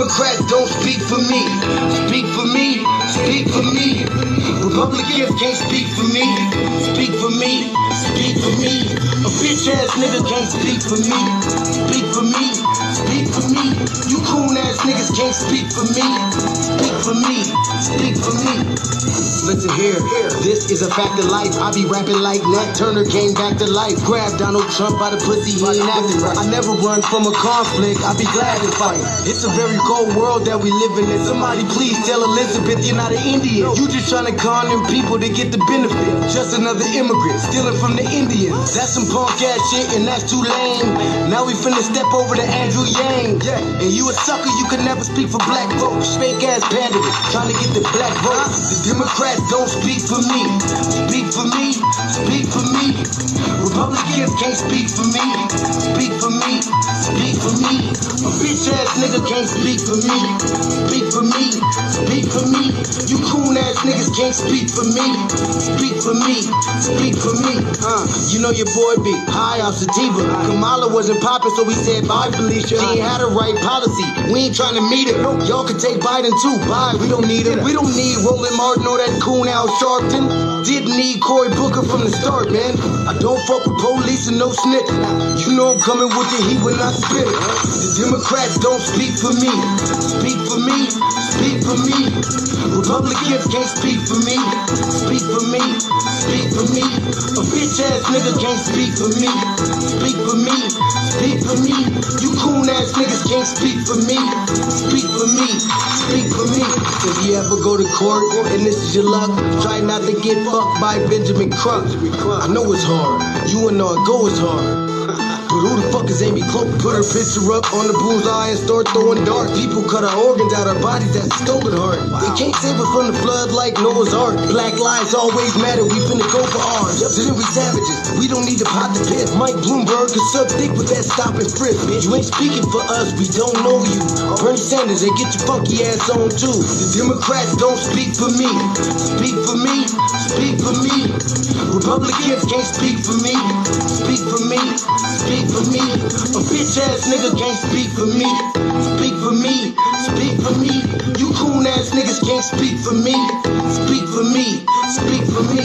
Democrats don't speak for me. Speak for me, speak for me. Republicans can't speak for me. Speak for me, speak for me. A bitch ass nigga can't speak for me. Speak for me, speak for me. You coon ass niggas can't speak for me. Speak for me, speak for me. Listen here, this is a fact of life. I be rapping like Nat Turner came back to life. Grab Donald Trump by the pussy, he ain't acting right. I never run from a conflict, I be glad to fight. It's a very cold world that we live in. And somebody please tell Elizabeth you're not an Indian. You just trying to con them people to get the benefit. Just another immigrant stealing from the Indians. That's some punk ass shit and that's too lame. Now we finna step over to Andrew Yang. And you a sucker, you can never speak for black folks. Fake ass pandering, trying to get the black vote. The Democrats don't speak for me. Speak for me, speak for me. Republicans can't speak for me. Speak for me, speak for me. A bitch ass nigga can't speak for me. Speak for me, speak for me. You coon ass niggas can't speak for me. Speak for me, speak for me. You know your boy be high off sativa. Kamala wasn't popping, so we said bye, Felicia. She ain't had a right policy. We ain't trying to meet her. Y'all can take Biden too. Bye, we don't need her. We don't need Roland Martin or that coon Al Sharpton. Didn't need Cory Booker from the start, man. I don't fuck with police and no snitch. You know I'm coming with the heat when I spit it. The Democrats don't speak for me. Speak for me, speak for me. Republicans can't speak for me. Speak for me, speak for me. A bitch ass nigga can't speak for me. Speak for me, speak for me. You coon ass niggas can't speak for me. Speak for me, speak for me. If you ever go to court and this is your luck, try not to get fucked by Benjamin Crump. I know it's hard. You and all go is hard. But who the fuck is Amy Cloak? Put her picture up on the bullseye and start throwing darts. People cut our organs out our bodies, that's a stolen heart. They can't save us from the flood like Noah's Ark. Black lives always matter, we finna go for ours. So then we savages, we don't need to pot the piss. Mike Bloomberg can suck dick with that stop and frisk, bitch. You ain't speaking for us, we don't know you. Bernie Sanders, they get your funky ass on too. The Democrats don't speak for me. Speak for me, speak for me. Republicans can't speak for me. Speak for me, speak for me. A bitch ass nigga can't speak for me. Speak for me, speak for me. You coon ass niggas can't speak for me. Speak for me, speak for me.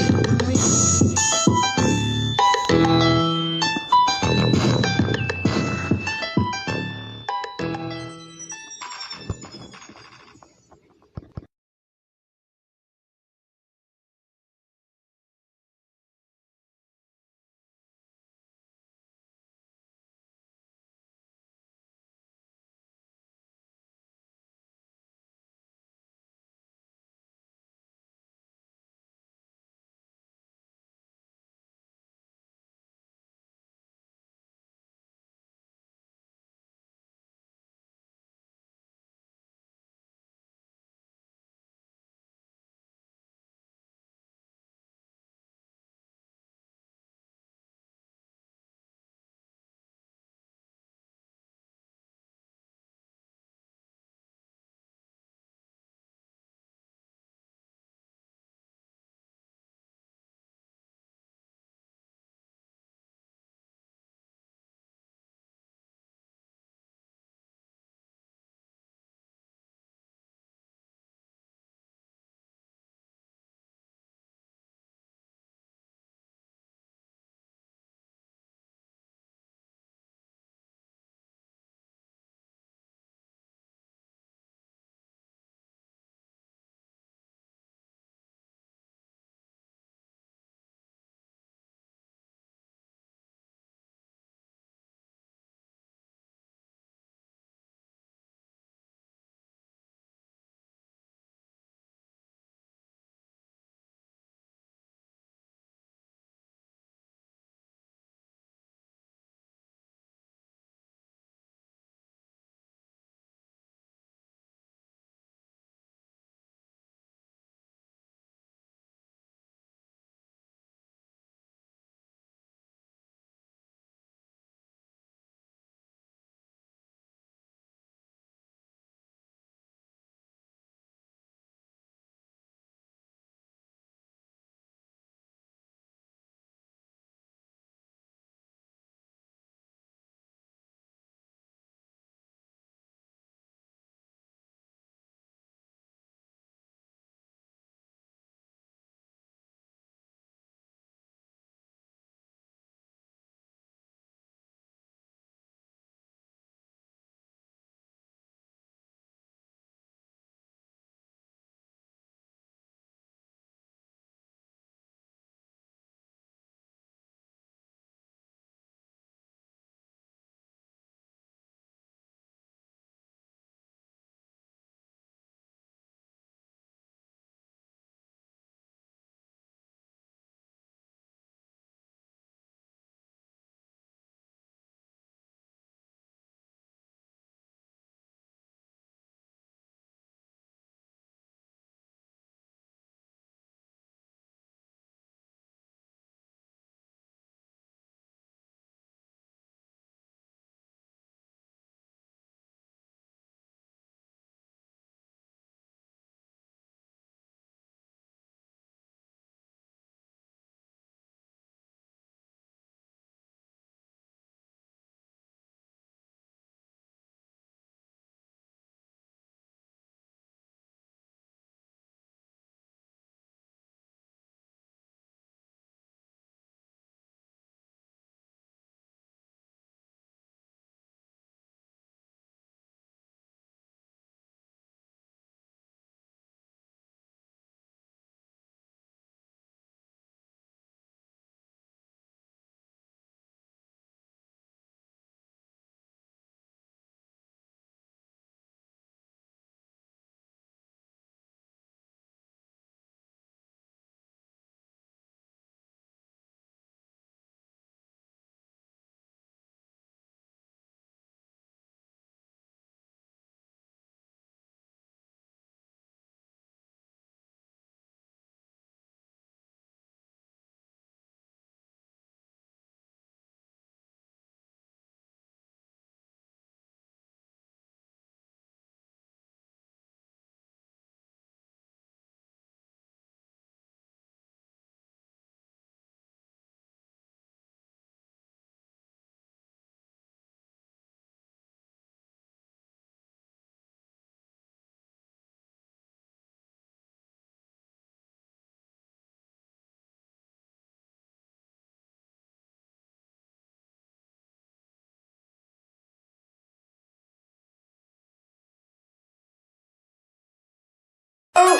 I'm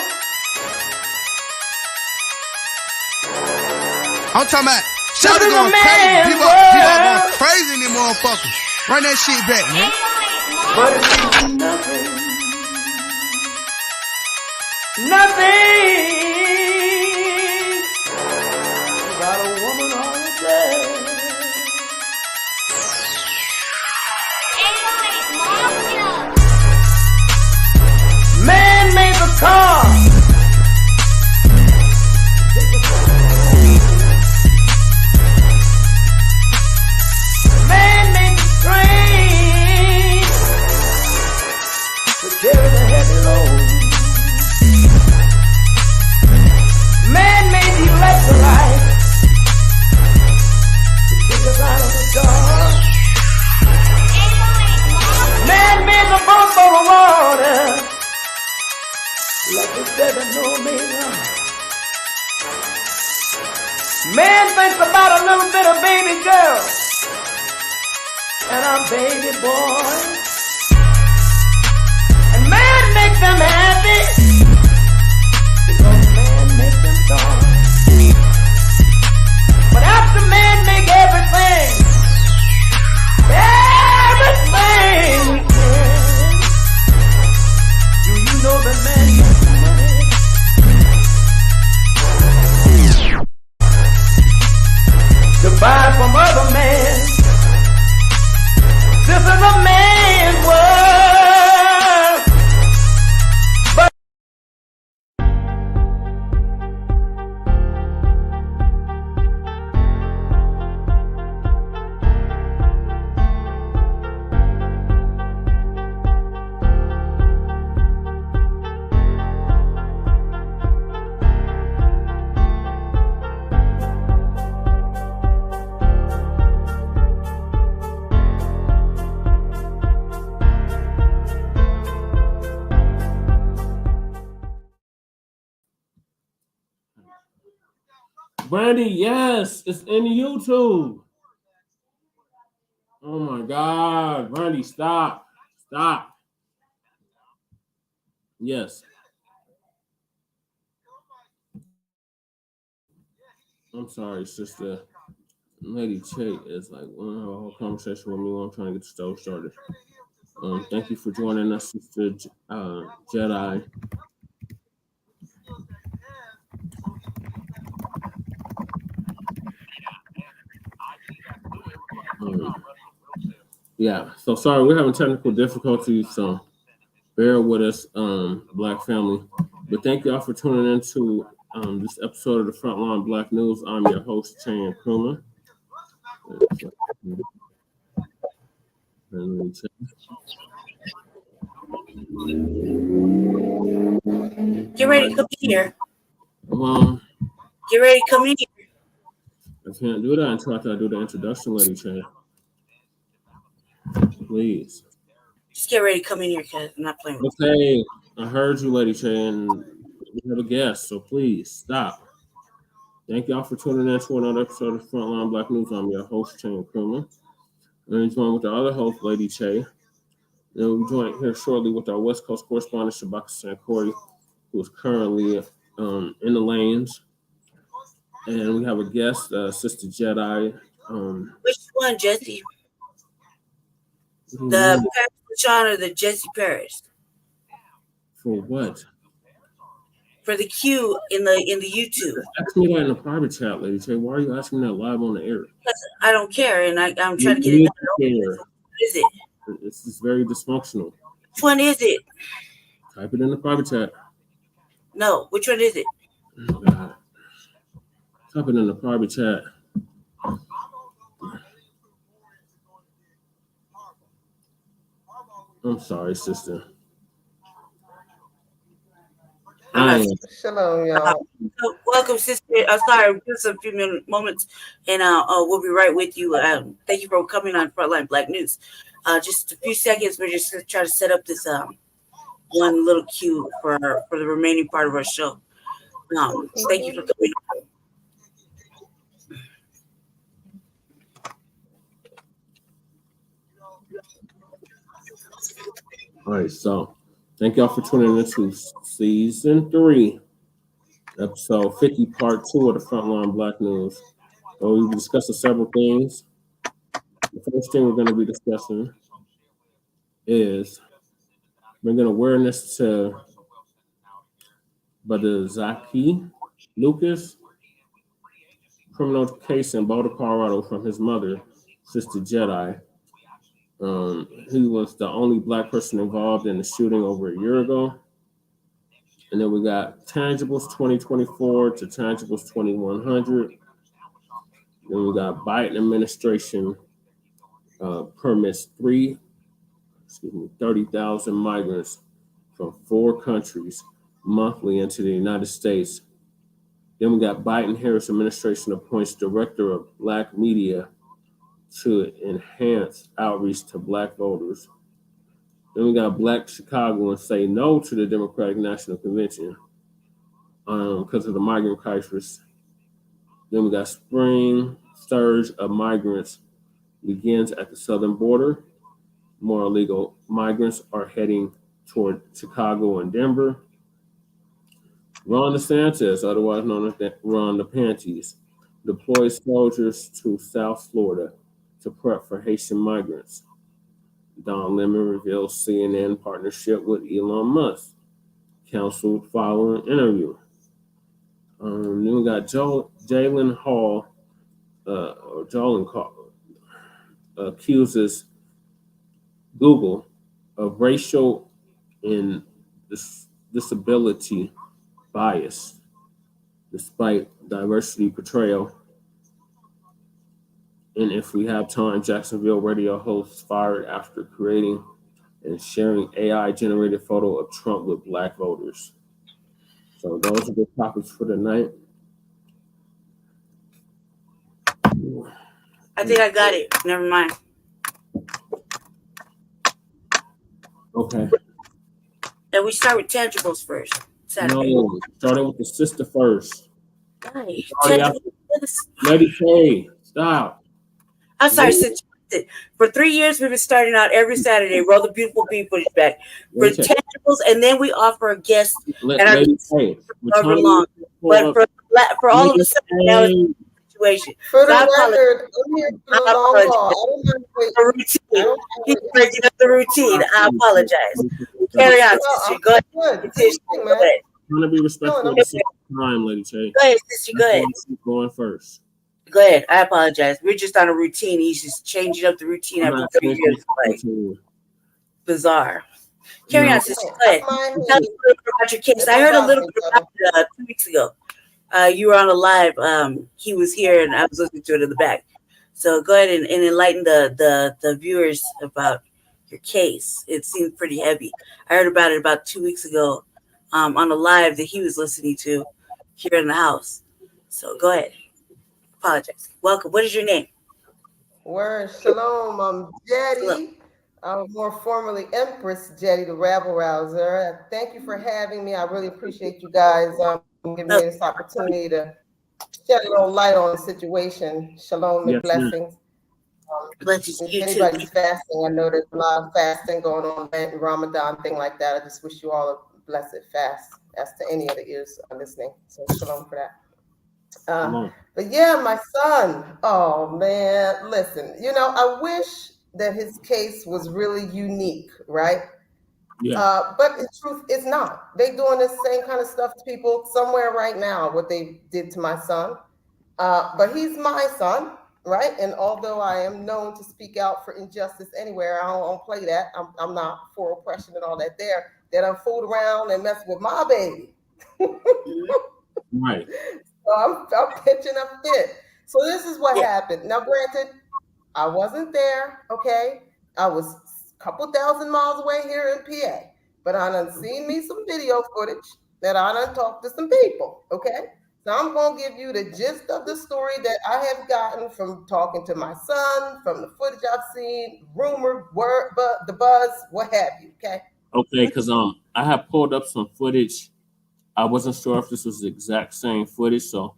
talking about shout going crazy. People going crazy in them motherfuckers. Run that shit back, man. But it means nothing. Nothing. Got a woman on the bed. Man made the car. Man made the train to carry the heavy load. Man made the electrolyte to kick us out of the dark. Man made the boat for the water. Like the 7 Omega. Man thinks about a little bit of baby girl and a baby boy. And man makes them happy because man makes them joy. But after man make everything do you know that man makes money? To buy from other men. This is a man's world. But Brandy, yes, it's in YouTube. Oh my God, Brandy, stop. Yes. I'm sorry, sister. Lady Che is like one of her whole conversation with me while I'm trying to get the stove started. Thank you for joining us, Sister Jedi. Yeah, so sorry, we're having technical difficulties, so bear with us, Black family. But thank y'all for tuning into this episode of the Front Line Blacc News. I'm your host, Chan Kruma. Get ready to come in here. Get ready to come in here. I can't do that until after I do the introduction, Lady Chan. Please. Just get ready to come in here, because I'm not playing with you. Okay, I heard you, Lady Chan. We have a guest, so please stop. Thank y'all for tuning in to another episode of Frontline Blacc News. I'm your host, Chan Kruma. I'm joined with the other host, Lady Che. And we'll be joined here shortly with our West Coast correspondent, Shabaka Sankori, who is currently in the lanes. And we have a guest, Sister Jedi. Which one, Jesse? The Paris or the Jesse Paris? For what? For the Q in the YouTube. Ask me that in the private chat, Lady Che. Why are you asking me that live on the air? Because I don't care, and I'm trying to get it done. What is it? This is very dysfunctional. Which one is it? Type it in the private chat. No, which one is it? Oh, God. Type it in the private chat. I'm sorry, sister. Shalom, y'all. Welcome, sister. Sorry, just a few moments, and we'll be right with you. Thank you for coming on Frontline Blacc News. Just a few seconds. We're just going to try to set up this one little cue for the remaining part of our show. Thank you for coming on. All right, so Thank y'all for tuning into season 3, episode 50, part 2 of the Front Line Blacc News. We'll be discussing several things. The first thing we're going to be discussing is bringing awareness to Brother Zakkiy Lucus criminal case in Boulder, Colorado from his mother, Sista Jedi. He was the only black person involved in the shooting over a year ago. And then we got Tangibles 2024 to Tangibles 2100. Then we got Biden administration permits 30,000 migrants from 4 countries monthly into the United States. Then we got Biden-Harris administration appoints director of Black media to enhance outreach to Black voters. Then we got Black Chicagoans say no to the Democratic National Convention because of the migrant crisis. Then we got spring surge of migrants begins at the southern border. More illegal migrants are heading toward Chicago and Denver. Ron DeSantis, otherwise known as Ron the Panties, deploys soldiers to South Florida to prep for Haitian migrants. Don Lemon reveals CNN partnership with Elon Musk, canceled following interview. Then we got Jalon Hall, accuses Google of racial and disability bias, despite diversity portrayal. And if we have time, Jacksonville radio hosts fired after creating and sharing AI-generated photo of Trump with Black voters. So those are the topics for tonight. I think I got it. Never mind. Okay. And we start with tangibles first. Saturday. No, starting with the sister first. Nice. Lady K, stop. I'm sorry, for 3 years we've been starting out every Saturday. Roll the beautiful people back for tangibles, and then we offer a guest and our however long. But for all of us, now it's a situation. For the record, I'm here for the long haul. He's breaking up the routine. I apologize. Carry on, sister. Go ahead. Go ahead. I'm going to be respectful of the time, Lady K. Go ahead, sister. Go ahead. Going first. Go ahead. I apologize. We're just on a routine. He's just changing up the routine after 3 years. Like, bizarre. Carry on, sister. Go ahead. Tell us a little bit about your case. I heard a little bit about it 2 weeks ago. You were on a live. He was here, and I was listening to it in the back. So go ahead and enlighten the viewers about your case. It seemed pretty heavy. I heard about it about 2 weeks ago on a live that he was listening to here in the house. So go ahead. Apologize. Welcome. What is your name? Word. Shalom. I'm Jedi. I'm more formally Empress Jedi, the rabble rouser. Thank you for having me. I really appreciate you guys giving me this opportunity to shed a little light on the situation. Shalom and blessings. If anybody's fasting, I know there's a lot of fasting going on, Ramadan, thing like that. I just wish you all a blessed fast as to any of the ears listening. So shalom for that. But yeah, my son, oh man, listen, I wish that his case was really unique, right? Yeah. But in truth, it's not. They doing the same kind of stuff to people somewhere right now, what they did to my son. But he's my son, right? And although I am known to speak out for injustice anywhere, I don't play that. I'm not for oppression and all that there. That I'm fooled around and mess with my baby. Right. So I'm pitching a fit. So this is what happened. Now, granted, I wasn't there, okay? I was a couple thousand miles away here in PA. But I done seen me some video footage that I done talked to some people, okay? So I'm going to give you the gist of the story that I have gotten from talking to my son, from the footage I've seen, rumor, word, the buzz, what have you, okay? Okay, because I have pulled up some footage. I wasn't sure if this was the exact same footage, so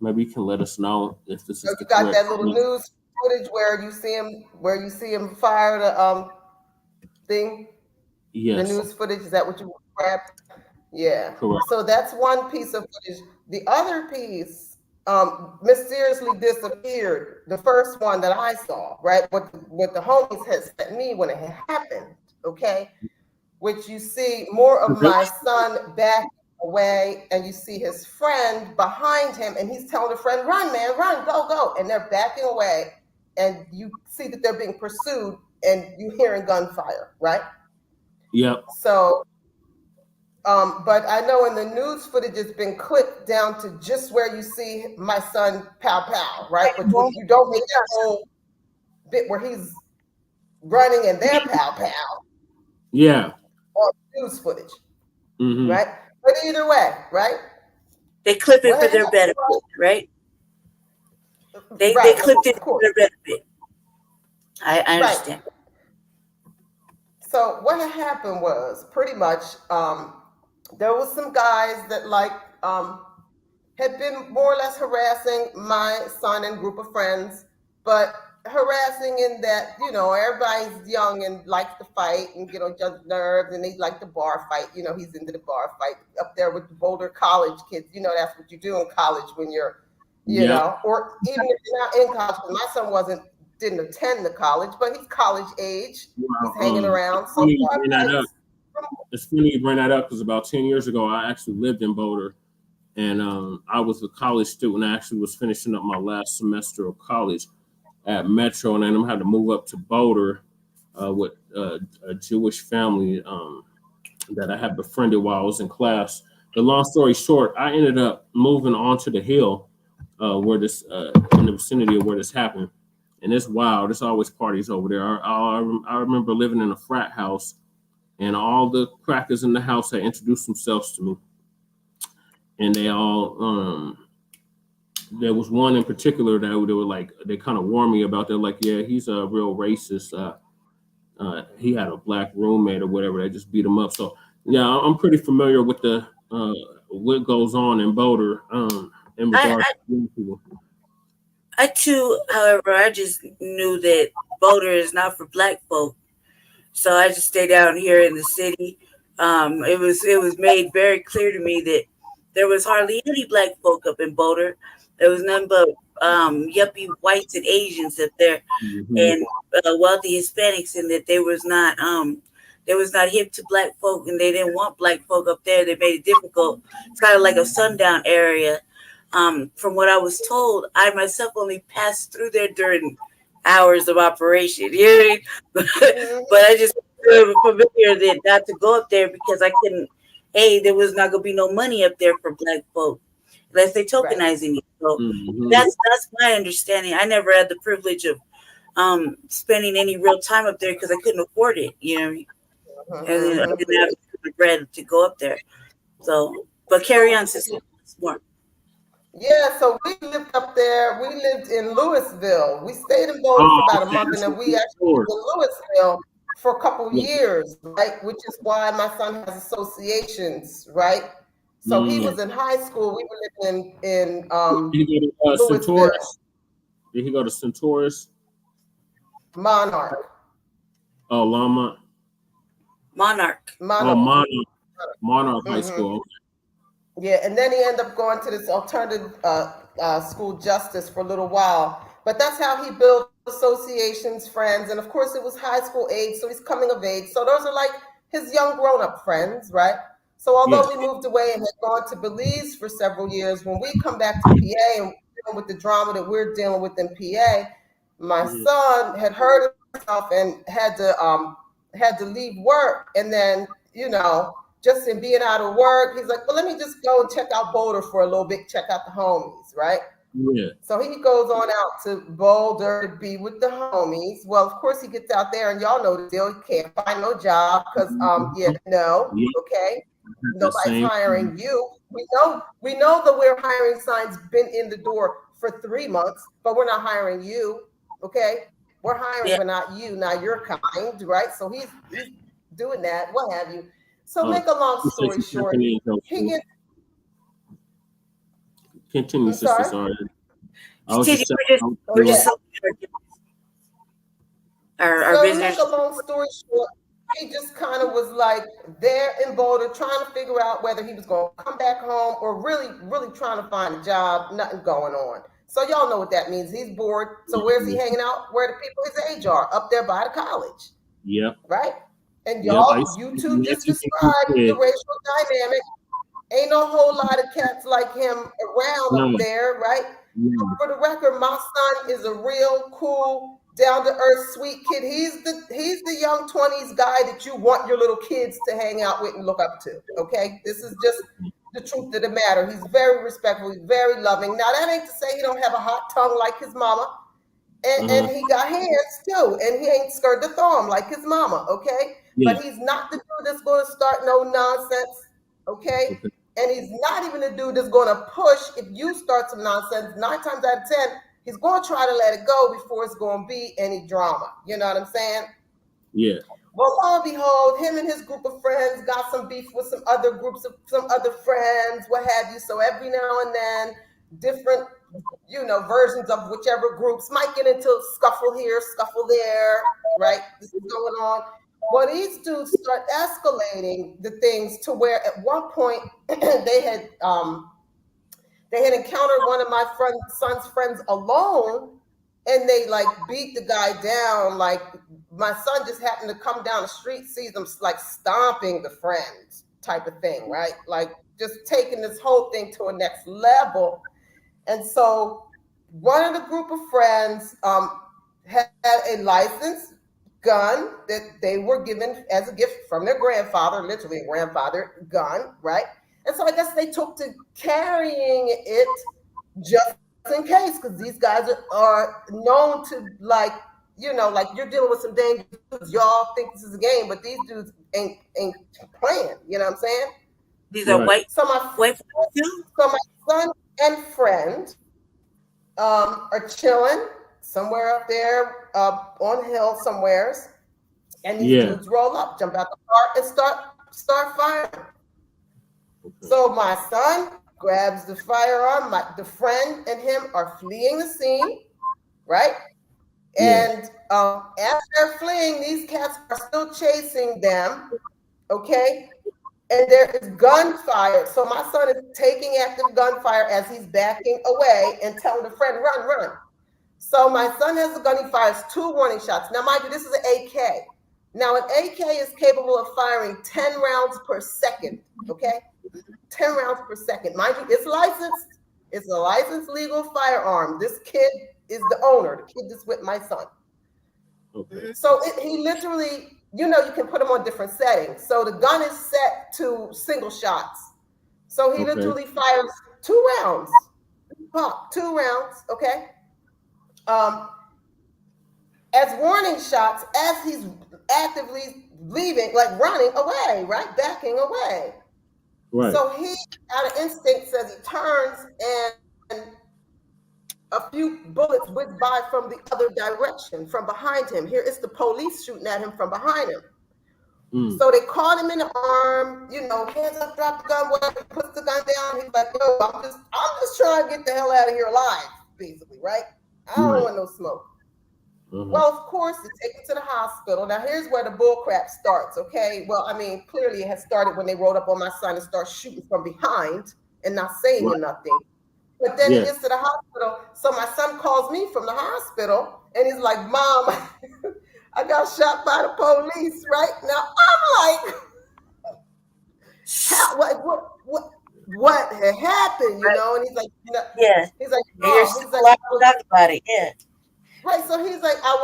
maybe you can let us know if this is. So you got that little news footage where you see him fire the thing. Yes. The news footage, is that what you grabbed? Yeah. Correct. So that's one piece of footage. The other piece mysteriously disappeared. The first one that I saw, right? What the homies had sent me when it had happened, okay? Which you see more of my son back away, and you see his friend behind him, and he's telling the friend, run, man, run, go, go. And they're backing away, and you see that they're being pursued, and you hearing gunfire, right? Yep. So, but I know in the news footage, it's been clipped down to just where you see my son pow pow, right? But you don't make that whole bit where he's running and they're pow pow. Yeah. On news footage, right? But either way, right? They clip it for their benefit, right? They clipped it for their benefit. I understand. Right. So what had happened was pretty much there was some guys that had been more or less harassing my son and group of friends, but harassing in that, everybody's young and likes to fight and get on each other's nerves, and they like the bar fight. He's into the bar fight up there with the Boulder college kids. That's what you do in college when you're, or even if you're not in college. My son didn't attend the college, but he's college age. He's hanging around. It's funny you bring that up because about 10 years ago, I actually lived in Boulder, and I was a college student. I actually was finishing up my last semester of college at Metro, and then I had to move up to Boulder with a Jewish family that I had befriended while I was in class. The long story short, I ended up moving onto the hill where this in the vicinity of where this happened. And it's wild. There's always parties over there. I remember living in a frat house, and all the crackers in the house had introduced themselves to me. And they all, there was one in particular that they kind of warned me about. They're like, yeah, he's a real racist. He had a black roommate or whatever. They just beat him up. So yeah, I'm pretty familiar with the what goes on in Boulder in regards to people. I too, however, I just knew that Boulder is not for black folk, so I just stayed down here in the city. It was made very clear to me that there was hardly any black folk up in Boulder. There was none but yuppie whites and Asians up there, and wealthy Hispanics, and that they was not hip to black folk, and they didn't want black folk up there. They made it difficult. It's kind of like a sundown area. From what I was told, I myself only passed through there during hours of operation. You know what I mean? But I just feel familiar that not to go up there because I couldn't. Hey, there was not gonna be no money up there for black folk unless they tokenizing it. So that's my understanding. I never had the privilege of spending any real time up there because I couldn't afford it. And then I didn't have the bread to go up there. So, but carry on, sister. More. Yeah, so we lived up there. We lived in Louisville. We stayed in Boulder for about a month, and then we actually lived in Louisville for a couple years, right? Which is why my son has associations, right? So he was in high school. We were living in Did he go to Centaurus? Did he go to Centaurus? Monarch. Oh, Lama. Monarch. Monarch High School. Okay. Yeah, and then he ended up going to this alternative school, Justice, for a little while. But that's how he built associations, friends, and of course it was high school age, so he's coming of age. So those are like his young grown-up friends, right? So although we moved away and had gone to Belize for several years, when we come back to PA and dealing with the drama that we're dealing with in PA, my son had hurt himself and had to leave work, and then just in being out of work, he's like, well, let me just go and check out Boulder for a little bit, check out the homies, right? Yeah. So he goes on out to Boulder to be with the homies. Well, of course, he gets out there, and y'all know the deal. He can't find no job because, okay, nobody's hiring you. We know the we're hiring sign's been in the door for 3 months, but we're not hiring you, okay? We're hiring, but not you. Now you're kind, right? So he's doing that, what have you. So make a long story short, he gets. Continue, sister. Sorry. So make a long story short, he just kind of was like there in Boulder trying to figure out whether he was going to come back home or really trying to find a job, nothing going on. So y'all know what that means. He's bored. So where's he hanging out? Where the people his age are, up there by the college. Yep. Right? And y'all, you two just described the racial dynamic. Ain't no whole lot of cats like him around up there, right? For the record, my son is a real cool, down to earth, sweet kid. He's the young 20s guy that you want your little kids to hang out with and look up to. Okay, this is just the truth of the matter. He's very respectful. He's very loving. Now that ain't to say he don't have a hot tongue like his mama, and he got hands too, and he ain't scared to throw them like his mama. Okay, but he's not the dude that's going to start no nonsense. Okay. And he's not even the dude that's going to push if you start some nonsense. 9 times out of 10, he's going to try to let it go before it's going to be any drama. You know what I'm saying? Yeah. Well, lo and behold, him and his group of friends got some beef with some other groups of some other friends, what have you. So every now and then, different, versions of whichever groups might get into a scuffle here, scuffle there, right? This is going on. Well, these dudes start escalating the things to where at one point they had encountered one of my son's friends alone, and they like beat the guy down. Like my son just happened to come down the street, sees them like stomping the friends type of thing, right? Like just taking this whole thing to a next level. And so one of the group of friends had a licensed gun that they were given as a gift from their grandfather, literally a grandfather gun, right? And so I guess they took to carrying it just in case, because these guys are known to like you're dealing with some dangerous dudes. Y'all think this is a game, but these dudes ain't playing. You know what I'm saying? These are white. So my son and friend are chilling somewhere up there on hill somewheres, and these dudes roll up, jump out the car, and start firing. Okay. So my son grabs the firearm. The friend and him are fleeing the scene, right? And as they're fleeing, these cats are still chasing them. Okay, and there is gunfire. So my son is taking active gunfire as he's backing away and telling the friend, "Run, run." So my son has a gun. He fires 2 warning shots. Now, mind you, this is an AK. Now, an AK is capable of firing 10 rounds per second, okay? 10 rounds per second. Mind you, it's licensed. It's a licensed legal firearm. This kid is the owner, the kid that's with my son. Okay. So he literally, you can put him on different settings. So the gun is set to single shots. So he literally fires 2 rounds. Pop, 2 rounds, okay? As warning shots, as he's actively leaving, like running away, right? Backing away. Right. So he, out of instinct, says he turns and a few bullets whiz by from the other direction, from behind him. Here it's the police shooting at him from behind him. So they caught him in the arm, hands up, drop the gun, whatever, he puts the gun down. He's like, "Yo, I'm just trying to get the hell out of here alive," basically, right? I don't want no smoke. Well, of course, they take him to the hospital. Now, here's where the bullcrap starts, okay? Well, I mean, clearly it had started when they rolled up on my son and started shooting from behind and not saying nothing. But then he gets to the hospital. So my son calls me from the hospital, and he's like, "Mom, I got shot by the police," right? Now, I'm like, what had happened, And he's like, he's like, talk about it, Right, so he's like, I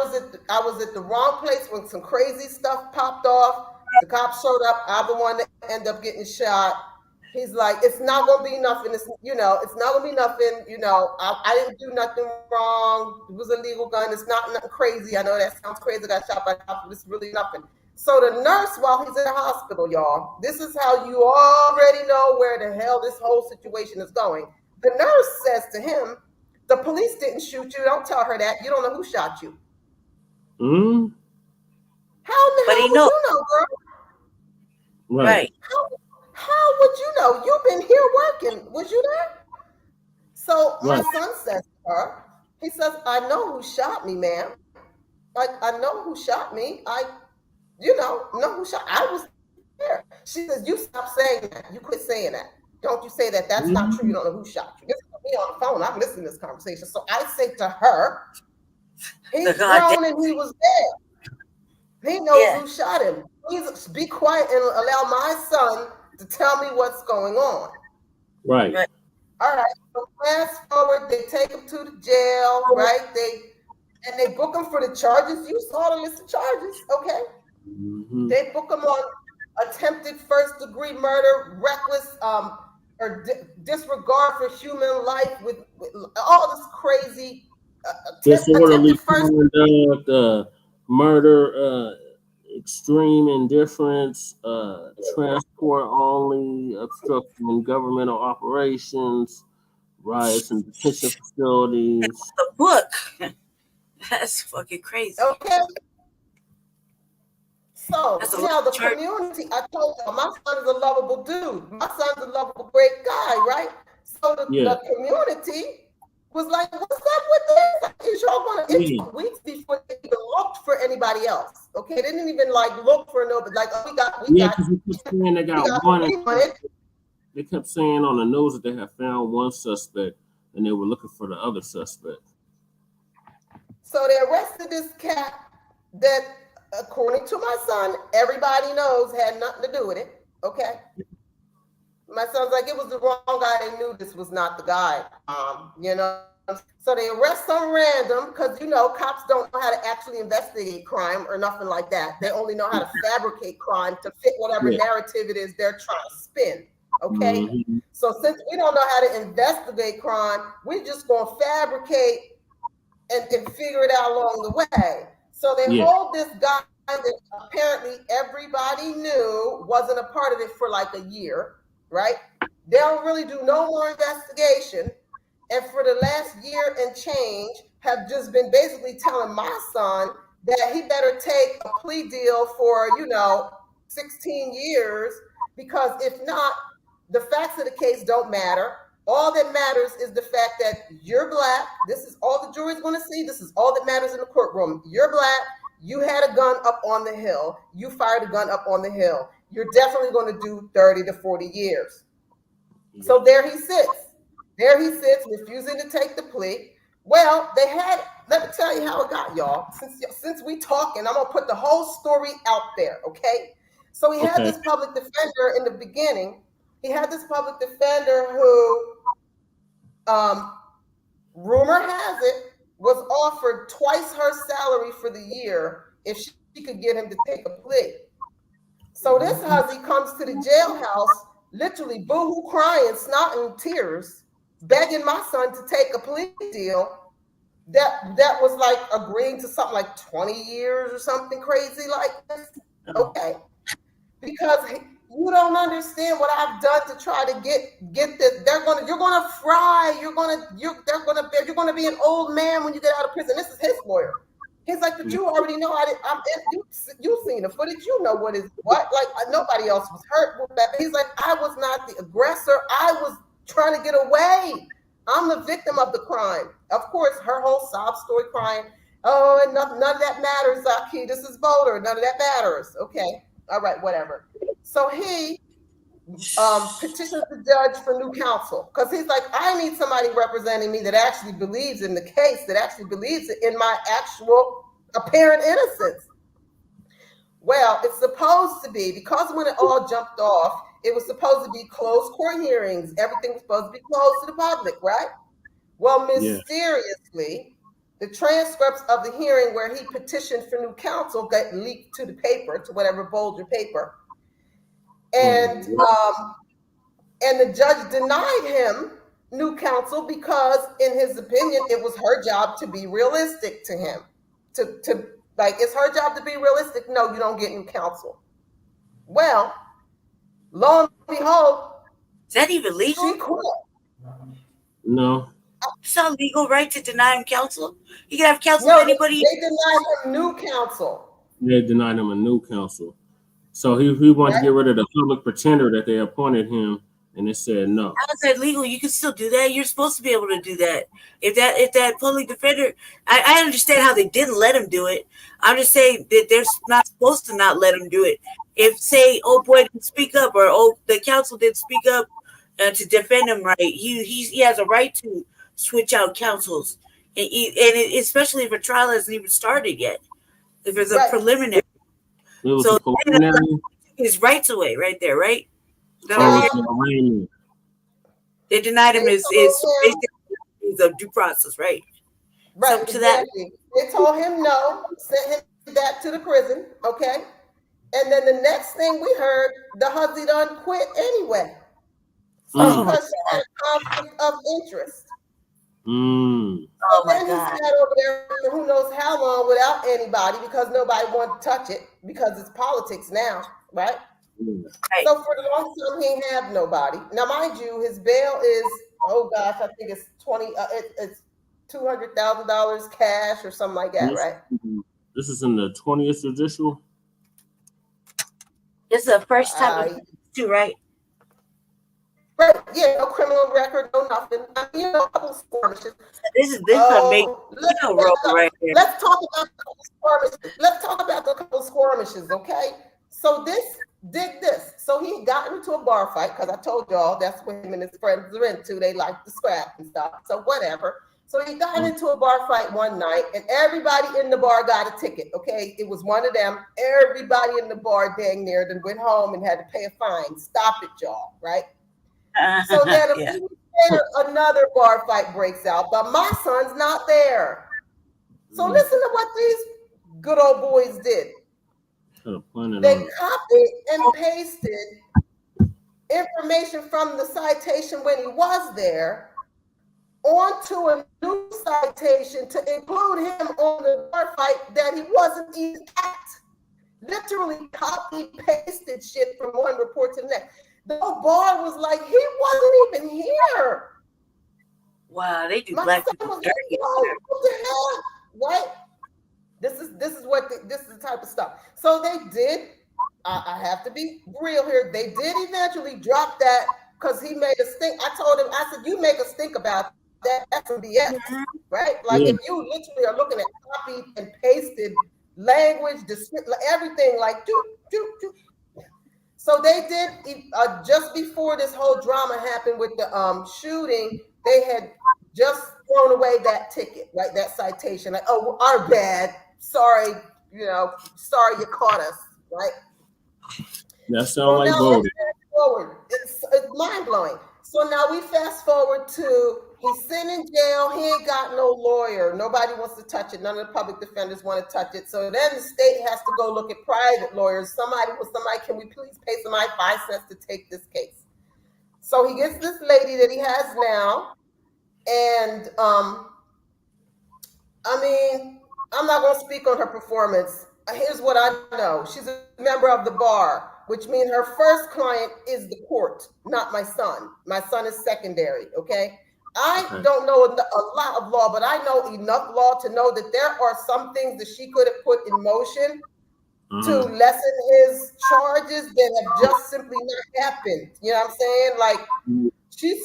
was at the wrong place when some crazy stuff popped off. The cops showed up. I'm the one that ended up getting shot. He's like, "It's not gonna be nothing. It's not gonna be nothing. I didn't do nothing wrong. It was a legal gun. It's not nothing crazy. I know that sounds crazy. I got shot by the cops, but it's really nothing." So the nurse, while he's in the hospital, y'all, this is how you already know where the hell this whole situation is going. The nurse says to him, "The police didn't shoot you. Don't tell her that. You don't know who shot you." How the hell would you know, girl? Right. How would you know? You've been here working. Was you there? So my son says to her, he says, "I know who shot me, ma'am. Like, I know who shot me. you know who shot. I was there. She says, you stop saying that. You quit saying that. Don't you say that. That's not true. You don't know who shot you. This is me on the phone. I'm listening to this conversation. So I say to her, he's grown and he was there. He knows who shot him. Please be quiet and allow my son to tell me what's going on. Right. All right. So fast forward, they take him to the jail, right? They book him for the charges. You saw the list of charges, okay? Mm-hmm. They book him on attempted first-degree murder, reckless or disregard for human life with all this crazy disorderly conduct, murder, extreme indifference, transport only, obstructing governmental operations, riots in detention facilities. The book. That's fucking crazy. Okay. So now the community, I told you, my son is a lovable dude. My son's a lovable, great guy, right? So the community was like, what's up with this? Is y'all gonna, it's weeks before they even looked for anybody else. Okay, they didn't even like look for nobody. Like, oh, we got they got one. They kept saying on the news that they had found one suspect and they were looking for the other suspect. So they arrested this cat that, according to my son, everybody knows had nothing to do with it. Okay. My son's like, it was the wrong guy. They knew this was not the guy. You know. So they arrest some random because, you know, cops don't know how to actually investigate crime or nothing like that. They only know how to fabricate crime to fit whatever narrative it is they're trying to spin. Okay. Mm-hmm. So since we don't know how to investigate crime, we're just going to fabricate and figure it out along the way. So they hold this guy that apparently everybody knew wasn't a part of it for like a year, right? They don't really do no more investigation. And for the last year and change have just been basically telling my son that he better take a plea deal for, 16 years, because if not, the facts of the case don't matter. All that matters is the fact that you're Black. This is all the jury's going to see. This is all that matters in the courtroom. You're Black. You had a gun up on the hill. You fired a gun up on the hill. You're definitely going to do 30 to 40 years. So there he sits. There he sits, refusing to take the plea. Well, let me tell you how it got, y'all. Since we talking, I'm going to put the whole story out there, okay? So he had this public defender in the beginning. He had this public defender who, rumor has it, was offered twice her salary for the year if she could get him to take a plea. So this huzzy comes to the jailhouse, literally boo-hoo crying, snot and tears, begging my son to take a plea deal that was like agreeing to something like 20 years or something crazy like this. Okay. Because you don't understand what I've done to try to get this. You're gonna fry. You're gonna be an old man when you get out of prison. This is his lawyer. He's like, but you already know you've seen the footage. You know what is what. Like nobody else was hurt with that. He's like, I was not the aggressor. I was trying to get away. I'm the victim of the crime. Of course, her whole sob story crying. Oh, and none of that matters, Zakkiy. This is Boulder. None of that matters. Okay. All right, whatever. So he petitions the judge for new counsel because he's like, I need somebody representing me that actually believes in the case, that actually believes in my actual apparent innocence. Well, it's supposed to be, because when it all jumped off, it was supposed to be closed court hearings. Everything was supposed to be closed to the public, right? Well, mysteriously, the transcripts of the hearing where he petitioned for new counsel got leaked to the paper, to whatever Boulder paper. And the judge denied him new counsel because, in his opinion, it was her job to be realistic to him. To like, it's her job to be realistic. No, you don't get new counsel. Well, lo and behold, is that even legal? She quit. No. It's not legal, right, to deny him counsel? You can have counsel with anybody. They denied him new counsel. They denied him a new counsel. So he wanted to get rid of the public pretender that they appointed him And it said no. How is that legal? You can still do that. You're supposed to be able to do that. If that public defender, I understand how they didn't let him do it. I'm just saying that they're not supposed to not let him do it. If say, oh boy didn't speak up, or the counsel didn't speak up to defend him, right? He has a right to switch out counsels, and especially if a trial hasn't even started yet. If it's a preliminary, so his rights away right there, right? They denied him his a due process, right? Right, exactly. They told him no, sent him back to the prison, okay? And then the next thing we heard, the husband done quit anyway. Because she had a conflict of interest. So then he sat over there for who knows how long without anybody because nobody wanted to touch it because it's politics now, right? Right. So for the long term, he ain't have nobody. Now, mind you, his bail is, oh gosh, I think it's it's $200,000 cash or something like that, right? This is in the 20th judicial. This is the first time too, right? Right, yeah, no criminal record, no nothing. I mean, a couple skirmishes. This is a big right here. Let's talk about the couple skirmishes. Let's talk about the couple skirmishes, okay? So dig this. So he got into a bar fight because I told y'all that's what him and his friends are into. They like to scrap and stuff. So whatever. So he got into a bar fight one night, and everybody in the bar got a ticket. Okay, it was one of them. Everybody in the bar dang near then went home and had to pay a fine. Stop it, y'all. Right. So then a few weeks later, another bar fight breaks out, but my son's not there. So listen to what these good old boys did. They copied and pasted information from the citation when he was there onto a new citation to include him on the bar fight that he wasn't even at. Literally copy pasted shit from one report to the next. The whole bar was like, he wasn't even here. Wow, they do black people dirty. What the hell? Right? This is the type of stuff. So they did. I have to be real here. They did eventually drop that because he made us think. I told him, I said, you make us think about that. That's some BS, right? Like if you literally are looking at copied and pasted language, everything, like do. So they did just before this whole drama happened with the shooting. They had just thrown away that ticket, right? That citation. Like, oh, our bad. Sorry, sorry you caught us, right? That sounds like voting. It's mind blowing. So now we fast forward to he's sitting in jail. He ain't got no lawyer. Nobody wants to touch it. None of the public defenders want to touch it. So then the state has to go look at private lawyers. Somebody, can we please pay somebody 5 cents to take this case? So he gets this lady that he has now. And I mean, I'm not going to speak on her performance. Here's what I know. She's a member of the bar, which means her first client is the court, not my son. My son is secondary, okay? I don't know a lot of law, but I know enough law to know that there are some things that she could have put in motion to lessen his charges that have just simply not happened. You know what I'm saying? Like,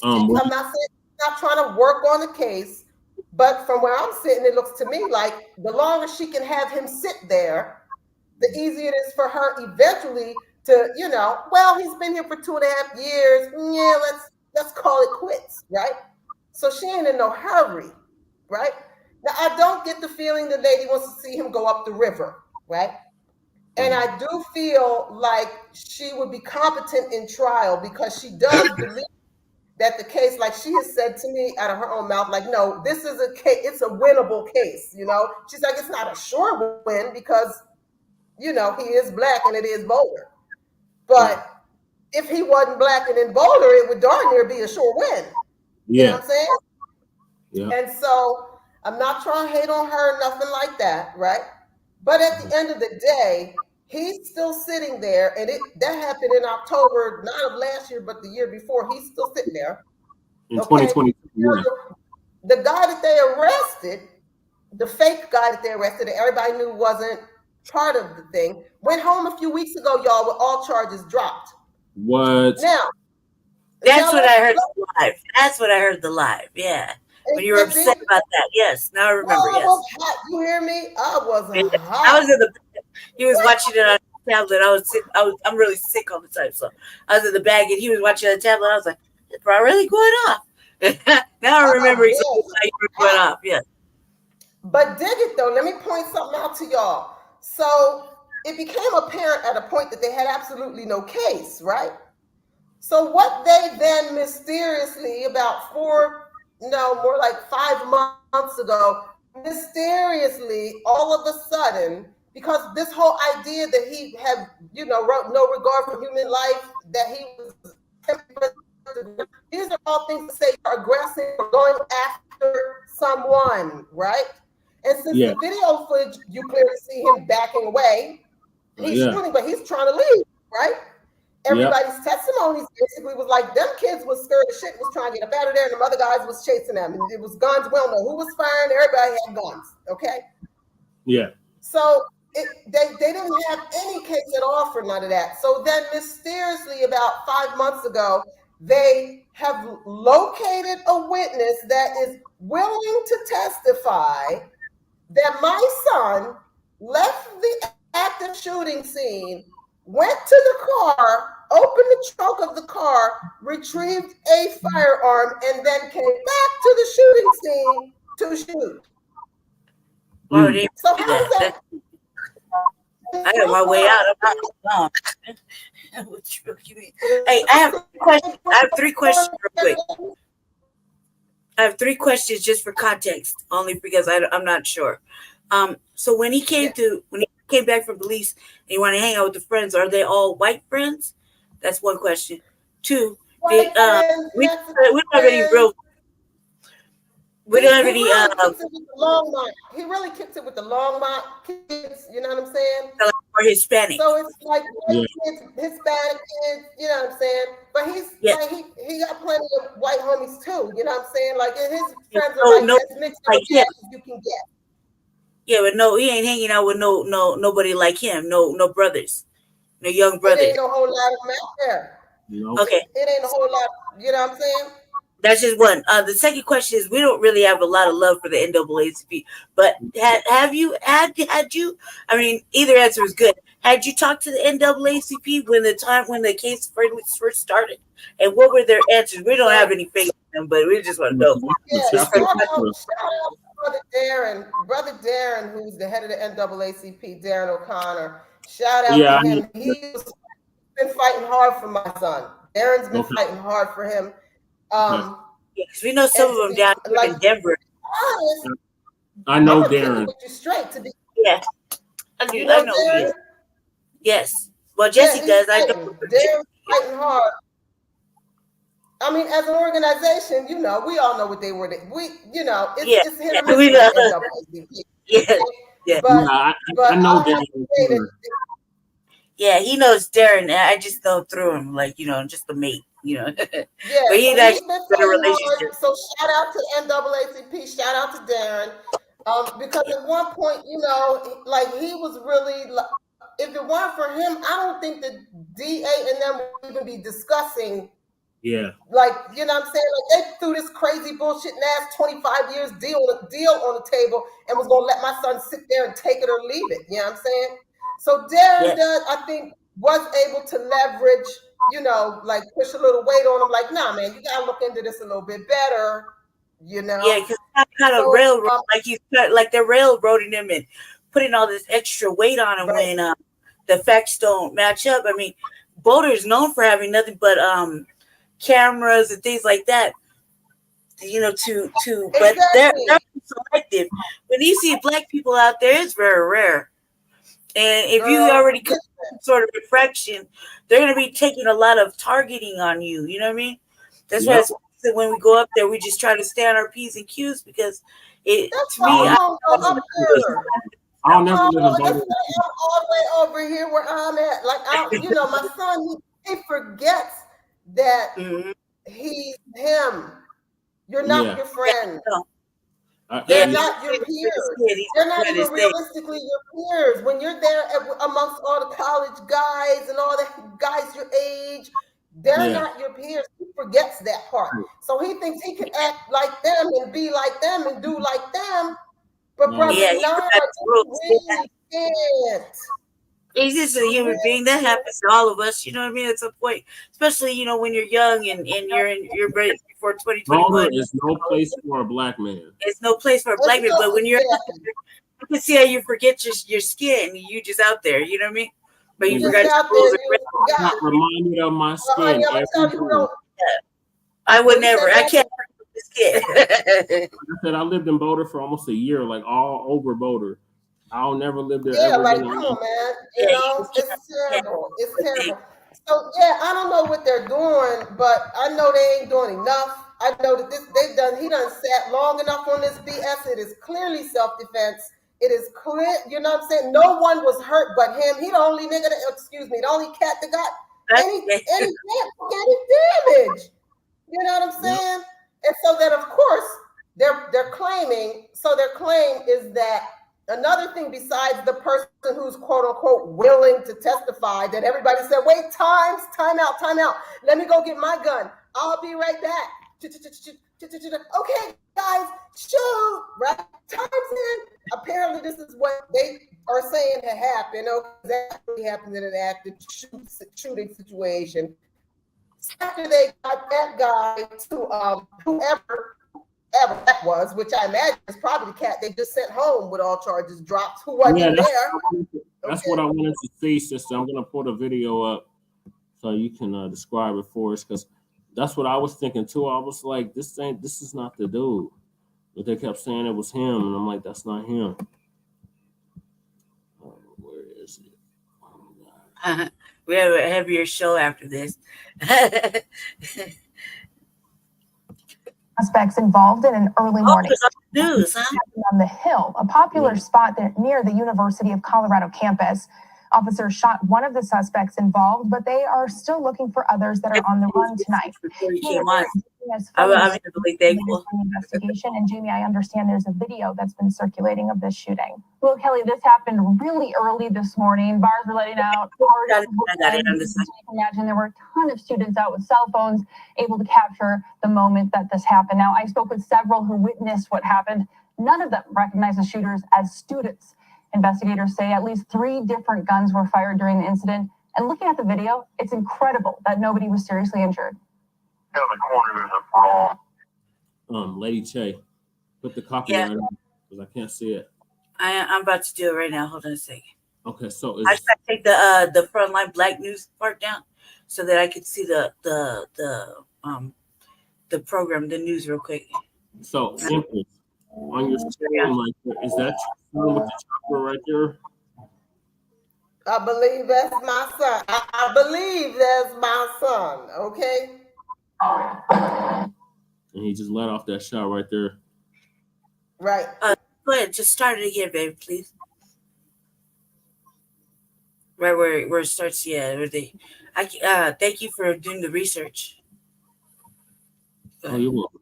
I'm not saying she's not trying to work on the case, but from where I'm sitting, it looks to me like the longer she can have him sit there, the easier it is for her eventually to, well, he's been here for 2.5 years. Yeah, let's call it quits, right? So she ain't in no hurry, right? Now, I don't get the feeling the lady wants to see him go up the river, right? And I do feel like she would be competent in trial because she does believe that the case, like she has said to me out of her own mouth, like, no, this is a case, it's a winnable case, She's like, it's not a sure win because, he is black and it is Boulder. But if he wasn't black and in Boulder, it would darn near be a sure win. Yeah. You know what I'm saying? Yeah. And so I'm not trying to hate on her, nothing like that, right? But at the end of the day, he's still sitting there, and that happened in October, not of last year, but the year before. He's still sitting there. In 2020. The guy that they arrested, the fake guy that they arrested, that everybody knew wasn't part of the thing, went home a few weeks ago, y'all, with all charges dropped. What? Now, That's what I heard live. That's what I heard the live. Yeah. When you were upset about that. Yes. Now I remember. I Yes. was hot. You hear me? I was hot. I was in the. He was watching it on the tablet. I'm really sick all the time, so I was in the bag and he was watching the tablet. I was like, "It's probably really going off." Now I remember exactly how you were going off. Yes. But dig it though. Let me point something out to y'all. So it became apparent at a point that they had absolutely no case, right? So what they then mysteriously, about more like 5 months ago, mysteriously, all of a sudden, because this whole idea that he had, wrote no regard for human life, that he was, these are all things to say you're aggressive or going after someone, right? And since the video footage, you clearly see him backing away. He's shooting, but he's trying to leave, right? Everybody's testimonies basically was like, them kids was scared of shit, was trying to get up out of there, and the other guys was chasing them. And it was guns. We don't know who was firing. Everybody had guns, okay? Yeah. So they didn't have any case at all for none of that. So then mysteriously, about 5 months ago, they have located a witness that is willing to testify that my son left the active shooting scene, went to the car, opened the trunk of the car, retrieved a firearm, and then came back to the shooting scene to shoot. So how is that? I got my way out. I'm not Hey, I have questions. I have 3 questions real quick. I have 3 questions just for context, only because I'm not sure. So when he came back from police and he wanted to hang out with the friends, are they all white friends? That's one question. 2, we don't have any real. We don't have any. He really kicked it with the Longmont kids. You know what I'm saying? Or Hispanic. So it's like white kids, Hispanic kids. You know what I'm saying? But he's like he got plenty of white homies too. You know what I'm saying? Like his friends are like as mixed as you can get. Yeah, but no, he ain't hanging out with nobody like him. No brothers, no young brothers. It ain't no whole lot of them out there. Okay. It ain't a whole lot. You know what I'm saying? That's just one. The second question is, we don't really have a lot of love for the NAACP, but had you? I mean, either answer is good. Had you talked to the NAACP when the case first started, and what were their answers? We don't have any faith in them, but we just want to know. Shout out Brother Darren, who's the head of the NAACP, Darren O'Connor. Shout out to him. He's been fighting hard for my son. Darren's been fighting hard for him. Because we know some of them down here in Denver. I know Darren. I know Darren. Yes. Well, Jesse does. I know. Darren's fighting hard. I mean, as an organization, we all know what they were. It's hit or miss. I know Darren. Yeah, he knows Darren. I just know through him, just the mate. But he does a relationship. So shout out to NAACP, shout out to Darren, because at one point, he was really. If it weren't for him, I don't think the DA and them would even be discussing. Yeah. You know what I'm saying? Like they threw this crazy bullshit ass 25 years deal on the table and was gonna let my son sit there and take it or leave it. You know what I'm saying? So Darren I think, was able to leverage. Push a little weight on them. Like, nah, man, you gotta look into this a little bit better. Yeah, because kind of railroad, they're railroading him and putting all this extra weight on him when the facts don't match up. I mean, Boulder is known for having nothing but cameras and things like that. But they're selective. When you see black people out there, it's very rare. And if you already commit some sort of infraction, they're going to be taking a lot of targeting on you. You know what I mean? That's why when we go up there, we just try to stay on our P's and Q's because I'll never live in Boulder. I'm all the way over here where I'm at. My son, he forgets that he's him. You're not your friend. They're not your peers. They're not even realistically your peers. When you're there amongst all the college guys and all the guys your age, They're not your peers. He forgets that part. So he thinks he can act like them and be like them and do like them. But brother, you really can't. He's just a human being. That happens to all of us. You know what I mean? At some point, especially when you're young and you're ready before 2021. There's no place for a black man. It's no place for a black man. But when you're, you can see how you forget your skin. You just out there. You know what I mean? But you forgot your clothes. I'm not reminded of my skin. I would never. I can't forget the skin. Like I said, I lived in Boulder for almost a year, like all over Boulder. I'll never live there. Yeah, like come on, man. You know, it's terrible. It's terrible. So yeah, I don't know what they're doing, but I know they ain't doing enough. I know that he done sat long enough on this BS. It is clearly self-defense. It is clear, you know what I'm saying? No one was hurt but him. He the only nigga the only cat that got any damage. You know what I'm saying? And so that of course they're claiming, so their claim is that another thing besides the person who's quote unquote willing to testify, that everybody said, wait, time out. Let me go get my gun. I'll be right back. Okay, guys, shoot, right? Time's in. Apparently, this is what they are saying had happened. Exactly happened in an active shooting situation. After they got that guy to whoever that was, which I imagine is probably the cat they just sent home with all charges dropped, who wasn't there. That's what I wanted to see, sister. I'm gonna put a video up so you can describe it for us, because that's what I was thinking too. I was like, this is not the dude. But they kept saying it was him, and I'm like, that's not him. Where is it? Oh, God. We have a heavier show after this. Suspects involved in an early morning news, huh? on the Hill, a popular spot there near the University of Colorado campus. Officers shot one of the suspects involved, but they are still looking for others that are on the run tonight. I'm really thankful. Investigation, and Jamie, I understand there's a video that's been circulating of this shooting. Well, Kelly, this happened really early this morning. Bars were letting out. I imagine there were a ton of students out with cell phones, able to capture the moment that this happened. Now, I spoke with several who witnessed what happened. None of them recognize the shooters as students. Investigators say at least 3 different guns were fired during the incident. And looking at the video, it's incredible that nobody was seriously injured. Lady Che, put the copyright on because I can't see it. I'm about to do it right now. Hold on a second. Okay, so I just take the Front Line Blacc news part down so that I could see the program, the news, real quick. So, Empress, on your screen, like, is that your son with the chopper right there? I believe that's my son. I believe that's my son. Okay. And he just let off that shot right there. Right. Go ahead, just start it again, baby, please. Right where it starts, where thank you for doing the research. Oh, you're welcome.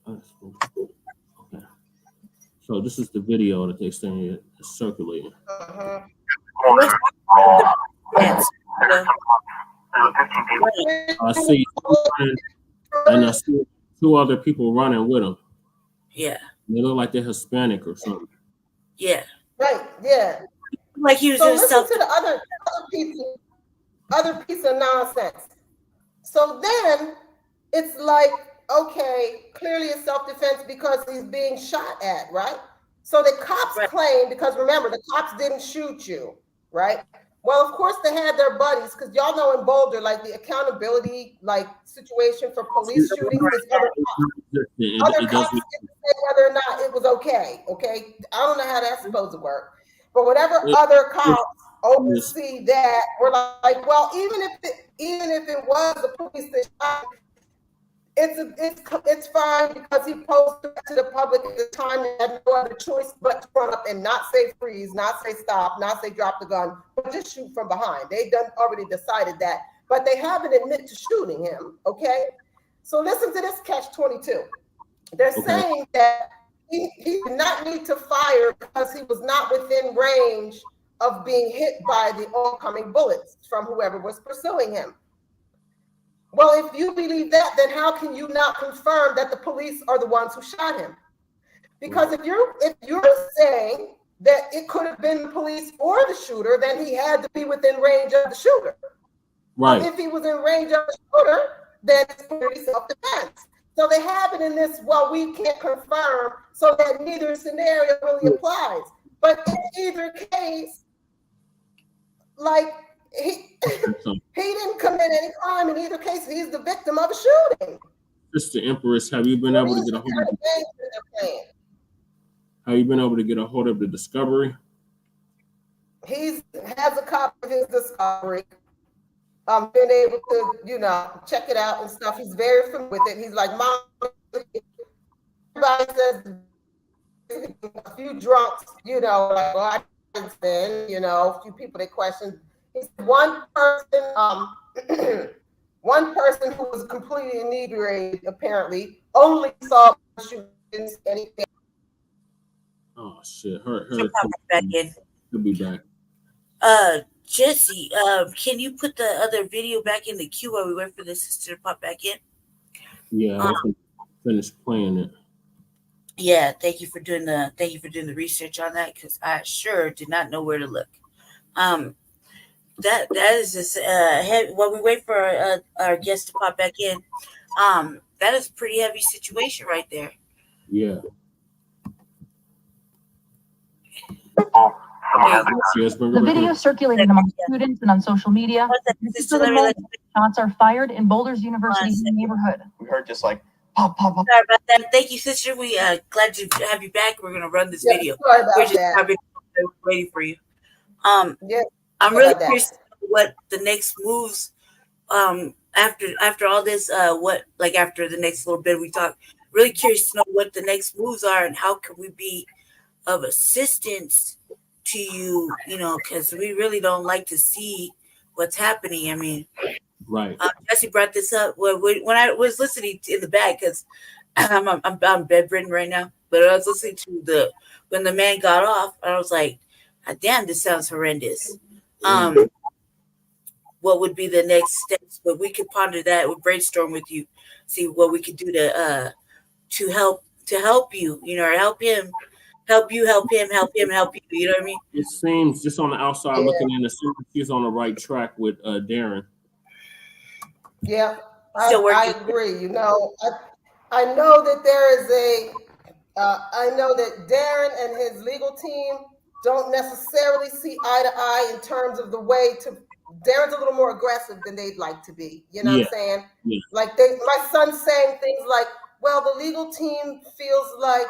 Okay. So this is the video that they're saying is circulating. I see, and I see 2 other people running with him. Yeah. They look like they're Hispanic or something. Yeah. Right. Yeah. Like he was so listen to the other piece of nonsense. So then it's like, okay, clearly it's self-defense because he's being shot at, right? So the cops claim, because remember, the cops didn't shoot you, right? Well, of course they had their buddies, because y'all know in Boulder, like the accountability situation for police shootings is other cops. Other cops get to say whether or not it was okay. Okay, I don't know how that's supposed to work, but whatever other cops oversee that, we're like, well, even if it was the police that shot, it's fine because he posted to the public at the time and had no other choice but to run up and not say freeze, not say stop, not say drop the gun, but just shoot from behind. They already decided that, but they haven't admitted to shooting him. Okay, so listen to this catch-22. They're saying that he did not need to fire because he was not within range of being hit by the oncoming bullets from whoever was pursuing him. Well, if you believe that, then how can you not confirm that the police are the ones who shot him? Because if you're saying that it could have been the police or the shooter, then he had to be within range of the shooter. Right. If he was in range of the shooter, then it's clearly self-defense. So they have it in this, well, we can't confirm, so that neither scenario really applies. But in either case, like, he didn't commit any crime. In either case, he's the victim of a shooting. Mr. Empress, have you been able to get a hold of the discovery? He has a copy of his discovery. Been able to, check it out and stuff. He's very familiar with it. He's like, Mom, everybody says a few drunks, like, well, I didn't sin, a few people they question. He's one person who was completely inebriated, apparently, only saw shootings, anything. Oh shit! Her back in. He'll be back. Jesse, can you put the other video back in the queue while we wait for the sister to pop back in? Yeah, I finished playing it. Yeah, thank you for doing the research on that, because I sure did not know where to look. That is just while we wait for our guest to pop back in. That is a pretty heavy situation right there. Yeah. The video circulating among students and on social media. Shots are fired in Boulder's University's neighborhood. We heard just like pop, pop, pop. Sorry about that. Thank you, sister. We glad to have you back. We're gonna run this video. Sorry about We're just that. waiting for you. Yeah, I'm really curious what the next moves after all this after the next little bit we talk. Really curious to know what the next moves are and how can we be of assistance to you, because we really don't like to see what's happening. I mean, right. Jesse brought this up when I was listening in the back, because I'm bedridden right now, but I was listening to when the man got off, and I was like, damn, this sounds horrendous. What would be the next steps? But we could ponder that, we'll brainstorm with you, see what we could do to help you, or help him. Help you, help him, help him, help you. You know what I mean? It seems, just on the outside looking in, he's on the right track with Darren. Yeah, I agree. I know that there is I know that Darren and his legal team don't necessarily see eye to eye in terms of the way to. Darren's a little more aggressive than they'd like to be. You know what I'm saying? Yeah. Like my son's saying things like, "Well, the legal team feels like."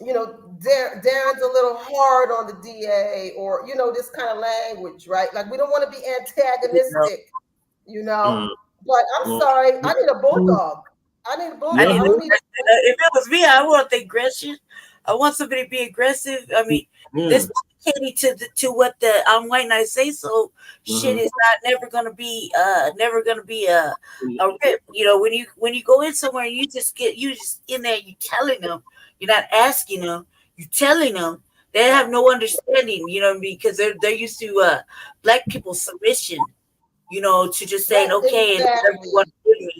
Darren's a little hard on the DA, or this kind of language, right? Like, we don't want to be antagonistic, But I'm sorry, I need a bulldog. If it was me, I want the aggression. I want somebody to be aggressive. I mean, this to what the I'm white and I say so shit is never gonna be a rip. When you go in somewhere and you just in there, you telling them. You're not asking them. You're telling them. They have no understanding, because they're used to black people's submission, to just saying okay and everyone with me,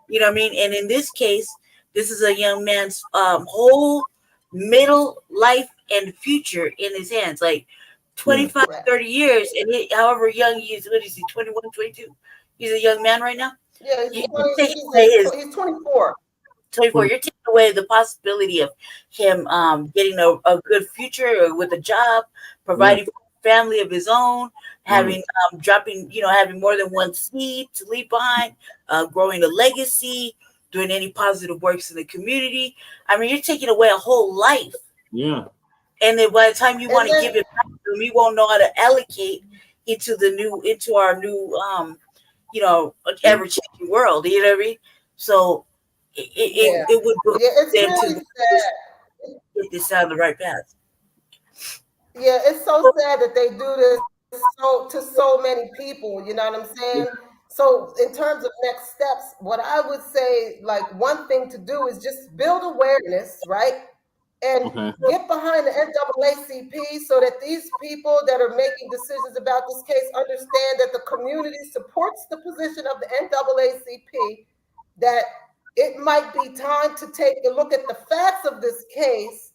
you know what I mean. And in this case, this is a young man's whole middle life and future in his hands, like 25, 30 years, and however young he is. What is he? 21, 22? He's a young man right now. Yeah, he's 24. 24. You're taking away the possibility of him getting a good future with a job, providing for a family of his own, having having more than one seed to leave behind, growing a legacy, doing any positive works in the community. I mean, you're taking away a whole life. Yeah. And then by the time you want to give it back to him, you won't know how to allocate into our new ever-changing world. You know what I mean? So it would be really to get this down the right path. Yeah, it's so sad that they do this to so many people. You know what I'm saying? So in terms of next steps, what I would say, like, one thing to do is just build awareness, right? and get behind the NAACP so that these people that are making decisions about this case understand that the community supports the position of the NAACP, that it might be time to take a look at the facts of this case.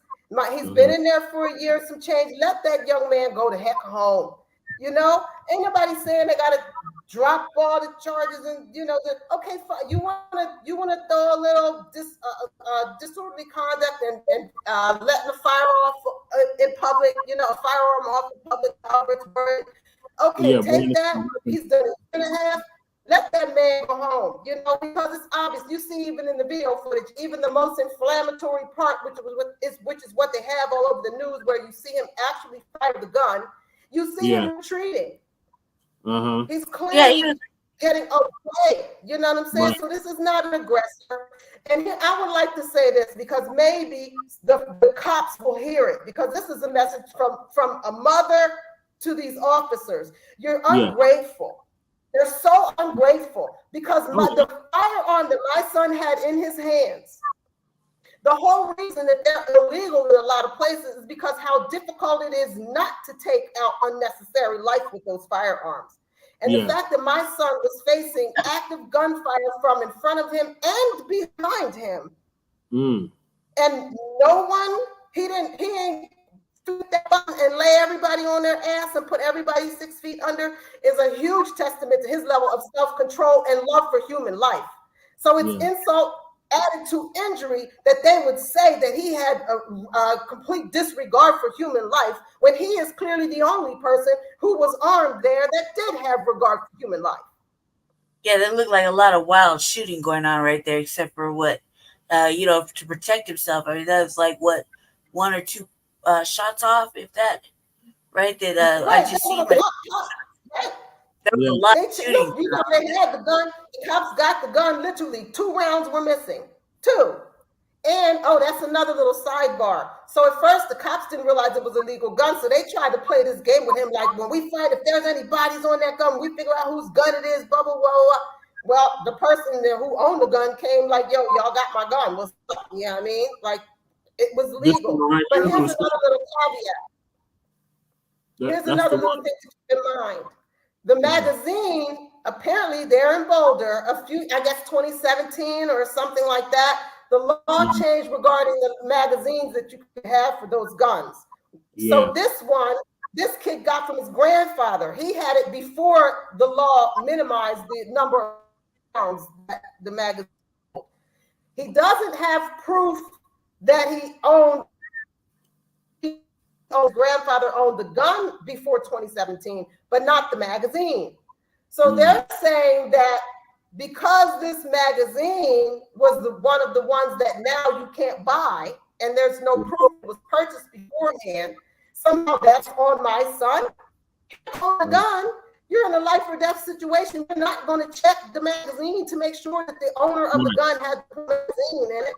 He's been in there for a year, some change. Let that young man go to heck home. You know, ain't nobody saying they got to drop all the charges and, you know, okay, fine. You want to throw a little disorderly conduct and letting the fire off in public, you know, a firearm off in public. Okay, take that. He's done a year and a half. Let that man go home, you know, because it's obvious. You see, even in the video footage, even the most inflammatory part, which is what they have all over the news, where you see him actually fire the gun. You see him retreating. He's clearly getting away. You know what I'm saying? Right. So this is not an aggressor. And here, I would like to say this because maybe the cops will hear it, because this is a message from a mother to these officers. You're ungrateful. They're so ungrateful because the firearm that my son had in his hands, the whole reason that they're illegal in a lot of places is because how difficult it is not to take out unnecessary life with those firearms. And the fact that my son was facing active gunfire from in front of him and behind him, and no one, he ain't shoot that button and lay everybody on their ass and put everybody 6 feet under, is a huge testament to his level of self-control and love for human life. So it's insult added to injury that they would say that he had a complete disregard for human life, when he is clearly the only person who was armed there that did have regard for human life. Yeah, that looked like a lot of wild shooting going on right there, except for what, you know, to protect himself. I mean, that was like, what, 1 or 2 shots off, if that, right? That I just see. There was a lot of shooting. You know, they had the gun. The cops got the gun. Literally, 2 rounds were missing. 2. And that's another little sidebar. So at first, the cops didn't realize it was a legal gun, so they tried to play this game with him, like, when we find if there's any bodies on that gun, we figure out whose gun it is. Blah blah blah blah. Well, the person there who owned the gun came like, "Yo, y'all got my gun. What's up?" You know what I mean? Like, it was legal. But here's another little caveat. Here's another little thing to keep in mind. The magazine, apparently they're in Boulder, I guess 2017 or something like that. The law changed regarding the magazines that you could have for those guns. So this kid got from his grandfather. He had it before the law minimized the number of rounds that the magazine. He doesn't have proof that his grandfather owned the gun before 2017, but not the magazine. So they're saying that because this magazine was one of the ones that now you can't buy, and there's no proof it was purchased beforehand, somehow that's on my son. On the gun, you're in a life or death situation. You're not going to check the magazine to make sure that the owner of the gun had the magazine in it.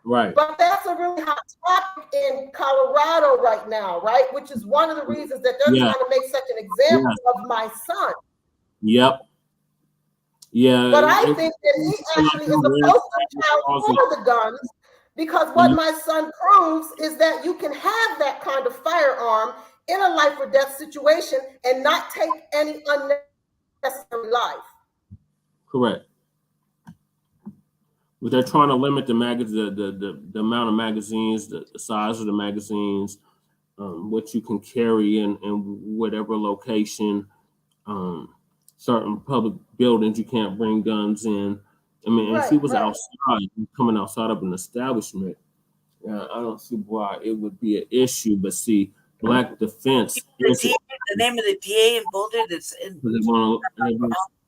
Right. But that's a really hot topic in Colorado right now, right? Which is one of the reasons that they're trying to make such an example of my son. Yep. Yeah. But I think that he actually is a poster child for the guns, because what my son proves is that you can have that kind of firearm in a life or death situation and not take any unnecessary life. Correct. But they're trying to limit the amount of magazines, the size of the magazines, what you can carry in whatever location. Certain public buildings you can't bring guns in. I mean, if he was outside, coming outside of an establishment, I don't see why it would be an issue. But see, Black defense. The name of the DA in Boulder that's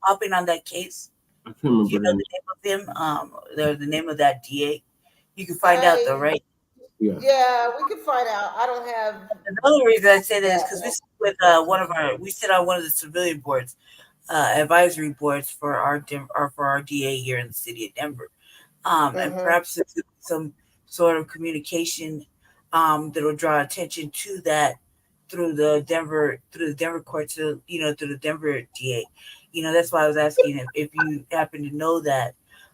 hopping on that case. I can't remember. You know the name of him? The name of that DA. You can find out though, right? Yeah, we can find out. I don't have. Another reason I say that is because we sit on one of the civilian boards, advisory boards for our DA here in the city of Denver, and perhaps some sort of communication that will draw attention to that through the Denver courts, through the Denver DA. You know, that's why I was asking if you happen to know that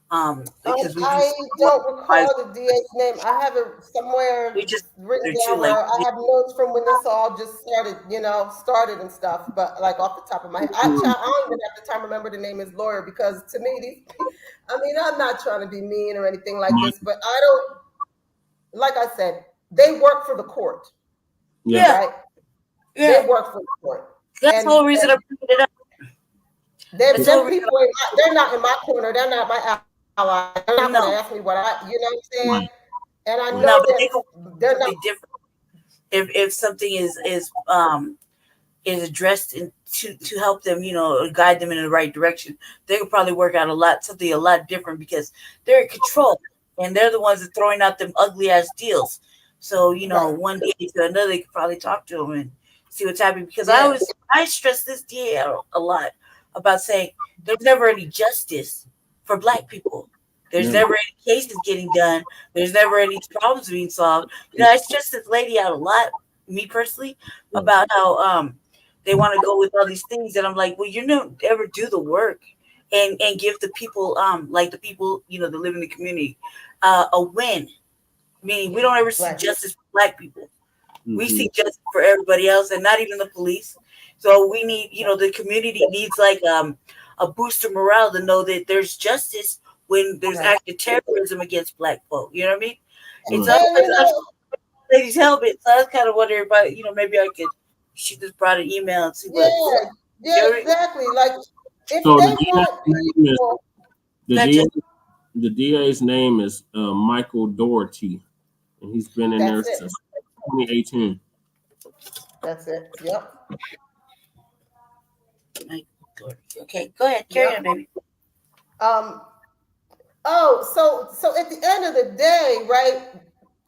Because I don't recall the DA's name. I have it somewhere we just written they're too down late. where I have notes from when this all just started and stuff. But like off the top of my head, I don't even have the time to remember the name of his lawyer because to me, I'm not trying to be mean or anything like this, but I don't. Like I said, they work for the court. Yeah. Right? Yeah. They work for the court. That's the whole reason I bring it up. Them people, they're not in my corner. They're not my ally. They're not going to ask me what you know what I'm saying? And I know that they're not different. If something is addressed to help them, guide them in the right direction, they could probably work out something a lot different because they're in control and they're the ones that throwing out them ugly ass deals. So one day to another, they could probably talk to them and see what's happening. Because I stress this DA out a lot about saying there's never any justice for Black people. There's never any cases getting done. There's never any problems being solved. I stress this lady out a lot, me personally, about how they want to go with all these things. And I'm like, well, you don't ever do the work and give the people, like the people, that live in the community, a win. Meaning we don't ever see justice for Black people. We see justice for everybody else and not even the police. So we need, the community needs like a boost of morale to know that there's justice when there's active terrorism against Black folk. You know what I mean? It's ladies helping. So I was kind of wondering about, maybe I could shoot this broad an email and see what. Yeah, exactly. Like if so they want the DA's name is Michael Doherty, and he's been in there since 2018. That's it. Yep. Okay, go ahead. Carry on, baby. So at the end of the day, right?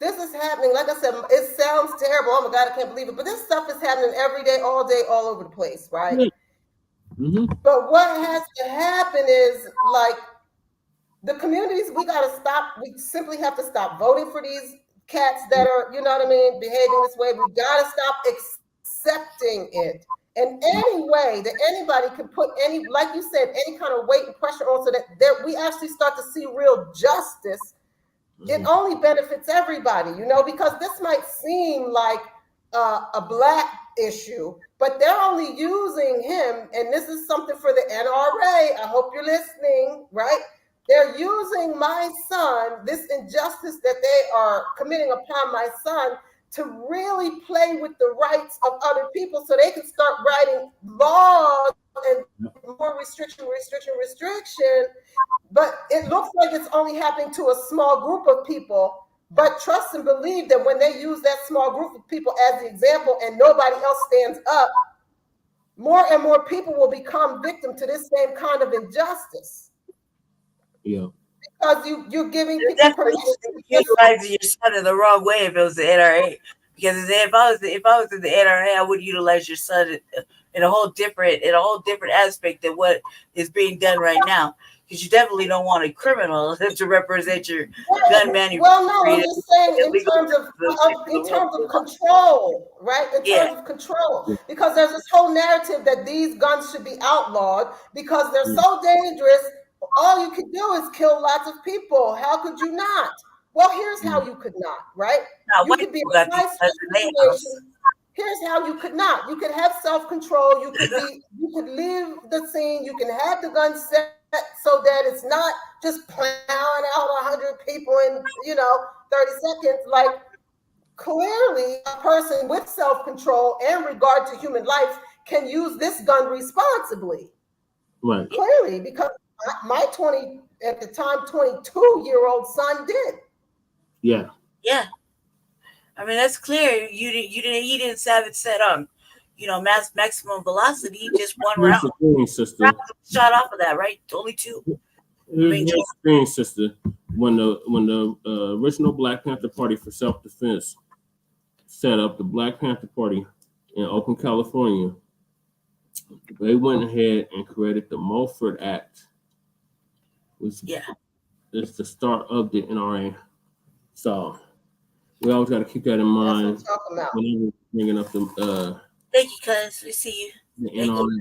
This is happening. Like I said, it sounds terrible. Oh my God, I can't believe it. But this stuff is happening every day, all over the place, right? Mm-hmm. But what has to happen is like the communities, we got to stop. We simply have to stop voting for these cats that are, behaving this way. We got to stop accepting it. And any way that anybody can put like you said, any kind of weight and pressure on so that we actually start to see real justice, it only benefits everybody, because this might seem like a Black issue, but they're only using him. And this is something for the NRA. I hope you're listening, right? They're using my son, this injustice that they are committing upon my son, to really play with the rights of other people so they can start writing laws and more restriction. But it looks like it's only happening to a small group of people. But trust and believe that when they use that small group of people as the example and nobody else stands up, more and more people will become victim to this same kind of injustice. Yeah. Because you're giving people permission to utilize your son in the wrong way if it was the NRA. Because if I was in the NRA, I would utilize your son in a whole different aspect than what is being done right now. Because you definitely don't want a criminal to represent your gun manufacturer. Well, no, I'm just saying in terms of control, right? In terms of control, because there's this whole narrative that these guns should be outlawed because they're so dangerous. All you could do is kill lots of people. How could you not? Well, here's how you could not, right? You could be in a nice situation. Here's how you could not. You could have self-control. You could leave the scene. You can have the gun set so that it's not just plowing out 100 people in 30 seconds. Like clearly, a person with self-control and regard to human life can use this gun responsibly. Right. Clearly, because my 22-year-old son did. Yeah. Yeah. I mean, that's clear. He didn't have it set on, maximum velocity. He just one round. Shot off of that, right? Only two. Here's the thing, sister. When the original Black Panther Party for self-defense set up the Black Panther Party in Oakland, California, they went ahead and created the Mulford Act, which is the start of the NRA. So we always got to keep that in mind. That's what I'm talking about. When we're bringing up the thank you, cuz. We see you. The NRA.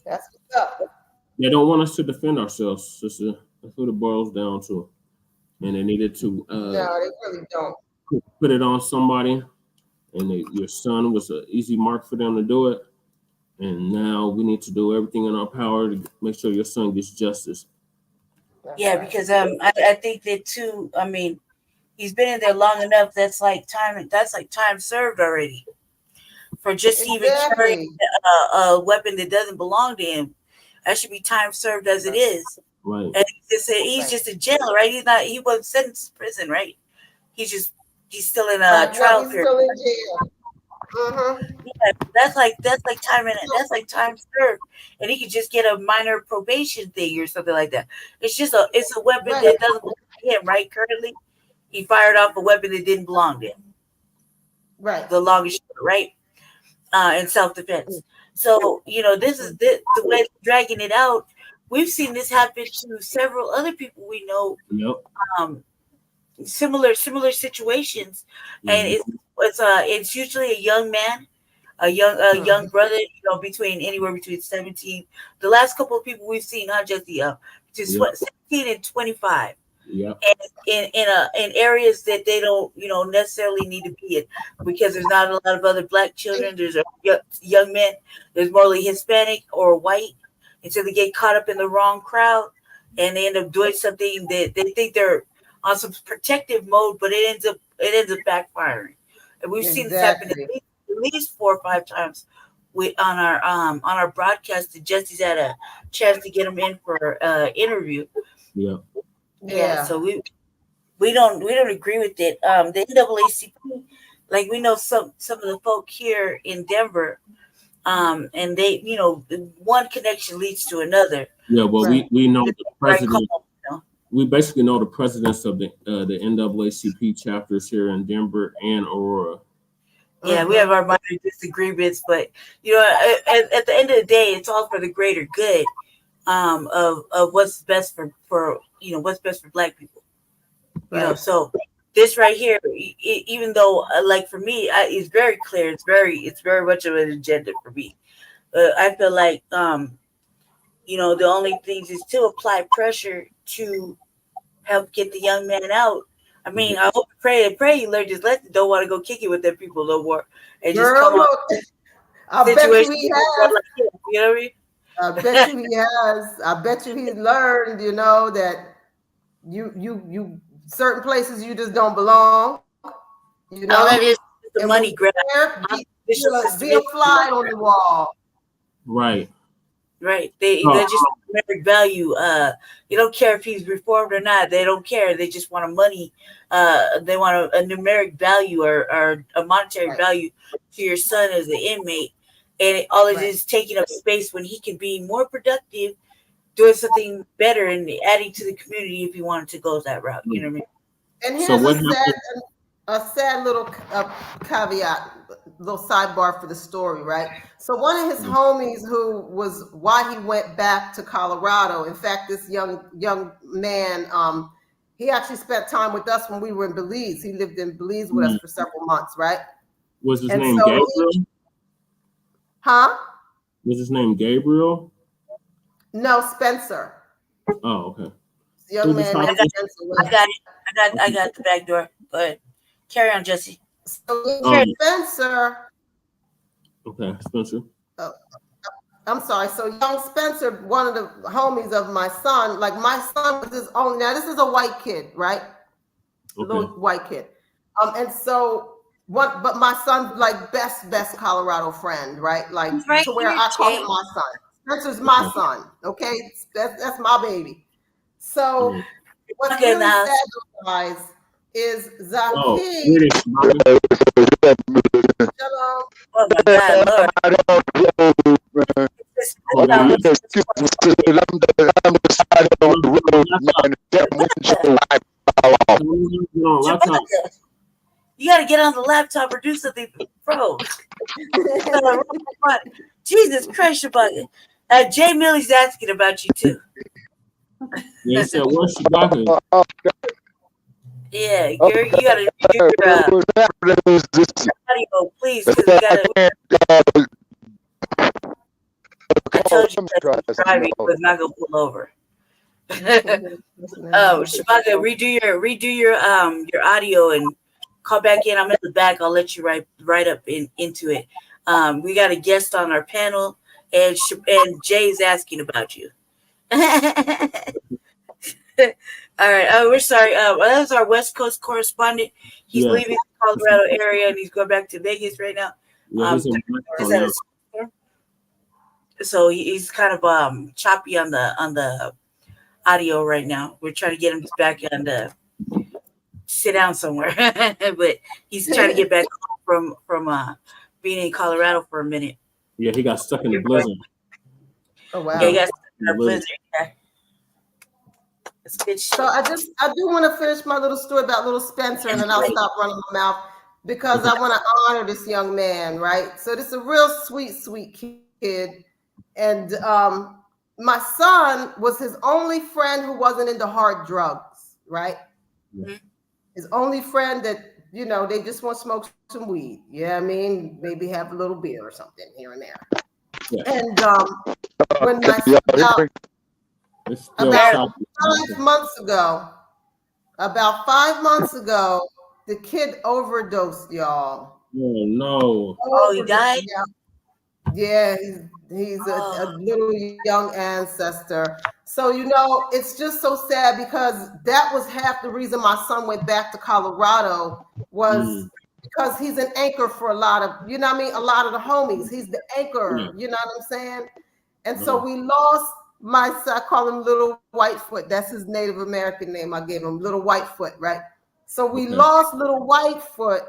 That's what's up. They don't want us to defend ourselves, sister. That's what it boils down to. And they needed to No, they really don't. put it on somebody, and your son was an easy mark for them to do it. And now we need to do everything in our power to make sure your son gets justice. Yeah, because I think that too. I mean, he's been in there long enough. That's like time. That's like time served already for just even carrying a weapon that doesn't belong to him. That should be time served as it is. Right. And he's just in jail, right? He wasn't sentenced to prison, right? He's still in a trial period. Still in jail. Yeah, that's like time in it. That's like time served, and he could just get a minor probation thing or something like that. It's a weapon that doesn't belong to him, right? Currently, he fired off a weapon that didn't belong to him. Right. The longest, right? In self-defense. So this is the way they're dragging it out. We've seen this happen to several other people we know. Yep. Similar situations, and it's usually a young man, a young brother, anywhere between 17. The last couple of people we've seen, not just between 17 and 25. Yeah. And in areas that they don't necessarily need to be in, because there's not a lot of other Black children. There's young men. There's mostly Hispanic or white, and so they get caught up in the wrong crowd, and they end up doing something that they think they're on some protective mode, but it ends up backfiring. And we've seen this happen at least 4 or 5 times. On our broadcast, the Jesse's had a chance to get him in for interview. Yeah. Yeah. So we don't agree with it. The NAACP, like we know some of the folk here in Denver, and they one connection leads to another. Yeah. Well, we know the president. We basically know the presidents of the NAACP chapters here in Denver and Aurora. Yeah, we have our minor disagreements, but at the end of the day, it's all for the greater good of what's best for what's best for Black people. So this right here, even though like for me, it's very clear. It's very much of an agenda for me. I feel like the only things is to apply pressure to help get the young man out. I mean, I hope pray he learned his lesson. Don't want to go kick it with them people no more. And just come on. I bet you he has. Like him, you know what I mean? I bet you he has. I bet you he's learned, that you certain places you just don't belong. That is the money grab. Be a fly on the wall. Right. Right. They just numeric value. You don't care if he's reformed or not. They don't care. They just want a money. They want a numeric value or a monetary value to your son as an inmate. And all it is taking up space when he can be more productive, doing something better and adding to the community if he wanted to go that route. You know what I mean? And here's a sad little caveat, little sidebar for the story, right? So one of his homies who was why he went back to Colorado. In fact, this young man, he actually spent time with us when we were in Belize. He lived in Belize with us for several months, right? Was his name Gabriel? Was his name Gabriel? No, Spencer. Oh, okay. Young man. I got the back door. Go ahead. Carry on, Jesse. So Spencer. Okay, Spencer. I'm sorry. So young Spencer, one of the homies of my son, like my son was his own. Now this is a white kid, right? A little white kid. And so but my son's like best Colorado friend, right? Like to where I call him my son. Spencer's my son. Okay, that's my baby. So what's really sad, guys, is Zakkiy. Oh my God, you got to get on the laptop or do something, bro. Jesus Christ, Shabaka. Jay Millie's asking about you too. Yeah, so where's Chicago? Yeah, you gotta do your audio, please, because we gotta. I told you that driving was not gonna pull over. Chicago, redo your audio and call back in. I'm in the back. I'll let you right up into it. We got a guest on our panel, and Jay's asking about you. All right. We're sorry. That was our West Coast correspondent. He's leaving the Colorado area and he's going back to Vegas right now. So he's kind of choppy on the audio right now. We're trying to get him back on the sit down somewhere, but he's trying to get back from being in Colorado for a minute. Yeah, he got stuck in the blizzard. Oh wow! Yeah, he got stuck in the blizzard. Yeah. So I do want to finish my little story about little Spencer, and then I'll stop running my mouth because I want to honor this young man, right? So this is a real sweet kid, and my son was his only friend who wasn't into hard drugs, right? Mm-hmm. His only friend that, you know, they just want to smoke some weed. Yeah, I mean, maybe have a little beer or something here and there. Yeah. And when my son, about 5 months ago, the kid overdosed, y'all. Oh no! Oh, he died. Yeah, he's a little young ancestor. So, you know, it's just so sad because that was half the reason my son went back to Colorado was because he's an anchor for a lot of, you know what I mean? A lot of the homies. He's the anchor, you know what I'm saying? And so we lost my son, I call him Little Whitefoot. That's his Native American name I gave him, Little Whitefoot, right? So we lost Little Whitefoot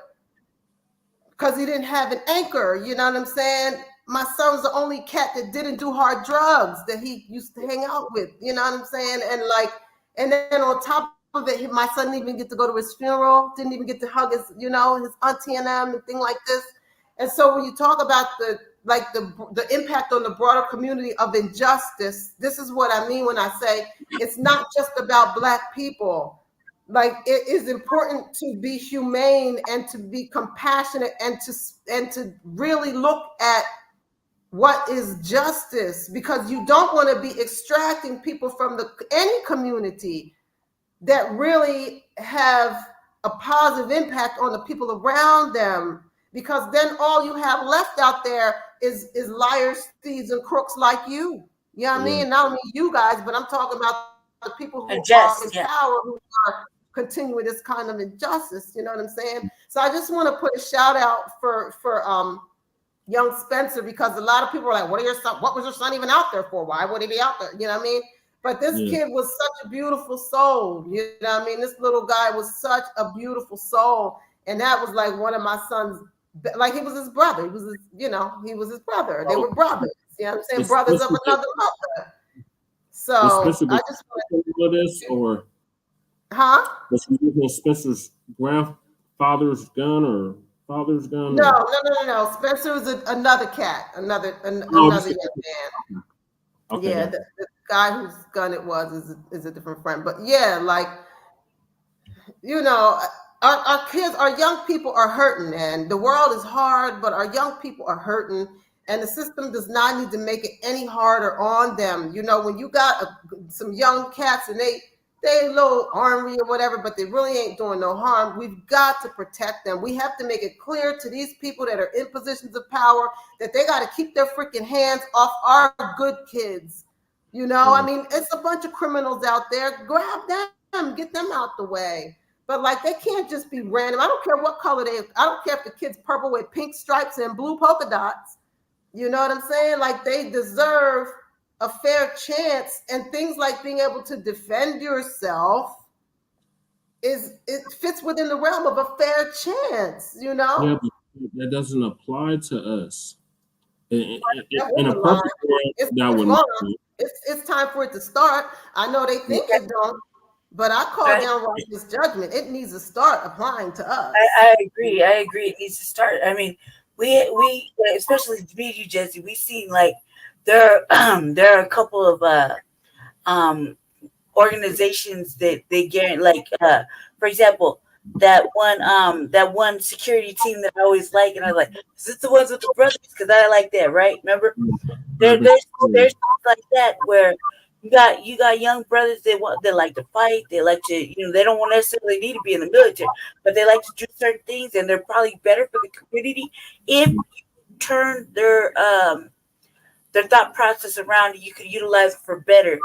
because he didn't have an anchor, you know what I'm saying? My son was the only cat that didn't do hard drugs that he used to hang out with, you know what I'm saying? And then on top of it, my son didn't even get to go to his funeral, didn't even get to hug his, you know, his auntie and them and thing like this. And so when you talk about the impact on the broader community of injustice, this is what I mean when I say it's not just about Black people. Like, it is important to be humane and to be compassionate and to really look at what is justice, because you don't want to be extracting people from any community that really have a positive impact on the people around them, because then all you have left out there is liars, thieves, and crooks like you. You know what I mean? Not only you guys, but I'm talking about the people who are in power, who are continuing this kind of injustice. You know what I'm saying? So I just want to put a shout out for young Spencer, because a lot of people are like, what was your son even out there for? Why would he be out there? You know what I mean? But this kid was such a beautiful soul. You know what I mean? This little guy was such a beautiful soul. And that was like one of my son's, like, he was his brother. He was his, you know, he was his brother. They were brothers. You know what I'm saying? Brothers of another mother. So I just want to this, or was he using Spencer's grandfather's gun or father's gun? No. Spencer was another cat, another young man. Okay. Yeah, the guy whose gun it was is a different friend. But yeah, like, you know, our kids, our young people are hurting, man. The world is hard, but our young people are hurting, and the system does not need to make it any harder on them. You know, when you got some young cats and they a little ornery or whatever, but they really ain't doing no harm, we've got to protect them. We have to make it clear to these people that are in positions of power that they got to keep their freaking hands off our good kids. You know, I mean, it's a bunch of criminals out there. Grab them, get them out the way. But like, they can't just be random. I don't care what color I don't care if the kid's purple with pink stripes and blue polka dots. You know what I'm saying? Like, they deserve a fair chance, and things like being able to defend yourself it fits within the realm of a fair chance, you know? Yeah, that doesn't apply to us. In a perfect world, it's time for it to start. I know they think it don't, but I call down righteous judgment. It needs to start applying to us. I agree. It needs to start. I mean, we especially me, you, Jesse, we seen like there are a couple of organizations that they guarantee, like for example, that one security team that I always like, and I was like, is this the ones with the brothers? Because I like that, right? Remember, there's like that where You got young brothers that like to fight. They like to, they don't necessarily need to be in the military, but they like to do certain things, and they're probably better for the community if you turn their thought process around. You could utilize it for good,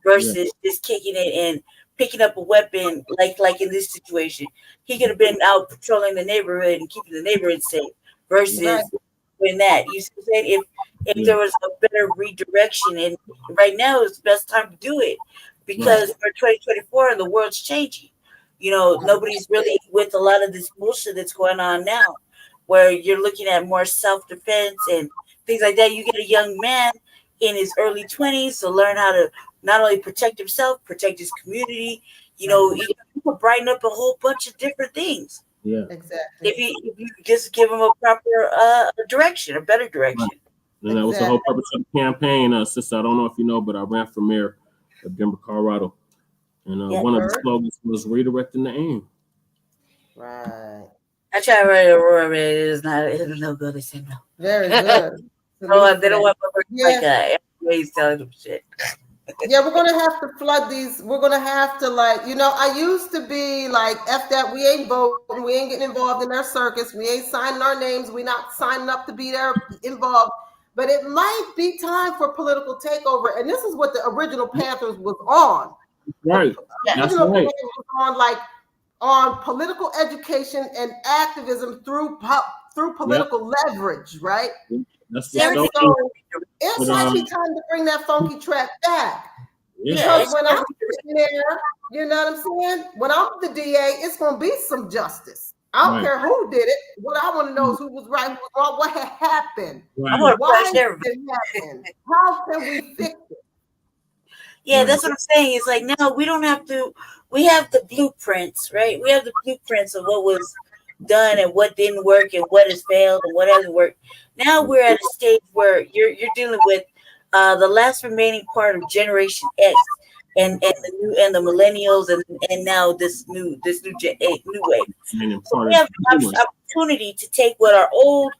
versus just kicking it and picking up a weapon like in this situation. He could have been out patrolling the neighborhood and keeping the neighborhood safe versus doing that. You see what I'm saying? If there was a better redirection, and right now is the best time to do it because we're 2024 and the world's changing. Nobody's really with a lot of this bullshit that's going on now, where you're looking at more self-defense and things like that. You get a young man in his early 20s to learn how to not only protect himself, protect his community. You could brighten up a whole bunch of different things. Yeah, exactly. If you just give him a proper direction, a better direction. And that was the whole purpose of the campaign, Sister. I don't know if you know, but I ran for mayor of Denver, Colorado. And one of the slogans was redirecting the aim. Right. I try to write a roar, it's no good. They say no. Very good. They don't want my like everybody's telling them shit. Yeah, we're gonna have to flood these. We're gonna have to I used to be like, F that, we ain't voting, we ain't getting involved in their circus, we ain't signing our names, we not signing up to be there involved. But it might be time for political takeover. And this is what the original Panthers was on. Right. The original Panthers was on political education and activism through political leverage, right? That's so it's actually time to bring that funky track back. Because when I'm there, you know what I'm saying? When I'm the DA, it's going to be some justice. I don't care who did it. What I want to know is who was right, who was wrong, what had happened. Right. Why did it happen? How can we fix it? Yeah, that's what I'm saying. It's like now we don't have to. We have the blueprints, right? We have the blueprints of what was done and what didn't work and what has failed and what hasn't worked. Now we're at a stage where you're dealing with the last remaining part of Generation X and the millennials and now this new wave. So we have an opportunity to take what our old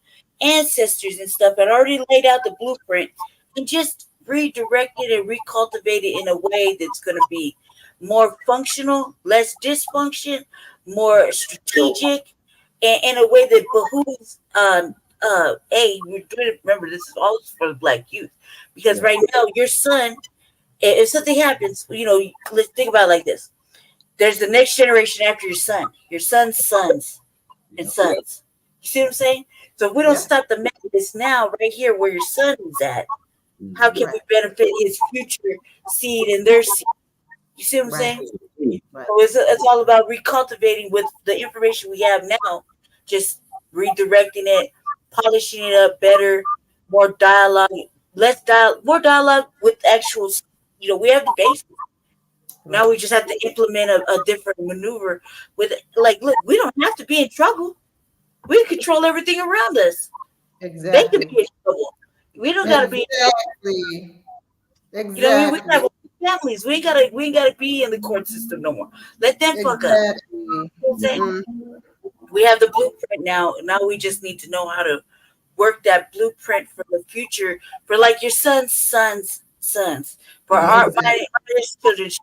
ancestors and stuff had already laid out the blueprint and just redirect it and recultivate it in a way that's going to be more functional, less dysfunction, more strategic, and in a way that behooves remember, this is all for the Black youth, because right now your son, if something happens, let's think about it like this. There's the next generation after your son's sons and sons. You see what I'm saying? So if we don't stop the madness now, right here where your son is at, how can we benefit his future seed and their seed? You see what I'm saying? Right. So it's all about recultivating with the information we have now, just redirecting it, polishing it up better, more dialogue, more dialogue with actual, we have the basics. Now we just have to implement a different maneuver with look, we don't have to be in trouble. We control everything around us. Exactly. They can be in trouble. We don't gotta be Exactly. We have families. We ain't gotta be in the court system no more. Let them fuck up. We have the blueprint now. Now we just need to know how to work that blueprint for the future, for like your son's for our children's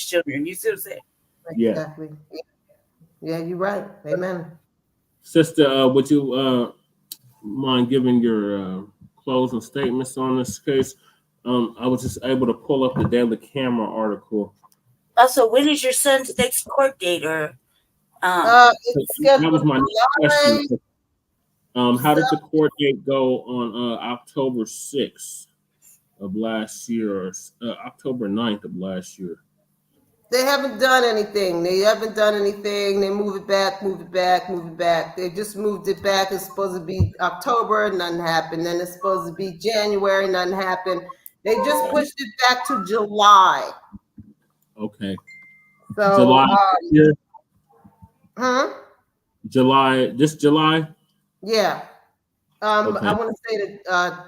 children. You see what I'm saying? Exactly. Yeah, you're right. Amen. Sister, would you mind giving your closing statements on this case? I was just able to pull up the Daily Camera article. Also, when is your son's next court date? Or that was my next question. How did the court date go on October 6th of last year, or October 9th of last year? They haven't done anything. They move it back. They just moved it back. It's supposed to be October, nothing happened. Then it's supposed to be January, nothing happened. They just pushed it back to July. Okay. So July, this July? Yeah. Okay. I want to say the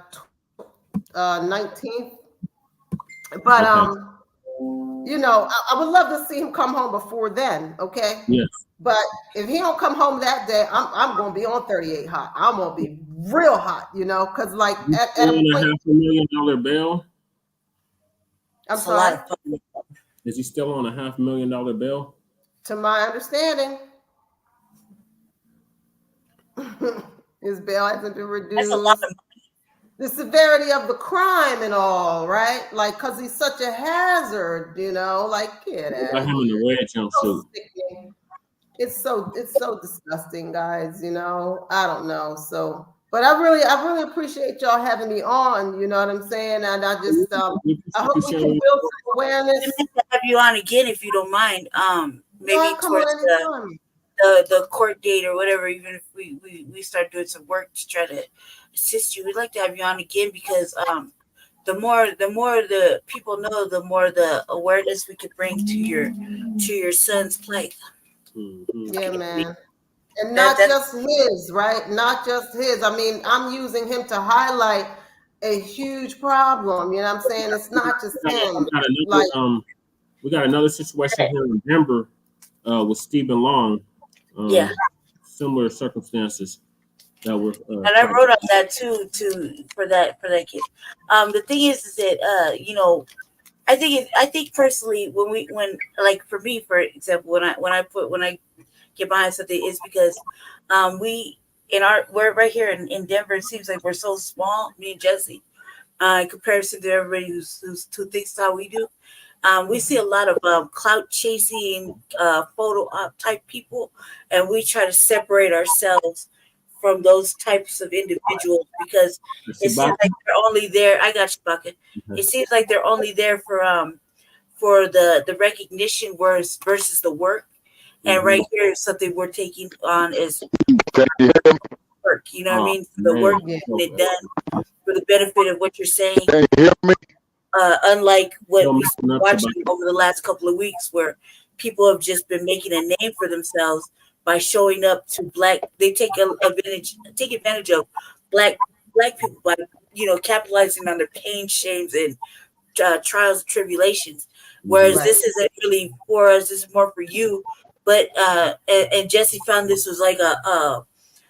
19th. But okay. I would love to see him come home before then, okay? Yes. But if he don't come home that day, I'm gonna be on 38 hot. I'm gonna be real hot, because like at a point, $1.5 million bail. I'm It's a lot sorry. of fun. Is he still on a $500,000 bail? To my understanding, his bail hasn't been That's reduced. a lot of money. The severity of the crime and all, right? Like, because he's such a hazard, you know, like, get What out about of him in here. the red It's so jumpsuit? sickening. It's so disgusting, guys, you know. I don't know. So, but I really appreciate y'all having me on, you know what I'm saying? And I just I hope we can build some awareness. I'd like to have you on again if you don't mind. Maybe Come towards on anytime. the court date or whatever, even if we start doing some work to try to assist you. We'd like to have you on again because the more the people know, the more the awareness we could bring to your son's plight. Mm-hmm. Yeah, man. And not just his, right? Not just his. I mean, I'm using him to highlight a huge problem. You know what I'm saying? It's not just him. We got another situation here in Denver with Stephen Long. Yeah. Similar circumstances that were. And I wrote on that too for that kid. The thing is that you know, I think personally when like for me, for example, when I get behind something, is because we're right here in Denver. It seems like we're so small, me and Jesse, in comparison to everybody who thinks how we do. We see a lot of clout chasing, photo op type people, and we try to separate ourselves from those types of individuals because it seems like they're only there. I got you, Bucket. It seems like they're only there for the recognition versus the work. And right here is something we're taking on as work. You know what I mean? The work getting it done for the benefit of what you're saying. Unlike what we've been watching over the last couple of weeks, where people have just been making a name for themselves by showing up to black. They take advantage of black people by capitalizing on their pain, shames, and trials and tribulations. Whereas this isn't really for us; this is more for you. But and Jesse found this was like a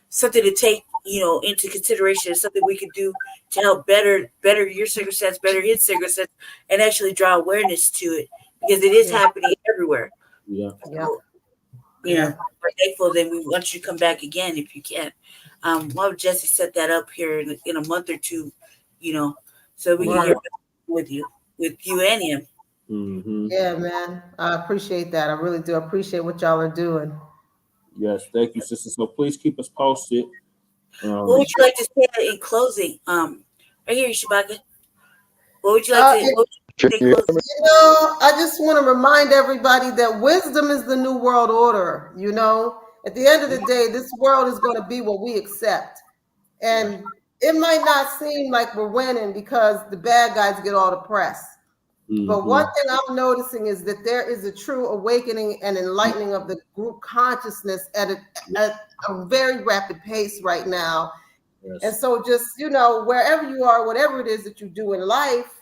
something to take into consideration, something we could do to help better your circumstance, better his circumstance, and actually draw awareness to it because it is happening everywhere. Yeah. So, we're thankful. Then we want you to come back again if you can. Why would Jesse set that up here in a month or two? So we can get with you and him. Mm-hmm. Yeah, man. I appreciate that. I really do appreciate what y'all are doing. Yes, thank you, sister. So please keep us posted. What would you like to say in closing? Right here, Shabaka. What would you like to say in closing? I just want to remind everybody that wisdom is the new world order. At the end of the day, this world is going to be what we accept. And it might not seem like we're winning because the bad guys get all the press. Mm-hmm. But one thing I'm noticing is that there is a true awakening and enlightening of the group consciousness at a very rapid pace right now. Yes. And so just, wherever you are, whatever it is that you do in life,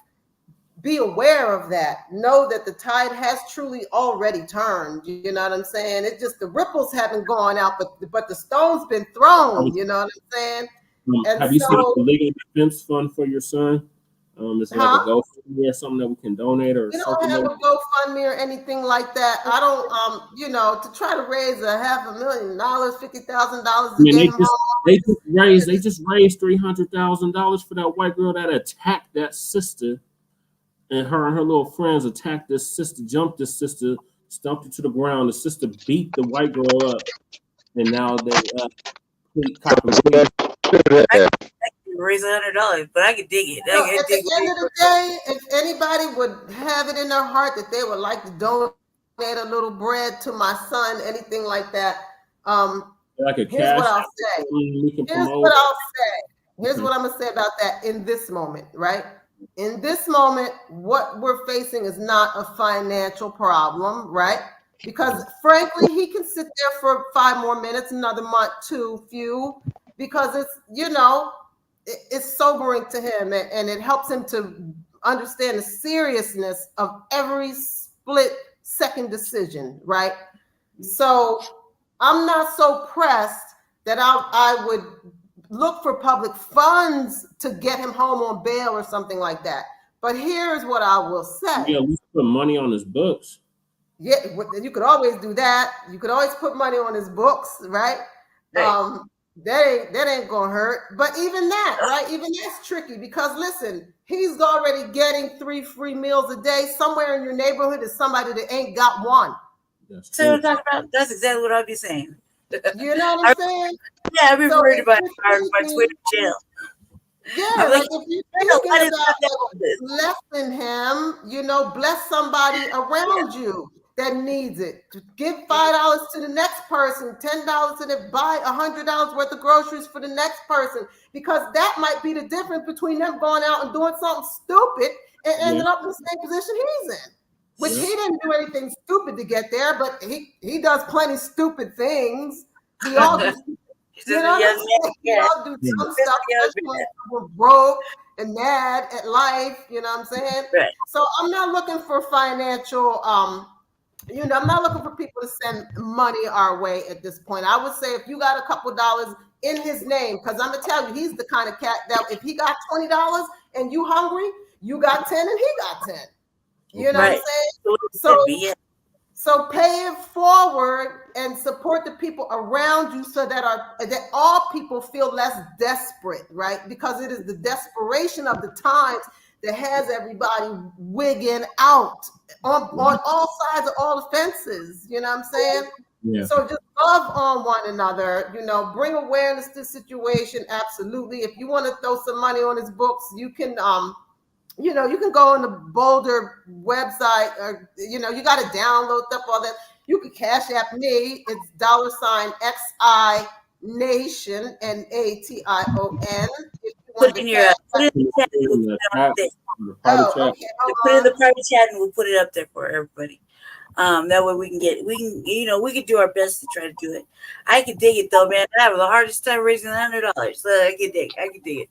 be aware of that. Know that the tide has truly already turned. You know what I'm saying? It's just the ripples haven't gone out, but the stone's been thrown. You know what I'm saying? Have you set up a legal defense fund for your son? Is it like a GoFundMe or something that we can donate or something? We don't have a GoFundMe or anything like that. I don't, to try to raise $500,000, $50,000 to get him home. They just raised $300,000 for that white girl that attacked that sister, and her little friends attacked this sister, jumped this sister, stumped her to the ground. The sister beat the white girl up, and now they raise $100, but I could dig it. At the end of the day, if anybody would have it in their heart that they would like to donate a little bread to my son, anything like that, like here's what I'll say. Here's what I'm gonna say about that in this moment, right? In this moment, what we're facing is not a financial problem, right? Because frankly, he can sit there for 5 more minutes, another month, few, because it's, it's sobering to him and it helps him to understand the seriousness of every split-second decision, right? So I'm not so pressed that I would look for public funds to get him home on bail or something like that. But here's what I will say. Yeah, we put money on his books. Yeah, you could always do that. You could always put money on his books, right? Right. That ain't gonna hurt. But even that, right? Even that's tricky because listen, he's already getting 3 free meals a day. Somewhere in your neighborhood is somebody that ain't got one. So we're talking about that's exactly what I'll be saying. You know what I'm saying? Yeah, I've been So worried about my thinking, Twitter jail. Yeah, I'm like like, if you're I thinking know, about blessing him, you know, bless somebody around you that needs it. Give $5 to the next person, $10 to the buy $100 worth of groceries for the next person, because that might be the difference between them going out and doing something stupid and ending up in the same position he's in. Which he didn't do anything stupid to get there, but he does plenty stupid things. We all do. You know, we all do some stuff, especially when we're broke and mad at life. You know what I'm saying? Right. So I'm not looking for financial. You know, I'm not looking for people to send money our way at this point. I would say if you got a couple dollars in his name, because I'm gonna tell you, he's the kind of cat that if he got $20 and you hungry, you got 10 and he got 10. You know what I'm saying? So pay it forward and support the people around you so that all people feel less desperate, right? Because it is the desperation of the times that has everybody wigging out on all sides of all the fences. You know what I'm saying? Yeah. So just love on one another, you know, bring awareness to the situation. Absolutely. If you want to throw some money on his books, you can you know, you can go on the Boulder website, or you know, you got to download stuff, all that. You can Cash App me. It's $XI Nation NATION. Put in your put it in the chat. Put it in the private chat, and we'll put it up there for everybody. That way we can do our best to try to do it. I can dig it though, man. I have the hardest time raising $100, so I can dig it.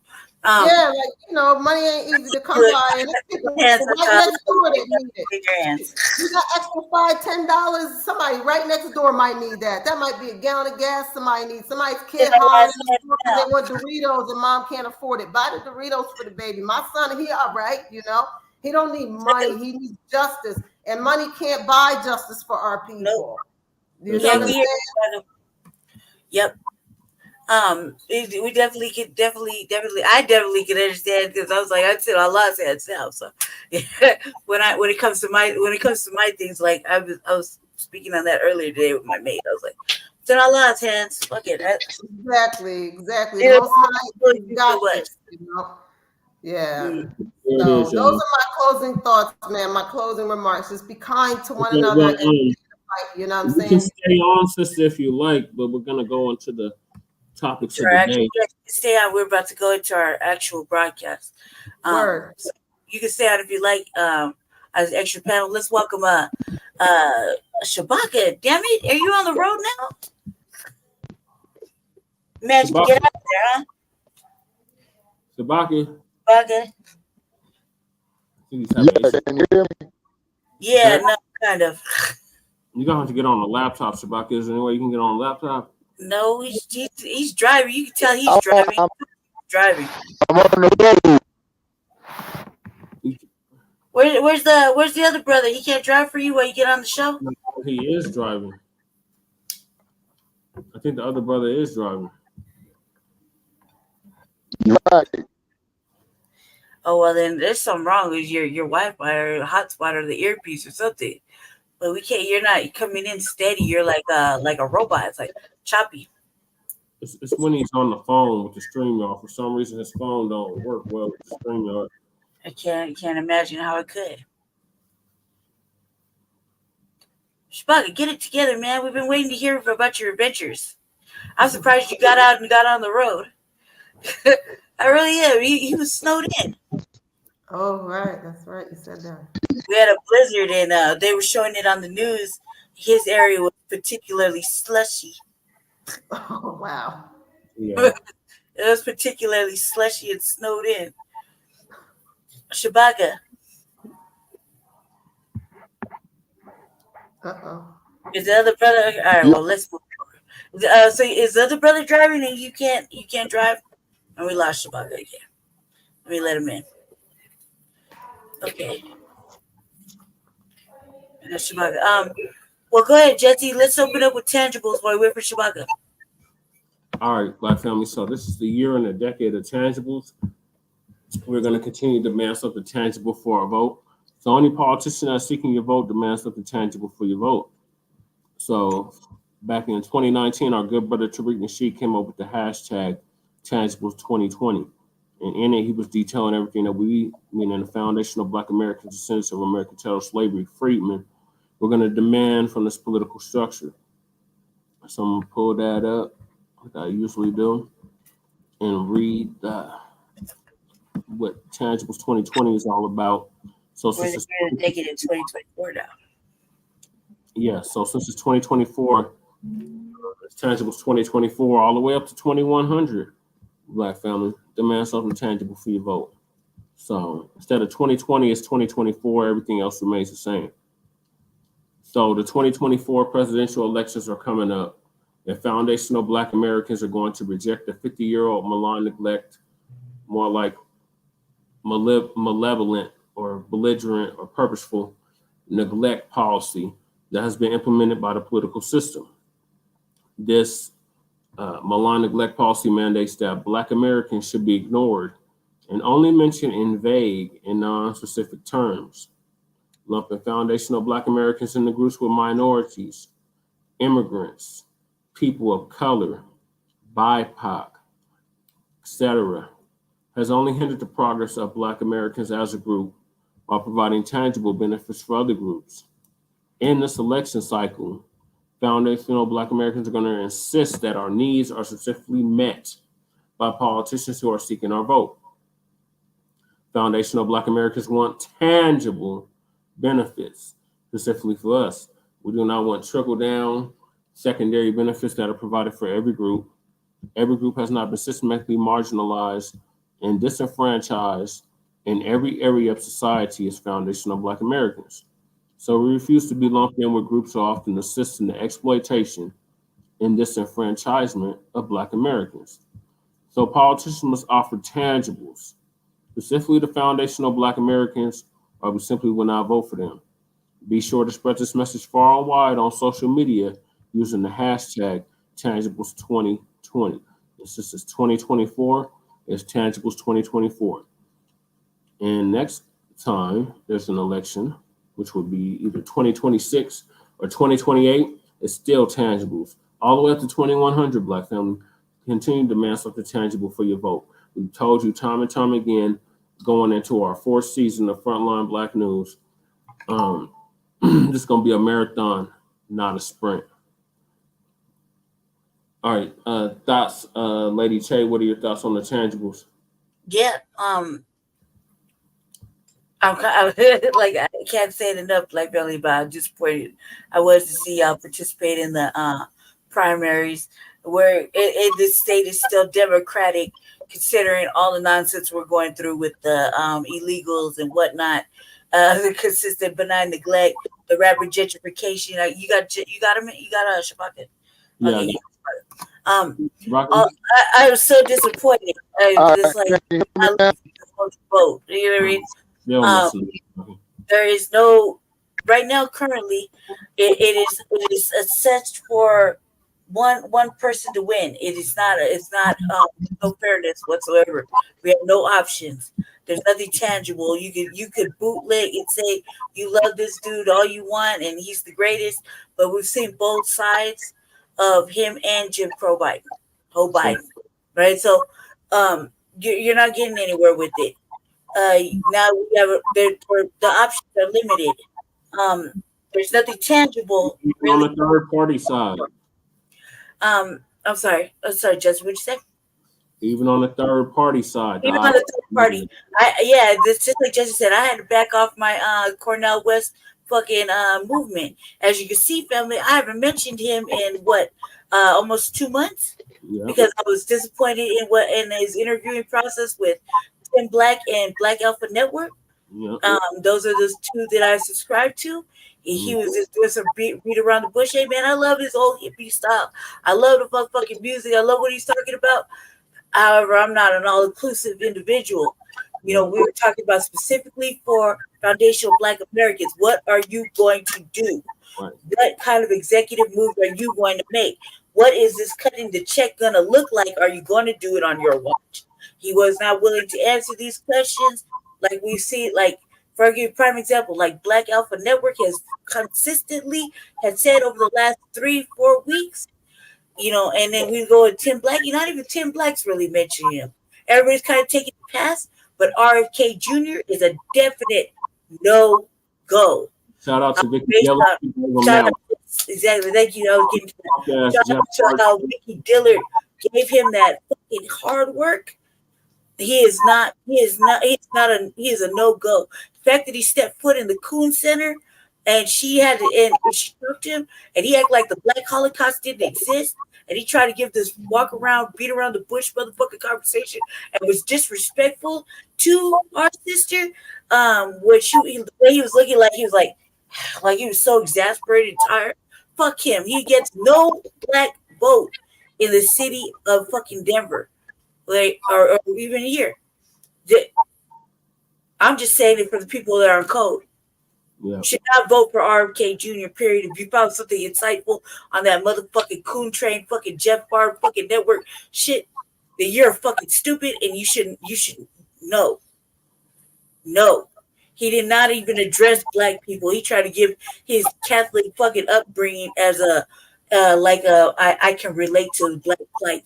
Yeah, like you know, money ain't easy to come by, and people right next door that need it. You got extra $5-10. Somebody right next door might need that. That might be a gallon of gas. Somebody needs. Somebody's kid hungry. They want Doritos, and mom can't afford it. Buy the Doritos for the baby. My son, he all right. You know, he don't need money. He needs justice, and money can't buy justice for our people. Nope. You know what I'm saying? Yep. We definitely could I definitely could understand, because I was like, I said Allah's hands now. So yeah, when it comes to my things, like I was speaking on that earlier today with my mate. I was like, it's in Allah's hands. Fuck it. Exactly. The Most High got this, you know? Yeah. So those are my closing thoughts, man. My closing remarks. Just be kind to one another. You know what I'm saying? You can stay on, sister, if you like, but we're gonna go into the topics of the day. Stay on. We're about to go into our actual broadcast. So you can stay on if you like. As an extra panel, let's welcome Shabaka. Damn it, are you on the road now? Man, get out there, huh? Shabaka. Yeah, no, kind of. You're gonna have to get on the laptop, Shabaka. Is there any way you can get on the laptop? No, he's driving. You can tell he's driving. I'm on the road. Where's the other brother? He can't drive for you while you get on the show? No, he is driving. I think the other brother is driving. Right. Oh well, then there's something wrong with your Wi-Fi or hotspot or the earpiece or something. But we can't. You're not coming in steady. You're like a robot. It's like choppy. It's when he's on the phone with the StreamYard. For some reason, his phone don't work well with the StreamYard. I can't imagine how it could. Shabaka, get it together, man. We've been waiting to hear about your adventures. I'm surprised you got out and got on the road. I really am. He was snowed in. Oh, right. That's right. You said that. We had a blizzard, and they were showing it on the news. His area was particularly slushy. Oh, wow. Yeah. It was particularly slushy and snowed in. Shabaka. Uh-oh. Is the other brother? All right, well, let's move forward. So is the other brother driving and you can't drive? And we lost Shabaka again. Let me let him in. Okay. That's Shabaka. Well, go ahead, Jesse. Let's open up with tangibles while we wait for Shabaka. All right, Black family. So this is the year and the decade of tangibles. We're going to continue to demand something tangible for our vote. So any politician that's seeking your vote demands something tangible for your vote. So back in 2019, our good brother Tariq Nasheed came up with the hashtag Tangibles 2020. And in it, he was detailing everything that we, meaning the foundation of Black Americans, descendants of American chattel slavery, freedmen, we're going to demand from this political structure. So I'm going to pull that up, like I usually do, and read what Tangibles 2020 is all about. So we're going to take it in 2024 now. Yeah, so since it's 2024, it's Tangibles 2024 all the way up to 2100. Black family, demand something tangible for your vote. So instead of 2020, it's 2024. Everything else remains the same. So the 2024 presidential elections are coming up, and foundational Black Americans are going to reject the 50-year-old malign neglect, more like malevolent or belligerent or purposeful neglect policy that has been implemented by the political system. This malign neglect policy mandates that Black Americans should be ignored and only mentioned in vague and non-specific terms, lumping foundational Black Americans into groups with minorities, immigrants, people of color, BIPOC, etc., has only hindered the progress of Black Americans as a group while providing tangible benefits for other groups. In this election cycle, foundational Black Americans are going to insist that our needs are specifically met by politicians who are seeking our vote. Foundational Black Americans want tangible benefits, specifically for us. We do not want trickle-down secondary benefits that are provided for every group. Every group has not been systematically marginalized and disenfranchised in every area of society as foundational Black Americans. So we refuse to be lumped in with groups who often assist in the exploitation and disenfranchisement of Black Americans. So politicians must offer tangibles, specifically to foundational Black Americans, or we simply will not vote for them. Be sure to spread this message far and wide on social media using the hashtag Tangibles2020. And since it's 2024, it's Tangibles 2024. And next time there's an election, which would be either 2026 or 2028, it's still tangibles. All the way up to 2100, Black family. Continue to demand something tangible for your vote. We've told you time and time again, going into our 4th season of Front Line Blacc News, this is going to be a marathon, not a sprint. All right, thoughts, Lady Che, what are your thoughts on the tangibles? Yeah, I can't say it enough, Black family, but I'm disappointed. I was to see y'all participate in the primaries, where the state is still Democratic, considering all the nonsense we're going through with the illegals and whatnot, the consistent benign neglect, the rapid gentrification. You got a Shabaka. Yeah. Okay. I was so disappointed. I vote. You know what I mean? There is no right now. Currently, it is assessed for one person to win. It's not no fairness whatsoever. We have no options. There's nothing tangible. You could bootleg and say you love this dude all you want and he's the greatest, but we've seen both sides of him and Jim Crow Biden, right? So you're not getting anywhere with it. Now we have the options are limited. There's nothing tangible really. On the third party side. I'm sorry, Justin. What'd you say? Even on the third party side. Even on the third party. This just like Justin said, I had to back off my Cornel West fucking movement. As you can see, family, I haven't mentioned him in almost 2 months, because I was disappointed in his interviewing process with Tim Black and Black Alpha Network. Those are the two that I subscribe to. He was just doing some beat around the bush. Hey man, I love his old hippie style. I love the fucking music. I love what he's talking about. However, I'm not an all-inclusive individual. You know, we were talking about specifically for foundational Black Americans. What are you going to do? Right. What kind of executive move are you going to make? What is this cutting the check going to look like? Are you going to do it on your watch? He was not willing to answer these questions. Like we see, like, for a prime example, like Black Alpha Network has consistently had said over the last 3-4 weeks, you know, and then we go to Tim Black. Not even Tim Black's really mentioning him. Everybody's kind of taking the pass, but RFK Jr. is a definite no-go. Shout out to Vicky Based Dillard. on- shout out- Exactly. Thank you. I was getting to that. Shout out to how Vicky Dillard gave him that fucking hard work. He is a no-go. The fact that he stepped foot in the Coon Center and she had to, and she talked to him, and he acted like the Black Holocaust didn't exist, and he tried to give this walk around, beat around the bush motherfucking conversation, and was disrespectful to our sister. Which the way he was looking, like he was like he was so exasperated and tired. Fuck him. He gets no Black vote in the city of fucking Denver, like or even here. I'm just saying it for the people that are in code. Yeah. Should not vote for RFK Jr. Period. If you found something insightful on that motherfucking Coon Train, fucking Jeff Barr, fucking network shit, then you're fucking stupid and you shouldn't know. No. He did not even address Black people. He tried to give his Catholic fucking upbringing as I can relate to the Black plight.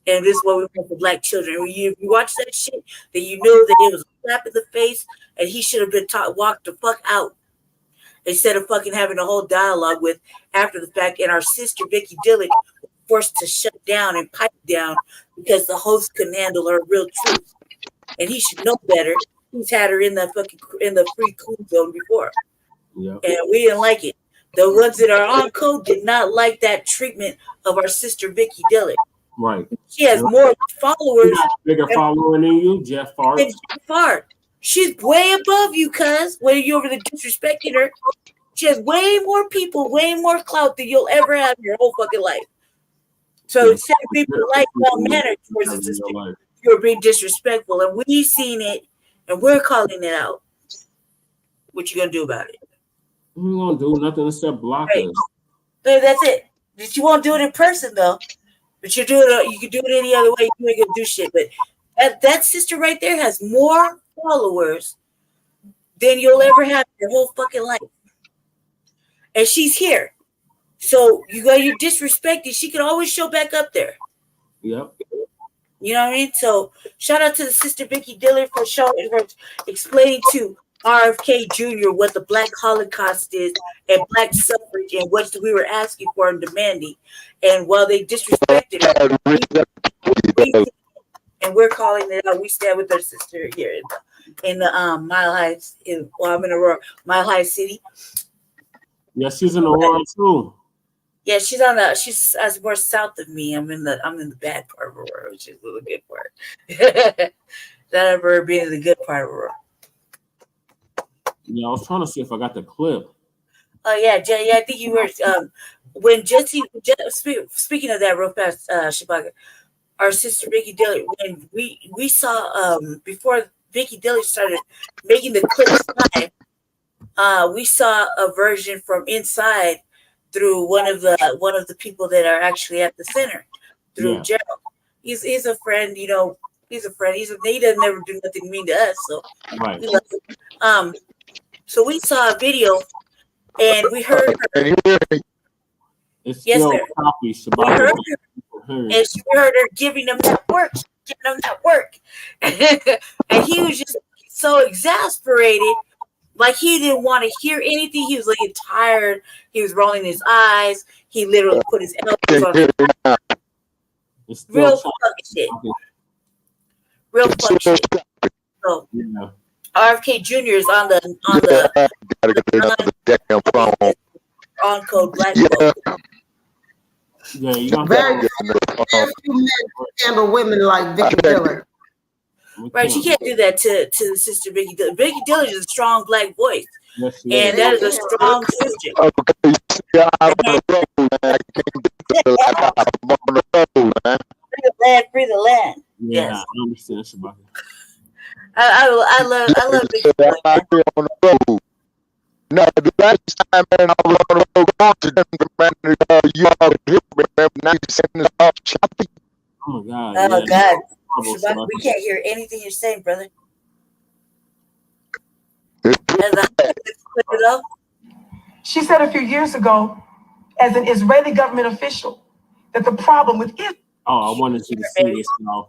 And this is what we want for Black children. When you watch that shit, then you know that it was a slap in the face, and he should have been walked the fuck out instead of fucking having a whole dialogue with after the fact. And our sister Vicky Dillard was forced to shut down and pipe down because the host couldn't handle her real truth. And he should know better. He's had her in the free cool zone before, and we didn't like it. The ones that are on code did not like that treatment of our sister Vicky Dillard. Right. She has more followers. Bigger follower than you, Jeff Fart. She's way above you, cuz. When you over there disrespecting her, she has way more people, way more clout than you'll ever have in your whole fucking life. So instead of people like well mannered towards the sister, you're being disrespectful, and we've seen it, and we're calling it out. What you gonna do about it? We won't do nothing except block us. That's it. But you won't do it in person though. But you do it. You can do it any other way. You ain't gonna do shit. But that sister right there has more followers than you'll ever have in your whole fucking life, and she's here. So you're disrespected. She can always show back up there. Yep. You know what I mean? So shout out to the sister Vicky Dillard for explaining to RFK Jr. what the Black Holocaust is and Black suffrage and what we were asking for and demanding. And while they disrespected her, and we're calling it out, we stand with our sister here in the Mile High. I'm in Aurora, Mile High City. Yeah, she's in Aurora too. Yeah, she's more south of me. I'm in the bad part of Aurora, which is a little good part. That ever being in the good part of Aurora. Yeah, I was trying to see if I got the clip. Oh yeah, Jay. I think you were when Jesse. Speaking of that, real fast, Chicago, our sister Vicky Dillard. When we saw before Vicky Dillard started making the clips live, we saw a version from inside through one of the people that are actually at the center, through Gerald. He's a friend, you know. He's a friend. He doesn't never do nothing mean to us, so right. We love him. So we saw a video, and we heard her. It's yes, still sir. Copy, we heard her, and we heard her giving them that work, and he was just so exasperated. Like he didn't want to hear anything. He was like tired. He was rolling his eyes. He literally put his elbows on his real fuck shit. Real fuck shit. So RFK Jr. is on the on code Black vote. Yeah, you don't very few men handle women like Vicky Dillard. Right, you can't do that to the sister Vicky Dillard. Vicky Dillard is a strong Black voice, and that is a strong sister. Free the land. Yeah, yes. I understand, Shabaka. I love Big Boy. Out here on the road. No, the last time, man, I was on the road going to them, man, you all hit me, man, now you sending us off choppy. Oh my God. Oh yeah. God. Shabbat, we can't hear anything you're saying, brother. She said a few years ago, as an Israeli government official, that the problem with Israel. Oh, I wanted you to see this now.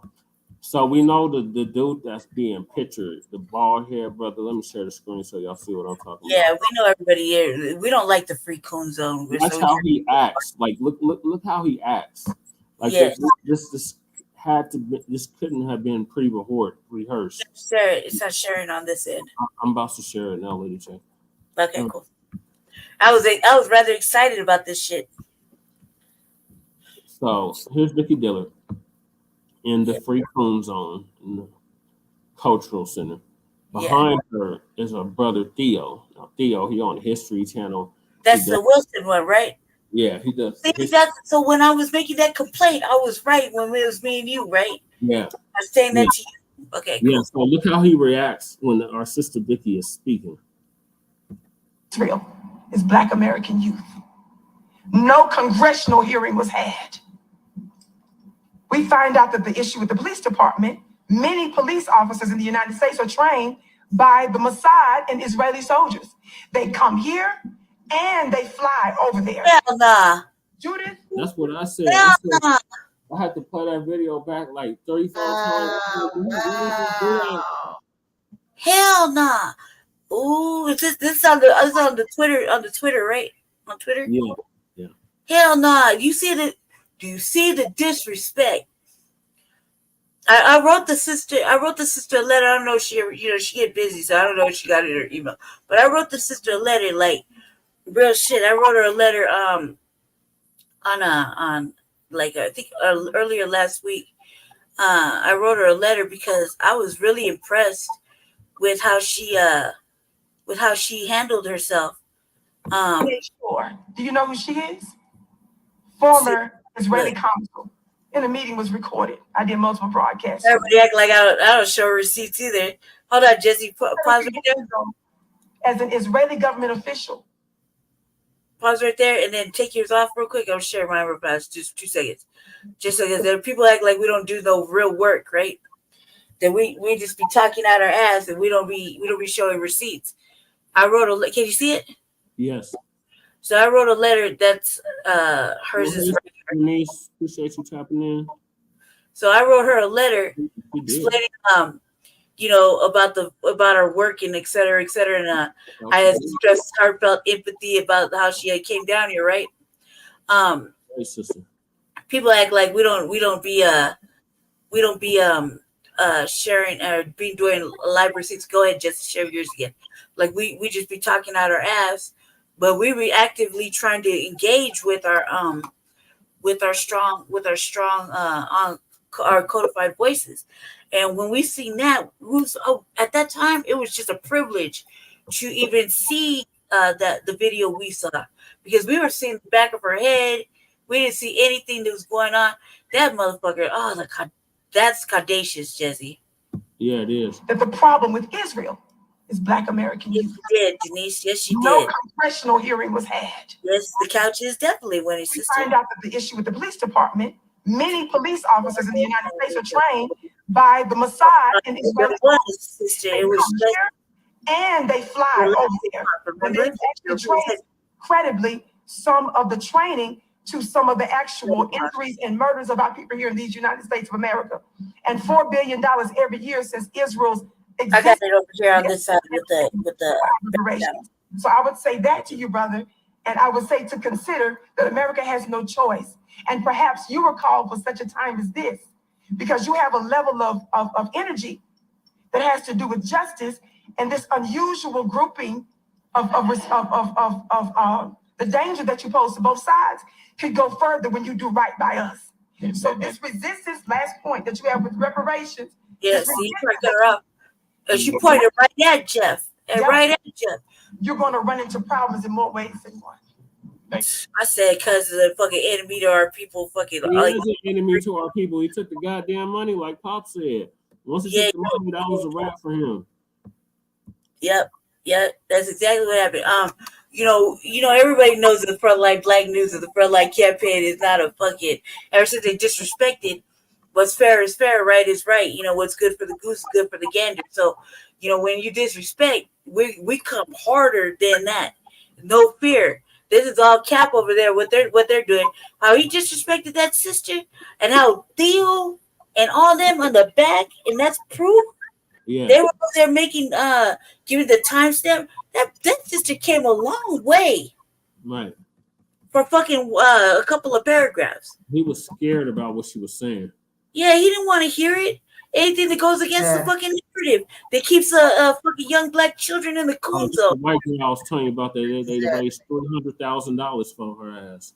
So we know the dude that's being pictured, the bald head brother. Let me share the screen so y'all see what I'm talking about. Yeah, we know everybody here. We don't like the free coon zone. That's how he acts. Like look how he acts. Like this had to be, this couldn't have been rehearsed. Sarah, it's not sharing on this end. I'm about to share it now, Lady J. Okay, cool. I was rather excited about this shit. So here's Vicky Dillard in the Free Coon Zone in the Cultural Center. Behind her is her brother Theo. Now Theo, he on the History Channel. That's the Wilson one, right? Yeah, he does. So when I was making that complaint, I was right when it was me and you, right? Yeah. I was saying that to you. Okay, cool. Yeah, so look how he reacts when our sister Vicky is speaking. Israel is Black American youth. No congressional hearing was had. We find out that the issue with the police department, many police officers in the United States are trained by the Mossad and Israeli soldiers. They come here and they fly over there. Hell nah. Judith? That's what I said. I had to play that video back like 35 times. Hell nah. Ooh, this on the Twitter, right? On Twitter? Yeah. Hell nah. Do you see the disrespect? I wrote the sister a letter. I don't know, she get busy, so I don't know if she got it in her email. But I wrote the sister a letter, like real shit. I wrote her a letter on like I think earlier last week. I wrote her a letter because I was really impressed with how she handled herself. Sure. Do you know who she is? Former Israeli consul. And the meeting was recorded. I did multiple broadcasts. Everybody act like I don't show receipts either. Hold on, Jesse. Pause right there. As an Israeli government official. Pause right there and then take yours off real quick. I'll share mine real fast. Just 2 seconds. Just because people act like we don't do no real work, right? That we just be talking out our ass and we don't be showing receipts. I wrote can you see it? Yes. So I wrote a letter that's hers is right here. Denise, appreciate you tapping in. So I wrote her a letter explaining about our work and et cetera, and I had expressed heartfelt empathy about how she came down here, right? Hey, sister. People act like we don't be sharing or be doing live receipts. Go ahead, just share yours again. Like we just be talking out our ass, but we be actively trying to engage with our strong our codified voices. And when we seen that, at that time it was just a privilege to even see the video we saw, because we were seeing the back of her head. We didn't see anything that was going on. That motherfucker, that's audacious, Jesse. Yeah, it is. That the problem with Israel is Black American youth. She did, Denise. Yes, she did. No congressional hearing was had. Yes, the couch is definitely winning. We find out that the issue with the police department, many police officers in the United States are trained by the Mossad and Israeli sister. It was and they fly over there. But they actually train credibly some of the training to some of the actual injuries and murders of our people here in these United States of America. And $4 billion every year since Israel's existence. I got it over here on this side with the So I would say that to you, brother. And I would say to consider that America has no choice. And perhaps you were called for such a time as this, because you have a level of energy that has to do with justice and this unusual grouping of the danger that you pose to both sides could go further when you do right by us. So this resistance, last point that you have with reparations. Yes, you pointed her up. She pointed right at Jeff. Right at Jeff. You're going to run into problems in more ways than one. Thanks. I said, because of the fucking enemy to our people, fucking. He is an enemy to our people. He took the goddamn money, like Pop said. Once he took the money, that was a wrap for him. Yep, that's exactly what happened. Everybody knows that the Front Line Blacc News and the Front Line campaign is not a fucking. Ever since they disrespected, what's fair is fair, right is right. What's good for the goose is good for the gander. So, when you disrespect, we come harder than that. No fear. This is all cap over there. What they're doing. How he disrespected that sister, and how Theo and all them on the back, and that's proof. Yeah. They were there making giving the timestamp. That sister came a long way. Right. For fucking a couple of paragraphs. He was scared about what she was saying. Yeah, he didn't want to hear it. Anything that goes against the fucking narrative that keeps fucking young black children in the coon zone. The white girl I was telling you about, they raised $300,000 for her ass,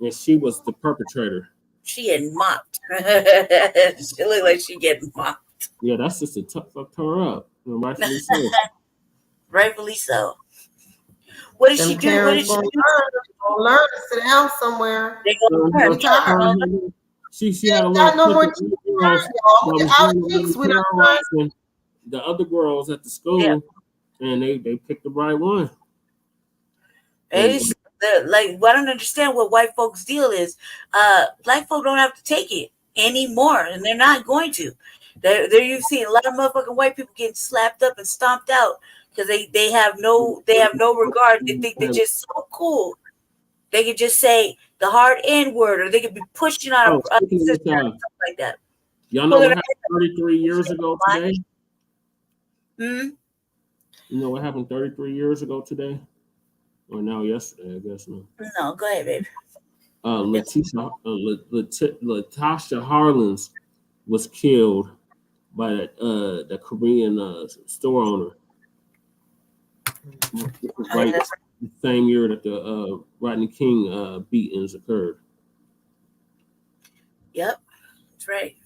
and she was the perpetrator. She getting mocked. She looked like she getting mocked. Yeah, that's just a fucked her up. Rightfully so. Rightfully so. What did she do? What did she do? Learn to sit down somewhere. They go learn. She had a little no more the other girls at the school, and they picked the right one. I don't understand what white folks' deal is. Black folk don't have to take it anymore, and they're not going to. You've seen a lot of motherfucking white people getting slapped up and stomped out because they have no regard. They think they're just so cool. They could just say the hard N word, or they could be pushing on a sister or something like that. Y'all know what happened 33 years ago today? You know what happened 33 years ago today? Or now yesterday, I guess. No, go ahead, baby. Latasha Harlins was killed by the Korean store owner. Right, the same year that the Rodney King beatings occurred. Yep, that's right.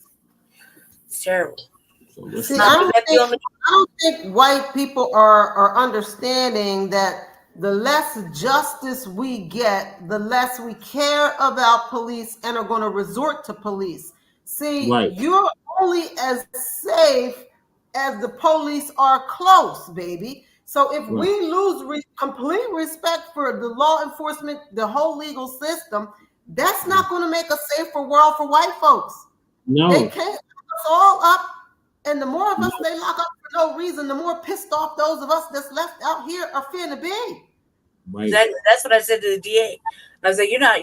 It's terrible. So see, I don't think white people are understanding that the less justice we get, the less we care about police and are going to resort to police. See, you're only as safe as the police are close, baby. So if we lose complete respect for the law enforcement, the whole legal system, that's not going to make a safer world for white folks. No. They can't lock us all up. And the more of us they lock up for no reason, the more pissed off those of us that's left out here are finna be. Right. Exactly. That's what I said to the DA. I was like, you're not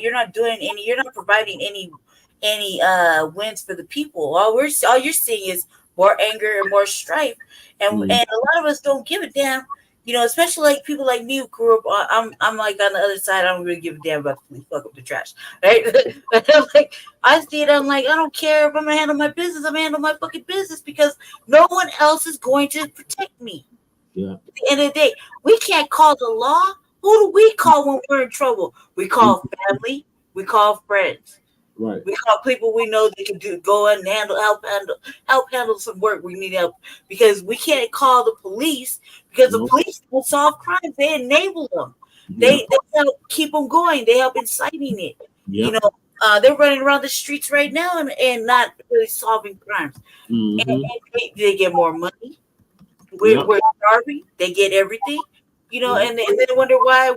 providing any wins for the people. All you're seeing is more anger and more strife. And a lot of us don't give a damn, especially like people like me who grew up I'm like on the other side. I don't really give a damn about the police. Fuck up the trash. Right? I see it, I'm like, I don't care if I'm gonna handle my business, I'm gonna handle my fucking business because no one else is going to protect me. Yeah. At the end of the day, we can't call the law. Who do we call when we're in trouble? We call family, we call friends. Right. We call people we know they can go and help handle some work. We need help because we can't call the police because the police don't solve crimes. They enable them. They help keep them going. They help inciting it. Yep. They're running around the streets right now and not really solving crimes. And they get more money. We're starving. They get everything. And they wonder why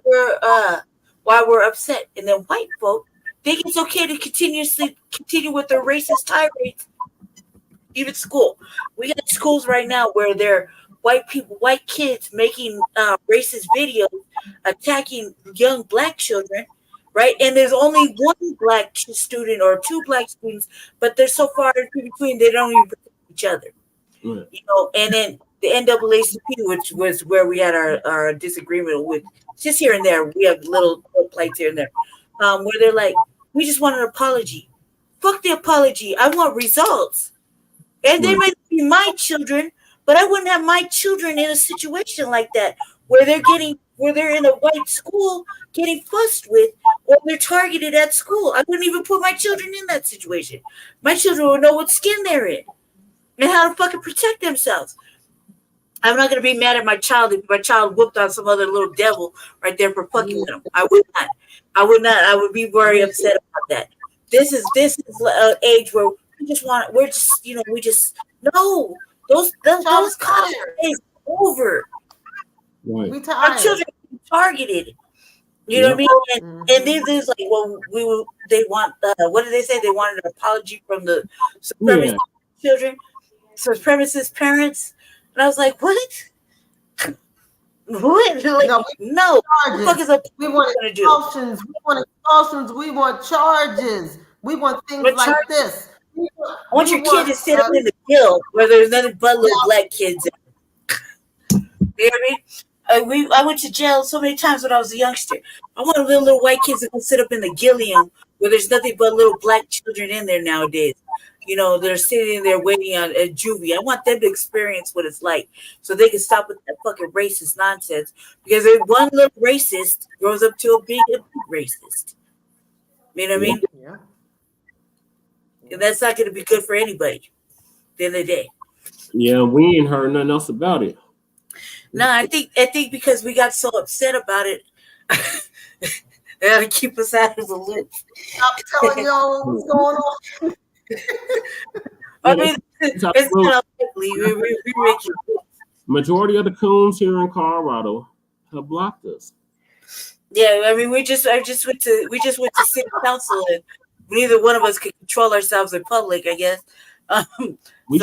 we're upset. And then white folk think it's okay to continue with their racist tirades. Even school. We got schools right now where they're white kids making racist videos attacking young black children, right? And there's only one black student or two black students, but they're so far in between they don't even protect each other. Right. And then the NAACP, which was where we had our disagreement with, just here and there, we have little plights here and there, where they're like, we just want an apology. Fuck the apology. I want results. And they might be my children, but I wouldn't have my children in a situation like that where they're in a white school getting fussed with, or they're targeted at school. I wouldn't even put my children in that situation. My children would know what skin they're in and how to fucking protect themselves. I'm not going to be mad at my child if my child whooped on some other little devil right there for fucking with him. I would not. I would be very upset about that. This is an age where we No, those cops is over. Right. We Our tired. children are targeted. You know what I mean? And then there's like, well, they want, what did they say? They wanted an apology from the supremacist children, supremacist parents. And I was like, what? What? Like, no. What the fuck is we want expulsions. We want expulsions. We want charges. We want things like this. I want your kid to sit up in the hill where there's nothing but little black kids. You know what I mean? I went to jail so many times when I was a youngster. I want little white kids to go sit up in the Gilliam where there's nothing but little black children in there nowadays. You know, they're sitting there waiting on a juvie. I want them to experience what it's like so they can stop with that fucking racist nonsense. Because if one little racist grows up to a big racist. You know what I mean? Yeah. And that's not going to be good for anybody at the end of the day. Yeah, we ain't heard nothing else about it. No, I think because we got so upset about it, they got to keep us out of the loop. I'm telling y'all what's going on. I mean, it's not likely. We make it. Majority of the coons here in Colorado have blocked us. Yeah, I mean, we just went to city council, and neither one of us could control ourselves in public, I guess. We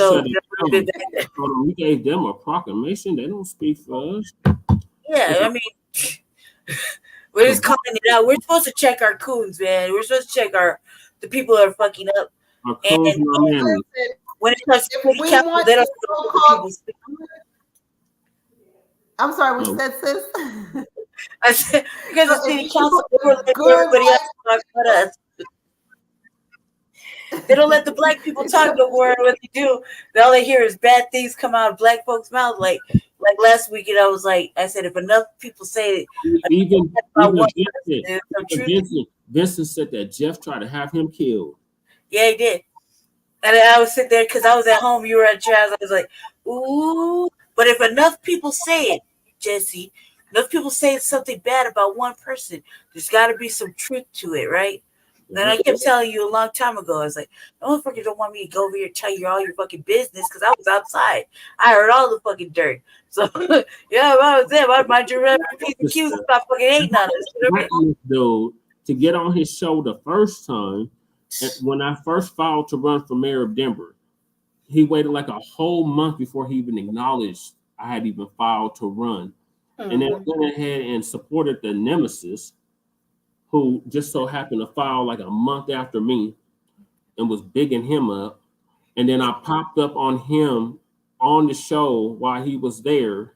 gave them a proclamation. They don't speak for us. Yeah, I mean, we're just calling it out. We're supposed to check our coons, man. We're supposed to check the people that are fucking up. And when it comes to city council, they don't know people. I'm sorry, what you said, sis? I said because of city council, they were letting everybody else talk but us. They don't let the black people talk no more. What they do, all they hear is bad things come out of black folks' mouths. Like last weekend, I said, if enough people say it, even Vincent said that Jeff tried to have him killed. Yeah, he did. And I was sitting there because I was at home. You were at your house. I was like, ooh. But if enough people say it, Jesse, enough people say something bad about one person, there's got to be some truth to it, right? And I kept telling you a long time ago, I was like, no motherfucker don't want me to go over here and tell you all your fucking business because I was outside. I heard all the fucking dirt. So, yeah, if I was there, I'd mind your piece of Q stop fucking hating on us. You know what I mean? Dude, to get on his show the first time, when I first filed to run for mayor of Denver, he waited like a whole month before he even acknowledged I had even filed to run. Mm-hmm. And then went ahead and supported the nemesis, who just so happened to file like a month after me and was bigging him up. And then I popped up on him on the show while he was there.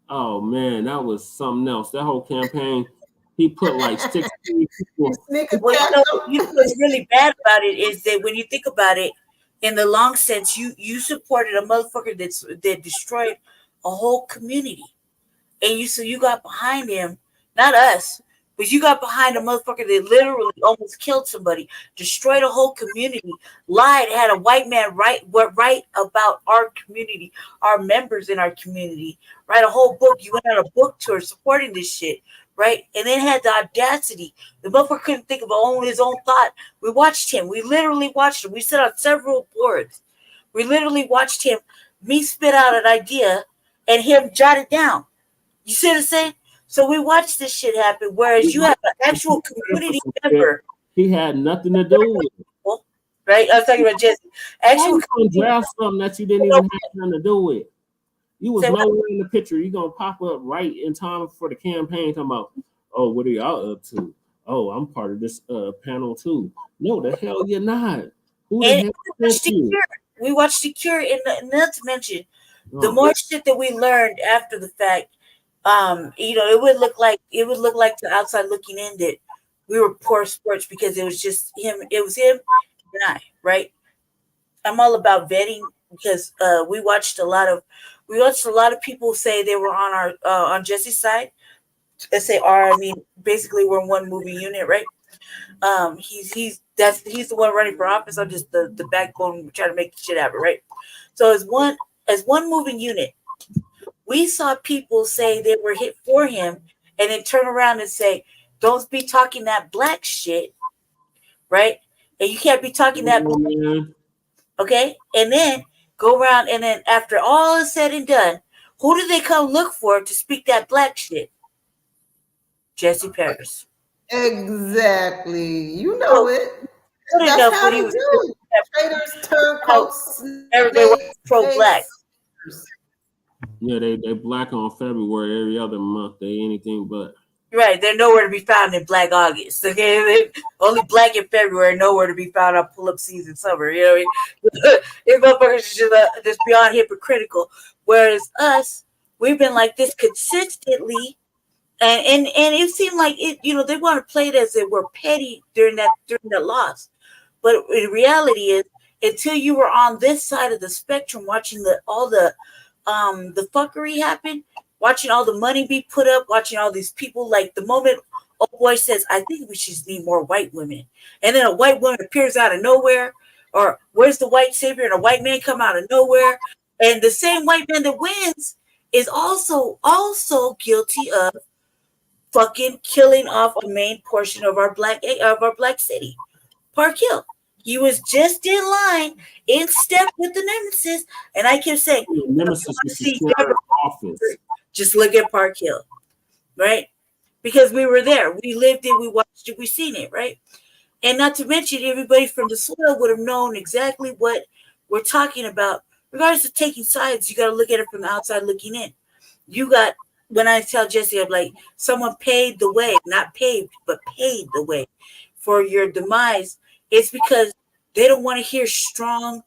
Oh, man, that was something else. That whole campaign, he put like 16 people. Well, you know what's really bad about it is that when you think about it, in the long sense, you supported a motherfucker that destroyed a whole community. And you got behind him, not us, but you got behind a motherfucker that literally almost killed somebody, destroyed a whole community, lied, had a white man write about our community, our members in our community, write a whole book. You went on a book tour supporting this shit, right? And then had the audacity. The motherfucker couldn't think of his own thought. We watched him. We literally watched him. We sat on several boards. We literally watched me spit out an idea and him jot it down. You see what I'm saying? So we watched this shit happen, whereas you have an actual community member. He had nothing to do with it. Right? I was talking about Jesse. Actual draft something that you didn't even have nothing to do with. You was nowhere in the picture. You're going to pop up right in time for the campaign talking about, oh, what are y'all up to? Oh, I'm part of this panel too. No, the hell you're not. Who the hell is you? We watched The Cure, and not to mention, the more shit that we learned after the fact, it would look like the outside looking in that we were poor sports because it was just him. It was him and I, right? I'm all about vetting because we watched a lot of people say they were on our on Jesse's side. Let's say basically we're in one movie unit, right? He's the one running for office. I'm just the backbone trying to make the shit happen, right? So as one moving unit, we saw people say they were hit for him and then turn around and say, don't be talking that black shit, right? And you can't be talking that black, okay? And then go around, and then after all is said and done, who do they come look for to speak that black shit? Jesse Paris. Exactly. You know it. Good That's enough how when they he was do. Traitors, turncoats, everybody was pro-black. Yeah, they black on February. Every other month, they anything but. Right, they're nowhere to be found in Black August. Okay, they're only black in February, nowhere to be found on pull-up season summer. You know what I mean? These motherfuckers are just beyond hypocritical. Whereas us, we've been like this consistently, and it seemed like it. You know, they want to play it as if we're petty during that loss, but in reality, is until you were on this side of the spectrum, watching all the fuckery happen. Watching all the money be put up, watching all these people, like the moment old boy says, I think we should need more white women. And then a white woman appears out of nowhere, or where's the white savior? And a white man come out of nowhere. And the same white man that wins is also guilty of fucking killing off a main portion of our black city. Park Hill. He was just in line, in step with the nemesis. And I kept saying, nemesis was the sheriff's office. Just look at Park Hill, right? Because we were there. We lived it. We watched it. We seen it, right? And not to mention, everybody from the soil would have known exactly what we're talking about. Regardless of taking sides, you got to look at it from the outside looking in. You got, when I tell Jesse, I'm like, someone paved the way, not paved, but paid the way for your demise. It's because they don't want to hear strong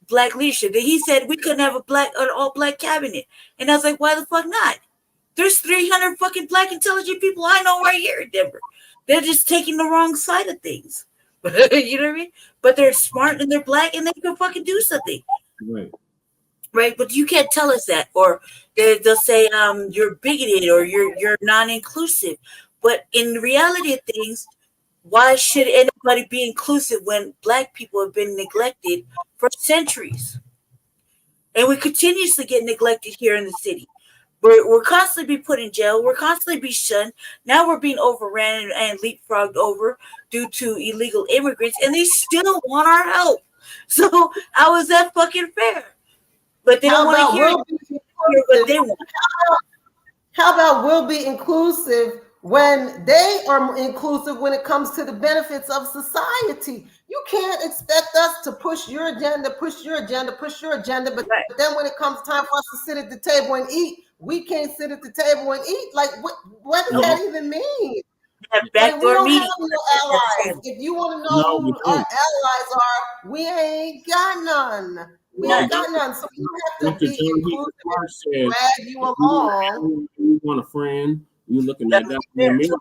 black leadership. He said we couldn't have an all black cabinet, and I was like, why the fuck not? There's 300 fucking black intelligent people I know right here in Denver. They're just taking the wrong side of things. You know what I mean? But they're smart and they're black and they can fucking do something. Right? But you can't tell us that, or they'll say you're bigoted or you're non-inclusive. But in the reality of things, why should anybody be inclusive when black people have been neglected for centuries? And we continuously get neglected here in the city. We're constantly be put in jail. We're constantly be shunned. Now we're being overran and leapfrogged over due to illegal immigrants, and they still want our help. So how is that fucking fair? But they don't want to hear what they want. How about we'll be inclusive when they are inclusive when it comes to the benefits of society? You can't expect us to push your agenda, but then when it comes time for us to sit at the table and eat, we can't sit at the table and eat. Like, what does that even mean? Like, we don't have no allies. If you want to know who our allies are, we ain't got none. We ain't got none. So you have to be inclusive and drag you along. You want a friend, you looking at that in the mirror.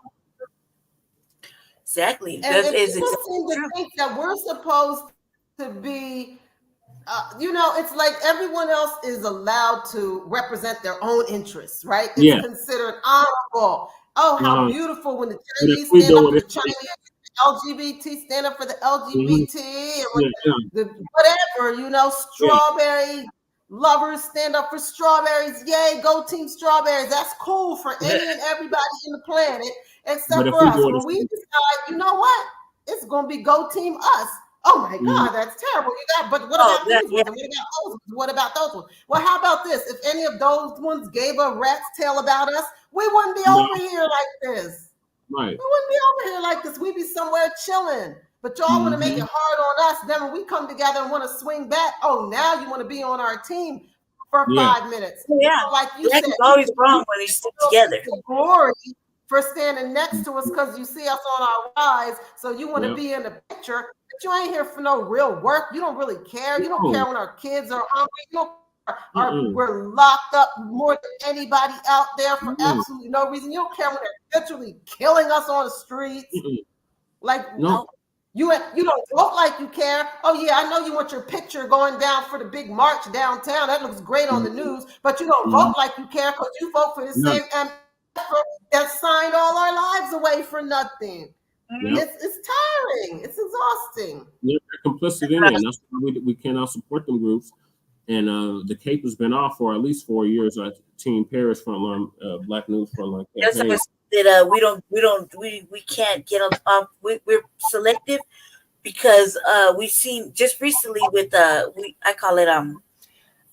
Exactly. And people seem to think that we're supposed to be, it's like everyone else is allowed to represent their own interests, right? It's considered honorable. Oh, how beautiful when the Chinese stand up for the Chinese, LGBT stand up for the LGBT, and the whatever, strawberry lovers stand up for strawberries. Yay, go team strawberries. That's cool for any and everybody in the planet, except for us. When we decide, you know what? It's going to be go team us. Oh my God, that's terrible. But what about these ones? What about those ones? Well, how about this? If any of those ones gave a rat's tail about us, we wouldn't be over here like this. Right. We wouldn't be over here like this. We'd be somewhere chilling. But y'all want to make it hard on us. Then when we come together and want to swing back, now you want to be on our team for 5 minutes. Yeah, so like you said, it's always wrong when they stick together. Glory for standing next to us because you see us on our rise. So you want to be in the picture. But you ain't here for no real work. You don't really care. You don't care when our kids are hungry. You don't we're locked up more than anybody out there for absolutely no reason. You don't care when they're literally killing us on the streets. Like, no. You don't vote like you care. Oh yeah, I know you want your picture going down for the big march downtown. That looks great on the news, but you don't vote like you care because you vote for the same effort that signed all our lives away for nothing. It's tiring. It's exhausting. Yeah, they're complicit in it. And that's why we cannot support them groups. And the cape has been off for at least 4 years. Team Paris Front Line Black News Front Line campaign. That we can't get off. We're selective because we've seen just recently with I call it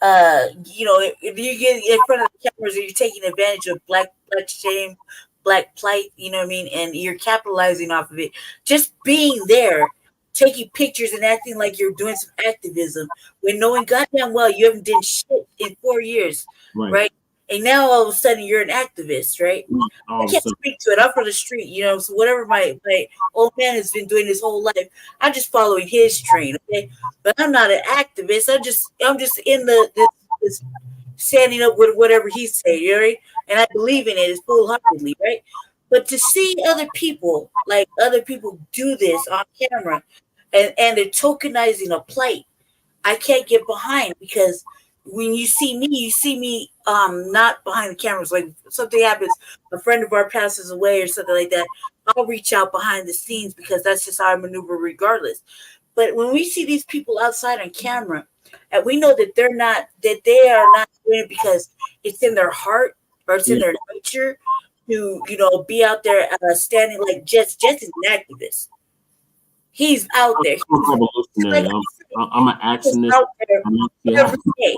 if you get in front of the cameras, you're taking advantage of black shame, black plight, you know what I mean, and you're capitalizing off of it. Just being there, taking pictures and acting like you're doing some activism when knowing goddamn well you haven't done shit in 4 years, right? And now all of a sudden you're an activist, right? I can't speak to it. I'm from the street, so whatever my old man has been doing his whole life, I'm just following his train, okay? But I'm not an activist. I'm just in this standing up with whatever he's saying, right? And I believe in it full-heartedly, right? But to see other people do this on camera and they're tokenizing a plight, I can't get behind, because when you see me not behind the cameras. Like something happens, a friend of ours passes away or something like that, I'll reach out behind the scenes, because that's just how I maneuver regardless. But when we see these people outside on camera, and we know that they are not doing it because it's in their heart or it's in their nature to be out there standing like Jess is an activist. He's out there. I'm an actionist. Every day.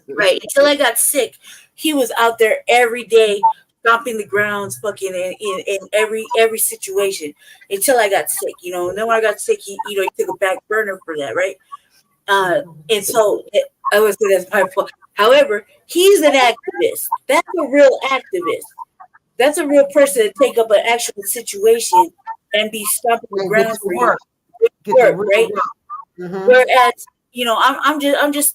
Right. Until I got sick, he was out there every day, stomping the grounds, fucking in every situation. Until I got sick, And then when I got sick, he took a back burner for that, right? And so I would say that's my fault. However, he's an activist. That's a real activist. That's a real person to take up an actual situation and be stomping the ground for you. Work, right? Mm-hmm. Whereas,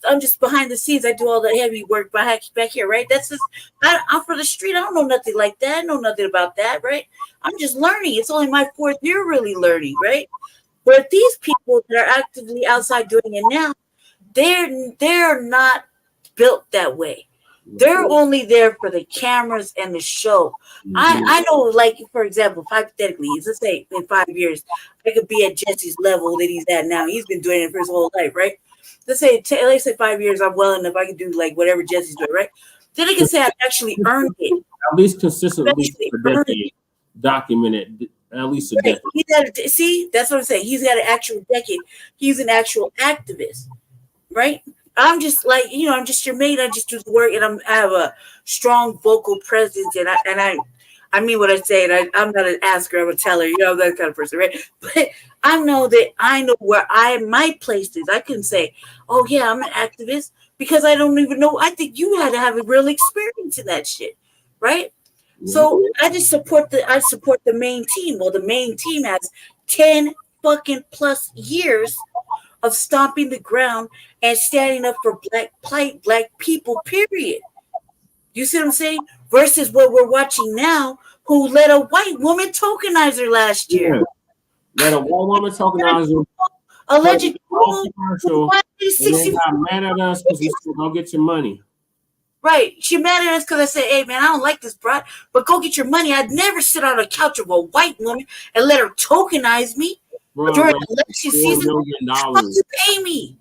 I'm just behind the scenes. I do all the heavy work back here, right? That's just I'm for the street. I don't know nothing like that. I know nothing about that, right? I'm just learning. It's only my 4th year really learning, right? But these people that are actively outside doing it now, they're not built that way. They're only there for the cameras and the show. I know, like, for example, hypothetically, let's say in 5 years, I could be at Jesse's level that he's at now. He's been doing it for his whole life, right? Let's say 5 years, I'm well enough, I can do like whatever Jesse's doing, right? Then I can say I actually earned it. At least consistently for a decade, documented at least a decade. See, that's what I'm saying. He's got an actual decade. He's an actual activist, right? I'm just like, I'm just your mate. I just do the work, and I have a strong vocal presence, and I mean what I say, and I'm not an asker, I'm a teller, that kind of person, right? But I know where my place is. I can say, oh yeah, I'm an activist, because I don't even know. I think you had to have a real experience in that shit, right? Yeah. So I just support the main team. Well, the main team has 10 fucking plus years of stomping the ground and standing up for black people, period. You see what I'm saying? Versus what we're watching now, who let a white woman tokenize her last year. Yeah. Let a white woman tokenize her. Alleged commercial. And they got mad at us because we said, go get your money. Right. She mad at us because I said, hey, man, I don't like this broad, but go get your money. I'd never sit on a couch of a white woman and let her tokenize me. Bro, during election season. How much you pay me?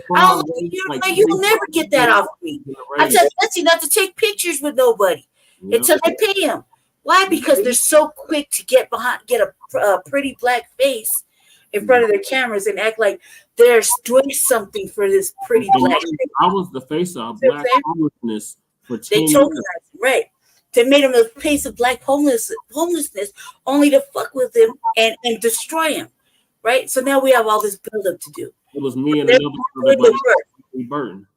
You'll never get that off me. I tell Betsy not to take pictures with nobody until they pay him. Why? Because they're so quick to get a pretty black face in front of their cameras and act like they're doing something for this pretty black face. I was the face of black homelessness for 10 years. They tokenized, right? They made him the face of black homelessness only to fuck with him and destroy him, right? So now we have all this buildup to do. It was me and another Burton.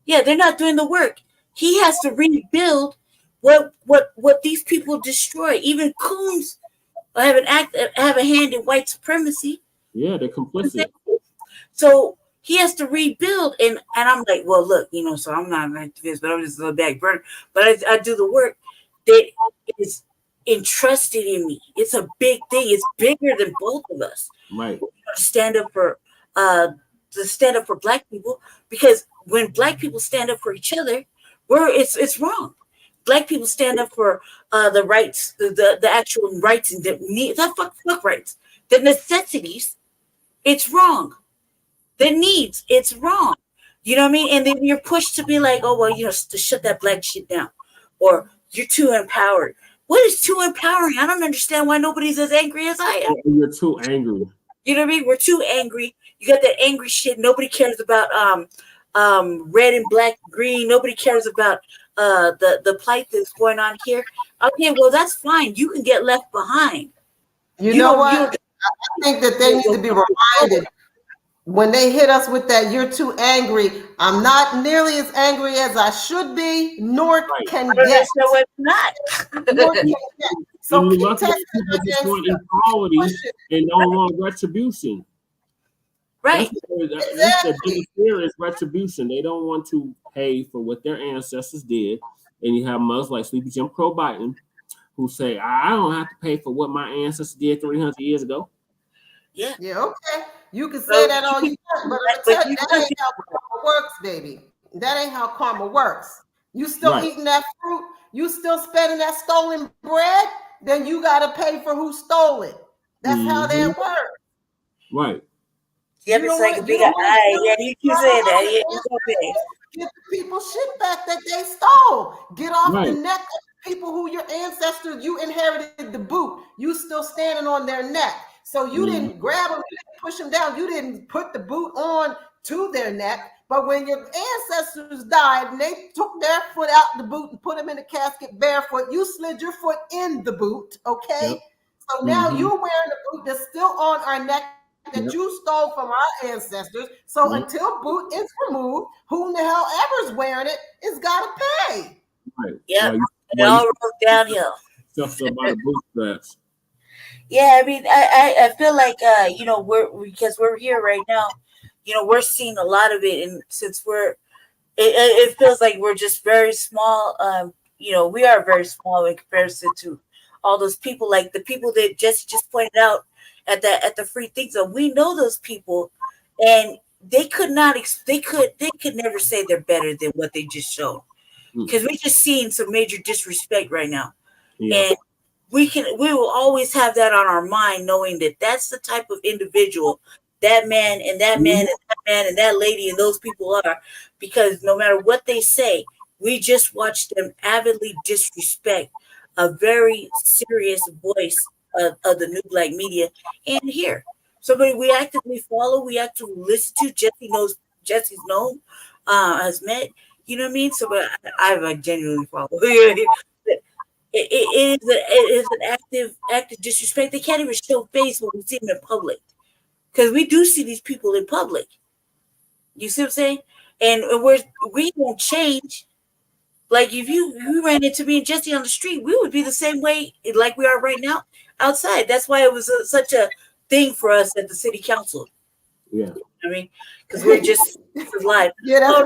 Yeah, they're not doing the work. He has to rebuild what these people destroy. Even coons have a hand in white supremacy. Yeah, they're complicit. So he has to rebuild, and I'm like, well, look, so I'm not an activist, but I'm just a back burner. But I do the work that is entrusted in me. It's a big thing. It's bigger than both of us. Right. To stand up for black people, because when black people stand up for each other, it's wrong. Black people stand up for the rights, the actual rights and the needs. Fuck rights, the necessities. It's wrong. The needs, it's wrong. You know what I mean? And then you're pushed to be like, oh, well, to shut that black shit down. Or you're too empowered. What is too empowering? I don't understand why nobody's as angry as I am. You're too angry. You know what I mean? We're too angry. You got that angry shit. Nobody cares about red and black, green. Nobody cares about the plight that's going on here. Okay, well that's fine. You can get left behind. You know what? I think that they need to be reminded when they hit us with that, you're too angry. I'm not nearly as angry as I should be, nor can get. No, it's not. Nor can get. So you keep look at testing people it just want against equality and don't want retribution. Right. That's the biggest fear is retribution. They don't want to pay for what their ancestors did. And you have mothers like Sleepy Jim Crow Biden who say, I don't have to pay for what my ancestors did 300 years ago. Yeah. Yeah, okay. You can say that all you want, but I'm tell you, that ain't how karma works, baby. That ain't how karma works. You still eating that fruit, you still spending that stolen bread, then you gotta pay for who stole it. That's how that works. Right. Yeah, it's like a big eye. Yeah, you keep saying that. Yeah, it's okay. Get the people shit back that they stole. Get off the neck of people who your ancestors, you inherited the boot. You still standing on their neck. So you didn't grab them, you didn't push them down, you didn't put the boot on to their neck. But when your ancestors died and they took their foot out the boot and put them in the casket barefoot, you slid your foot in the boot, okay? Yep. So now you're wearing a boot that's still on our neck that you stole from our ancestors. So until boot is removed, who in the hell ever's wearing it is got to pay. Right. Yeah, it all rolls downhill. Just about bootstraps. Yeah, I mean, I feel like you know, we're here right now, you know, we're seeing a lot of it, and since it feels like we're just very small. You know, we are very small in comparison to all those people, like the people that Jesse just pointed out at the free think zone. We know those people, and they could never say they're better than what they just showed, because we're just seeing some major disrespect right now, and we will always have that on our mind, knowing that that's the type of individual that man and that man and that man and that lady and those people are, because no matter what they say, we just watch them avidly disrespect a very serious voice of the new black media, and here somebody we actively follow, we actively listen to. Jesse's known, has met, you know what I mean? So I genuinely follow. It is an active disrespect. They can't even show face when we see them in public, because we do see these people in public. You see what I'm saying? And we won't change. Like if you ran into me and Jesse on the street, we would be the same way like we are right now outside. That's why it was such a thing for us at the city council. Yeah, you know what I mean, because we're just live. Yeah, that's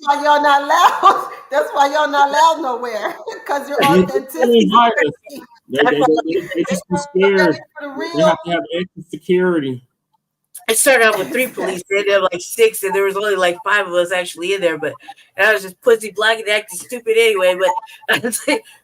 why y'all not loud. That's why y'all not loud nowhere, because you're authenticity. They just be scared. They have to have extra security. I started out with 3 police. They had like 6, and there was only like 5 of us actually in there. But I was just pussy black and acting stupid anyway. But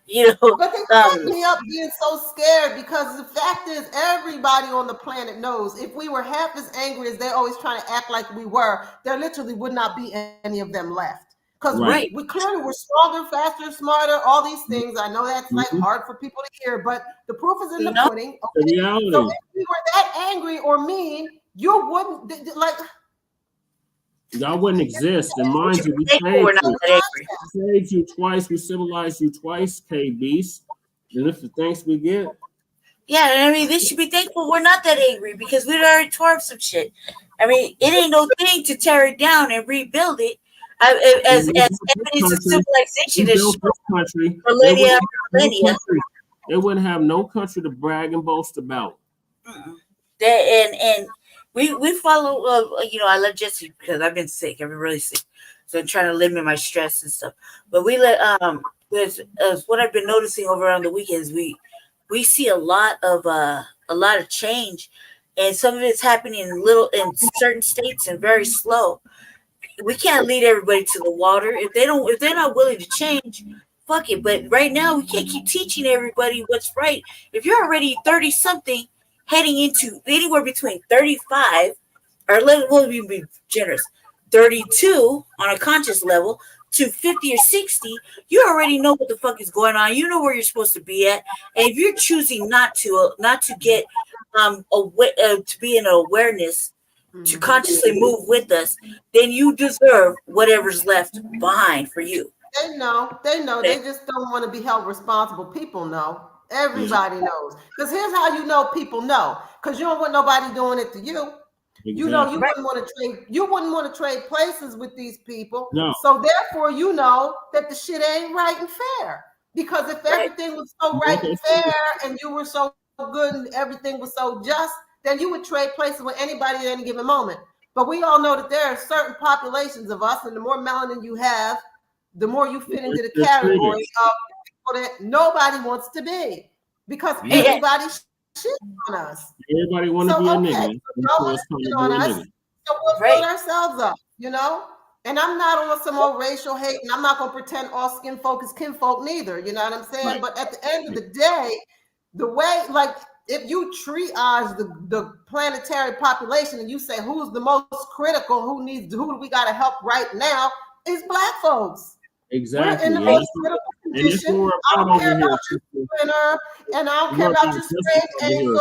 you know, but they fucked me up being so scared, because the fact is, everybody on the planet knows if we were half as angry as they're always trying to act like we were, there literally would not be any of them left. Because we clearly were stronger, faster, smarter, all these things. I know that's like hard for people to hear, but the proof is in the pudding. Okay? So if we were that angry or mean, you wouldn't like. Y'all wouldn't exist. And mind you, we saved you twice. We civilized you twice, K-Beast. And if the thanks we get. Yeah, I mean, they should be thankful we're not that angry, because we'd already tore up some shit. I mean, it ain't no thing to tear it down and rebuild it. As evidence of civilization is country. They wouldn't have no country to brag and boast about. And we follow. You know, I love Jesse because I've been sick. I've been really sick, so I'm trying to limit my stress and stuff. But we let what I've been noticing over on the weekends. We see a lot of change, and some of it's happening in certain states and very slow. We can't lead everybody to the water if they're not willing to change. Fuck it. But right now we can't keep teaching everybody what's right. If you're already 30 something, heading into anywhere between 35, or we'll be generous, 32 on a conscious level to 50 or 60, you already know what the fuck is going on. You know where you're supposed to be at, and if you're choosing not to get to be in awareness, to consciously move with us, then you deserve whatever's left behind for you. They know. They just don't want to be held responsible. People know. Everybody knows. Because here's how you know people know. Because you don't want nobody doing it to you. You know, you wouldn't want to trade. You wouldn't want to trade places with these people. No. So therefore, you know that the shit ain't right and fair. Because if everything was so right and fair, and you were so good, and everything was so just, then you would trade places with anybody at any given moment. But we all know that there are certain populations of us, and the more melanin you have, the more you fit into the category of people that nobody wants to be, because everybody shit on us. Everybody want to be a nigga. So we'll build ourselves up, you know. And I'm not on some old racial hate, and I'm not gonna pretend all skin folk is kinfolk neither. You know what I'm saying? Right. But at the end of the day, the way, like, if you triage the planetary population and you say who's the most critical, who do we got to help right now, is Black folks. Exactly. We're in the most critical condition. I don't care about your splinter, and I don't care about your sprained ankle.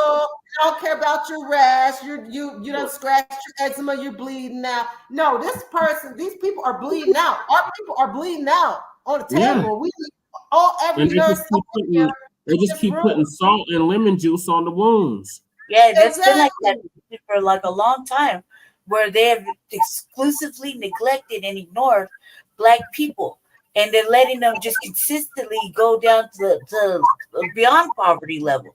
I don't care about your rash. You done scratched your eczema. You're bleeding now. No, these people are bleeding out. Our people are bleeding out on the table. We every nurse. They just keep putting salt and lemon juice on the wounds. Yeah, that's been like that for like a long time, where they have exclusively neglected and ignored Black people. And they're letting them just consistently go down to beyond poverty level.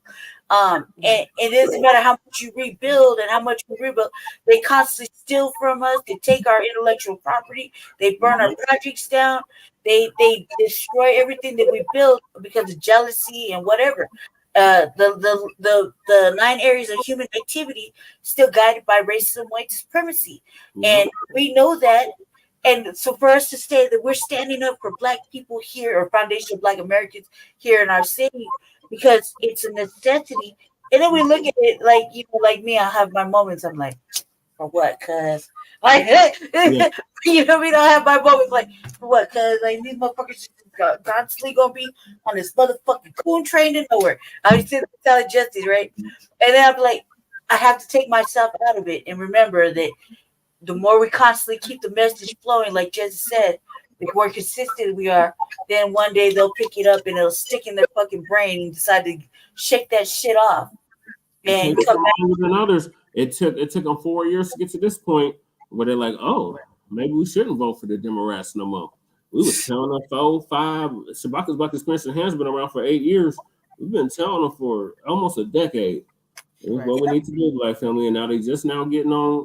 And it doesn't matter how much you rebuild and how much we rebuild, they constantly steal from us. They take our intellectual property. They burn our projects down. They destroy everything that we build because of jealousy and whatever. The 9 areas of human activity still guided by racism, white supremacy. And we know that. And so for us to say that we're standing up for Black people here, or Foundation of Black Americans here in our city, because it's a necessity. And then we look at it like, you know, like me, I have my moments. I'm like, for what? Cause like, you know, we don't have my moments like, for what? Cause like these motherfuckers constantly gonna be on this motherfucking coon train to nowhere. I was sitting telling Justice, right? And then I'm like, I have to take myself out of it and remember that the more we constantly keep the message flowing, like Jesse said, the more consistent we are, then one day they'll pick it up and it'll stick in their fucking brain and decide to shake that shit off. And come back. Than others, it took them 4 years to get to this point where they're like, oh, maybe we shouldn't vote for the Democrats no more. We was telling them 4, 5. Shabaka's Black Expansion has been around for 8 years. We've been telling them for almost a decade. It's what we need to do, Black family, and now they just now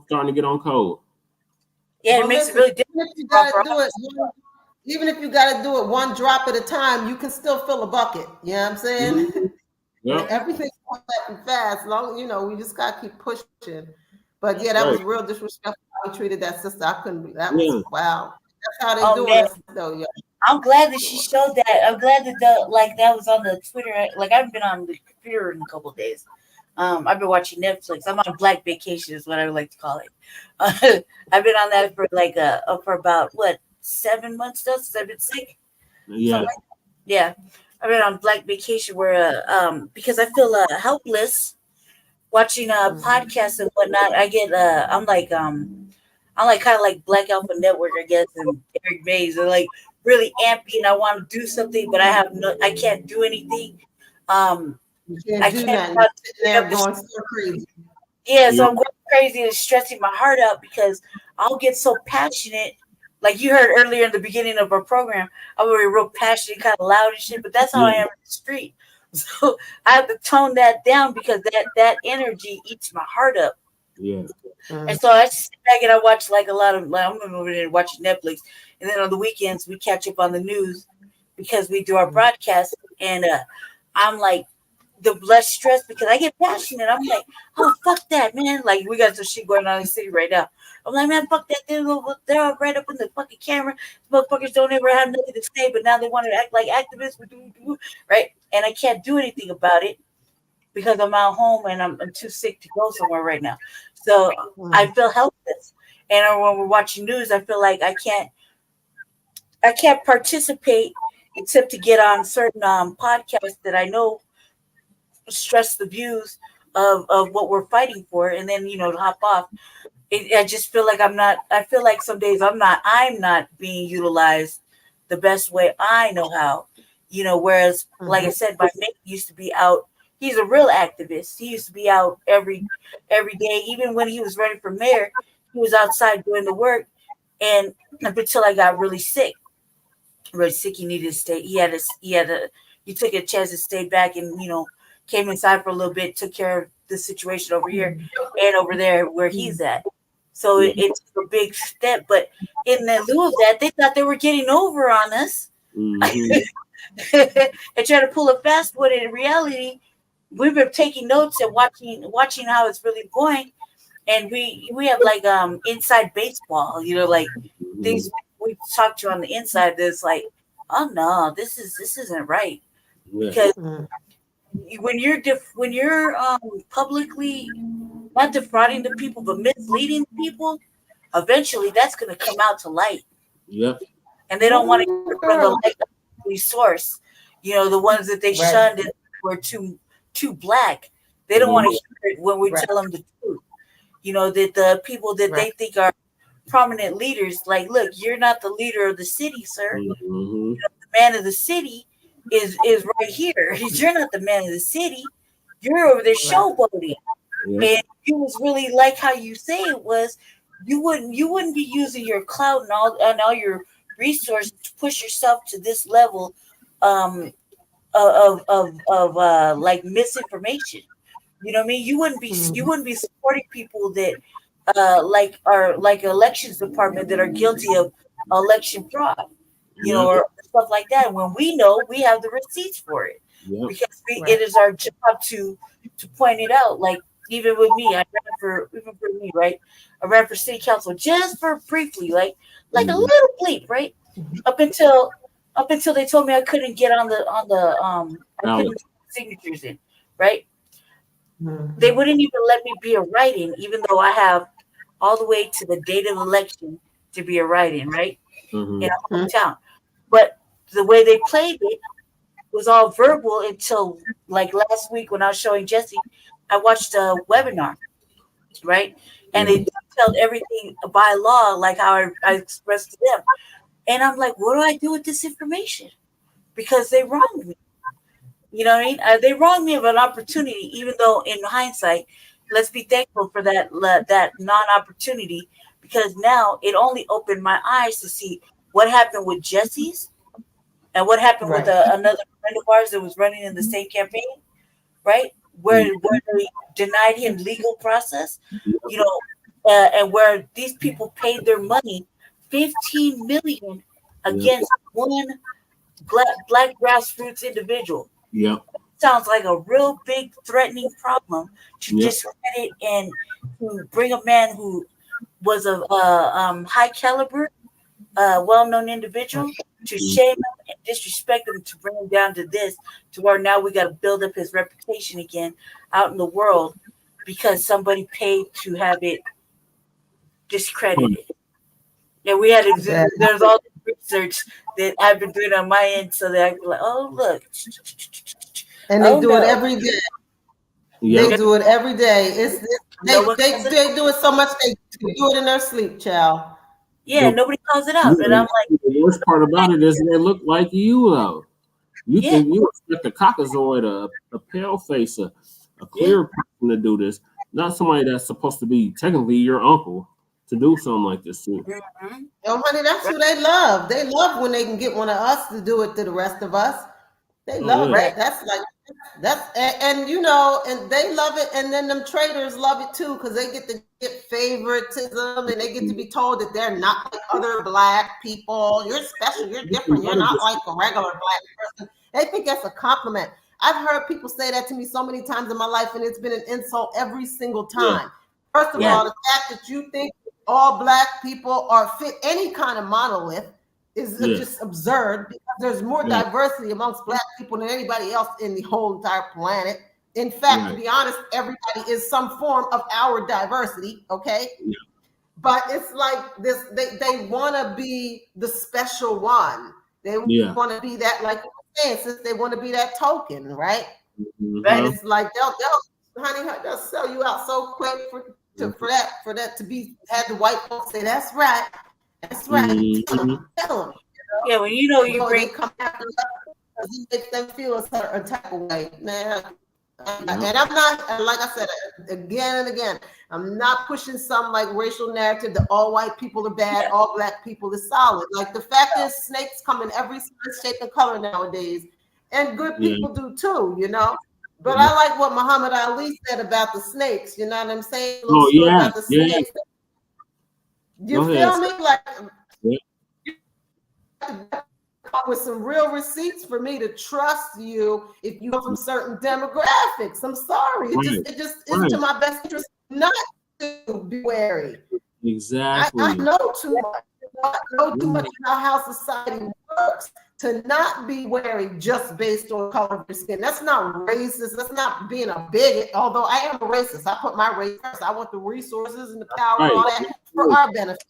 starting to get on code. Yeah, it makes it really difficult. Even if you got to do it one drop at a time, you can still fill a bucket. You know what I'm saying? Mm-hmm. Yep. Everything's going fast. Long, you know, we just got to keep pushing. But yeah, that was real disrespectful how we treated that sister. I couldn't. That was wow. That's how they do it, though. Yeah. I'm glad that she showed that. I'm glad that that was on the Twitter. Like, I haven't been on the computer in a couple of days. I've been watching Netflix. I'm on a Black vacation, is what I would like to call it. I've been on that for for about 7 months now since I've been sick. Yeah, so, yeah. I've been on Black vacation where because I feel helpless watching podcasts and whatnot. I get I'm like kind of like Black Alpha Network, I guess, and Eric Mays are like really ampy, and I want to do something, but I can't do anything. I can't going so crazy. Yeah, so I'm going crazy and stressing my heart out because I'll get so passionate. Like you heard earlier in the beginning of our program, I'm really real passionate, kind of loud and shit, but that's how I am in the street. So I have to tone that down because that energy eats my heart up. Yeah. And so I sit back and I watch like a lot of, I'm over there watching Netflix. And then on the weekends, we catch up on the news because we do our broadcast. And I'm like, the less stress because I get passionate. I'm like, oh, fuck that, man. Like, we got some shit going on in the city right now. I'm like, man, fuck that. They're all right up in the fucking camera. Motherfuckers don't ever have nothing to say, but now they want to act like activists, right? And I can't do anything about it because I'm out home and I'm too sick to go somewhere right now. So I feel helpless. And when we're watching news, I feel like I can't participate except to get on certain podcasts that I know stress the views of what we're fighting for, and then to hop off. I just feel like I feel like some days I'm not being utilized the best way I know how. Whereas like I said, my mate used to be out. He's a real activist. He used to be out every day. Even when he was running for mayor, he was outside doing the work. And up until I got really sick, he needed to stay. He took a chance to stay back and came inside for a little bit, took care of the situation over here and over there where he's at. So it took a big step. But in lieu of that, they thought they were getting over on us and trying to pull a fast one. In reality, we've been taking notes and watching how it's really going. And we have like inside baseball, like things we talked to on the inside that's like, oh no, this isn't right. Because when you're publicly not defrauding the people but misleading people, eventually that's going to come out to light. Yep. And they don't want to from the light source. The ones that they shunned and were too black. They don't want to hear it when we tell them the truth. That the people that they think are prominent leaders, like, look, you're not the leader of the city, sir. The man of the city is right here. You're not the man of the city. You're over there showboating. And it was really like how you say it was. You wouldn't be using your clout and all your resources to push yourself to this level of like misinformation. You know what I mean? You wouldn't be supporting people that are like elections department that are guilty of election fraud, or stuff like that. When we know we have the receipts for it, because it is our job to point it out. Like even with me, I ran for city council just for briefly, like a little bleep, right? Up until they told me I couldn't get on the I couldn't get signatures in, right? They wouldn't even let me be a write-in, even though I have all the way to the date of election to be a write-in, right? In a hometown. But the way they played it was all verbal until like last week when I was showing Jesse, I watched a webinar, right? And they detailed everything by law, like how I expressed to them. And I'm like, what do I do with this information? Because they wronged me. You know what I mean? They wronged me of an opportunity, even though in hindsight, let's be thankful for that non-opportunity, because now it only opened my eyes to see what happened with Jesse's and what happened with another friend of ours that was running in the same campaign, right? Where they denied him legal process, and where these people paid their money, $15 million against one black grassroots individual. Yeah, sounds like a real big threatening problem to discredit and to bring a man who was a high caliber, well-known individual, to shame him and disrespect him, to bring him down to this, to where now we got to build up his reputation again out in the world because somebody paid to have it discredited. And we had to, there's all this research that I've been doing on my end so that I can be like, oh, look. And they do it every day. Yeah. They do it every day. They do it so much they do it in their sleep, child. Yeah, nobody calls it out. And I'm like, the worst part about it is they look like you, though. You think you expect a caucasoid, a pale face, a clear person to do this, not somebody that's supposed to be technically your uncle to do something like this too. Oh, honey, that's who they love. They love when they can get one of us to do it to the rest of us. They love that. And they love it, and then them traitors love it too, because they get to get favoritism and they get to be told that they're not like other black people. You're special, you're different, you're not like a regular black person. They think that's a compliment. I've heard people say that to me so many times in my life, and it's been an insult every single time. First of all, the fact that you think all black people are fit any kind of monolith is just absurd, because there's more diversity amongst black people than anybody else in the whole entire planet. In fact, to be honest, everybody is some form of our diversity, okay? But it's like this, they want to be the special one. They want to be that, like you were saying, since they want to be that token, right? And it's like honey, they'll sell you out so quick for that to be had the white folks say that's right. That's right. Mm-hmm. Tell them. Yeah, when you know you bring they come after us, you make them feel a certain type of way, man. And I'm not, like I said again and again, I'm not pushing some like racial narrative that all white people are bad, all black people are solid. Like the fact is, snakes come in every size, shape, and color nowadays, and good people do too, you know. But I like what Muhammad Ali said about the snakes. You know what I'm saying? About the snakes. You feel me? Like. With some real receipts for me to trust you if you come from certain demographics. I'm sorry. It just is to my best interest not to be wary. Exactly. I know too much. I know too much about how society works to not be wary just based on color of your skin. That's not racist. That's not being a bigot. Although I am a racist. I put my race first. I want the resources and the power and all that for our benefit.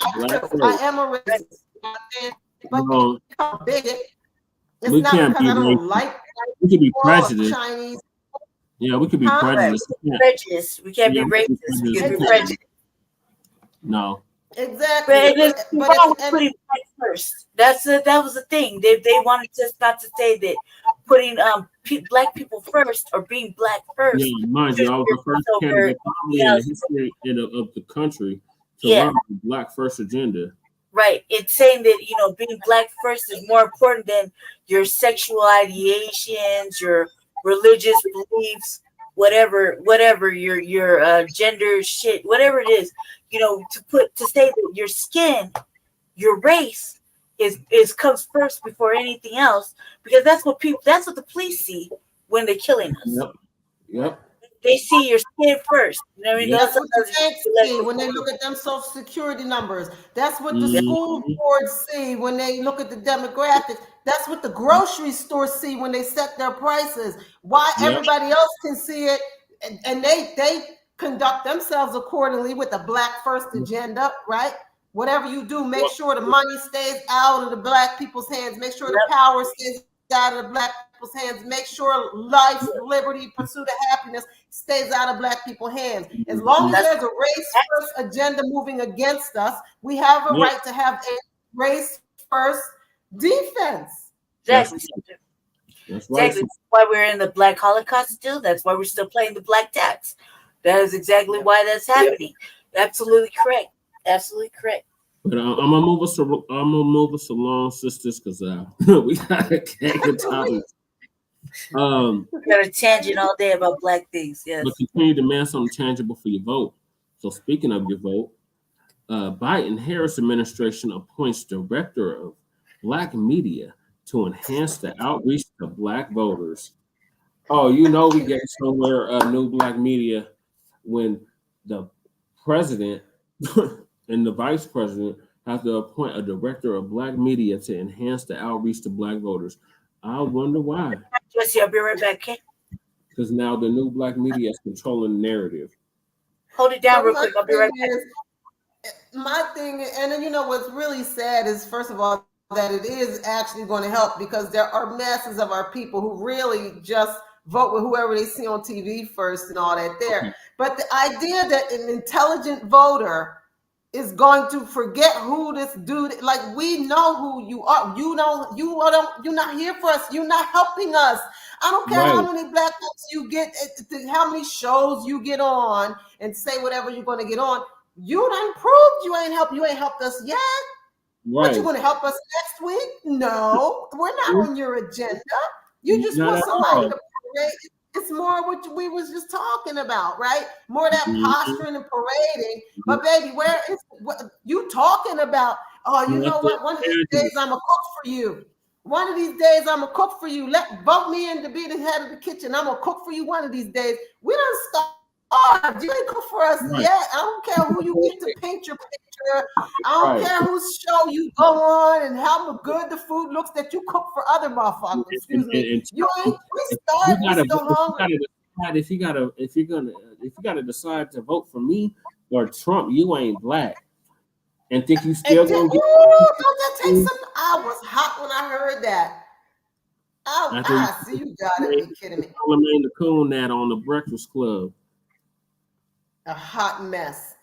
I am a racist. But bigot. It's we not can't because be I don't racist. like We could be prejudiced. Chinese. Yeah, we could be prejudiced. We can't be racist. We can be prejudiced. No. Exactly. But putting black first. That was the thing. They wanted us not to say that putting black people first or being black first. Yeah, mind you, I was the first candidate probably in the history of the country to run the black first agenda. Right. It's saying that, you know, being black first is more important than your sexual ideations, your religious beliefs, whatever your gender shit, whatever it is, you know, to say that your skin, your race is comes first before anything else, because that's what the police see when they're killing us. Yep. They see your skin first. You know what I mean? That's what the banks see when they look at them social security numbers. That's what the school boards see when they look at the demographics. That's what the grocery stores see when they set their prices. Why everybody else can see it, and they conduct themselves accordingly with the black first agenda, right? Whatever you do, make sure the money stays out of the black people's hands. Make sure the power stays out of the black people's hands. Make sure life, liberty, pursuit of happiness stays out of black people's hands. As long as there's a race first agenda moving against us, we have a right to have a race first defense. Exactly. That's right. Exactly. That's why we're in the Black Holocaust still. That's why we're still playing the Black tax. That is exactly why that's happening. Absolutely correct. Absolutely correct. But I'm gonna move us along, sisters, because we got a gang of topics. We got a tangent all day about black things. Yes. But continue to demand something tangible for your vote. So speaking of your vote, Biden-Harris administration appoints director of black media to enhance the outreach to black voters. Oh, you know we get somewhere new black media when the president and the vice president have to appoint a director of black media to enhance the outreach to black voters. I wonder why. Jesse, I'll be right back, okay? Because now the new black media is controlling the narrative. Hold it down real quick. I'll be right back. My thing, and then you know what's really sad is, first of all, that it is actually going to help, because there are masses of our people who really just vote with whoever they see on TV first and all that there. But the idea that an intelligent voter is going to forget who this dude, like, we know who you are. You're not here for us. You're not helping us. I don't care how many black folks you get, how many shows you get on and say whatever you're going to get on. You done proved you ain't helped us yet. Right. But you're going to help us next week? No, we're not on your agenda. You just want somebody to parade. It's more what we was just talking about, right? More that posturing and parading. But baby, where is what you talking about? Oh, you know what? One of these days I'm a cook for you. One of these days I'm a cook for you. Vote me in to be the head of the kitchen. I'm gonna cook for you one of these days. We done starved. You ain't cook for us yet. I don't care who you get to paint your picture. I don't care whose show you go on and how good the food looks that you cook for other motherfuckers. Excuse me. You ain't starved. You still hungry. If you gotta decide to vote for me or Trump, you ain't black. And think you still gonna get? Don't that take some? I was hot when I heard that. Oh, see, you gotta be kidding me. Charlamagne the Coon that on the Breakfast Club. A hot mess.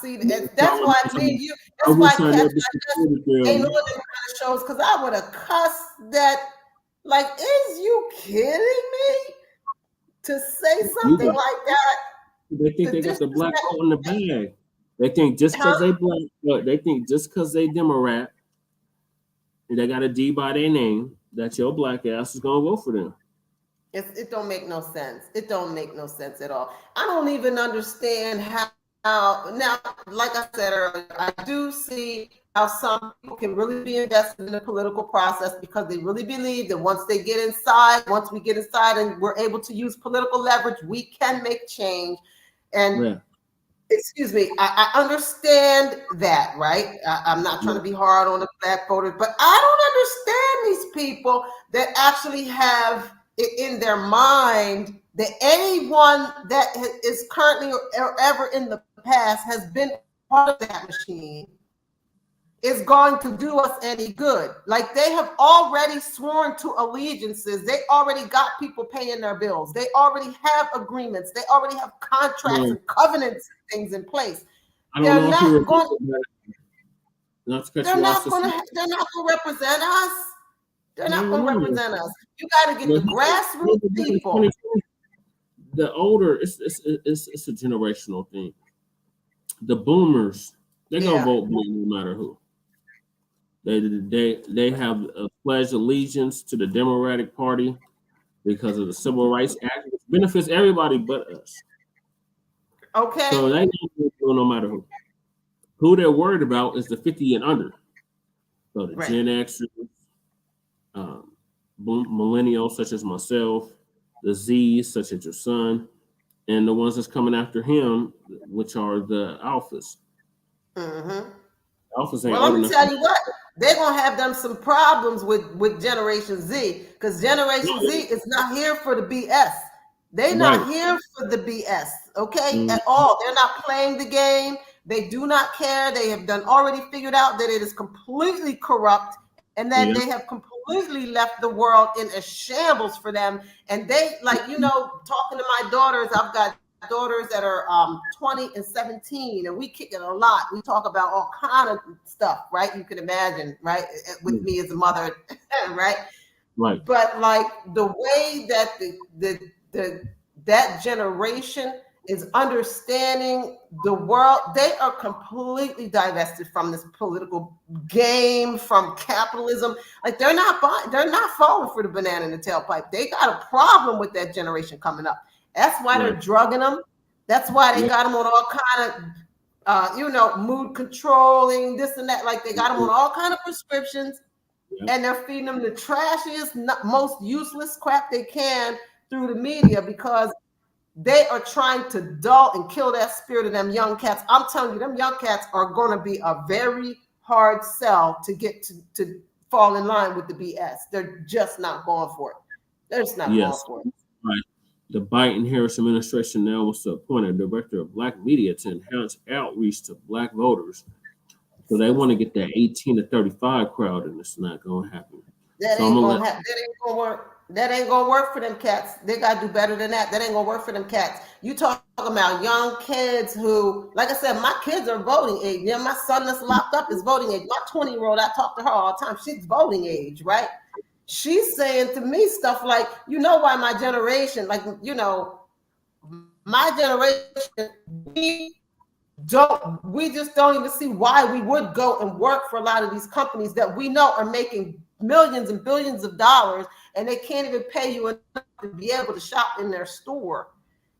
See, that's why me and you, that's I why wish I cats never like us supported them. ain't on them kind of shows, because I would have cussed that. Like, is you kidding me? To say something like that? They think they got the black coat in the bag. They think just because they black, they think just because they Democrat, and they got a D by their name, that your black ass is gonna vote for them. It don't make no sense. It don't make no sense at all. I don't even understand how now, like I said earlier, I do see how some people can really be invested in the political process because they really believe that once we get inside and we're able to use political leverage, we can make change. And excuse me, I understand that, right? I'm not trying to be hard on the black voters, but I don't understand these people that actually have it in their mind that anyone that is currently or ever in the past has been part of that machine is going to do us any good. Like, they have already sworn to allegiances. They already got people paying their bills. They already have agreements. They already have contracts and covenants and things in place. They're not going to represent us. They're not going to represent us. You got to get the grassroots people. The older, it's a generational thing. The boomers, they're gonna vote blue no matter who. They have pledged allegiance to the Democratic Party because of the Civil Rights Act, which benefits everybody but us. Okay. So they don't vote no matter who. Who they're worried about is the 50 and under. So the Gen Xers, millennials such as myself, the Zs such as your son, and the ones that's coming after him, which are the alphas. Mm-hmm. Alphas ain't let me tell you what, they're gonna have them some problems with Generation Z, because Generation Z is not here for the BS. They're not here for the BS, okay, at all. They're not playing the game. They do not care. They have already figured out that it is completely corrupt and that they have completely left the world in a shambles for them. And they, like, talking to my daughters, I've got daughters that are 20 and 17, and we kick it a lot. We talk about all kind of stuff, right? You can imagine, right? With me as a mother, right? Right. But like the way that that generation is understanding the world, they are completely divested from this political game, from capitalism. Like, they're not falling for the banana in the tailpipe. They got a problem with that generation coming up. That's why they're drugging them. That's why they got them on all kind of, mood controlling, this and that. Like, they got them on all kind of prescriptions, and they're feeding them the trashiest, most useless crap they can through the media, because they are trying to dull and kill that spirit of them young cats. I'm telling you, them young cats are going to be a very hard sell to get to fall in line with the BS. They're just not going for it. They're just not going for it. Right. The Biden-Harris administration now wants to appoint a director of Black media to enhance outreach to Black voters. So they want to get that 18 to 35 crowd, and it's not going to happen. That ain't going to happen. That ain't going to work. That ain't gonna work for them cats. They gotta do better than that. That ain't gonna work for them cats. You talking about young kids who, like I said, my kids are voting age. My son that's locked up is voting age. My 20-year-old, I talk to her all the time. She's voting age, right? She's saying to me stuff like, why my generation, my generation, we just don't even see why we would go and work for a lot of these companies that we know are making millions and billions of dollars, and they can't even pay you enough to be able to shop in their store.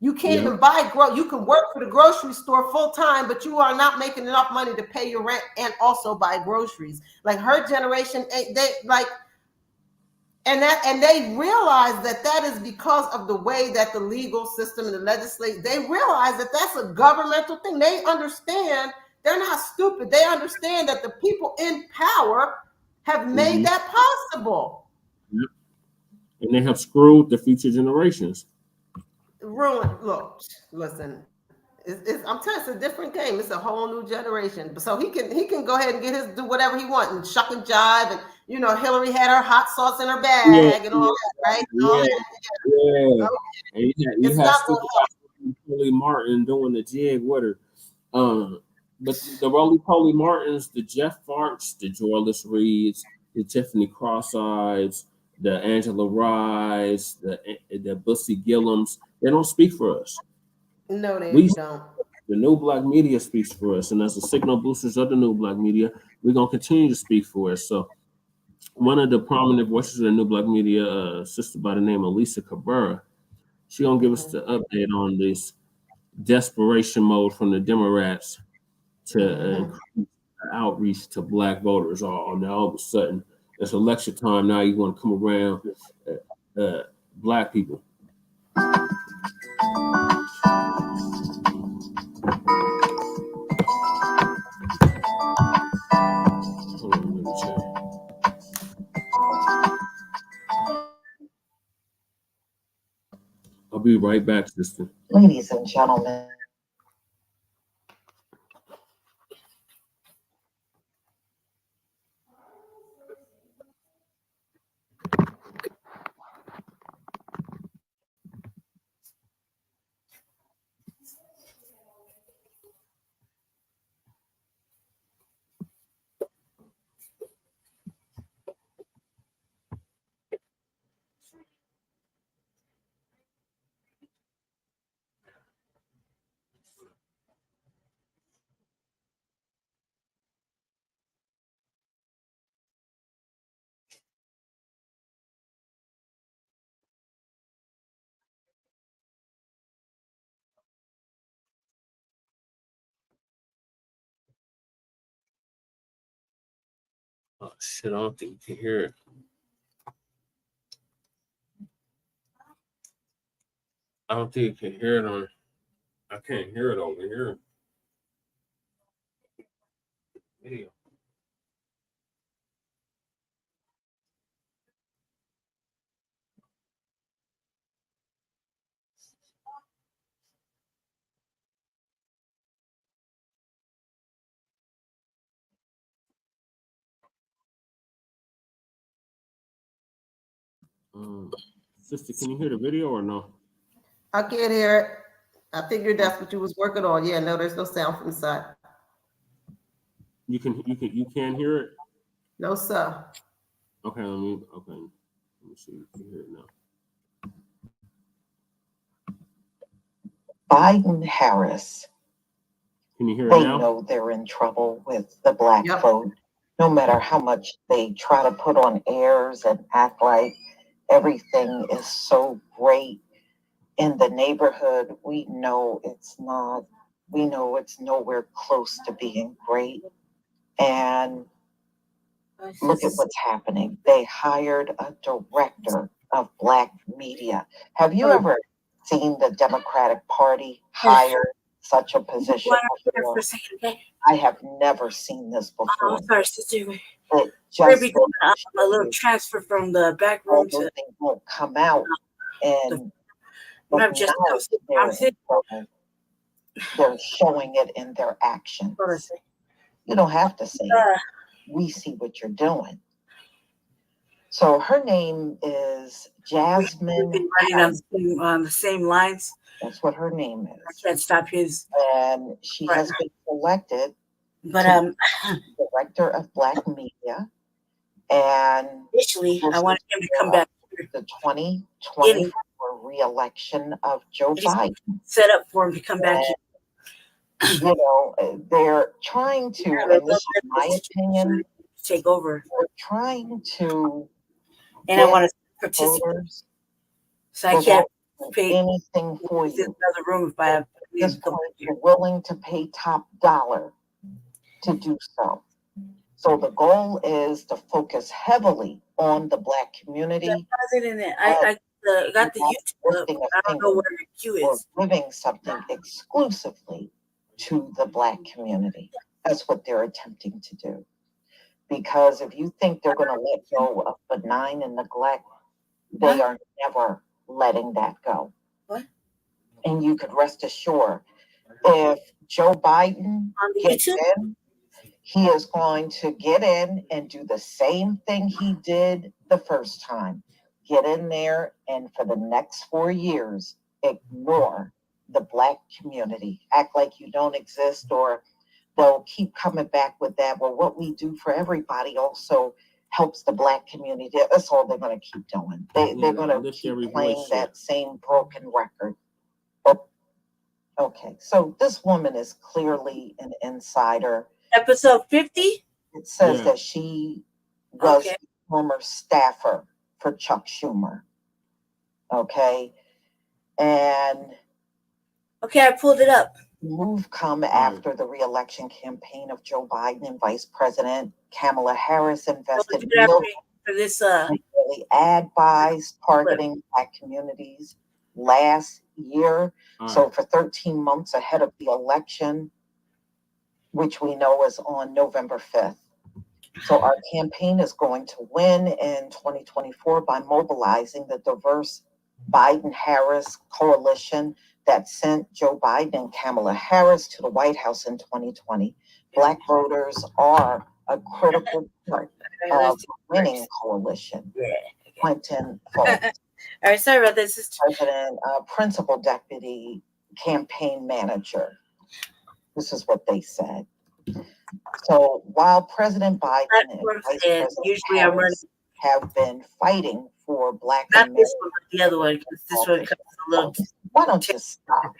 You can't even buy you can work for the grocery store full time, but you are not making enough money to pay your rent and also buy groceries. Like, her generation, and they realize that is because of the way that the legal system and the legislature, they realize that that's a governmental thing. They understand. They're not stupid. They understand that the people in power have made that possible. Yep. And they have screwed the future generations. Ruined. Look, listen, I'm telling you, it's a different game. It's a whole new generation. So he can go ahead and get his do whatever he wants and shuck and jive, and Hillary had her hot sauce in her bag and all that, right? Yeah. Okay. And you It's had not stupid going Polly Martin doing the jig with her. But the Roly-Poly Martins, the Jeff Farts, the Joyless Reeds, the Tiffany Cross-Eyes, the Angela Rise, the Bussy Gillums, they don't speak for us. No, they don't. The new black media speaks for us, and as the signal boosters of the new black media, we're gonna continue to speak for us. So, one of the prominent voices of the new black media, sister by the name of Lisa Cabrera, she gonna give us the update on this desperation mode from the Democrats to increase outreach to black voters. Now all of a sudden it's election time. Now you want to come around black people. Hold on, let me check. I'll be right back, sister. Ladies and gentlemen. Oh shit, I don't think you can hear it. I don't think you can hear it on. I can't hear it over here. Video. Sister, can you hear the video or no? I can't hear it. I figured that's what you was working on. Yeah, no, there's no sound from the side. You can't hear it? No, sir. Okay, let me see if you can hear it now. Biden Harris. Can you hear it they now? know they're in trouble with the black vote, no matter how much they try to put on airs and act like everything is so great in the neighborhood. We know it's not. We know it's nowhere close to being great. And look at what's happening. They hired a director of black media. Have you ever seen the Democratic Party hire such a position before? I have never seen this before. I'm sorry, sister. It We're just a little transfer from the back room to they won't come out and not just they're showing it in their actions. You don't have to say it. We see what you're doing. So her name is Jasmine. We've been running on the same lines. That's what her name is. I can't stop his. And she has been selected, but director of black media. And initially, I wanted him to come back. The 2024 re-election of Joe Biden. Set up for him to come back. You know, they're trying to, and this is my opinion, take over. They're trying to, and I want to participate. So I can't pay anything for you. Another room if I have. You're willing to pay top dollar to do so. So the goal is to focus heavily on the black community. I got the YouTube. I don't know where the queue is. Giving something exclusively to the black community. That's what they're attempting to do. Because if you think they're going to let go of benign and neglect, they are never letting that go. What? And you could rest assured If Joe Biden On the gets YouTube? in, he is going to get in and do the same thing he did the first time. Get in there and for the next 4 years, ignore the Black community. Act like you don't exist, or they'll keep coming back with that. Well, what we do for everybody also helps the Black community. That's all they're going to keep doing. They're going to keep playing that same broken record. Okay, so this woman is clearly an insider. Episode 50? It says that she was a former staffer for Chuck Schumer. Okay, and I pulled it up. Move come after the re-election campaign of Joe Biden and Vice President Kamala Harris invested for this ad buys targeting Black communities last year. So for 13 months ahead of the election, which we know is on November 5th. So our campaign is going to win in 2024 by mobilizing the diverse Biden-Harris coalition that sent Joe Biden and Kamala Harris to the White House in 2020. Black voters are a critical part of the winning coalition. Clinton votes. All right, sorry about this. President, principal deputy campaign manager. This is what they said. So while President Biden and Vice President Harris have been fighting for Black Not this one, but the other one, because this one comes a little. Why don't you stop?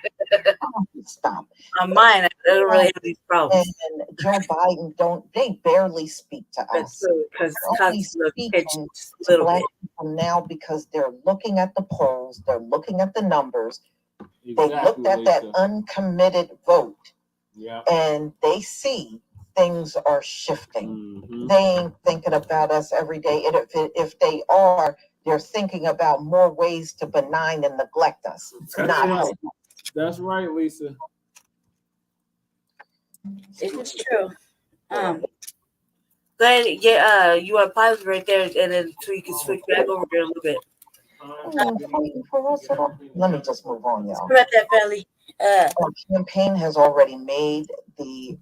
Stop. On mine, I don't really have these problems. And Joe Biden they barely speak to us. Because only speaking to Black people now because they're looking at the polls, they're looking at the numbers. They looked at that uncommitted vote, and they see things are shifting. They ain't thinking about us every day. And if they are, they're thinking about more ways to benign and neglect us. That's right, Lisa. It is true. Go ahead, you want pause right there, and then so you can switch back over there a little bit. Let me just move on, y'all. About that, Valley. Our campaign has already made the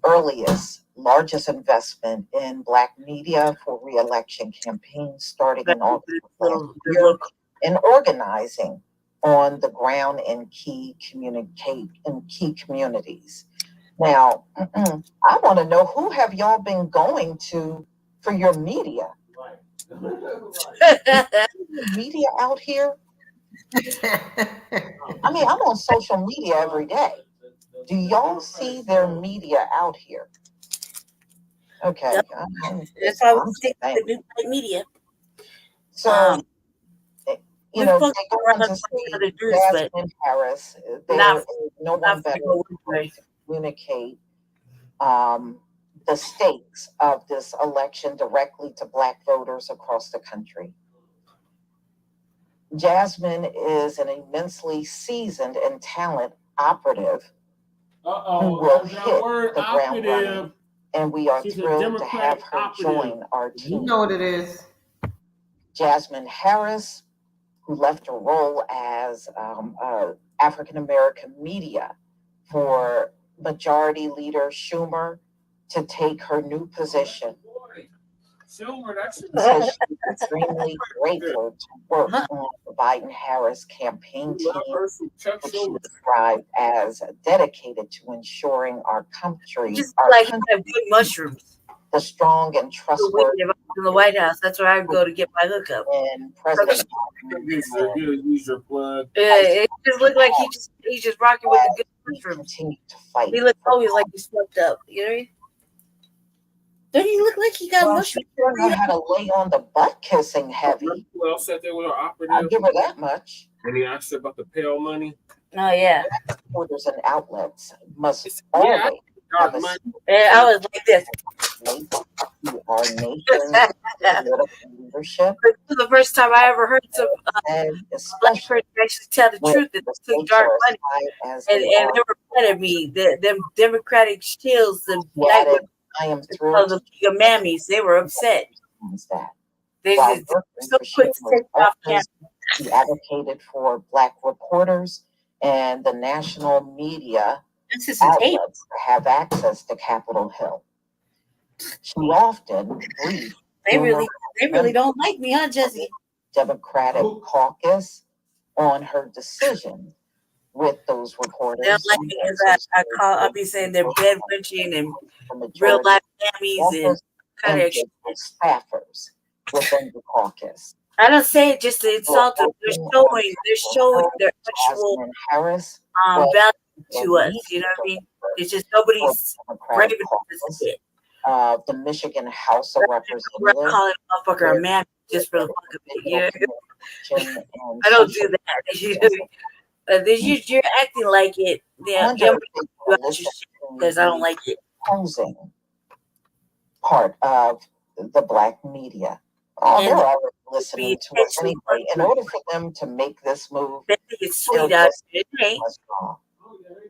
largest investment in Black media for re-election campaigns starting in August last year, and organizing on the ground in key communities. Now, I want to know, who have y'all been going to for your media? Media out here? I mean, I'm on social media every day. Do y'all see their media out here? Okay. Yep. That's why we stick to the new media. So, they go on to see Jasmine Harris. There is no one better to communicate the stakes of this election directly to Black voters across the country. Jasmine is an immensely seasoned and talented operative who will hit the ground running, and we are thrilled to have her join our team. You know what it is. Jasmine Harris, who left her role as African-American media for Majority Leader Schumer to take her new position. So she's extremely grateful to work on the Biden-Harris campaign team, which she described as dedicated to ensuring our country, have good mushrooms. The strong and trustworthy. In the White House, that's where I go to get my hookup. And President use your plug. It just looked like he's just rocking with the good mushrooms. Continue to fight. He looked always like he's smoked up. You know? Don't he look like he got mushrooms? She sure know how to lay on the butt kissing heavy. Who else said they were operative? I'll give her that much. And he asked about the pale money. Oh yeah. Reporters and outlets must always have a I was like this. To our nation's political leadership. This is the first time I ever heard some Black person actually tell the truth that this took dark money. And they were mad at me. Them Democratic shills, the Black I am thrilled. the mammies, they were upset. They just so quick to take off camera. He advocated for Black reporters and the national media outlets to have access to Capitol Hill. She often briefed They really don't like me, huh, Jesse? Democratic caucus on her decision with those reporters. They don't like me because I'll be saying they're bed wrenching and real life mammies and kind of staffers within the caucus. I don't say it just to insult them. They're showing their actual value to us. You know what I mean? It's just nobody's brave enough to say it. The Michigan House of Representatives. We're calling a motherfucker a man just for the fuck of it. Yeah. I don't do that. You're acting like it. Yeah, because I don't like it. Opposing part of the Black media. Oh, they're already listening to us anyway. In order for them to make this move,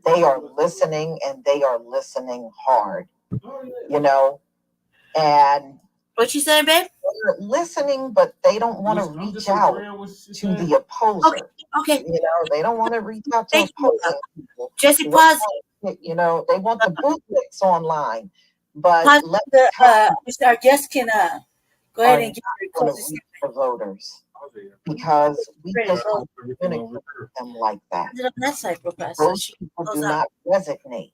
they are listening, and they are listening hard. You know, and what you saying, babe? They're listening, but they don't want to reach out to the opposer. Okay. You know, they don't want to reach out to opposing people. Jesse, pause. You know, they want the bootlegs online, but our guest can go ahead and get the voters, because we just don't communicate them like that. Those people do not resonate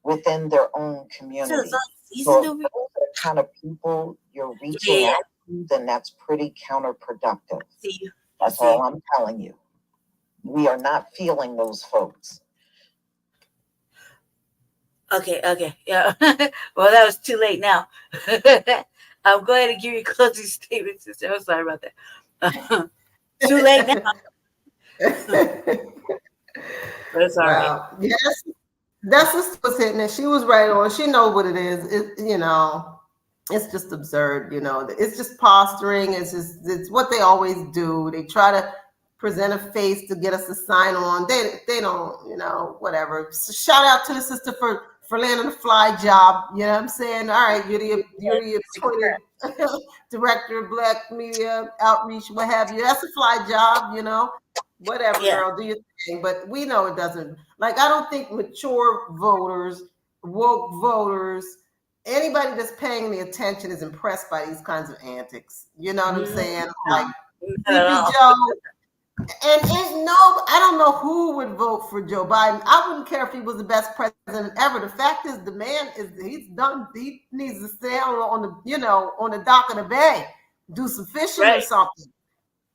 within their own community. So if those are the kind of people you're reaching out to, then that's pretty counterproductive. That's all I'm telling you. We are not feeling those folks. Okay, yeah. Well, that was too late now. I'll go ahead and give you a closing statement, sister. I'm sorry about that. Too late now. That's all right. Yes. That's what was hitting it. She was right on. She knows what it is. It's just absurd. It's just posturing. It's what they always do. They try to present a face to get us to sign on. They don't, whatever. So shout out to the sister for landing a fly job. You know what I'm saying? All right, you're the appointed director of Black media outreach, what have you. That's a fly job, Whatever, girl, do your thing. But we know it doesn't. I don't think mature voters, woke voters, anybody that's paying any attention is impressed by these kinds of antics. You know what I'm saying? Like Joe. And I don't know who would vote for Joe Biden. I wouldn't care if he was the best president ever. The fact is, the man he's done. He needs to stay on the dock of the bay, do some fishing or something.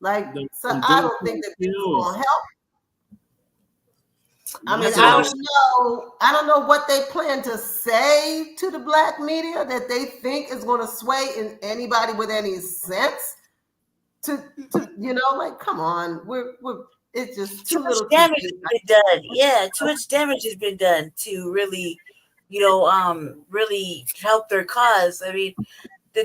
I don't think that this is going to help. I mean, I don't know what they plan to say to the Black media that they think is going to sway in anybody with any sense. Come on, it's just too much damage has been done. Yeah, too much damage has been done to really, really help their cause. I mean,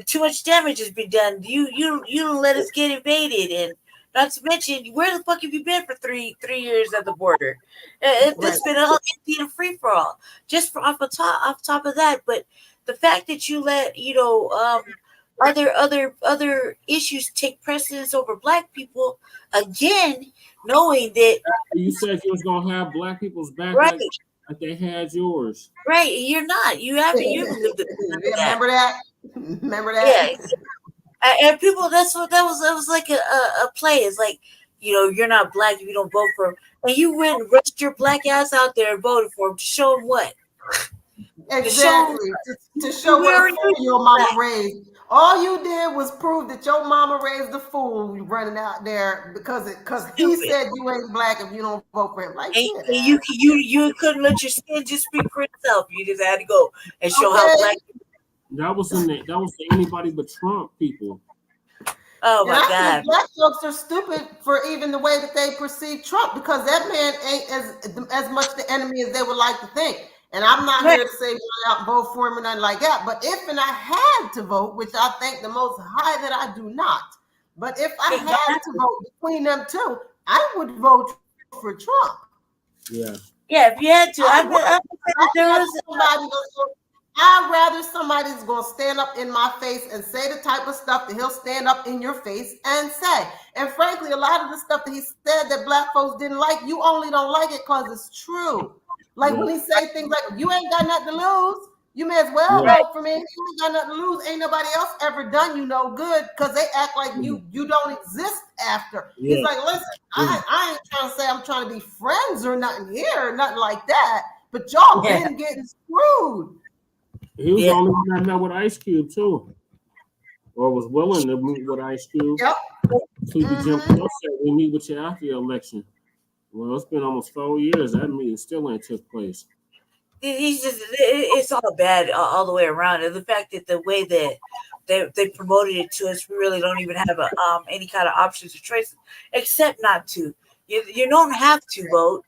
too much damage has been done. You don't let us get invaded, and not to mention, where the fuck have you been for three years at the border? It's been all empty and free for all. Just off top of that, but the fact that you let other issues take precedence over Black people, again, knowing that you said you was gonna have Black people's back, right? Like they had yours, right? You're not. You haven't. You lived it. Remember that? Yeah. And people, that was like a play. It's like, you're not Black if you don't vote for him. And you went and rushed your Black ass out there and voted for him to show him what? Exactly. To show what your mama raised. All you did was prove that your mama raised a fool running out there because he said you ain't Black if you don't vote for him. Like, and you couldn't let your skin just speak for itself. You just had to go and show how Black. That was anybody but Trump people. Oh my God! Black folks are stupid for even the way that they perceive Trump, because that man ain't as much the enemy as they would like to think. And I'm not here to say out vote for him or nothing like that. But if I had to vote, which I think the most high that I do not, but if I had to vote between them two, I would vote for Trump. Yeah. Yeah, if you had to, I'd rather somebody's going to stand up in my face and say the type of stuff that he'll stand up in your face and say. And frankly, a lot of the stuff that he said that Black folks didn't like, you only don't like it because it's true. Like when he say things like, "You ain't got nothing to lose. You may as well vote for me. You ain't got nothing to lose. Ain't nobody else ever done you no good because they act like you don't exist after." He's like, "Listen, I ain't trying to say I'm trying to be friends or nothing here, nothing like that. But y'all been getting screwed." He was the only one that met with Ice Cube too, or was willing to meet with Ice Cube. Yep. Sleepy Jim Crow said, "We meet with you after your election." Well, it's been almost 4 years. That meeting still ain't took place. It's all bad all the way around, and the fact that the way that they promoted it to us, we really don't even have any kind of options or choices except not to. You don't have to vote.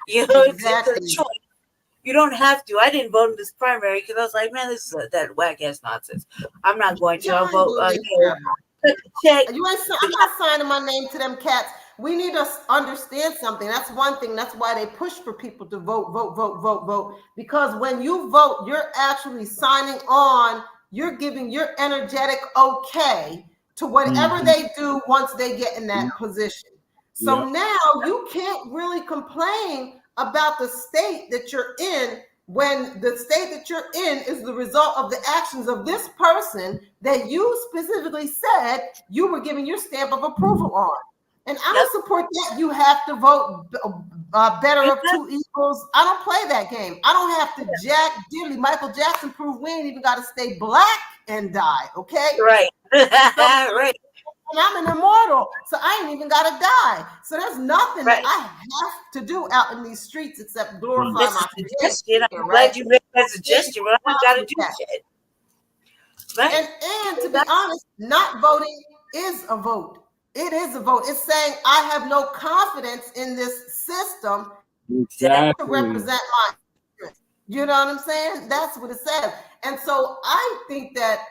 You know, it's a choice. You don't have to. I didn't vote in this primary because I was like, man, this is that whack ass nonsense. I'm not going to. I'll vote. Check. I'm not signing my name to them cats. We need to understand something. That's one thing. That's why they push for people to vote. Because when you vote, you're actually signing on. You're giving your energetic okay to whatever they do once they get in that position. So now you can't really complain about the state that you're in when the state that you're in is the result of the actions of this person that you specifically said you were giving your stamp of approval on. And I don't support that. You have to vote better of two evils. I don't play that game. I don't have to Jack Diddley. Michael Jackson proved we ain't even got to stay black and die. Okay. Right. Right. And I'm an immortal, so I ain't even got to die. So there's nothing that I have to do out in these streets except glorify my suggestion. I'm glad you made that suggestion, but I got to do shit. Right? And to be honest, not voting is a vote. It is a vote. It's saying I have no confidence in this system to represent my interests. You know what I'm saying? That's what it says. And so I think that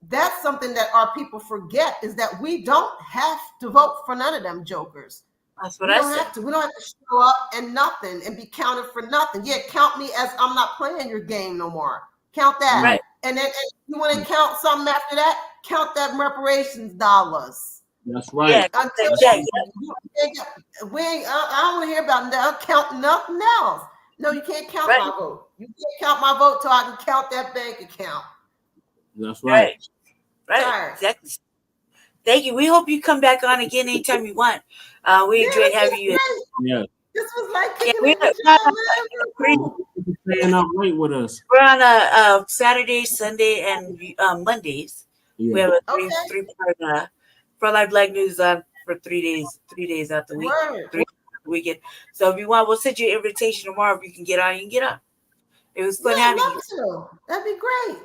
that's something that our people forget is that we don't have to vote for none of them jokers. That's what I said. We don't have to show up and nothing and be counted for nothing. Yeah, count me as I'm not playing your game no more. Count that. Right. And then if you want to count something after that, count that reparations dollars. That's right. Yeah, I don't want to hear about that. Count nothing else. No, you can't count my vote. You can't count my vote till I can count that bank account. That's right. Right. Exactly. Thank you. We hope you come back on again anytime you want. We enjoyed having you. Yeah. This was like we're staying up late with us. We're on Saturday, Sunday, and Mondays. Yeah. We have a three-part Front Line Blacc News on for 3 days out the week. 3 days weekend. So if you want, we'll send you an invitation tomorrow. If you can get on, you can get on. It was fun having you. That'd be great.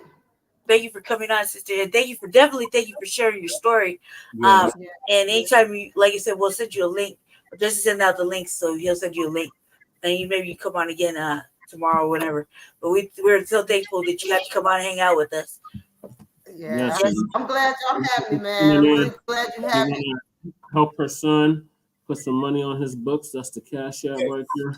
Thank you for coming on, sister, and thank you for sharing your story. And anytime you, like I said, we'll send you a link. Just to send out the links, so he'll send you a link, and you come on again tomorrow or whatever. But we're so thankful that you got to come on and hang out with us. Yeah, I'm glad y'all have me, man. I'm really glad you have me. Help her son put some money on his books. That's the cash out right there.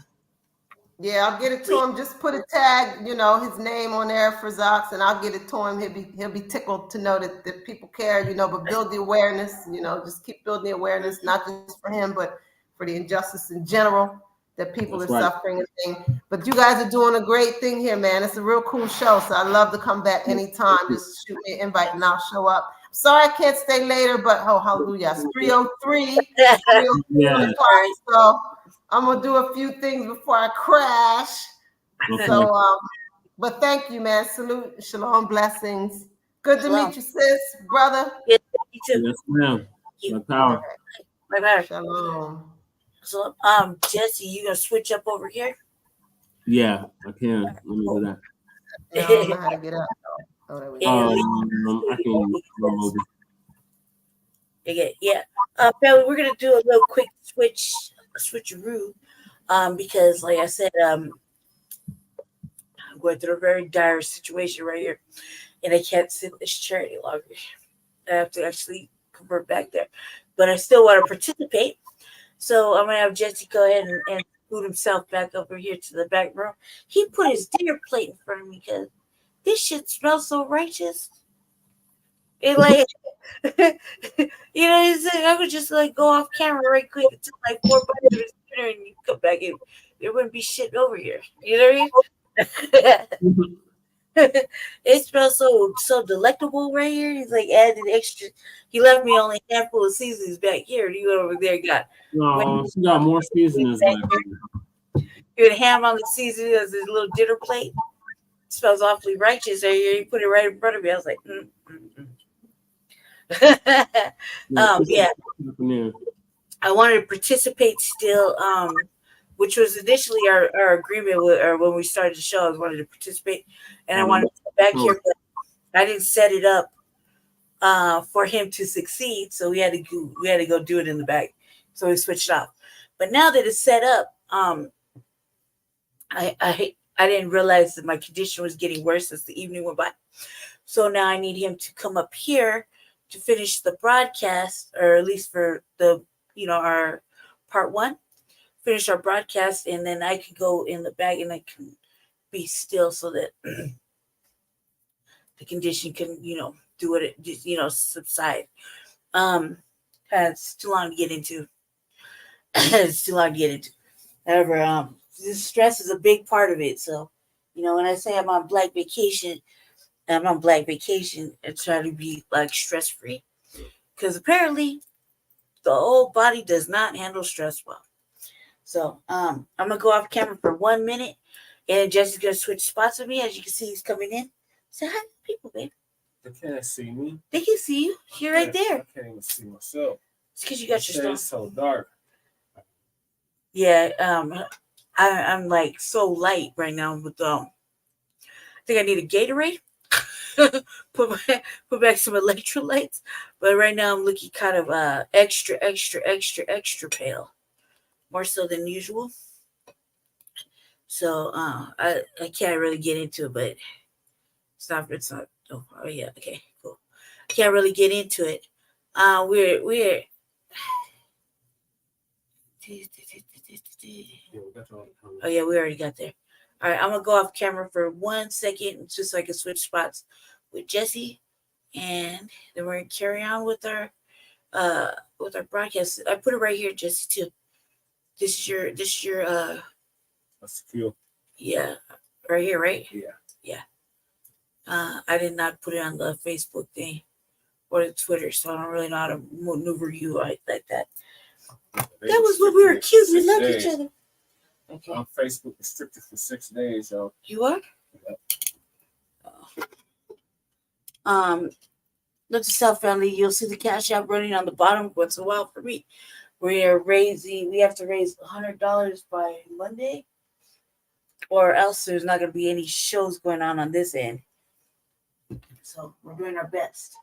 Yeah, I'll get it to him. Just put a tag, his name on there for Zox, and I'll get it to him. He'll be tickled to know that people care, but build the awareness, just keep building the awareness, not just for him, but for the injustice in general that people are suffering and things. But you guys are doing a great thing here, man. It's a real cool show, so I'd love to come back anytime. Just shoot me an invite and I'll show up. Sorry I can't stay later, but hallelujah. It's 3:03. So I'm gonna do a few things before I crash. Okay. So but thank you, man. Salute, shalom, blessings. Good to meet you, sis, brother. Yeah, you too. Yes, ma'am. My power. My power. Shalom. So Jesse, you gonna switch up over here? Yeah, I can. Let me do that. I don't know how to get up. Oh, there we go. I can roll over. Yeah. Family, we're gonna do a little quick switcheroo. Because like I said, I'm going through a very dire situation right here, and I can't sit in this chair any longer. I have to actually convert back there, but I still want to participate. So I'm gonna have Jesse go ahead and scoot himself back over here to the back room. He put his dinner plate in front of me because this shit smells so righteous. It like, I would just like go off camera right quick until like 4 bites of his dinner and you come back in. there wouldn't be shit over here. You know what I mean? It smells so delectable right here. He's like added extra. He left me only a handful of seasonings back here. You went over there, got No, she got more seasonings left. you had ham on the seasoning as his little dinner plate. It smells awfully righteous right here. He put it right in front of me. I was like, yeah. I wanted to participate still, which was initially our agreement with, or when we started the show. I wanted to participate, and I wanted to come back here, but I didn't set it up for him to succeed. So we had to go do it in the back. So we switched off. But now that it's set up, I didn't realize that my condition was getting worse as the evening went by. So now I need him to come up here to finish the broadcast, or at least for the, our part 1, finish our broadcast, and then I can go in the back and I can be still so that the condition can, do what it just, subside. It's too long to get into. It's too long to get into. However, this stress is a big part of it. So, when I say I'm on Black vacation, I'm on Black vacation and try to be like stress free, because apparently the old body does not handle stress well. So, I'm gonna go off camera for 1 minute, and Jesse's gonna switch spots with me. As you can see, he's coming in. Say hi to people, baby. They can't see me. They can see you. You're right there. I can't even see myself. It's because you got your stuff. It's so dark. Yeah, I'm like so light right now with I think I need a Gatorade. put back some electrolytes, but right now I'm looking kind of extra pale, more so than usual. So I can't really get into it, but it's not. Oh yeah, okay, cool. I can't really get into it. We're oh yeah, we already got there. All right, I'm gonna go off camera for 1 second just so I can switch spots with Jesse, and then we're gonna carry on with our broadcast. I put it right here, Jesse, too. This is your That's cool. Yeah, right here, right? Yeah. I did not put it on the Facebook thing or the Twitter, so I don't really know how to maneuver you like that. That was what we were accused. We loved each other. Okay. I'm Facebook restricted for 6 days, yo. You are? Yeah. Look to Self Family. You'll see the Cash App running on the bottom once in a while for me. We have to raise $100 by Monday, or else there's not going to be any shows going on this end. So we're doing our best.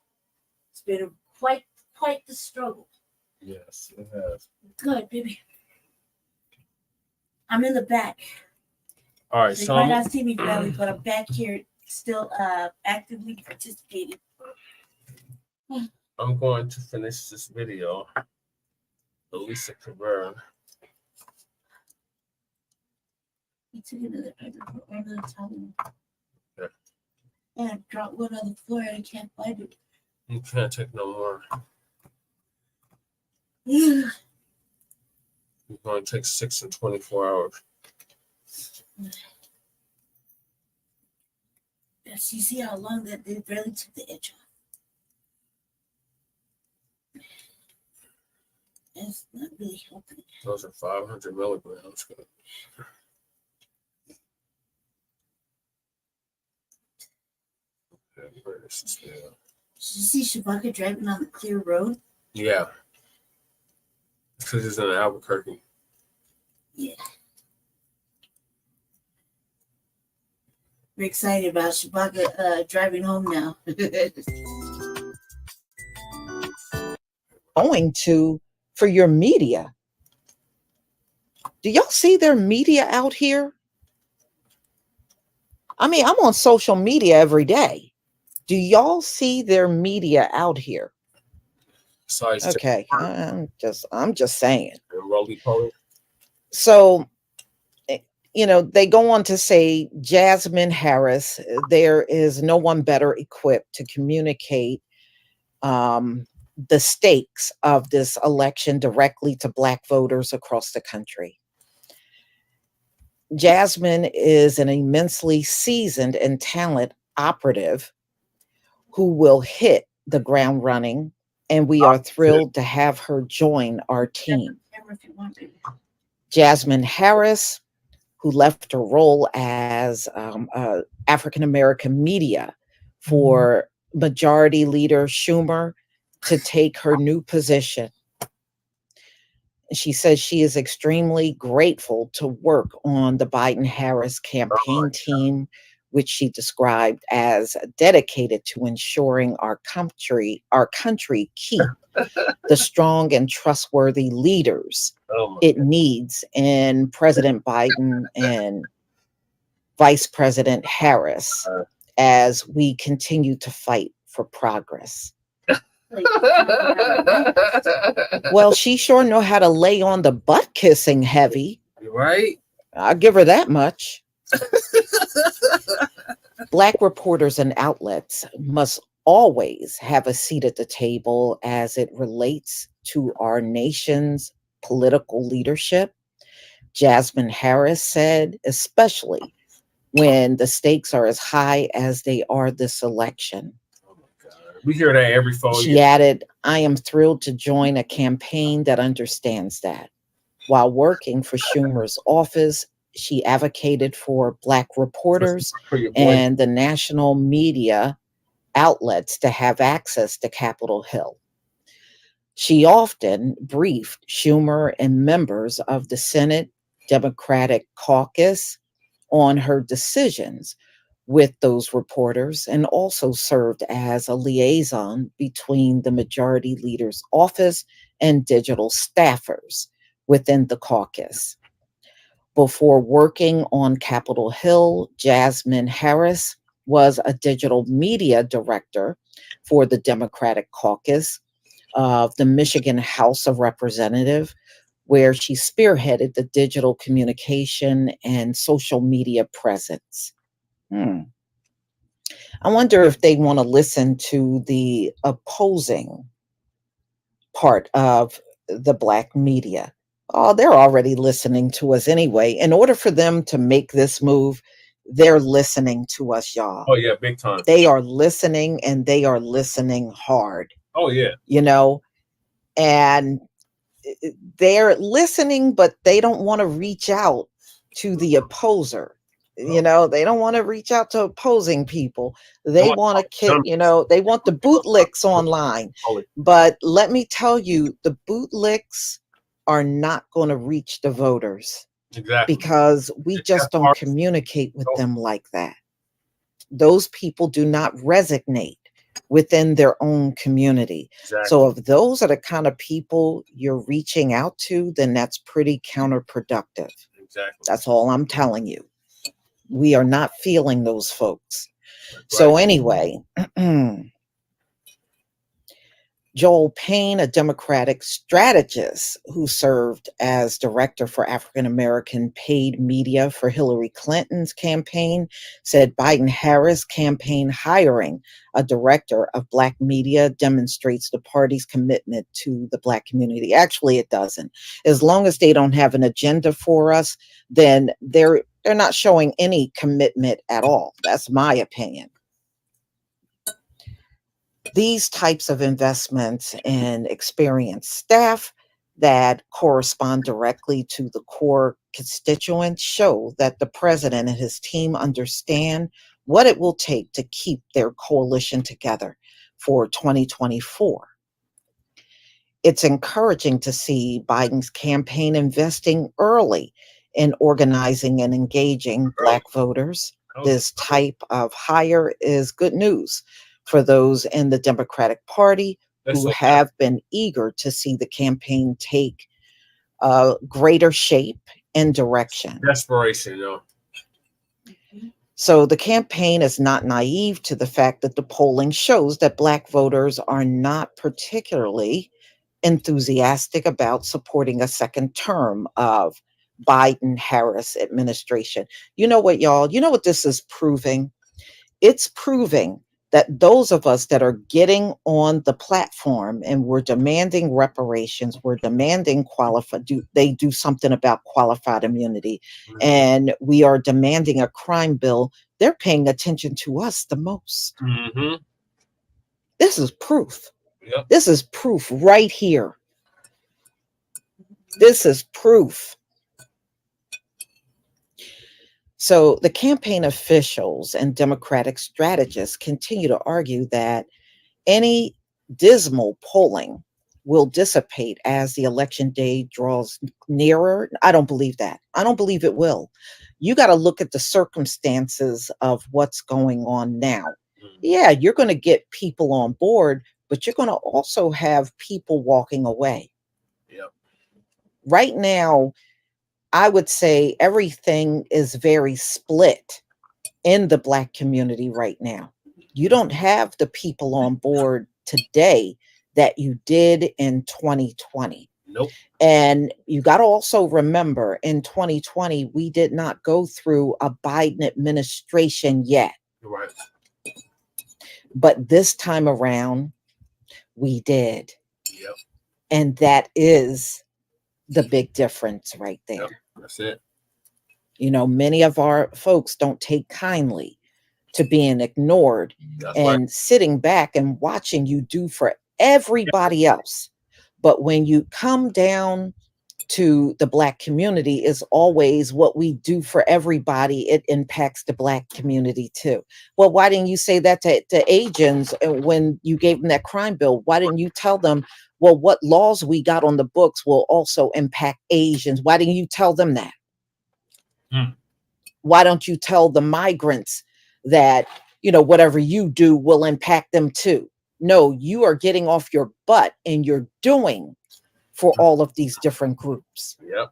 It's been quite the struggle. Yes, it has. Good, baby. I'm in the back. All right, so you might not see me, family, but I'm back here still actively participating. I'm going to finish this video. Elisa Cabrera. I took another paper over the top. Okay. And I dropped one on the floor and I can't find it. You can't take no more. Yeah. It's going to take 6 and 24 hours. Yes, you see how long that they barely took the edge off. It's not really helping. Those are 500 milligrams. Did you see Shabaka driving on the clear road? Yeah. Because it's in Albuquerque. Yeah. We're excited about Shabaka driving home now. Going to for your media. Do y'all see their media out here? I mean, I'm on social media every day. Do y'all see their media out here? Sorry. Okay, I'm just saying. Roly-poly. So, you know, they go on to say, Jasmine Harris, there is no one better equipped to communicate the stakes of this election directly to Black voters across the country. Jasmine is an immensely seasoned and talented operative who will hit the ground running, and we are thrilled to have her join our team. Jasmine Harris, who left her role as African American media for Majority Leader Schumer to take her new position. She says she is extremely grateful to work on the Biden-Harris campaign team, which she described as dedicated to ensuring our country keep the strong and trustworthy leaders it needs in President Biden and Vice President Harris as we continue to fight for progress. Well, she sure know how to lay on the butt kissing heavy. Right? I'll give her that much. Black reporters and outlets must always have a seat at the table as it relates to our nation's political leadership. Jasmine Harris said, especially when the stakes are as high as they are this election. We hear that every 4 years. She added, I am thrilled to join a campaign that understands that. While working for Schumer's office, she advocated for Black reporters and the national media outlets to have access to Capitol Hill. She often briefed Schumer and members of the Senate Democratic Caucus on her decisions with those reporters, and also served as a liaison between the Majority Leader's office and digital staffers within the caucus. Before working on Capitol Hill, Jasmine Harris was a digital media director for the Democratic Caucus of the Michigan House of Representatives, where she spearheaded the digital communication and social media presence. I wonder if they want to listen to the opposing part of the Black media. Oh, they're already listening to us anyway. In order for them to make this move, they're listening to us, y'all. Oh, yeah, big time. They are listening, and they are listening hard. Oh, yeah. You know, and they're listening, but they don't want to reach out to the opposer. You know, they don't want to reach out to opposing people. They want to kick, you know, they want the bootlicks online. But let me tell you, the bootlicks are not going to reach the voters. Exactly. Because we just don't communicate with them like that. Those people do not resonate within their own community. Exactly. So if those are the kind of people you're reaching out to, then that's pretty counterproductive. Exactly. That's all I'm telling you. We are not feeling those folks. Right. So anyway, Joel Payne, a Democratic strategist who served as director for African American paid media for Hillary Clinton's campaign, said Biden-Harris campaign hiring a director of Black media demonstrates the party's commitment to the Black community. Actually, it doesn't. As long as they don't have an agenda for us, then they're not showing any commitment at all. That's my opinion. These types of investments in experienced staff that correspond directly to the core constituents show that the president and his team understand what it will take to keep their coalition together for 2024. It's encouraging to see Biden's campaign investing early in organizing and engaging Black voters. This type of hire is good news for those in the Democratic Party who have been eager to see the campaign take greater shape and direction. Desperation, you know. So the campaign is not naive to the fact that the polling shows that Black voters are not particularly enthusiastic about supporting a second term of Biden-Harris administration. You know what, y'all? You know what this is proving? It's proving that those of us that are getting on the platform and we're demanding reparations, we're demanding they do something about qualified immunity, and we are demanding a crime bill, they're paying attention to us the most. Mm-hmm. This is proof. Yep. This is proof right here. This is proof. So the campaign officials and Democratic strategists continue to argue that any dismal polling will dissipate as the election day draws nearer. I don't believe that. I don't believe it will. You got to look at the circumstances of what's going on now. Yeah, you're going to get people on board, but you're going to also have people walking away. Yep. Right now, I would say everything is very split in the Black community right now. You don't have the people on board today that you did in 2020. Nope. And you got to also remember, in 2020, we did not go through a Biden administration yet. Right. But this time around, we did. Yep. And that is the big difference right there. Yep. That's it. You know, many of our folks don't take kindly to being ignored and sitting back and watching you do for everybody else. But when you come down to the Black community, is always what we do for everybody. It impacts the Black community too. Well, why didn't you say that to Asians when you gave them that crime bill? Why didn't you tell them, well, what laws we got on the books will also impact Asians? Why didn't you tell them that? Why don't you tell the migrants that, you know, whatever you do will impact them too? No, you are getting off your butt and you're doing for all of these different groups. Yep.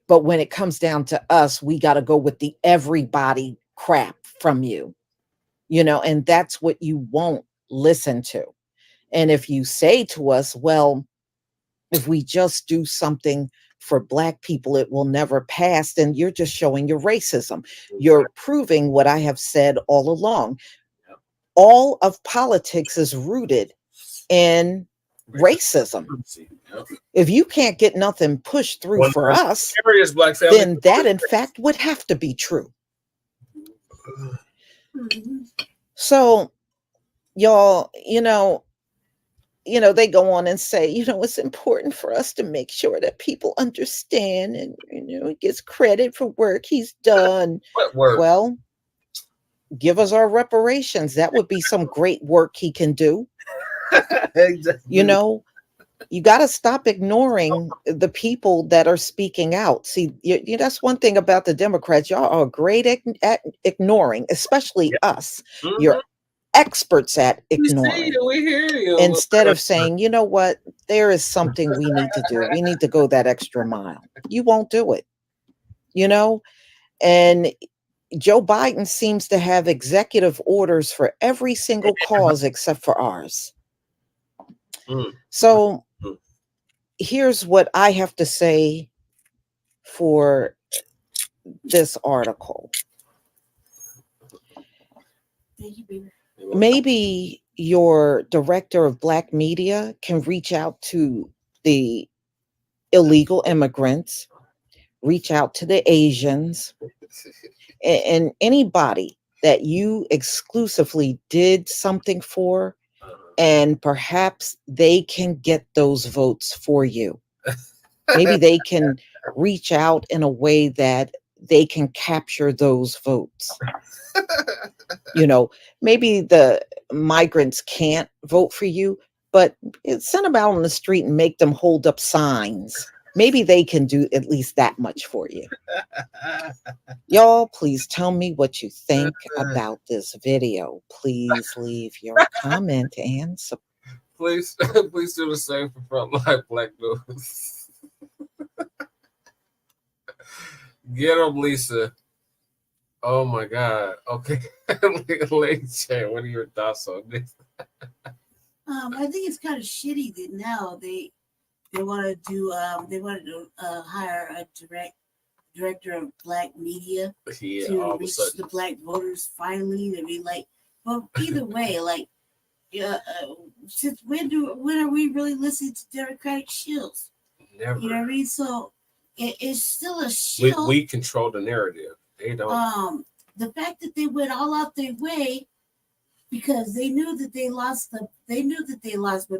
But when it comes down to us, we got to go with the everybody crap from you, you know, and that's what you won't listen to. And if you say to us, well, if we just do something for Black people, it will never pass, then you're just showing your racism. You're proving what I have said all along. All of politics is rooted in racism. If you can't get nothing pushed through for us, then that in fact would have to be true. So y'all, you know, they go on and say, you know, it's important for us to make sure that people understand and, you know, he gets credit for work he's done. What work? Well, give us our reparations. That would be some great work he can do. Exactly. You know, you got to stop ignoring the people that are speaking out. See, that's one thing about the Democrats. Y'all are great at ignoring, especially us. Mm-hmm. You're experts at ignoring. We hear you. Instead of saying, you know what, there is something we need to do. We need to go that extra mile. You won't do it, you know? And Joe Biden seems to have executive orders for every single cause except for ours. So here's what I have to say for this article. Maybe your director of Black media can reach out to the illegal immigrants, reach out to the Asians, and anybody that you exclusively did something for, and perhaps they can get those votes for you. Maybe they can reach out in a way that they can capture those votes. You know, maybe the migrants can't vote for you, but send them out on the street and make them hold up signs. Maybe they can do at least that much for you. Y'all, please tell me what you think about this video. Please leave your comment and please do the same for Front Line Blacc News. Get them, Lisa. Oh my God. Okay. Lady Chan, what are your thoughts on this? I think it's kind of shitty that now they want to do hire a director of Black media Yeah, to all of a reach sudden. the Black voters finally. To be like, well, either way, like, since when are we really listening to Democratic shills? Never. You know what I mean? So it's still a shill. We control the narrative. They don't. The fact that they went all out their way because they knew that they lost when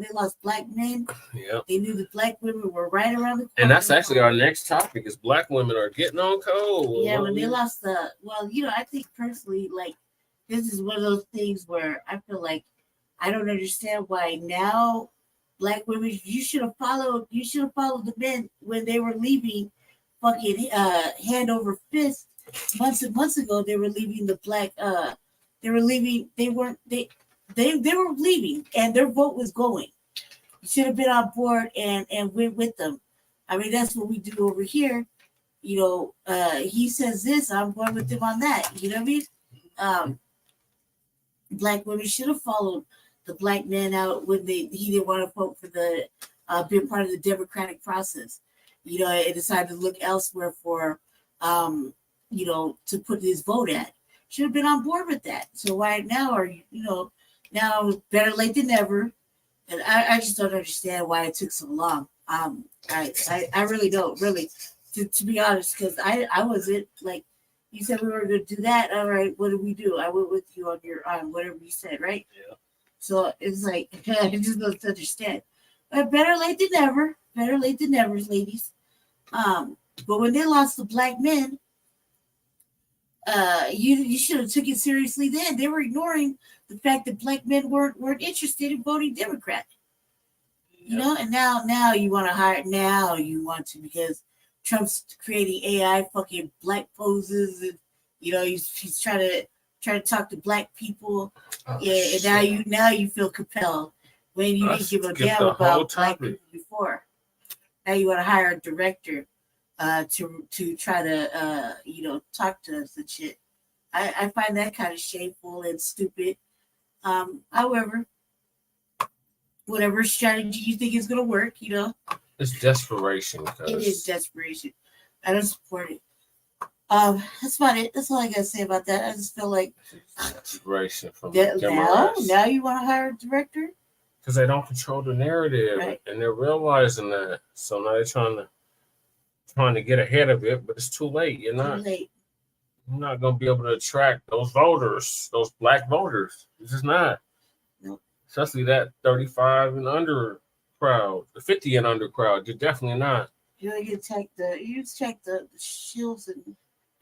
they lost Black men. Yeah. They knew that Black women were right around the corner. And that's actually our next topic: is Black women are getting on cold. Yeah, when they lost I think personally, like, this is one of those things where I feel like I don't understand why now Black women, you should have followed the men when they were leaving fucking hand over fist months and months ago. They were leaving the Black they were leaving and their vote was going. You should have been on board and went with them. I mean, that's what we do over here. You know, he says this, I'm going with him on that. You know what I mean? Black women should have followed the Black men out when he didn't want to vote for the be a part of the democratic process. You know, and decided to look elsewhere for to put his vote at. Should have been on board with that. So why now are now better late than never? And I just don't understand why it took so long. I really don't, really, to be honest, because I wasn't like, you said we were going to do that. All right, what did we do? I went with you on whatever you said, right? Yeah. So it's like, I just don't understand. But better late than never. Better late than never, ladies. But when they lost the Black men, you should have took it seriously then. They were ignoring the fact that Black men weren't interested in voting Democrat. You know, and now you want to hire. Now you want to, because Trump's creating AI fucking Black poses, and he's trying to talk to Black people. And now you feel compelled when you didn't give a damn about Black people before. Now you want to hire a director to try to talk to us and shit. I find that kind of shameful and stupid. However, whatever strategy you think is going to work, it's desperation. It is desperation. I don't support it. That's about it. That's all I gotta say about that. I just feel like desperation from now you want to hire a director because they don't control the narrative, right. And they're realizing that. So now they're trying to get ahead of it, but it's too late. You're not going to be able to attract those voters, those Black voters. It's just not. Nope. Especially that 35 and under crowd, the 50 and under crowd. You're definitely not. You check the shields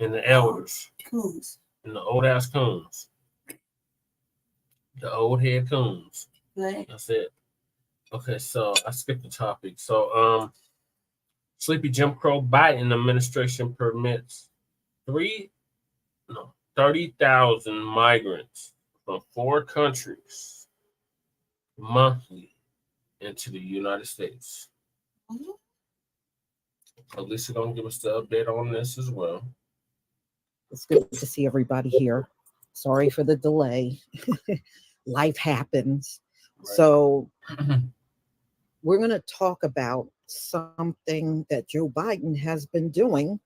and the elders, coons, and the old ass coons, the old head coons. Right. That's it. Okay, so I skipped the topic. So, Sleepy Jim Crow Biden administration permits 30,000 migrants from 4 countries monthly into the United States. Mm-hmm. Lisa gonna give us the update on this as well. It's good to see everybody here. Sorry for the delay. Life happens. Right. So we're going to talk about something that Joe Biden has been doing,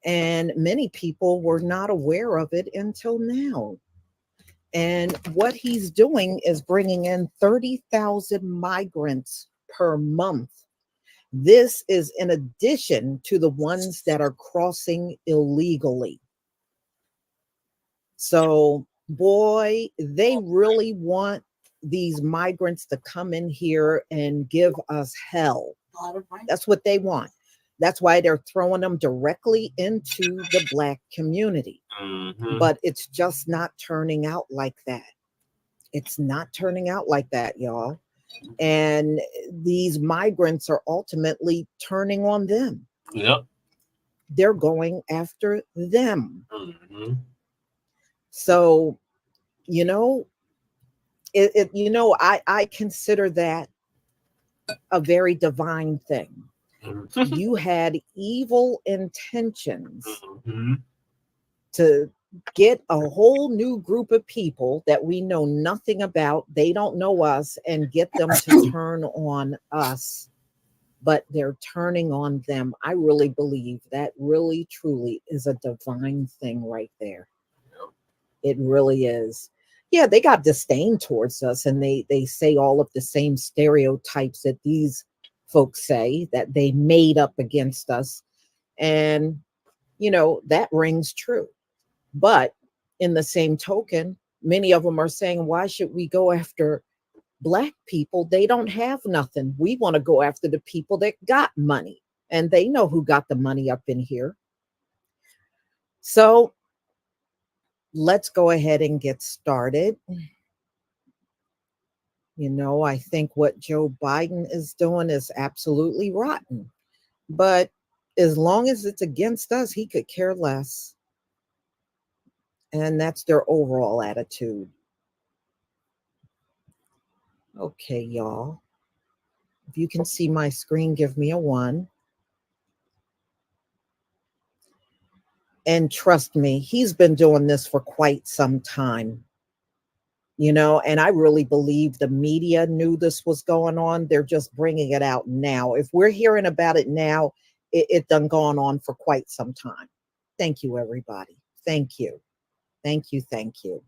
and many people were not aware of it until now. And what he's doing is bringing in 30,000 migrants per month. This is in addition to the ones that are crossing illegally. So, boy, they really want these migrants to come in here and give us hell. That's what they want. That's why they're throwing them directly into the Black community. Mm-hmm. But it's just not turning out like that. It's not turning out like that, y'all. And these migrants are ultimately turning on them. Yep. They're going after them. Mm-hmm. So, I consider that a very divine thing. Mm-hmm. You had evil intentions to get a whole new group of people that we know nothing about, they don't know us, and get them to turn on us. but they're turning on them. I really believe that really, truly is a divine thing right there. It really is. Yeah, they got disdain towards us, and they say all of the same stereotypes that these folks say that they made up against us. And, that rings true. But in the same token, many of them are saying, why should we go after Black people? They don't have nothing. We want to go after the people that got money, and they know who got the money up in here. So let's go ahead and get started. I think what Joe Biden is doing is absolutely rotten. But as long as it's against us, he could care less. And that's their overall attitude. Okay, y'all. If you can see my screen, give me a 1. And trust me, he's been doing this for quite some time. And I really believe the media knew this was going on. They're just bringing it out now. If we're hearing about it now, it done gone on for quite some time. Thank you, everybody. Thank you. Thank you. Thank you.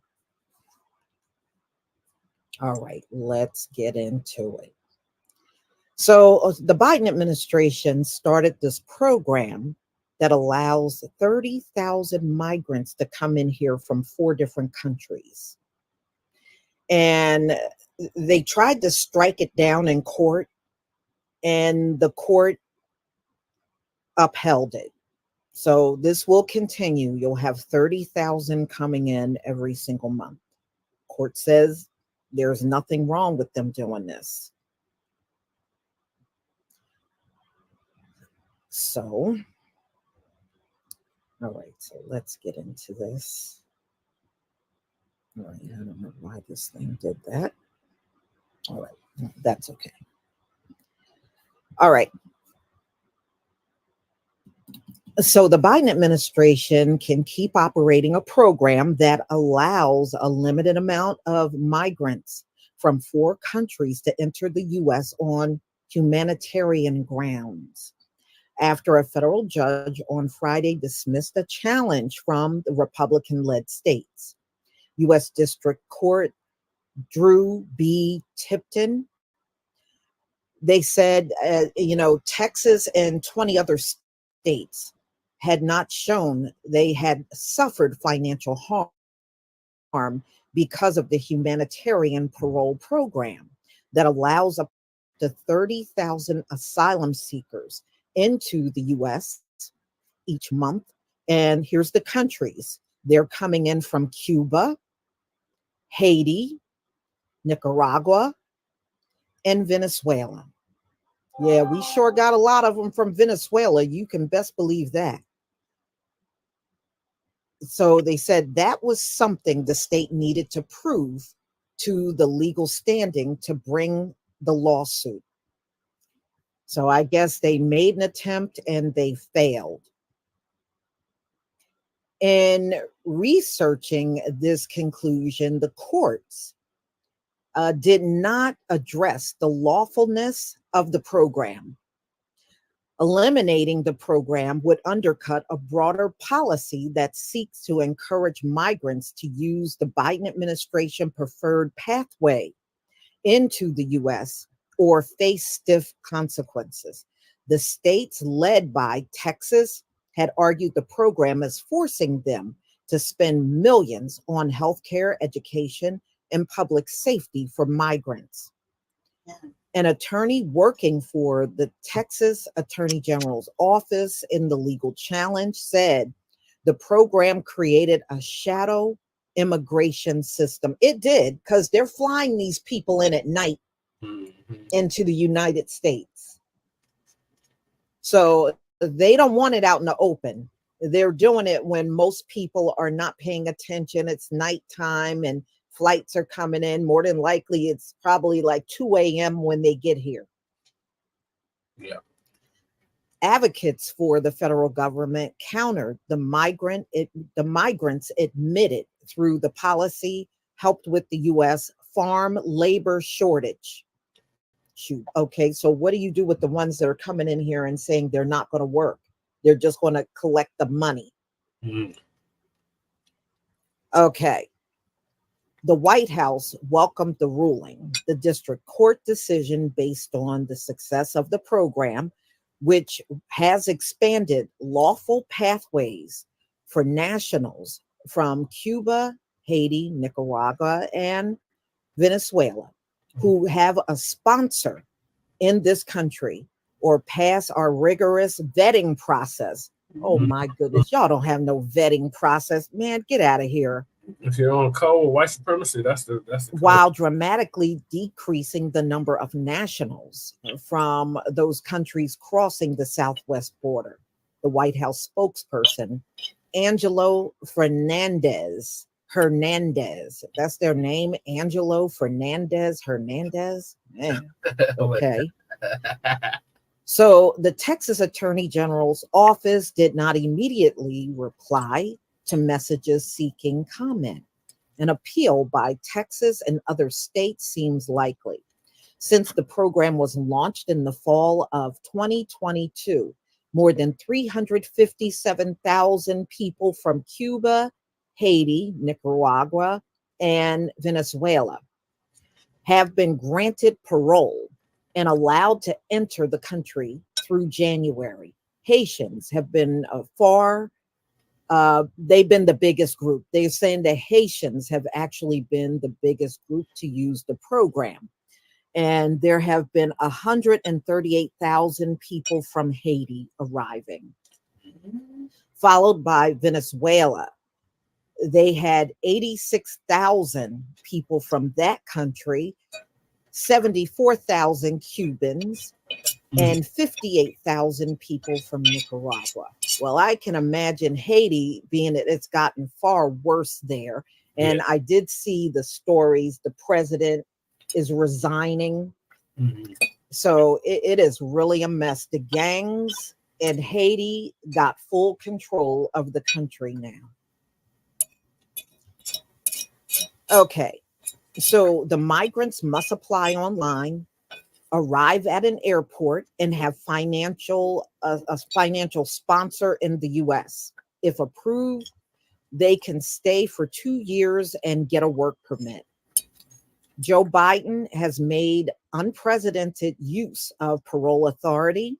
All right, let's get into it. So the Biden administration started this program that allows 30,000 migrants to come in here from 4 different countries. And they tried to strike it down in court, and the court upheld it. So this will continue. You'll have 30,000 coming in every single month. Court says there's nothing wrong with them doing this. So, all right, so let's get into this. All right, I don't know why this thing did that. All right, that's okay. All right. So the Biden administration can keep operating a program that allows a limited amount of migrants from 4 countries to enter the U.S. on humanitarian grounds, after a federal judge on Friday dismissed a challenge from the Republican-led states. U.S. District Court Drew B. Tipton, they said, Texas and 20 other states had not shown they had suffered financial harm because of the humanitarian parole program that allows up to 30,000 asylum seekers into the U.S. each month. And here's the countries. They're coming in from Cuba, Haiti, Nicaragua, and Venezuela. Yeah, we sure got a lot of them from Venezuela. You can best believe that. So they said that was something the state needed to prove to the legal standing to bring the lawsuit. So I guess they made an attempt and they failed. In researching this conclusion, the courts did not address the lawfulness of the program. Eliminating the program would undercut a broader policy that seeks to encourage migrants to use the Biden administration preferred pathway into the U.S. or face stiff consequences. The states led by Texas had argued the program is forcing them to spend millions on healthcare, education, and public safety for migrants. An attorney working for the Texas Attorney General's office in the legal challenge said the program created a shadow immigration system. It did, because they're flying these people in at night into the United States. So they don't want it out in the open. They're doing it when most people are not paying attention. It's nighttime and flights are coming in. More than likely, it's probably like 2 a.m. when they get here. Yeah. Advocates for the federal government countered the migrants admitted through the policy helped with the U.S. farm labor shortage. Shoot. Okay, so what do you do with the ones that are coming in here and saying they're not going to work? They're just going to collect the money. Okay. The White House welcomed the ruling, the district court decision based on the success of the program, which has expanded lawful pathways for nationals from Cuba, Haiti, Nicaragua, and Venezuela who have a sponsor in this country or pass our rigorous vetting process. Oh my goodness, y'all don't have no vetting process. Man, get out of here. If you're on code with white supremacy, that's the while dramatically decreasing the number of nationals from those countries crossing the southwest border. The White House spokesperson, Angelo Hernandez, that's their name, Angelo Hernandez. Man. Okay. So the Texas Attorney General's office did not immediately reply to messages seeking comment. An appeal by Texas and other states seems likely. Since the program was launched in the fall of 2022, more than 357,000 people from Cuba, Haiti, Nicaragua, and Venezuela have been granted parole and allowed to enter the country through January. Haitians have been they've been the biggest group. They're saying the Haitians have actually been the biggest group to use the program. And there have been 138,000 people from Haiti arriving, followed by Venezuela. They had 86,000 people from that country, 74,000 Cubans, and 58,000 people from Nicaragua. Well, I can imagine Haiti being it's gotten far worse there. And I did see the stories. The president is resigning. So it is really a mess. The gangs in Haiti got full control of the country now. Okay, so the migrants must apply online, arrive at an airport, and have a financial sponsor in the U.S. If approved, they can stay for 2 years and get a work permit. Joe Biden has made unprecedented use of parole authority,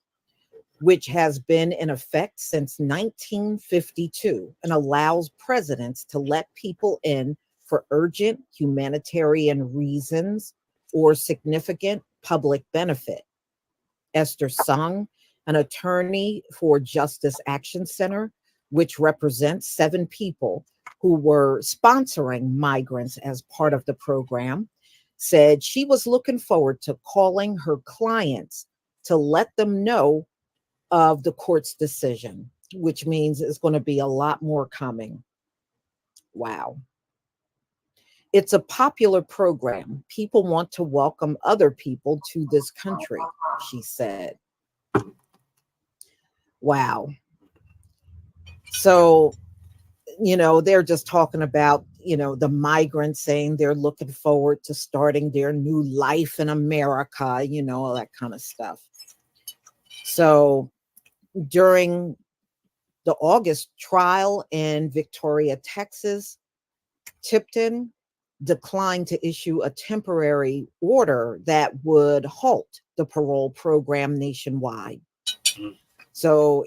which has been in effect since 1952 and allows presidents to let people in for urgent humanitarian reasons or significant public benefit. Esther Sung, an attorney for Justice Action Center, which represents 7 people who were sponsoring migrants as part of the program, said she was looking forward to calling her clients to let them know of the court's decision, which means it's going to be a lot more coming. Wow. It's a popular program. People want to welcome other people to this country, she said. Wow. So, they're just talking about, the migrants saying they're looking forward to starting their new life in America, all that kind of stuff. So during the August trial in Victoria, Texas, Tipton declined to issue a temporary order that would halt the parole program nationwide. So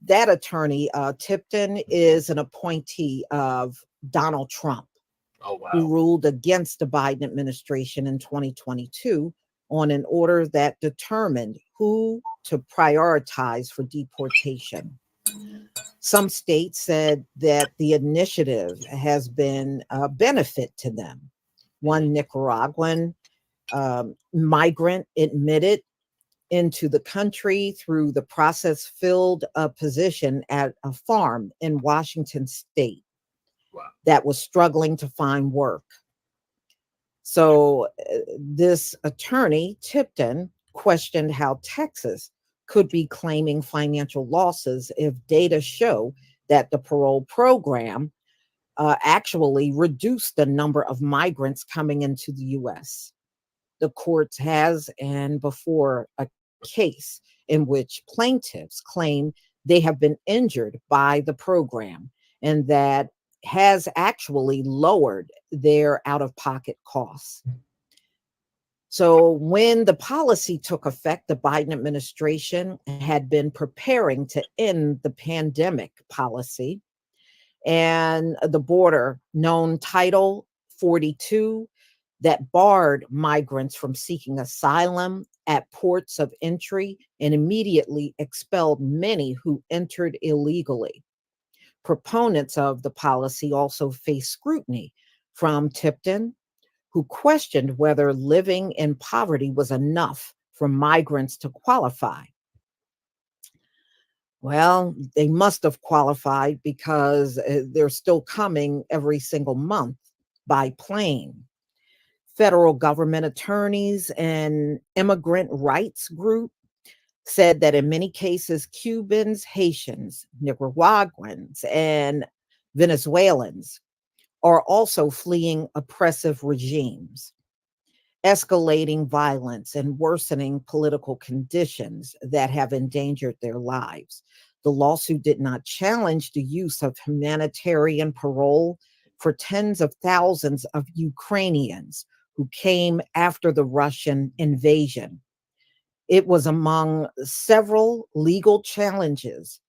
that attorney, Tipton, is an appointee of Donald Trump, who ruled against the Biden administration in 2022 on an order that determined who to prioritize for deportation. Some states said that the initiative has been a benefit to them. One Nicaraguan migrant admitted into the country through the process filled a position at a farm in Washington state that was struggling to find work. So this attorney, Tipton, questioned how Texas could be claiming financial losses if data show that the parole program actually reduced the number of migrants coming into the U.S. the courts has and before a case in which plaintiffs claim they have been injured by the program and that has actually lowered their out-of-pocket costs. So when the policy took effect, the Biden administration had been preparing to end the pandemic policy, and the border, known Title 42, that barred migrants from seeking asylum at ports of entry and immediately expelled many who entered illegally. Proponents of the policy also faced scrutiny from Tipton, who questioned whether living in poverty was enough for migrants to qualify. Well, they must have qualified because they're still coming every single month by plane. Federal government attorneys and immigrant rights group said that in many cases, Cubans, Haitians, Nicaraguans, and Venezuelans are also fleeing oppressive regimes, escalating violence and worsening political conditions that have endangered their lives. The lawsuit did not challenge the use of humanitarian parole for tens of thousands of Ukrainians who came after the Russian invasion. It was among several legal challenges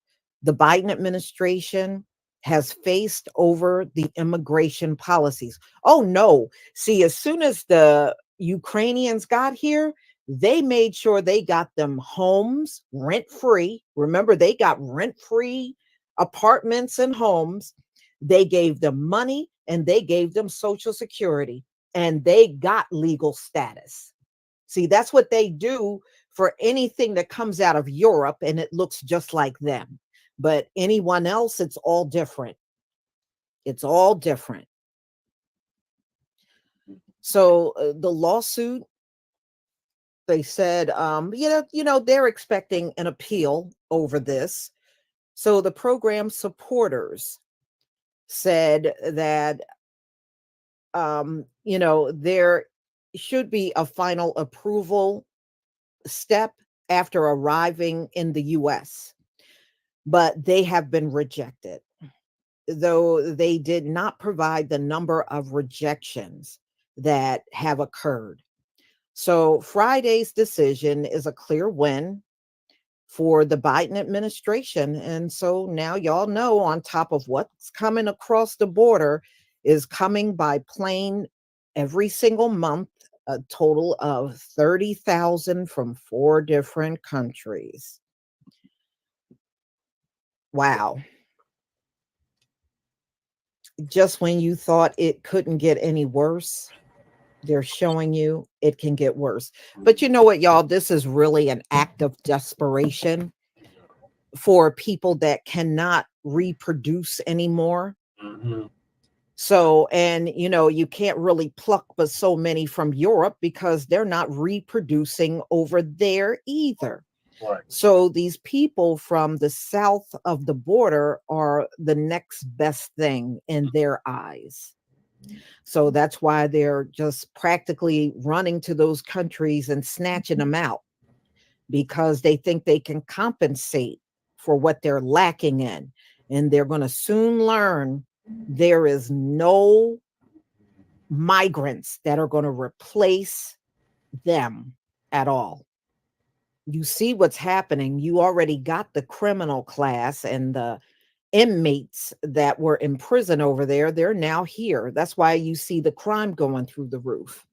the Biden administration has faced over the immigration policies. Oh no, see, as soon as the Ukrainians got here, they made sure they got them homes rent-free. Remember, they got rent-free apartments and homes. They gave them money and they gave them Social Security, and they got legal status. See, that's what they do for anything that comes out of Europe and it looks just like them. But anyone else, it's all different. It's all different. So the lawsuit, they said, they're expecting an appeal over this. So the program supporters said that, there should be a final approval step after arriving in the U.S., but they have been rejected, though they did not provide the number of rejections that have occurred. So Friday's decision is a clear win for the Biden administration. And so now y'all know, on top of what's coming across the border is coming by plane every single month, a total of 30,000 from 4 different countries. Wow. Just when you thought it couldn't get any worse, they're showing you it can get worse. But you know what, y'all? This is really an act of desperation for people that cannot reproduce anymore. Mm-hmm. So, and you can't really pluck but so many from Europe because they're not reproducing over there either. Right. So these people from the south of the border are the next best thing in their eyes. So that's why they're just practically running to those countries and snatching them out, because they think they can compensate for what they're lacking in. And they're going to soon learn there is no migrants that are going to replace them at all. You see what's happening. You already got the criminal class and the inmates that were in prison over there. They're now here. That's why you see the crime going through the roof.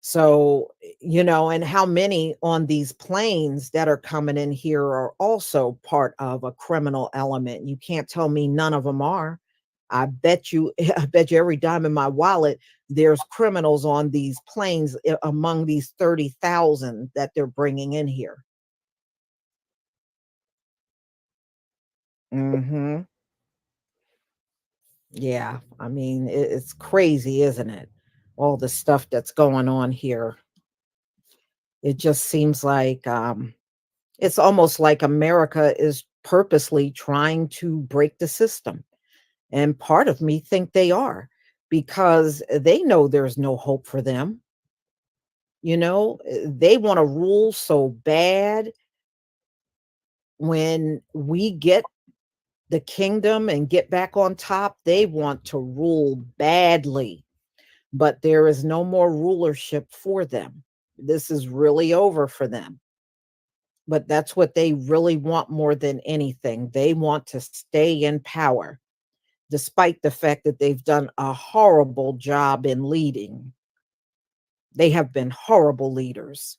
So, and how many on these planes that are coming in here are also part of a criminal element. You can't tell me none of them are. I bet you every dime in my wallet, there's criminals on these planes among these 30,000 that they're bringing in here. Mm-hmm. Yeah, I mean, it's crazy, isn't it? All the stuff that's going on here. It just seems like it's almost like America is purposely trying to break the system. And part of me think they are, because they know there's no hope for them. You know, they want to rule so bad. When we get the kingdom and get back on top, they want to rule badly, but there is no more rulership for them. This is really over for them. But that's what they really want more than anything. They want to stay in power, despite the fact that they've done a horrible job in leading. They have been horrible leaders.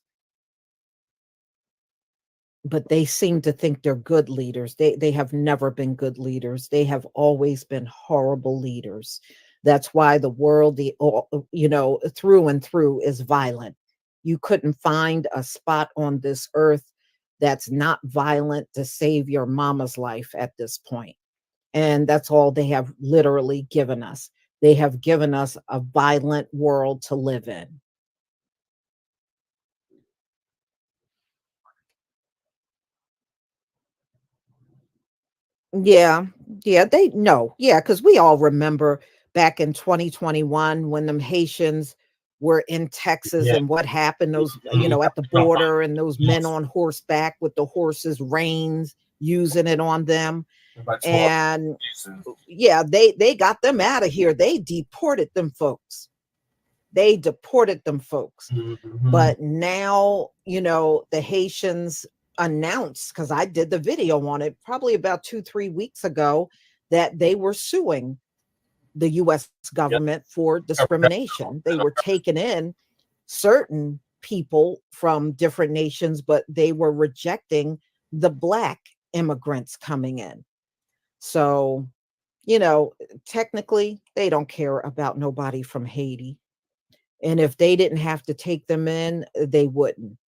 But they seem to think they're good leaders. They have never been good leaders. They have always been horrible leaders. That's why the world, through and through is violent. You couldn't find a spot on this earth that's not violent to save your mama's life at this point. And that's all they have literally given us. They have given us a violent world to live in. Yeah, they know. Yeah, because we all remember back in 2021 when them Haitians were in Texas and what happened, those, at the border, and those men on horseback with the horses' reins, using it on them. And yeah, they got them out of here. They deported them folks. But now, the Haitians announced, because I did the video on it probably about 2-3 weeks ago, that they were suing the US government for discrimination. They were taking in certain people from different nations, but they were rejecting the Black immigrants coming in. So, technically, they don't care about nobody from Haiti. And if they didn't have to take them in, they wouldn't.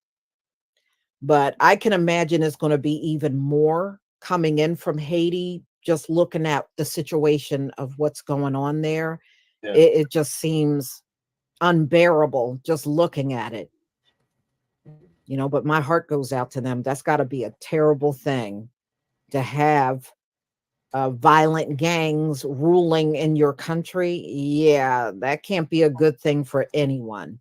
But I can imagine it's going to be even more coming in from Haiti, just looking at the situation of what's going on there. Yeah. It just seems unbearable just looking at it. But my heart goes out to them. That's got to be a terrible thing to have violent gangs ruling in your country. Yeah, that can't be a good thing for anyone.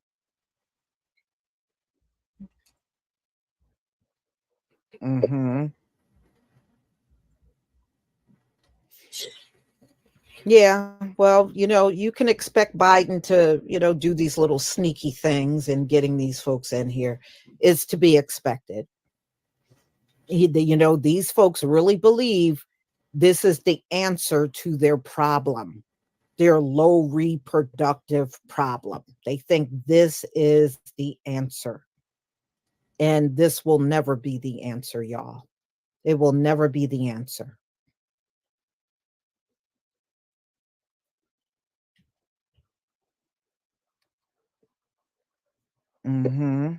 Mm-hmm. Yeah, well, you can expect Biden to, do these little sneaky things and getting these folks in here is to be expected. These folks really believe this is the answer to their problem, their low reproductive problem. They think this is the answer. And this will never be the answer, y'all. It will never be the answer. Mm-hmm.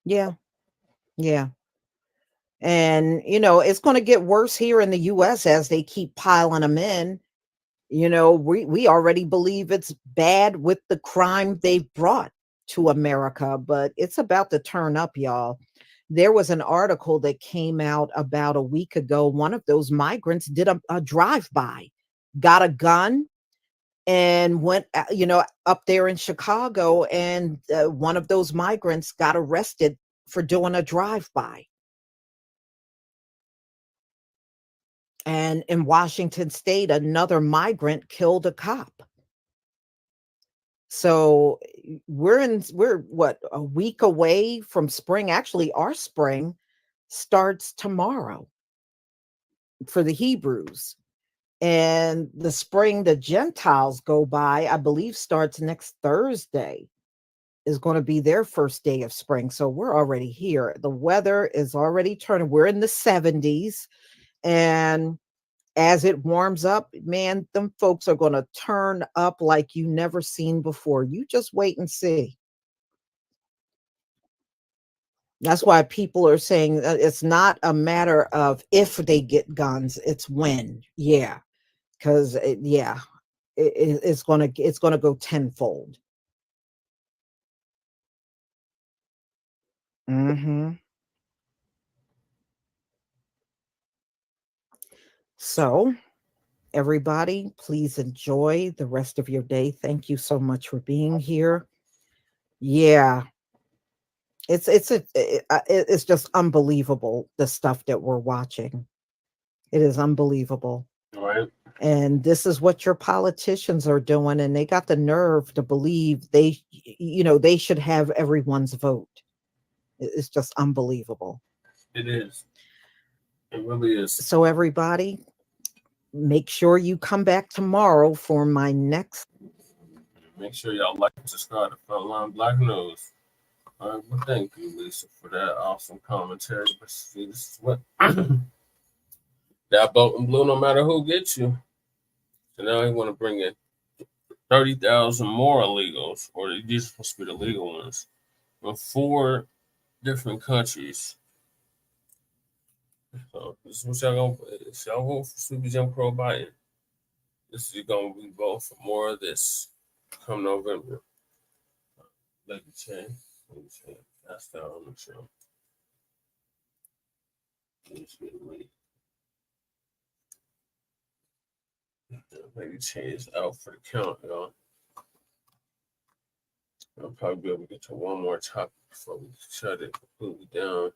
Yeah. Yeah. And, it's going to get worse here in the US as they keep piling them in. We already believe it's bad with the crime they've brought to America, but it's about to turn up, y'all. There was an article that came out about a week ago. One of those migrants did a drive-by, got a gun, and went, up there in Chicago, and one of those migrants got arrested for doing a drive-by. And in Washington State, another migrant killed a cop. So we're what, a week away from spring. Actually, our spring starts tomorrow for the Hebrews. And the spring the Gentiles go by, I believe, starts next Thursday, is going to be their first day of spring. So we're already here. The weather is already turning. We're in the 70s. And as it warms up, man, them folks are going to turn up like you never seen before. You just wait and see. That's why people are saying it's not a matter of if they get guns, it's when. Yeah, because it's gonna go tenfold. Mm-hmm. So everybody, please enjoy the rest of your day. Thank you so much for being here. Yeah, it's just unbelievable, the stuff that we're watching. It is unbelievable. Right. And this is what your politicians are doing, and they got the nerve to believe they should have everyone's vote. It's just unbelievable. It is. It really is. So everybody, make sure you come back tomorrow for my next. Make sure y'all like and subscribe to Frontline Black News. All right, well, thank you, Lisa, for that awesome commentary. But see, this is what that vote in blue, no matter who gets you. So now they want to bring in 30,000 more illegals, or these are supposed to be the legal ones, from 4 different countries. So this is what y'all gonna put. If y'all vote for Super Jim Crow Biden, this is gonna be vote for more of this come November. Let me change. That's that on the show. Maybe change out for the count, y'all. I'll probably be able to get to one more topic before we shut it completely down.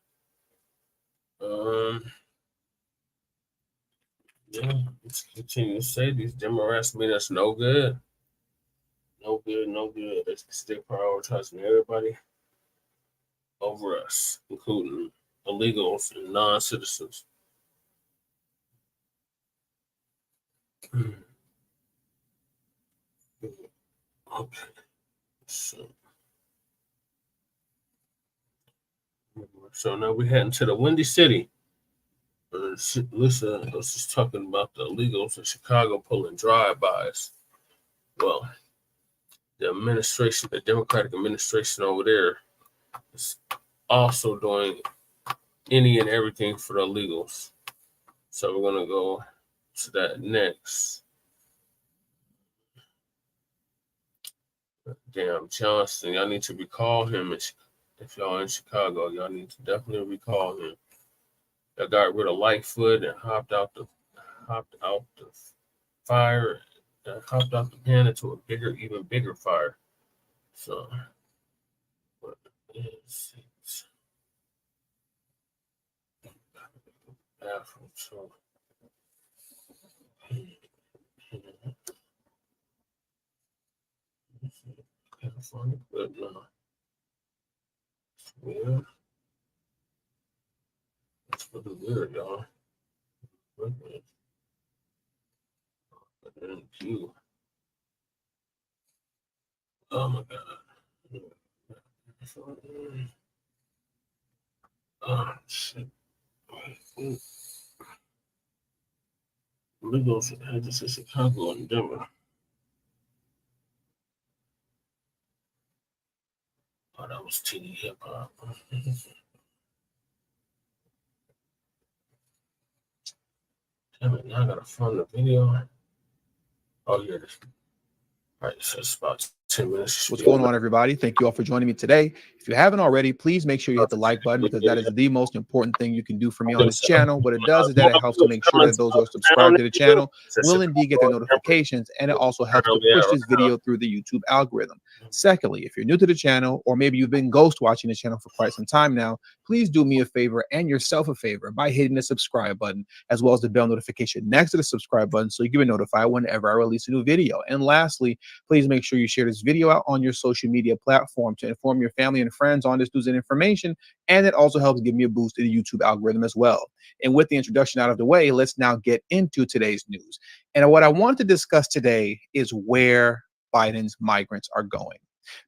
Yeah, let's continue to say these Democrats mean us no good. No good, no good. They still prioritizing everybody over us, including illegals and non-citizens. Okay. So now we're heading to the Windy City. Lisa was just talking about the illegals in Chicago pulling drive-bys. Well, the Democratic administration over there is also doing any and everything for the illegals. So we're going to go to that next. Damn, Johnson, y'all need to recall him. If y'all in Chicago, y'all need to definitely recall him. Y'all got rid of Lightfoot and hopped out the fire, hopped out the pan into a even bigger fire. So, what is it? Bathroom, so. California, but no. Yeah. That's really weird, y'all. Oh my god. Oh shit. Legals had this in Chicago and Denver. Oh, that was TD hip hop. Damn it, now I gotta find the video. Oh, here it is. All right, so it's about 10 minutes. What's going on, everybody? Thank you all for joining me today. If you haven't already, please make sure you hit the like button, because that is the most important thing you can do for me on this channel. What it does is that it helps to make sure that those who are subscribed to the channel will indeed get their notifications, and it also helps to push this video through the YouTube algorithm. Secondly, if you're new to the channel, or maybe you've been ghost watching the channel for quite some time now, please do me a favor and yourself a favor by hitting the subscribe button, as well as the bell notification next to the subscribe button, so you can be notified whenever I release a new video. And lastly, please make sure you share this video out on your social media platform to inform your family and friends on this news and information, and it also helps give me a boost in the YouTube algorithm as well. And with the introduction out of the way, let's now get into today's news. And what I want to discuss today is where Biden's migrants are going,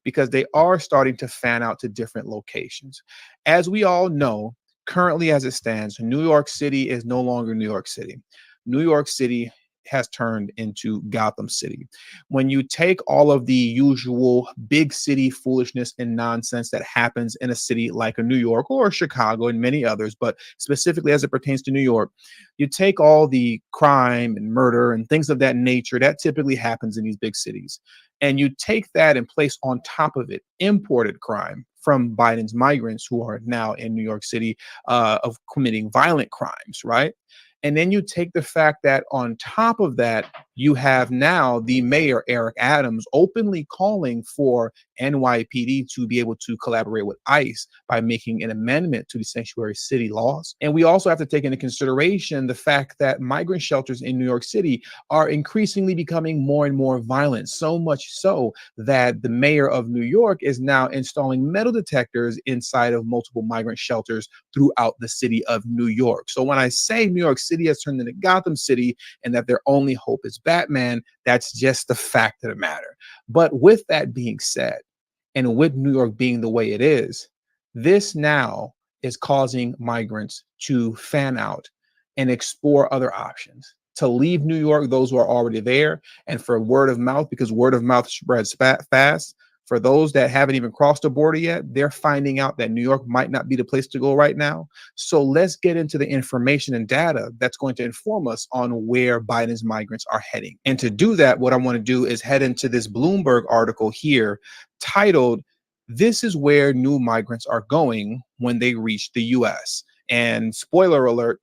because they are starting to fan out to different locations. As we all know, currently as it stands, New York City is no longer New York City. New York City has turned into Gotham City. When you take all of the usual big city foolishness and nonsense that happens in a city like a New York or Chicago and many others, but specifically as it pertains to New York, you take all the crime and murder and things of that nature that typically happens in these big cities, and you take that and place on top of it imported crime from Biden's migrants who are now in New York City of committing violent crimes, right? And then you take the fact that on top of that, you have now the mayor, Eric Adams, openly calling for NYPD to be able to collaborate with ICE by making an amendment to the sanctuary city laws. And we also have to take into consideration the fact that migrant shelters in New York City are increasingly becoming more and more violent, so much so that the mayor of New York is now installing metal detectors inside of multiple migrant shelters throughout the city of New York. So when I say New York City has turned into Gotham City and that their only hope is Batman, that's just the fact of the matter. But with that being said, and with New York being the way it is, this now is causing migrants to fan out and explore other options, to leave New York, those who are already there, and for word of mouth, because word of mouth spreads fast. For those that haven't even crossed the border yet, they're finding out that New York might not be the place to go right now. So let's get into the information and data that's going to inform us on where Biden's migrants are heading. And to do that, what I want to do is head into this Bloomberg article here titled, "This is where new migrants are going when they reach the US." And spoiler alert,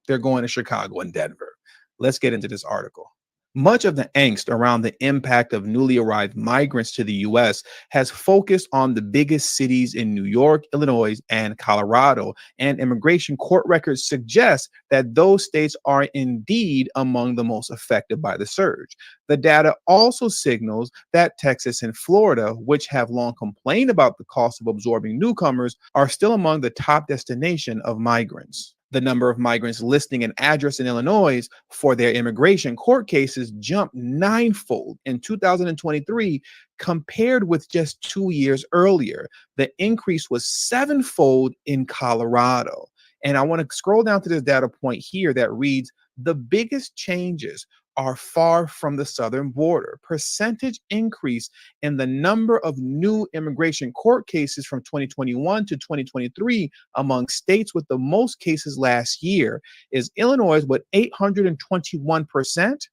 they're going to Chicago and Denver. Let's get into this article. Much of the angst around the impact of newly arrived migrants to the U.S. has focused on the biggest cities in New York, Illinois, and Colorado, and immigration court records suggest that those states are indeed among the most affected by the surge. The data also signals that Texas and Florida, which have long complained about the cost of absorbing newcomers, are still among the top destination of migrants. The number of migrants listing an address in Illinois for their immigration court cases jumped ninefold in 2023 compared with just 2 years earlier. The increase was sevenfold in Colorado. And I want to scroll down to this data point here that reads, "The biggest changes are far from the southern border. Percentage increase in the number of new immigration court cases from 2021 to 2023 among states with the most cases last year is Illinois with 821%,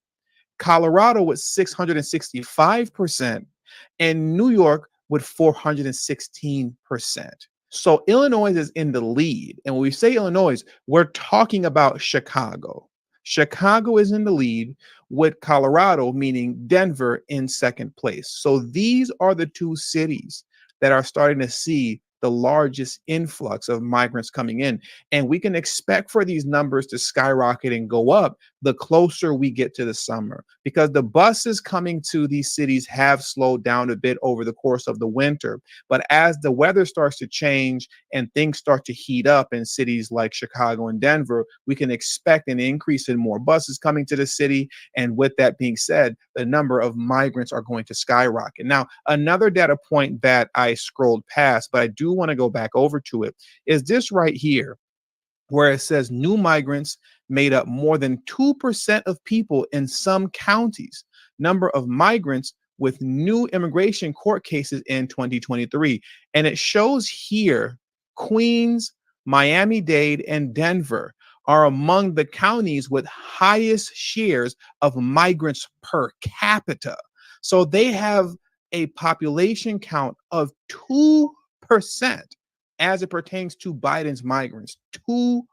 Colorado with 665%, and New York with 416%. So Illinois is in the lead. And when we say Illinois, we're talking about Chicago. Chicago is in the lead with Colorado, meaning Denver, in second place. So these are the two cities that are starting to see the largest influx of migrants coming in. And we can expect for these numbers to skyrocket and go up the closer we get to the summer, because the buses coming to these cities have slowed down a bit over the course of the winter. But as the weather starts to change and things start to heat up in cities like Chicago and Denver, we can expect an increase in more buses coming to the city. And with that being said, the number of migrants are going to skyrocket. Now, another data point that I scrolled past, but I do want to go back over to it, is this right here, where it says new migrants made up more than 2% of people in some counties. Number of migrants with new immigration court cases in 2023. And it shows here Queens, Miami-Dade, and Denver are among the counties with highest shares of migrants per capita. So they have a population count of 2% as it pertains to Biden's migrants, 2%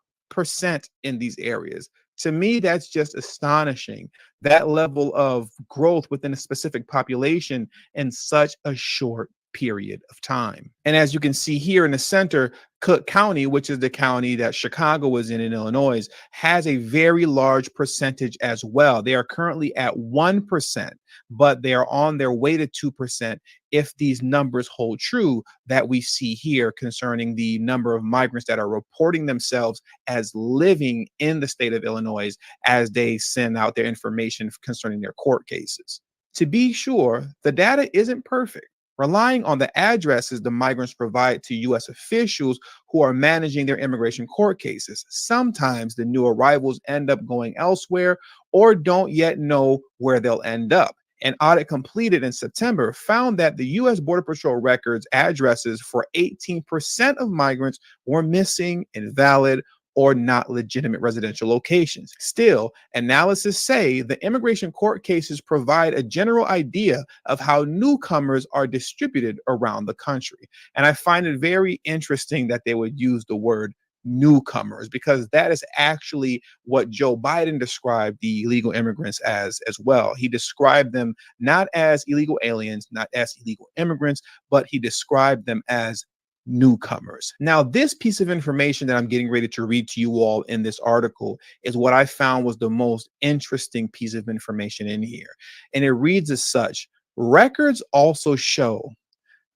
in these areas. To me, that's just astonishing. That level of growth within a specific population in such a short period of time. And as you can see here in the center, Cook County, which is the county that Chicago was in Illinois, has a very large percentage as well. They are currently at 1%, but they are on their way to 2% if these numbers hold true that we see here concerning the number of migrants that are reporting themselves as living in the state of Illinois as they send out their information concerning their court cases. To be sure, the data isn't perfect. Relying on the addresses the migrants provide to U.S. officials who are managing their immigration court cases, sometimes the new arrivals end up going elsewhere or don't yet know where they'll end up. An audit completed in September found that the U.S. Border Patrol records addresses for 18% of migrants were missing, invalid, or not legitimate residential locations. Still, analysts say the immigration court cases provide a general idea of how newcomers are distributed around the country. And I find it very interesting that they would use the word newcomers, because that is actually what Joe Biden described the illegal immigrants as well. He described them not as illegal aliens, not as illegal immigrants, but he described them as newcomers. Now, this piece of information that I'm getting ready to read to you all in this article is what I found was the most interesting piece of information in here. And it reads as such: records also show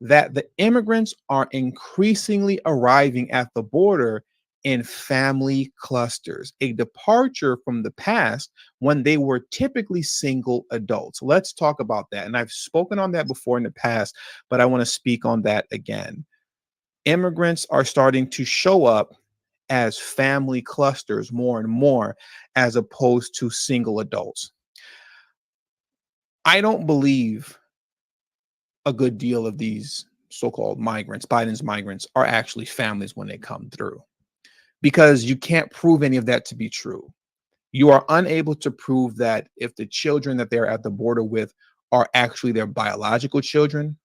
that the immigrants are increasingly arriving at the border in family clusters, a departure from the past when they were typically single adults. Let's talk about that. And I've spoken on that before in the past, but I want to speak on that again. Immigrants are starting to show up as family clusters more and more, as opposed to single adults. I don't believe a good deal of these so-called migrants, Biden's migrants, are actually families when they come through, because you can't prove any of that to be true. You are unable to prove that if the children that they're at the border with are actually their biological children.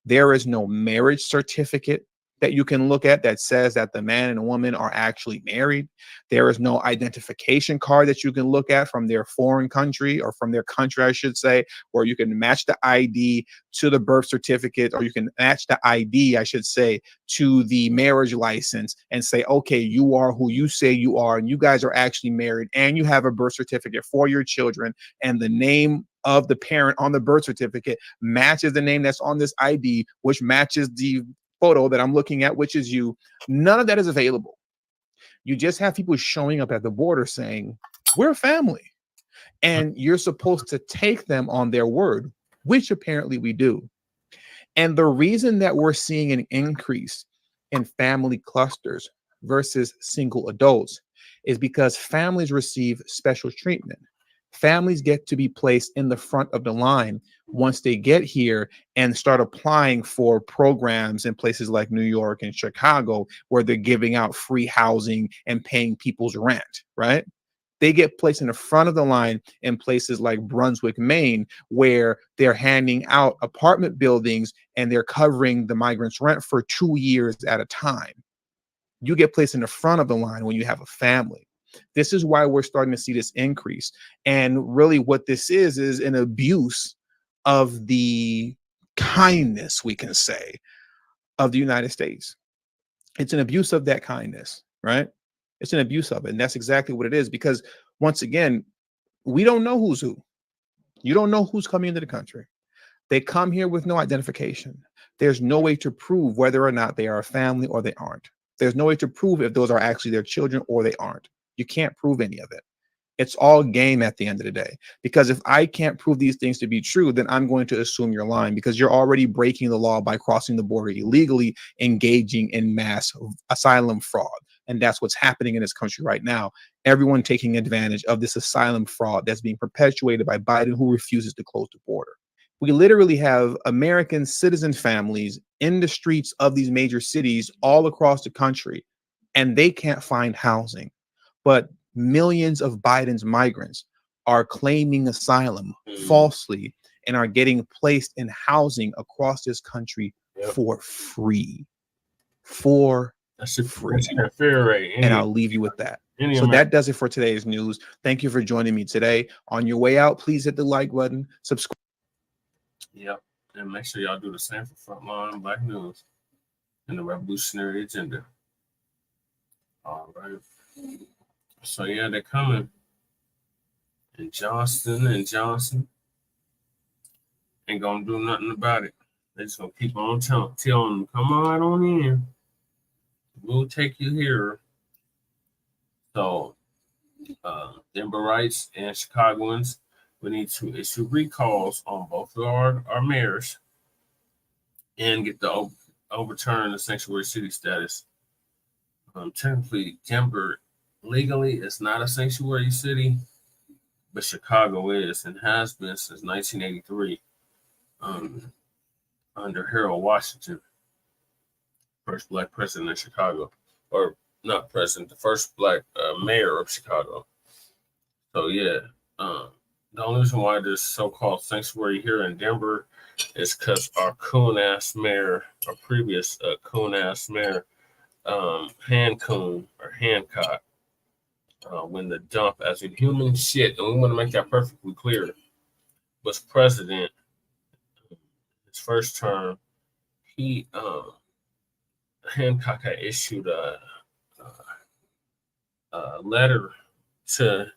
There is no marriage certificate that you can look at that says that the man and woman are actually married. There is no identification card that you can look at from their foreign country, or from their country, I should say, where you can match the ID to the birth certificate, or you can match the ID, I should say, to the marriage license and say, okay, you are who you say you are, and you guys are actually married, and you have a birth certificate for your children, and the name of the parent on the birth certificate matches the name that's on this ID, which matches the photo that I'm looking at, which is you. None of that is available. You just have people showing up at the border saying, we're a family. And you're supposed to take them on their word, which apparently we do. And the reason that we're seeing an increase in family clusters versus single adults is because families receive special treatment. Families get to be placed in the front of the line once they get here and start applying for programs in places like New York and Chicago, where they're giving out free housing and paying people's rent, right? They get placed in the front of the line in places like Brunswick, Maine, where they're handing out apartment buildings and they're covering the migrants' rent for 2 years at a time. You get placed in the front of the line when you have a family. This is why we're starting to see this increase. And really what this is an abuse of the kindness, we can say, of the United States. It's an abuse of that kindness, right? It's an abuse of it. And that's exactly what it is, because once again, we don't know who's who. You don't know who's coming into the country. They come here with no identification. There's no way to prove whether or not they are a family or they aren't. There's no way to prove if those are actually their children or they aren't. You can't prove any of it. It's all game at the end of the day, because if I can't prove these things to be true, then I'm going to assume you're lying, because you're already breaking the law by crossing the border illegally, engaging in mass asylum fraud. And that's what's happening in this country right now. Everyone taking advantage of this asylum fraud that's being perpetuated by Biden, who refuses to close the border. We literally have American citizen families in the streets of these major cities all across the country, and they can't find housing. But millions of Biden's migrants are claiming asylum falsely and are getting placed in housing across this country for free. That's free. And I'll leave you with that. So that does it for today's news. Thank you for joining me today. On your way out, please hit the like button, subscribe. Yep. And make sure y'all do the same for Front Line Blacc News and the Revolutionary Agenda. All right. So yeah, they're coming. And Johnson ain't gonna do nothing about it. They're just gonna keep on telling them, come on in. We'll take you here. So Denverites and Chicagoans, we need to issue recalls on both of our mayors and get the overturn the sanctuary city status. Technically, Denver legally is not a sanctuary city, but Chicago is and has been since 1983 under Harold Washington, first Black president of Chicago, or not president, the first Black mayor of Chicago. So yeah, the only reason why there's so-called sanctuary here in Denver is because our coon-ass mayor, our previous coon-ass mayor, Hancock when the dump as a human shit, and we want to make that perfectly clear, was president his first term. He Hancock had issued a letter to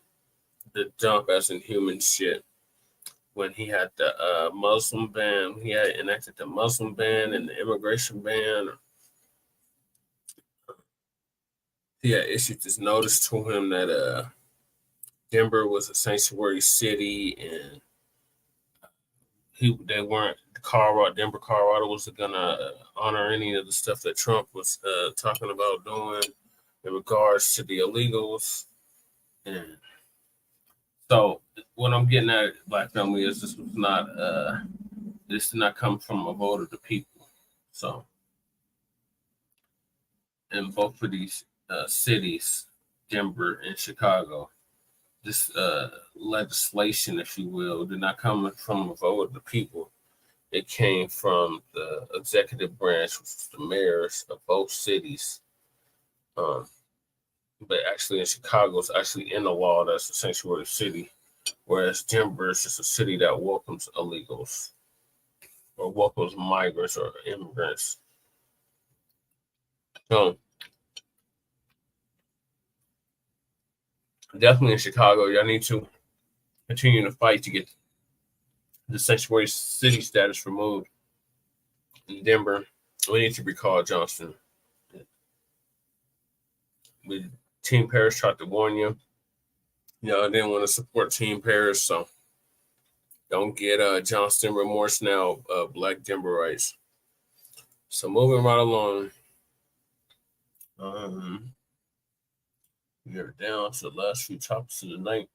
the dump as in human shit when he had the Muslim ban. He had enacted the Muslim ban and the immigration ban. He had issued this notice to him that Denver was a sanctuary city, and they weren't Denver, Colorado wasn't gonna honor any of the stuff that Trump was talking about doing in regards to the illegals. And so what I'm getting at, Black family, is this did not come from a vote of the people. So in both of these cities, Denver and Chicago, this legislation, if you will, did not come from a vote of the people. It came from the executive branch, which was the mayors of both cities. But actually in Chicago, it's actually in the law that's a sanctuary city, whereas Denver is just a city that welcomes illegals or welcomes migrants or immigrants. So definitely in Chicago, y'all need to continue to fight to get the sanctuary city status removed. In Denver, we need to recall Johnston. Team Paris tried to warn you. I didn't want to support Team Paris, so don't get Johnston remorse now, Black Denverites. So moving right along. We are down to the last few topics of the night.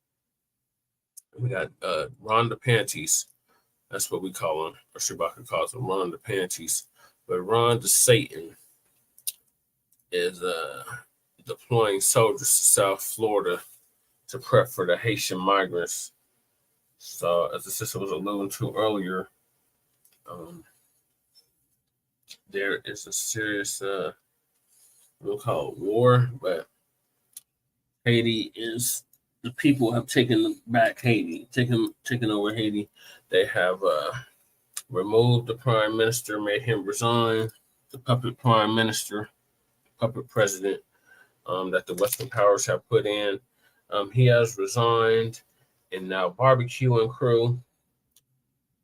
We got Ron DeSantis. That's what we call him, or Shabaka calls him, Ron DeSantis. But Ron DeSatan is deploying soldiers to South Florida to prep for the Haitian migrants. So, as the sister was alluding to earlier, there is a serious, we'll call it war, but Haiti is, the people have taken back Haiti, taken over Haiti. They have removed the prime minister, made him resign, the puppet prime minister, puppet president that the Western powers have put in. He has resigned, and now Barbecue and crew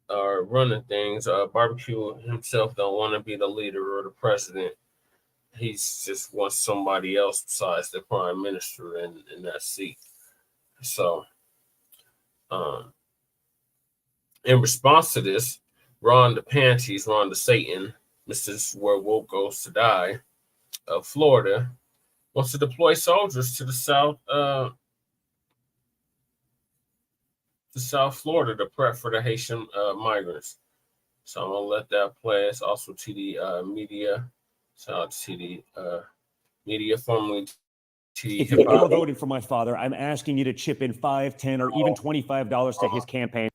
are running things. Barbecue himself don't want to be the leader or the president. He just wants somebody else besides the prime minister in that seat. So, in response to this, Ron DeSatan, This is where woke goes to die, of Florida, wants to deploy soldiers to the South Florida to prep for the Haitian migrants. So I'm gonna let that play. It's also TD Media. Shout out to TD Media, formerly TD. If you are voting for my father, I'm asking you to chip in $5, $10, or even $25 to his campaign.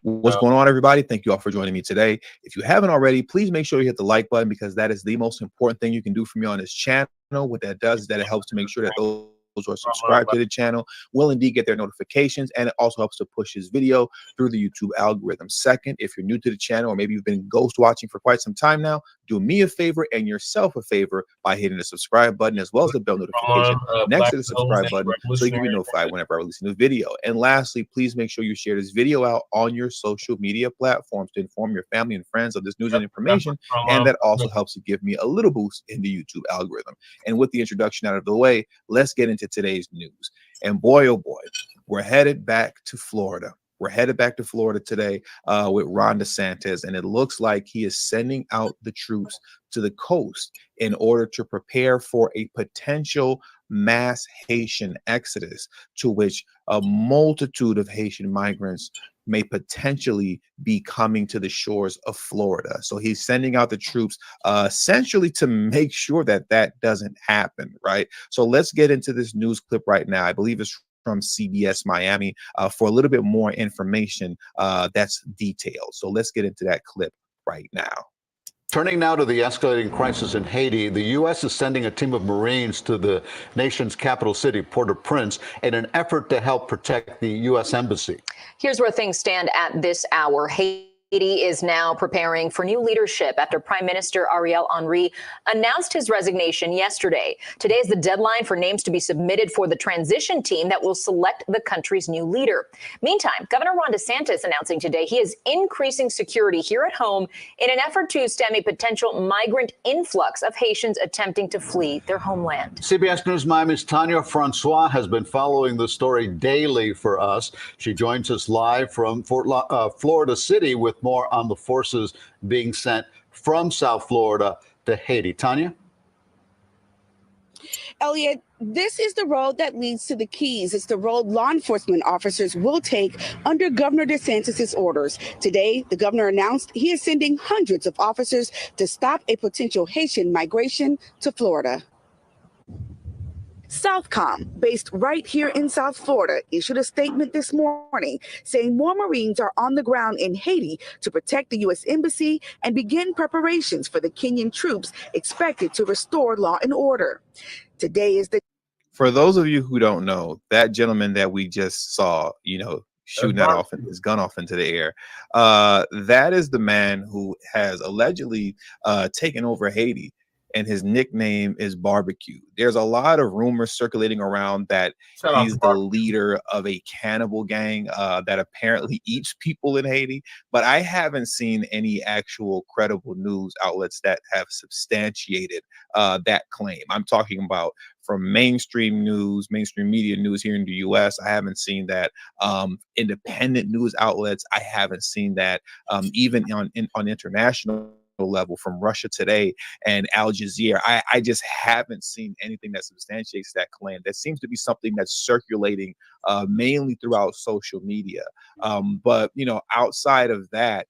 What's going on, everybody? Thank you all for joining me today. If you haven't already, please make sure you hit the like button, because that is the most important thing you can do for me on this channel. What that does is that it helps to make sure that those who are subscribed to the channel will indeed get their notifications, and it also helps to push this video through the YouTube algorithm. Second, if you're new to the channel, or maybe you've been ghost watching for quite some time now, do me a favor and yourself a favor by hitting the subscribe button as well as the bell notification next to the subscribe button, so you can be notified whenever I release a new video. And lastly, please make sure you share this video out on your social media platforms to inform your family and friends of this news and information, and that also helps to give me a little boost in the YouTube algorithm. And with the introduction out of the way, let's get into today's news. And boy, oh boy, we're headed back to Florida. We're headed back to Florida today with Ron DeSantis, and it looks like he is sending out the troops to the coast in order to prepare for a potential mass Haitian exodus, to which a multitude of Haitian migrants may potentially be coming to the shores of Florida. So he's sending out the troops essentially to make sure that that doesn't happen, right? So let's get into this news clip right now. I believe it's from CBS Miami for a little bit more information that's detailed. So let's get into that clip right now. Turning now to the escalating crisis in Haiti, the U.S. is sending a team of Marines to the nation's capital city, Port-au-Prince, in an effort to help protect the U.S. Embassy. Here's where things stand at this hour. Haiti is now preparing for new leadership after Prime Minister Ariel Henry announced his resignation yesterday. Today is the deadline for names to be submitted for the transition team that will select the country's new leader. Meantime, Governor Ron DeSantis announcing today he is increasing security here at home in an effort to stem a potential migrant influx of Haitians attempting to flee their homeland. CBS News Miami's Tanya Francois has been following the story daily for us. She joins us live from Florida City with more on the forces being sent from South Florida to Haiti. Tanya? Elliot, this is the road that leads to the Keys. It's the road law enforcement officers will take under Governor DeSantis' orders. Today, the governor announced he is sending hundreds of officers to stop a potential Haitian migration to Florida. Southcom, based right here in South Florida, issued a statement this morning saying more Marines are on the ground in Haiti to protect the U.S. Embassy and begin preparations for the Kenyan troops expected to restore law and order. Today is the... For those of you who don't know, that gentleman that we just saw, shooting that off his gun off into the air, that is the man who has allegedly taken over Haiti. And his nickname is Barbecue. There's a lot of rumors circulating around that he's the leader of a cannibal gang that apparently eats people in Haiti. But I haven't seen any actual credible news outlets that have substantiated that claim. I'm talking about from mainstream news, mainstream media news here in the U.S. I haven't seen that. Independent news outlets, I haven't seen that. Even on international level from Russia Today and Al Jazeera, I just haven't seen anything that substantiates that claim. That seems to be something that's circulating mainly throughout social media. But outside of that,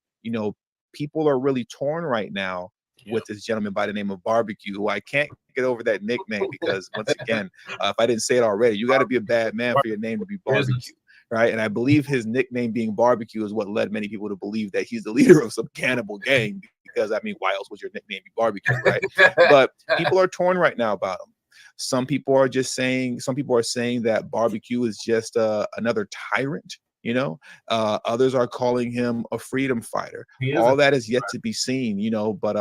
people are really torn right now with this gentleman by the name of Barbecue, who I can't get over that nickname because once again, if I didn't say it already, you got to be a bad man for your name to be Barbecue. Right. And I believe his nickname being Barbecue is what led many people to believe that he's the leader of some cannibal gang, because why else would your nickname be Barbecue? Right. But people are torn right now about him. Some people are saying that Barbecue is just another tyrant. Others are calling him a freedom fighter. All that is yet to be seen, but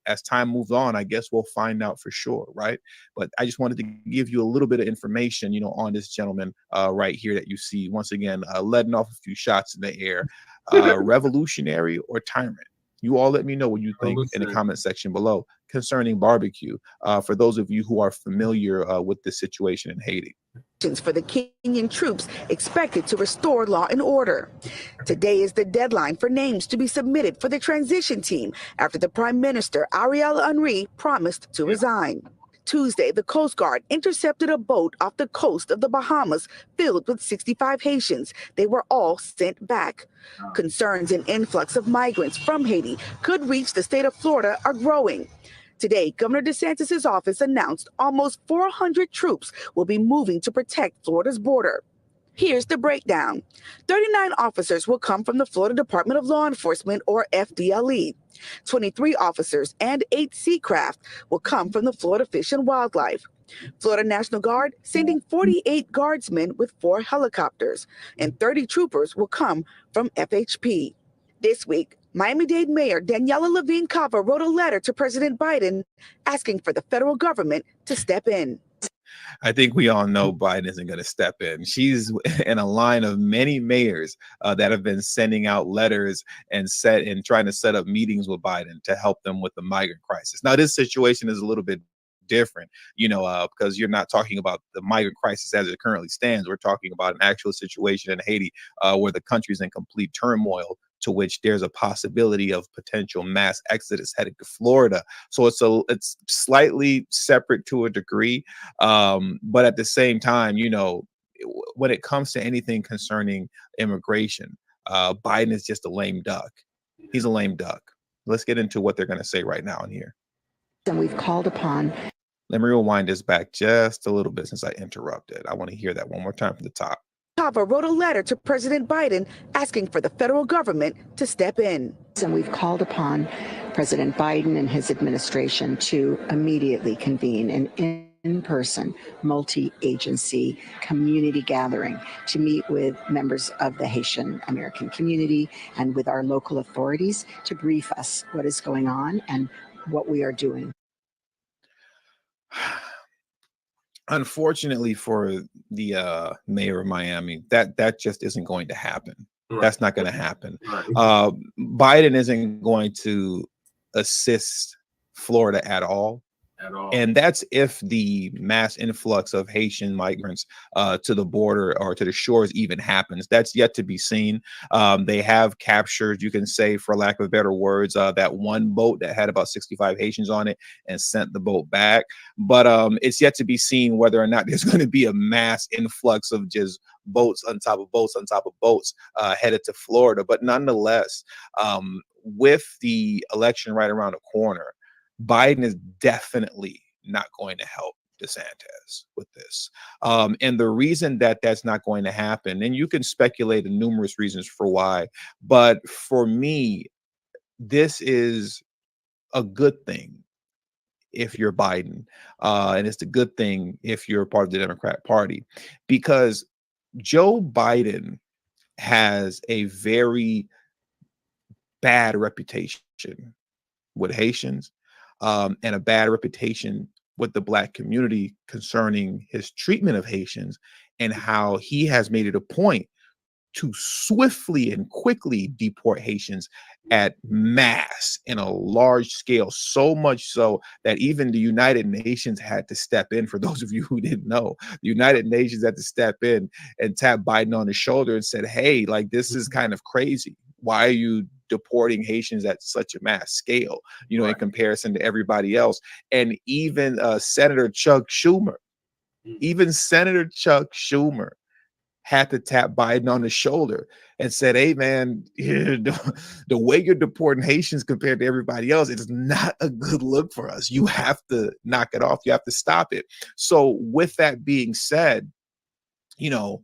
as time moves on, I guess we'll find out for sure, right? But I just wanted to give you a little bit of information, on this gentleman right here that you see, once again, letting off a few shots in the air. Revolutionary or tyrant? You all let me know what you think in the comment section below concerning Barbecue, for those of you who are familiar with the situation in Haiti. For the Kenyan troops expected to restore law and order. Today is the deadline for names to be submitted for the transition team after the Prime Minister Ariel Henry promised to resign. Tuesday, the Coast Guard intercepted a boat off the coast of the Bahamas filled with 65 Haitians. They were all sent back. Concerns an influx of migrants from Haiti could reach the state of Florida are growing. Today, Governor DeSantis' office announced almost 400 troops will be moving to protect Florida's border. Here's the breakdown. 39 officers will come from the Florida Department of Law Enforcement, or FDLE. 23 officers and 8 Seacraft will come from the Florida Fish and Wildlife. Florida National Guard sending 48 guardsmen with 4 helicopters, and 30 troopers will come from FHP. This week, Miami-Dade Mayor Daniela Levine Cava wrote a letter to President Biden asking for the federal government to step in. I think we all know Biden isn't going to step in. She's in a line of many mayors that have been sending out letters and trying to set up meetings with Biden to help them with the migrant crisis. Now, this situation is a little bit different, because you're not talking about the migrant crisis as it currently stands. We're talking about an actual situation in Haiti where the country's in complete turmoil, to which there's a possibility of potential mass exodus heading to Florida. So it's slightly separate to a degree. But at the same time, when it comes to anything concerning immigration, Biden is just a lame duck. He's a lame duck. Let's get into what they're going to say right now in here. And we've called upon. Let me rewind this back just a little bit since I interrupted. I want to hear that one more time from the top. Cava wrote a letter to President Biden asking for the federal government to step in. And we've called upon President Biden and his administration to immediately convene an in-person multi-agency community gathering to meet with members of the Haitian American community and with our local authorities to brief us what is going on and what we are doing. Unfortunately for the mayor of Miami, that just isn't going to happen. Right. That's not going to happen. Right. Biden isn't going to assist Florida at all. And that's if the mass influx of Haitian migrants to the border or to the shores even happens. That's yet to be seen. They have captured, you can say, for lack of better words, that one boat that had about 65 Haitians on it and sent the boat back. But it's yet to be seen whether or not there's going to be a mass influx of just boats on top of boats on top of boats headed to Florida. But nonetheless, with the election right around the corner, Biden is definitely not going to help DeSantis with this. And the reason that that's not going to happen, and you can speculate in numerous reasons for why, but for me, this is a good thing if you're Biden. And it's a good thing if you're part of the Democrat Party, because Joe Biden has a very bad reputation with Haitians. And a bad reputation with the Black community concerning his treatment of Haitians and how he has made it a point to swiftly and quickly deport Haitians at mass in a large scale, so much so that even the United Nations had to step in. For those of you who didn't know, the United Nations had to step in and tap Biden on the shoulder and said, hey, like, this is kind of crazy. Why are you deporting Haitians at such a mass scale, you know, in comparison to everybody else? And even Senator Chuck Schumer had to tap Biden on the shoulder and said, hey, man, the way you're deporting Haitians compared to everybody else, it's not a good look for us. You have to knock it off. You have to stop it. So with that being said, you know,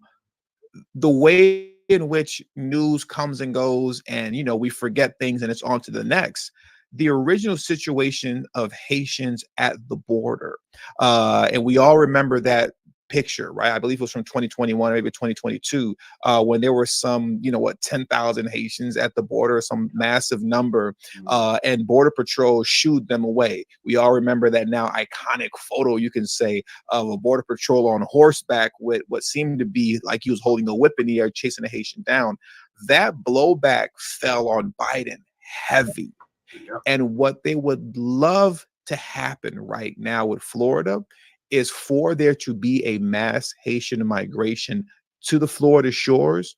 the way in which news comes and goes and, you know, we forget things and it's on to the next. The original situation of Haitians at the border, and we all remember that picture, right? I believe it was from 2021 or maybe 2022, when there were some, 10,000 Haitians at the border, some massive number, and Border Patrol shooed them away. We all remember that now iconic photo, you can say, of a Border Patrol on horseback with what seemed to be like he was holding a whip in the air, chasing a Haitian down. That blowback fell on Biden heavy. And what they would love to happen right now with Florida is for there to be a mass Haitian migration to the Florida shores,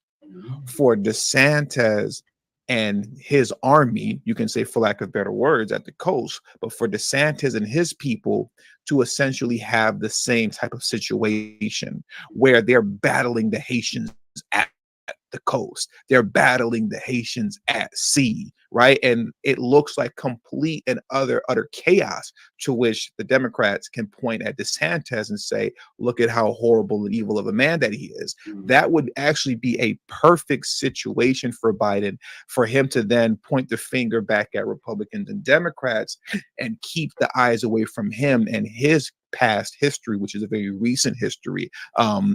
for DeSantis and his army, you can say, for lack of better words, at the coast, but for DeSantis and his people to essentially have the same type of situation where they're battling the Haitians at the coast. They're battling the Haitians at sea, right? And it looks like complete and utter chaos, to which the Democrats can point at DeSantis and say, look at how horrible and evil of a man that he is. That would actually be a perfect situation for Biden, for him to then point the finger back at Republicans and Democrats and keep the eyes away from him and his past history, which is a very recent history,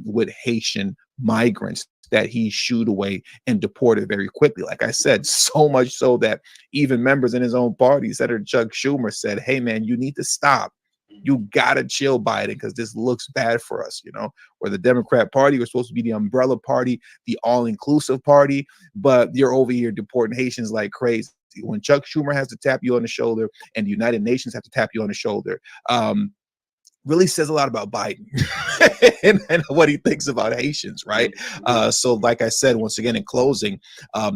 with Haitian migrants that he shooed away and deported very quickly. Like I said, so much so that even members in his own party, Senator Chuck Schumer, said, hey, man, you need to stop. You got to chill, Biden, because this looks bad for us. Where the Democrat Party was supposed to be the umbrella party, the all-inclusive party, but you're over here deporting Haitians like crazy. When Chuck Schumer has to tap you on the shoulder and the United Nations have to tap you on the shoulder, really says a lot about Biden and what he thinks about Haitians, right? So like I said, once again, in closing,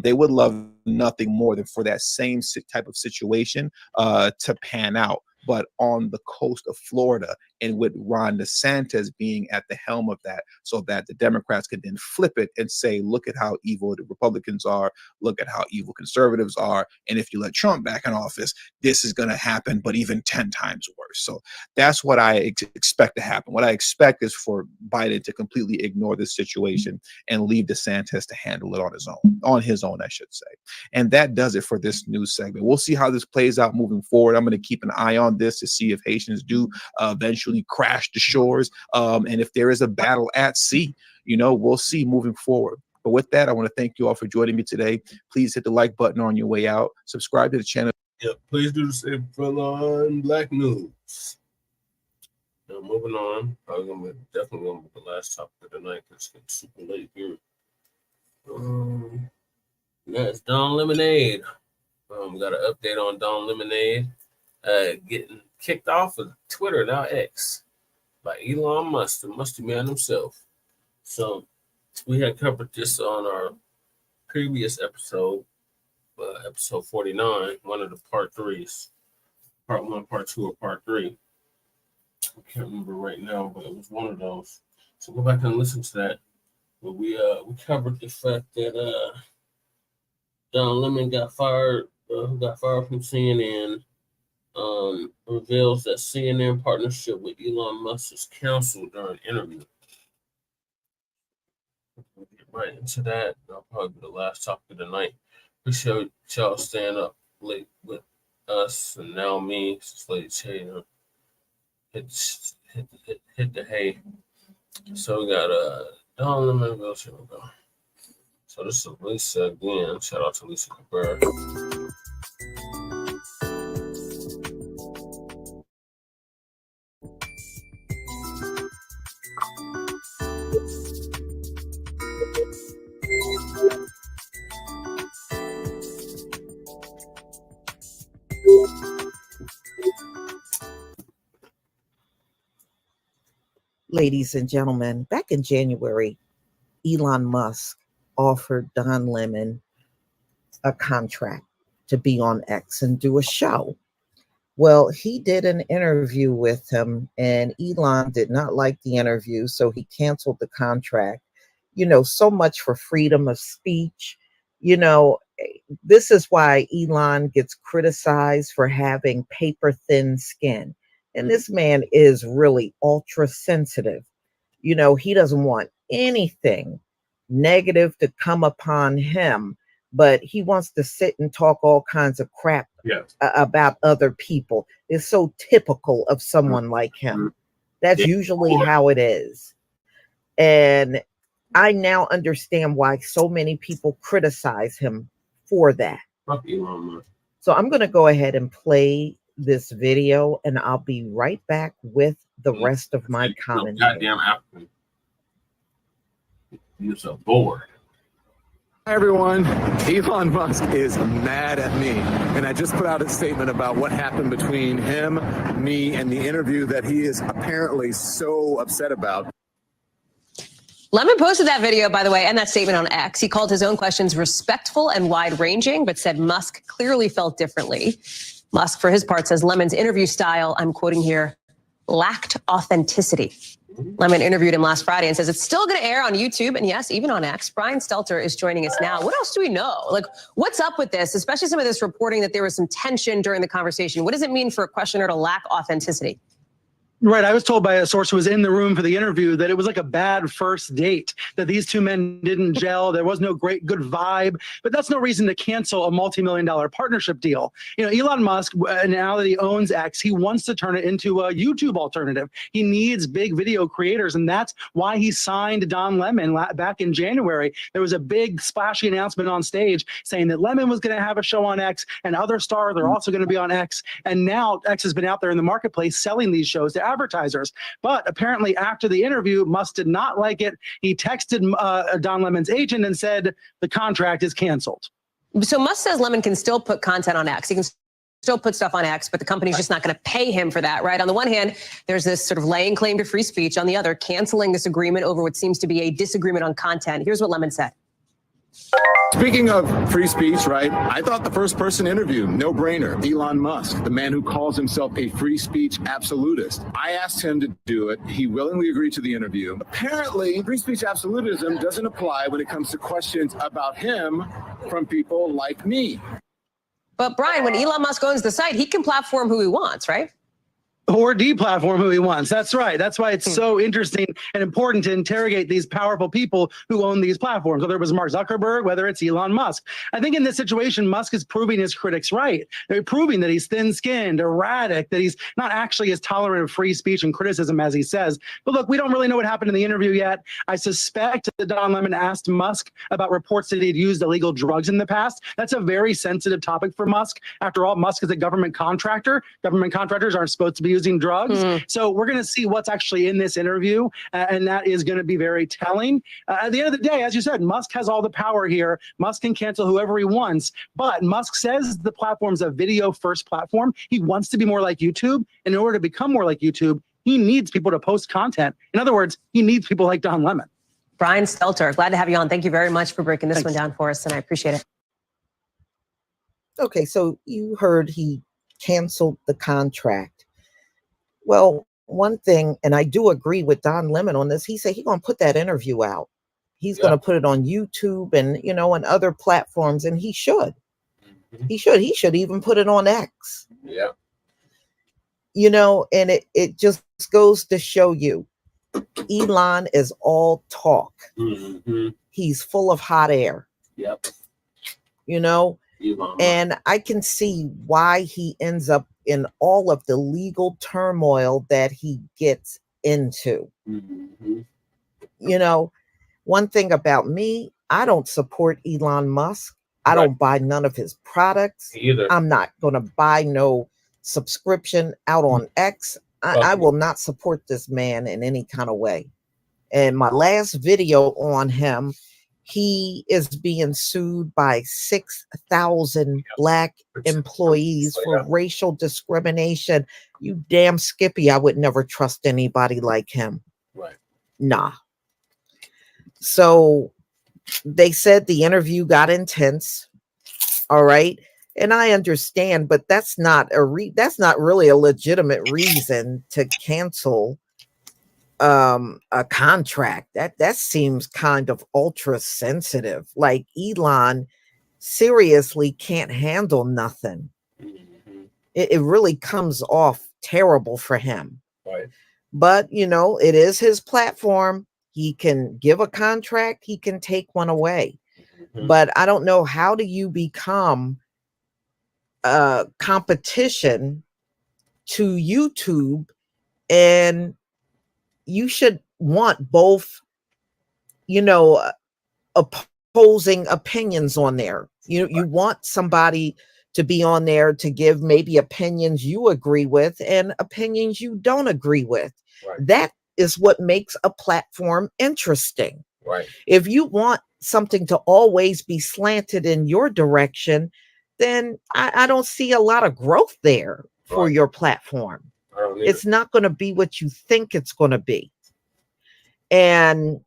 they would love nothing more than for that same type of situation to pan out, but on the coast of Florida and with Ron DeSantis being at the helm of that, so that the Democrats could then flip it and say, look at how evil the Republicans are, look at how evil conservatives are, and if you let Trump back in office, this is going to happen, but even 10 times worse. So that's what I expect to happen. What I expect is for Biden to completely ignore this situation and leave DeSantis to handle it on his own, I should say. And that does it for this news segment. We'll see how this plays out moving forward. I'm going to keep an eye on this to see if Haitians do eventually crash the shores, and if there is a battle at sea. We'll see moving forward. But with that, I want to thank you all for joining me today. Please hit the like button on your way out. Subscribe to the channel. Yeah, please do the same for Front Black News. Now, moving on, definitely going to be the last topic of the night because it's super late here. That's Don Lemonade. We got an update on Don Lemonade getting kicked off of Twitter, now X, by Elon Musk, the musty man himself. So we had covered this on our previous episode, episode 49, one of the part threes, part 1, part 2, or part 3. I can't remember right now, but it was one of those. So go back and listen to that. But we covered the fact that Don Lemon got fired, who got fired from CNN, reveals that CNN partnership with Elon Musk is canceled during an interview. We'll get right into that. That'll probably be the last topic of the night. Appreciate y'all staying up late with us, and now me, Lady Che, hit the hay. So we got Don Lemon. Here we go. So this is Lisa again. Shout out to Lisa Cabrera. Ladies and gentlemen, back in January, Elon Musk offered Don Lemon a contract to be on X and do a show. Well, he did an interview with him, and Elon did not like the interview, so he canceled the contract. So much for freedom of speech. This is why Elon gets criticized for having paper-thin skin. And this man is really ultra sensitive. He doesn't want anything negative to come upon him, but he wants to sit and talk all kinds of crap about other people. It's so typical of someone like him. That's usually how it is. And I now understand why so many people criticize him for that. So I'm going to go ahead and play this video, and I'll be right back with the rest of my commentary. Goddamn African. You're so bored. Hi everyone, Elon Musk is mad at me, and I just put out a statement about what happened between him, me, and the interview that he is apparently so upset about. Lemon posted that video, by the way, and that statement on X. He called his own questions respectful and wide-ranging, but said Musk clearly felt differently. Musk, for his part, says Lemon's interview style, I'm quoting here, lacked authenticity. Lemon interviewed him last Friday and says it's still going to air on YouTube and, yes, even on X. Brian Stelter is joining us now. What else do we know? What's up with this, especially some of this reporting that there was some tension during the conversation? What does it mean for a questioner to lack authenticity? Right. I was told by a source who was in the room for the interview that it was like a bad first date, that these two men didn't gel. There was no good vibe, but that's no reason to cancel a multi-million-dollar partnership deal. Elon Musk, now that he owns X, he wants to turn it into a YouTube alternative. He needs big video creators, and that's why he signed Don Lemon back in January. There was a big splashy announcement on stage saying that Lemon was going to have a show on X and other stars are also going to be on X. And now X has been out there in the marketplace selling these shows to advertisers. But apparently after the interview, Musk did not like it. He texted Don Lemon's agent and said the contract is canceled. So Musk says Lemon can still put content on X. He can still put stuff on X, but the company's just not going to pay him for that, right? On the one hand, there's this sort of laying claim to free speech. On the other, canceling this agreement over what seems to be a disagreement on content. Here's what Lemon said. Speaking of free speech, right? I thought the first person interviewed, no brainer, Elon Musk, the man who calls himself a free speech absolutist. I asked him to do it. He willingly agreed to the interview. Apparently, free speech absolutism doesn't apply when it comes to questions about him from people like me. But Brian, when Elon Musk owns the site, he can platform who he wants, right? Or deplatform who he wants. That's right. That's why it's so interesting and important to interrogate these powerful people who own these platforms, whether it was Mark Zuckerberg, whether it's Elon Musk. I think in this situation, Musk is proving his critics right. They're proving that he's thin-skinned, erratic, that he's not actually as tolerant of free speech and criticism as he says. But look, we don't really know what happened in the interview yet. I suspect that Don Lemon asked Musk about reports that he had used illegal drugs in the past. That's a very sensitive topic for Musk. After all, Musk is a government contractor. Government contractors aren't supposed to be using drugs. So we're going to see what's actually in this interview, and that is going to be very telling. At the end of the day, as you said, Musk has all the power here. Musk can cancel whoever he wants, but Musk says the platform's a video-first platform. He wants to be more like YouTube. In order to become more like YouTube, he needs people to post content. In other words, he needs people like Don Lemon. Brian Stelter, glad to have you on. Thank you very much for breaking this one down for us, and I appreciate it. Okay, so you heard he canceled the contract. Well, one thing, and I do agree with Don Lemon on this, he said he's going to put that interview out. He's going to put it on YouTube and, you know, and other platforms, and he should. He should even put it on X. Yeah. You know, and it just goes to show you, Elon is all talk. He's full of hot air. Yep. You know, Elon. And I can see why he ends up in all of the legal turmoil that he gets into. You know, one thing about me, I don't support Elon Musk. I don't buy none of his products. Either. I'm not going to buy no subscription out on X. I will not support this man in any kind of way. And my last video on him, he is being sued by 6,000 Black employees for racial discrimination. You damn Skippy, I would never trust anybody like him. Right. Nah. So they said the interview got intense. All right. And I understand, but that's not really a legitimate reason to cancel a contract. That seems kind of ultra sensitive. Like Elon seriously can't handle nothing. It really comes off terrible for him. Right. But you know, it is his platform. He can give a contract, he can take one away. But I don't know, how do you become a competition to YouTube? And you should want both, you know, opposing opinions on there. You want somebody to be on there to give maybe opinions you agree with and opinions you don't agree with. Right. That is what makes a platform interesting. Right. If you want something to always be slanted in your direction, then I don't see a lot of growth there for your platform. It's not going to be what you think it's going to be. And,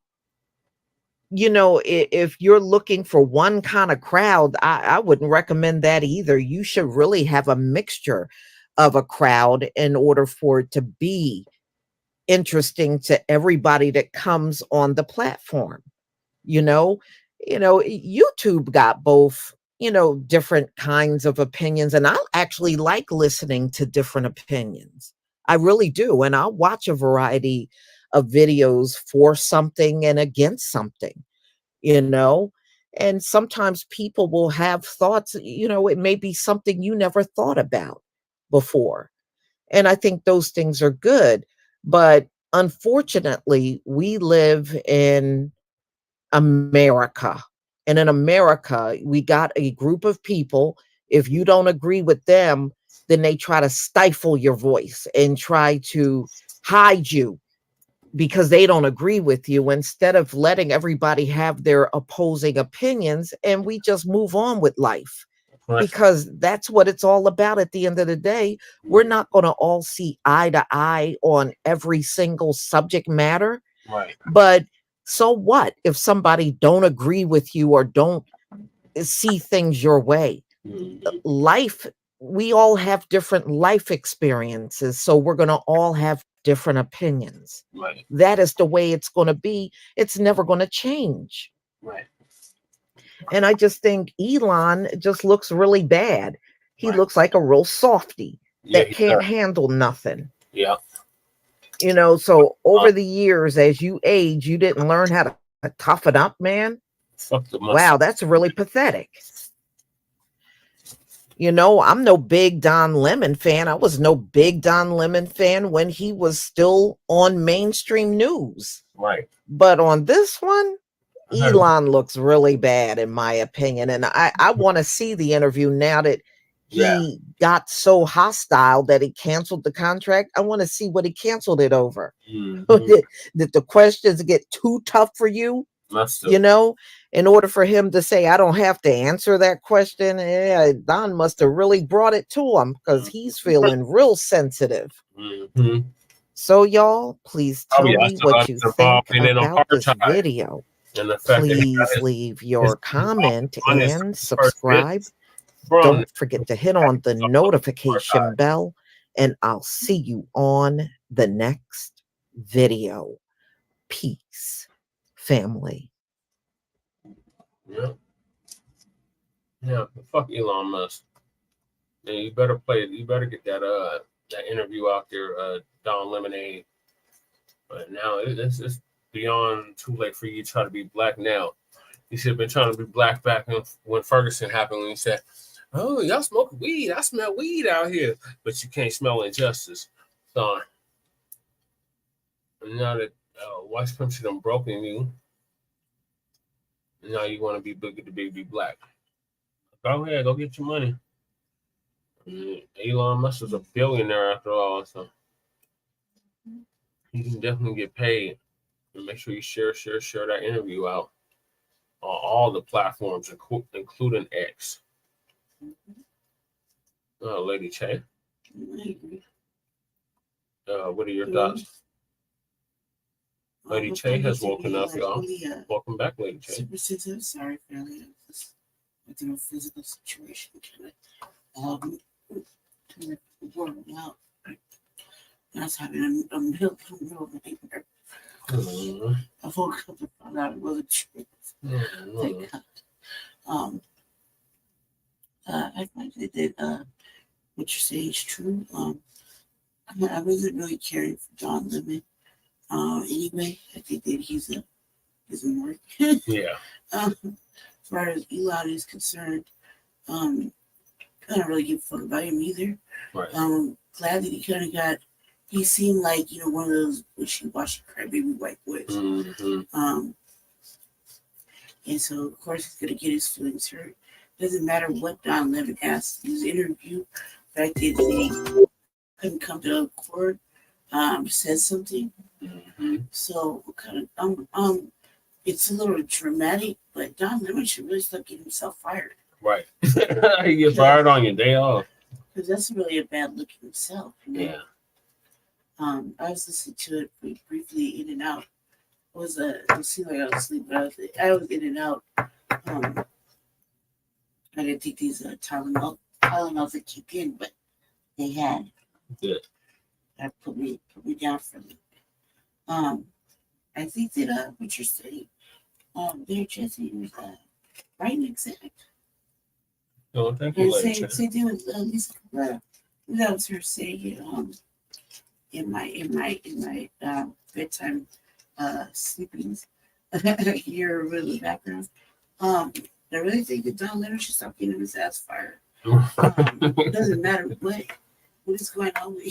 you know, if you're looking for one kind of crowd, I wouldn't recommend that either. You should really have a mixture of a crowd in order for it to be interesting to everybody that comes on the platform. You know, YouTube got both, you know, different kinds of opinions, and I actually like listening to different opinions. I really do. And I'll watch a variety of videos for something and against something, you know, and sometimes people will have thoughts, you know, it may be something you never thought about before. And I think those things are good. But unfortunately, we live in America. And in America, we got a group of people, if you don't agree with them, then they try to stifle your voice and try to hide you because they don't agree with you, instead of letting everybody have their opposing opinions and we just move on with life. Right. Because that's what it's all about at the end of the day. We're not going to all see eye to eye on every single subject matter. Right. But so what if somebody don't agree with you or don't see things your way. Life, we all have different life experiences, so we're going to all have different opinions. Right. That is the way it's going to be. It's never going to change. Right. And I just think Elon just looks really bad. He looks like a real softy that can't handle nothing. Yeah. You know, so over the years, as you age, you didn't learn how to toughen up, man. Wow, that's really pathetic. You know, I'm no big Don Lemon fan. I was no big Don Lemon fan when he was still on mainstream news. Right. But on this one, Elon looks really bad, in my opinion. And I want to see the interview now that he got so hostile that he canceled the contract. I want to see what he canceled it over. Did the questions get too tough for you? You know, in order for him to say, I don't have to answer that question. Yeah, Don must have really brought it to him because he's feeling real sensitive. So y'all, please tell me what you think about this video. Please leave your comment and subscribe. Don't forget to hit on the notification bell, and I'll see you on the next video. Peace, family. Yeah. Yeah. Fuck Elon Musk. And you better play it. You better get that interview out there, Don Lemonade. But now it's beyond too late for you to try to be black now. You should have been trying to be black back when Ferguson happened, when he said, "Oh, y'all smoking weed. I smell weed out here." But you can't smell injustice. So now that white country done broken you, now you want to be bigger to be black. Go ahead, go get your money. Elon Musk is a billionaire after all, so he can definitely get paid. And make sure you share that interview out on all the platforms, including X. Lady Che, what are your thoughts? Lady Che has woken up, y'all. Welcome back, Lady Che. Super sensitive. Sorry for earlier. Went through a physical situation. Kind of worn out. I was having a middle nightmare. I woke up and found out it wasn't true. Thank God. I find that what you're saying is true. I wasn't really caring for Don Lemon. Anyway, I think that he's a mark. Yeah. As far as Elon is concerned, I don't really give a fuck about him either. Right. Glad that he kind of got. He seemed like, you know, one of those wishy-washy crybaby white boys. And so of course he's gonna get his feelings hurt. Doesn't matter what Don Lemon asked in his interview. The fact that he couldn't come to a court, said something. So kind of it's a little dramatic, but Don Lemon should really start getting himself fired. Right. You get fired on your day off. Because that's really a bad look in himself. You know? Yeah. I was listening to it briefly in and out. It seemed like I was asleep, but I was in and out. I didn't think these Tylenols would kick in, but they had. Good. That put me down for a little bit. I think that what you're saying, there, Jesse, was right and exact. Oh, thank you, Same thing with Lisa Cabrera. That was her saying in my bedtime sleepings. Here with the background. I really think that Don Lemon should stop getting his ass fired. It doesn't matter what is going on with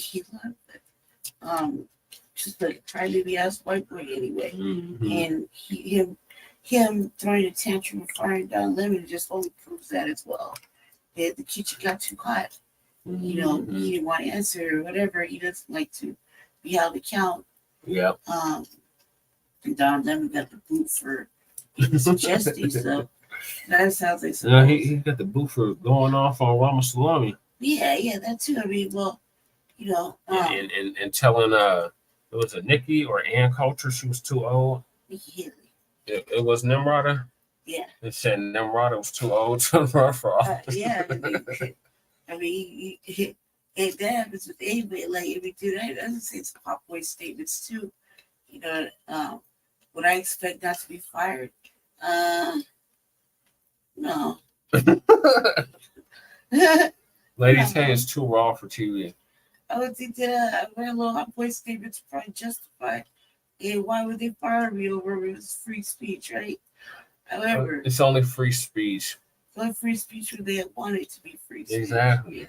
Elon, just a crybaby ass white boy anyway. And him throwing a tantrum and firing Don Lemon just only proves that as well. That the kitchen got too hot. You know, he didn't want to answer or whatever. He doesn't like to be held account. Yeah. And Don Lemon got the boot for suggesting stuff. That sounds like something. He got the boot for going off on Ramaswamy. Yeah, that too. I mean, well, you know, and telling it was a Nikki or Ann Coulter, she was too old. Nikki Haley. It was Nimrata. Yeah. They said Nimrod was too old to run for office. Yeah. I mean, if that happens with anybody, like if we do that, doesn't say some pop boy statements too. You know, would I expect not to be fired? No. Lady Tay is too raw for TV. I would think that a little hot boy statements are probably justified. And why would they fire me over it was free speech, right? However, It's only free speech. it's only free speech when they want it to be free speech. Exactly. Yeah.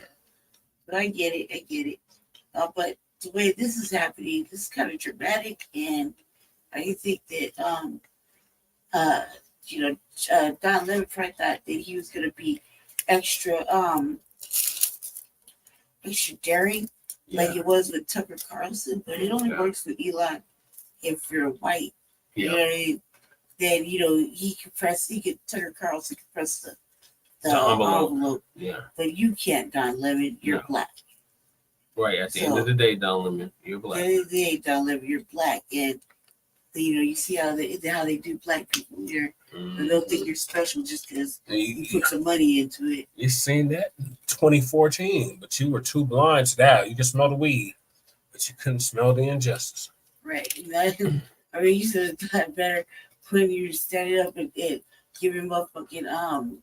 But I get it. But the way this is happening, this is kind of dramatic, and I think that Don Lemon probably thought that he was going to be extra daring, like it was with Tucker Carlson, but it only works with Elon if you're white. You know what I mean? Then Tucker Carlson could press the envelope. Yeah. But you can't, Don Lemon, you're black. Right, at the end of the day, Don Lemon, you're black. At the end of the day, Don Lemon, you're black. And you see how they do black people here. They don't think you're special just because you put some money into it. You seen that in 2014, but you were too blind to that. You could smell the weed, but you couldn't smell the injustice. Right. I mean, you should have done better when you standing up and giving motherfucking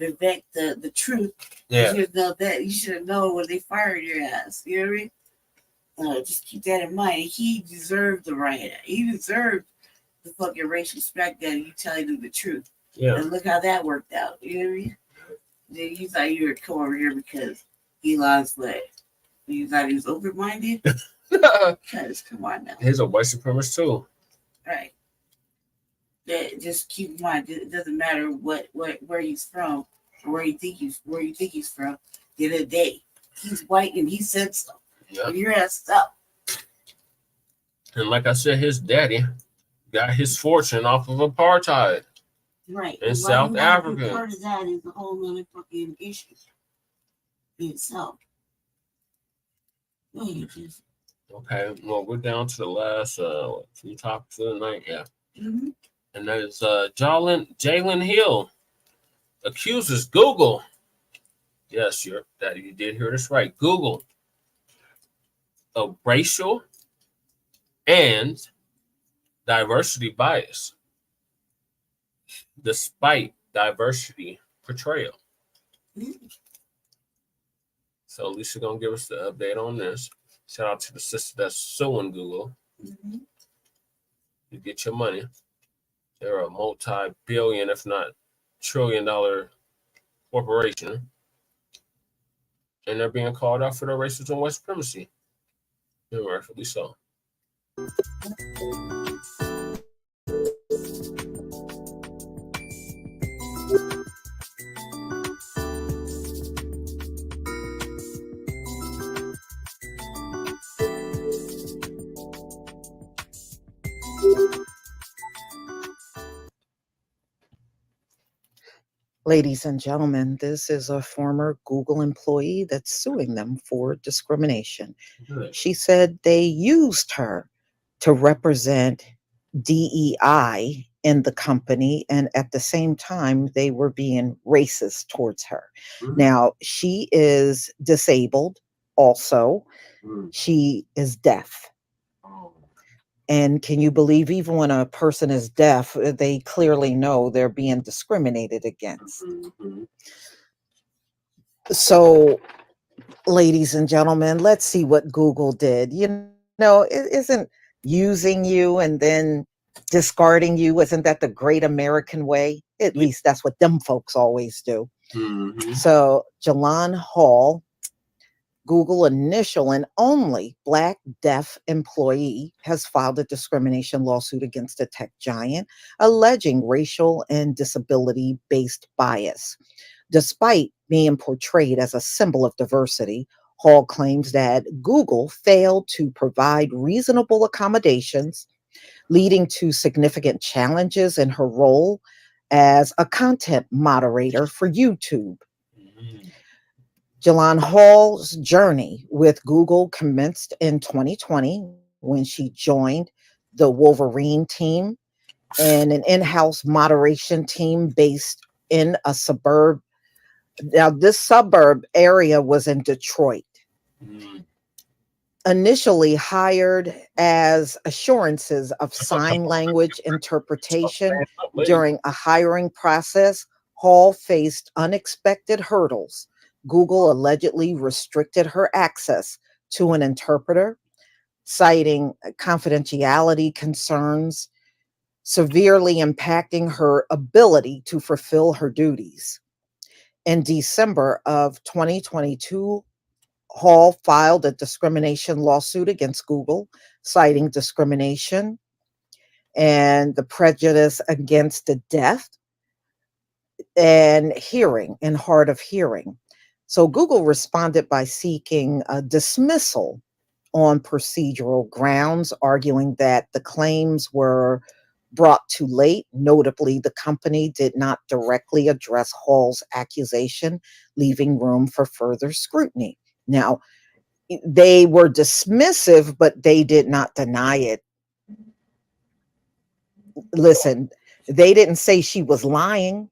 Vivek the truth. Yeah. You should know that. You should have known when they fired your ass. You know what I mean? Just keep that in mind. He deserved the riot. He deserved the fucking racial smackdown. You telling him the truth. Yeah. And look how that worked out. You know what I mean? Then you thought you were come over here because Elon's what? You thought he was open-minded? Because come on now. He's a white supremacist too. Right. Just keep in mind, it doesn't matter where he's from or where you think he's from. At the end of the day, he's white and he said so. Yeah. Your ass up. And like I said, his daddy got his fortune off of apartheid. Right. In South Africa. Part of that is a whole other fucking issue in itself. Okay, well, we're down to the last few topics of the night. Yeah. Mm-hmm. And that is Jalon Hill accuses Google. Yes, you did hear this right. Google of racial and diversity bias, despite diversity portrayal. Mm-hmm. So Lisa gonna give us the update on this. Shout out to the sister that's suing Google. Mm-hmm. You get your money. They're a multi-billion, if not trillion-dollar corporation, and they're being called out for their racism and white supremacy. And rightfully so. Ladies and gentlemen, this is a former Google employee that's suing them for discrimination. Good. She said they used her to represent DEI in the company, and at the same time, they were being racist towards her. Mm-hmm. Now, she is disabled also. She is deaf. And can you believe even when a person is deaf, they clearly know they're being discriminated against. Mm-hmm. So, ladies and gentlemen, let's see what Google did. You know, it isn't using you and then discarding you. Isn't that the great American way? At least that's what them folks always do. Mm-hmm. So, Jalon Hall, Google initial and only Black deaf employee, has filed a discrimination lawsuit against the tech giant, alleging racial and disability-based bias. Despite being portrayed as a symbol of diversity, Hall claims that Google failed to provide reasonable accommodations, leading to significant challenges in her role as a content moderator for YouTube. Jalon Hall's journey with Google commenced in 2020 when she joined the Wolverine team and an in-house moderation team based in a suburb. Now, this suburb area was in Detroit. Initially hired as assurances of sign language interpretation during a hiring process, Hall faced unexpected hurdles. Google allegedly restricted her access to an interpreter, citing confidentiality concerns, severely impacting her ability to fulfill her duties. In December of 2022, Hall filed a discrimination lawsuit against Google, citing discrimination and the prejudice against the deaf and hearing and hard of hearing. So Google responded by seeking a dismissal on procedural grounds, arguing that the claims were brought too late. Notably, the company did not directly address Hall's accusation, leaving room for further scrutiny. Now, they were dismissive, but they did not deny it. Listen, they didn't say she was lying.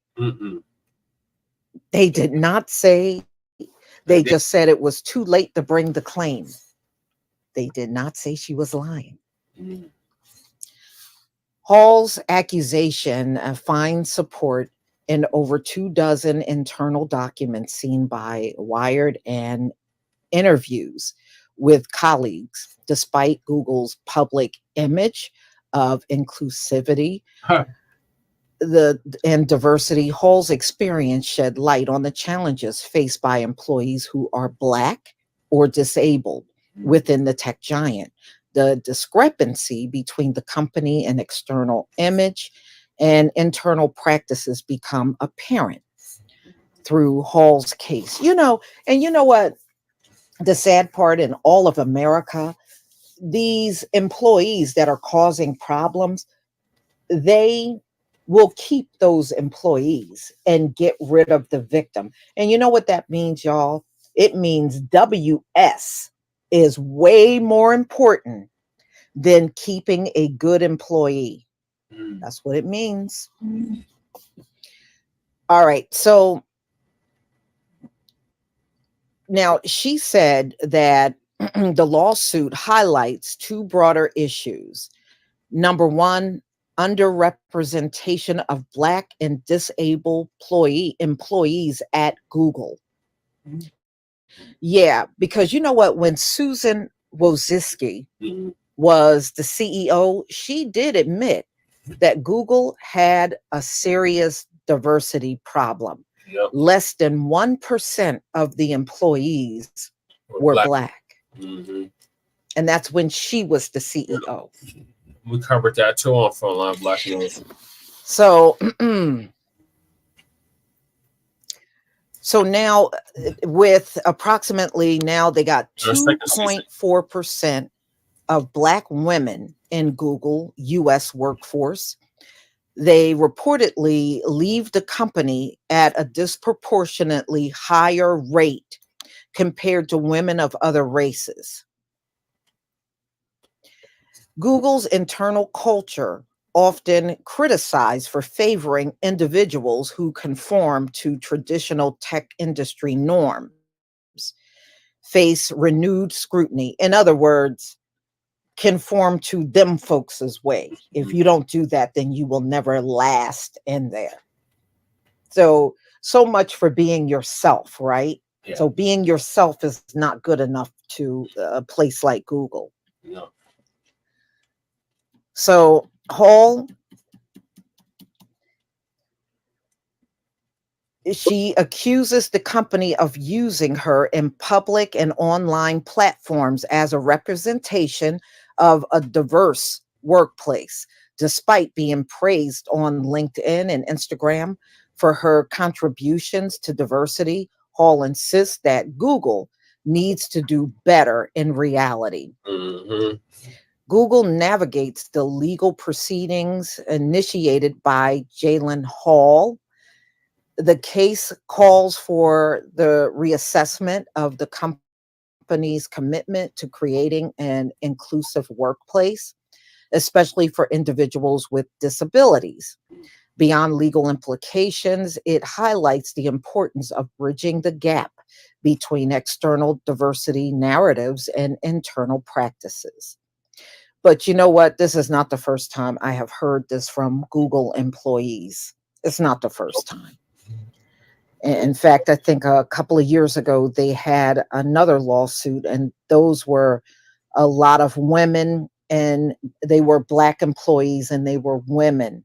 They did not say, they just said it was too late to bring the claim. They did not say she was lying. Hall's accusation finds support in over 24 internal documents seen by Wired and interviews with colleagues. Despite Google's public image of inclusivity and diversity, Hall's experience shed light on the challenges faced by employees who are Black or disabled within the tech giant. The discrepancy between the company and external image and internal practices become apparent through Hall's case. And you know what? The sad part in all of America, these employees that are causing problems, they will keep those employees and get rid of the victim. And you know what that means, y'all? It means WS is way more important than keeping a good employee. That's what it means. All right. So now she said that the lawsuit highlights two broader issues. Number one, underrepresentation of Black and disabled employees at Google. Yeah, because you know what? When Susan Wojcicki was the CEO, she did admit that Google had a serious diversity problem. Less than 1% of the employees were Black. And that's when she was the CEO. We covered that too on Front Line Blacc News. So, so now with approximately, now they got 2.4% of Black women in Google US workforce. They reportedly leave the company at a disproportionately higher rate compared to women of other races. Google's internal culture, often criticized for favoring individuals who conform to traditional tech industry norms, face renewed scrutiny. In other words, conform to them folks' way. If you don't do that, then you will never last in there. So much for being yourself, right? Yeah. So being yourself is not good enough to a place like Google. Yeah. So Hall, she accuses the company of using her in public and online platforms as a representation of a diverse workplace, despite being praised on LinkedIn and Instagram for her contributions to diversity. Hall insists that Google needs to do better in reality. Google navigates the legal proceedings initiated by Jalon Hall. The case calls for the reassessment of the company's commitment to creating an inclusive workplace. especially for individuals with disabilities. Beyond legal implications, it highlights the importance of bridging the gap between external diversity narratives and internal practices. But you know what? This is not the first time I have heard this from Google employees. It's not the first time. In fact, I think a couple of years ago, they had another lawsuit, and those were a lot of women, and they were Black employees, and they were women,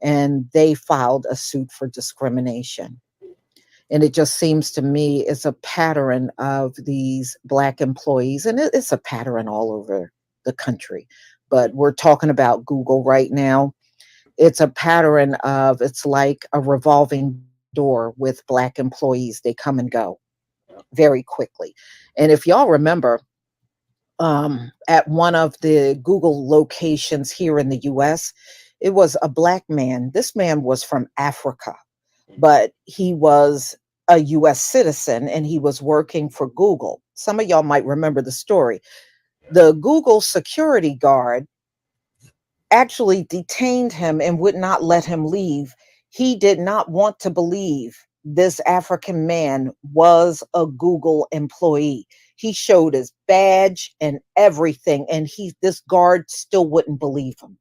and they filed a suit for discrimination. And it just seems to me it's a pattern of these Black employees, and it's a pattern all over the country. But we're talking about Google right now. It's a pattern of, it's like a revolving door with Black employees. They come and go very quickly. And if y'all remember, at one of the Google locations here in the US, it was a Black man. This man was from Africa, but he was a US citizen and he was working for Google. Some of y'all might remember the story. The Google security guard actually detained him and would not let him leave. He did not want to believe this African man was a Google employee. He showed his badge and everything, and this guard still wouldn't believe him.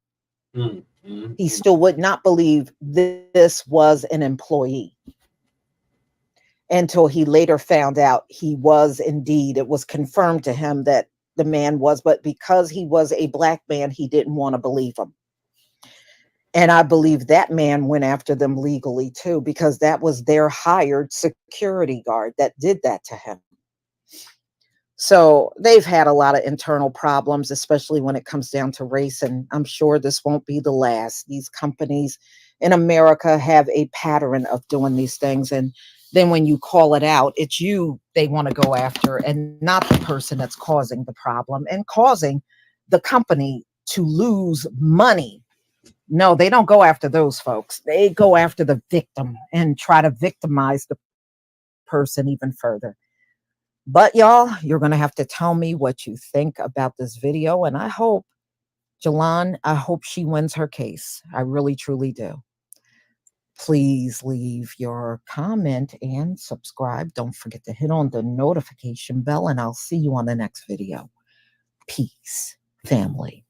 Mm-hmm. He still would not believe this was an employee until he later found out he was indeed. It was confirmed to him that the man was, but because he was a Black man, he didn't want to believe him. And I believe that man went after them legally too, because that was their hired security guard that did that to him. So they've had a lot of internal problems, especially when it comes down to race. And I'm sure this won't be the last. These companies in America have a pattern of doing these things. And then when you call it out, it's you they want to go after and not the person that's causing the problem and causing the company to lose money. No, they don't go after those folks. They go after the victim and try to victimize the person even further. But y'all, you're going to have to tell me what you think about this video. And I hope, Jalon, I hope she wins her case. I really, truly do. Please leave your comment and subscribe. Don't forget to hit on the notification bell, and I'll see you on the next video. Peace, family.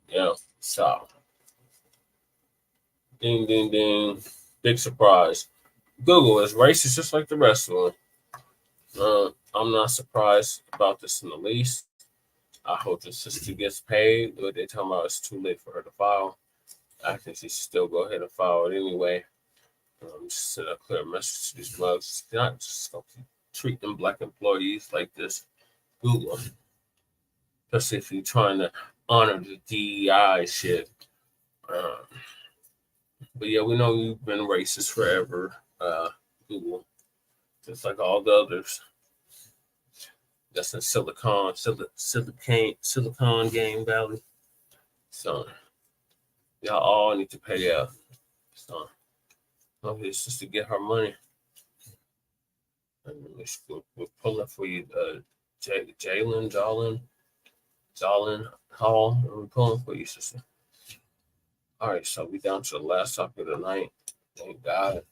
Yeah, so. Ding, ding, ding. Big surprise. Google is racist just like the rest of them. I'm not surprised about this in the least. I hope the sister gets paid. But they tell me it's too late for her to file. I think she should still go ahead and file it anyway. Just send a clear message to these mugs. Not just treat them Black employees like this. Google, especially if you're trying to honor the DEI shit. But yeah, we know you've been racist forever, Google, just like all the others. That's in Silicon Game Valley. So y'all all need to pay up. So it's just to get her money. And we're pulling for you, Jalon Hall. We're pulling for you, sister. All right, so we down to the last topic of the night. Thank God.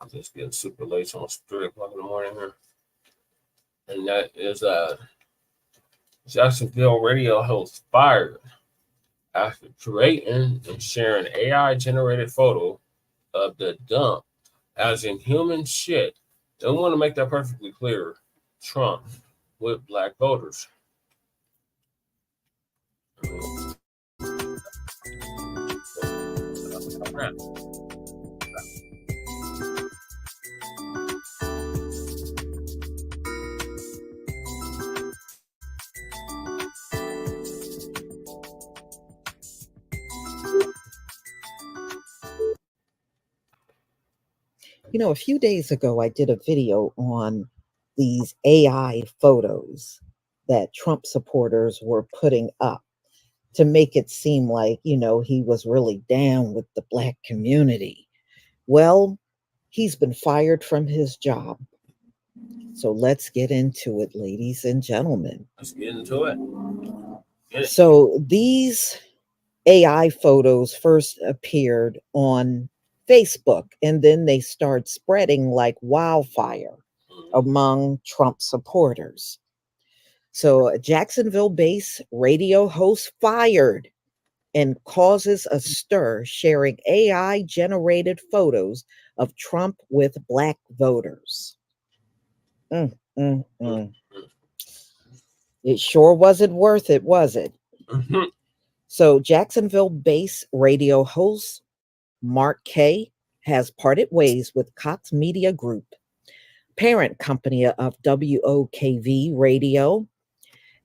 I'm just getting super late. It's almost 3 o'clock in the morning here. And that is Jacksonville radio host fired after creating and sharing AI-generated photo of the dump as in human shit. They want to make that perfectly clear. Trump with Black voters. You know, a few days ago, I did a video on these AI photos that Trump supporters were putting up to make it seem like, you know, he was really down with the Black community. Well, he's been fired from his job. So let's get into it, ladies and gentlemen. Let's get into it. Get it. So these AI photos first appeared on Facebook, and then they start spreading like wildfire among Trump supporters. So a Jacksonville-based radio host fired and causes a stir sharing AI-generated photos of Trump with Black voters. It sure wasn't worth it, was it? So Jacksonville-based radio host Mark Kay has parted ways with Cox Media Group, parent company of WOKV Radio,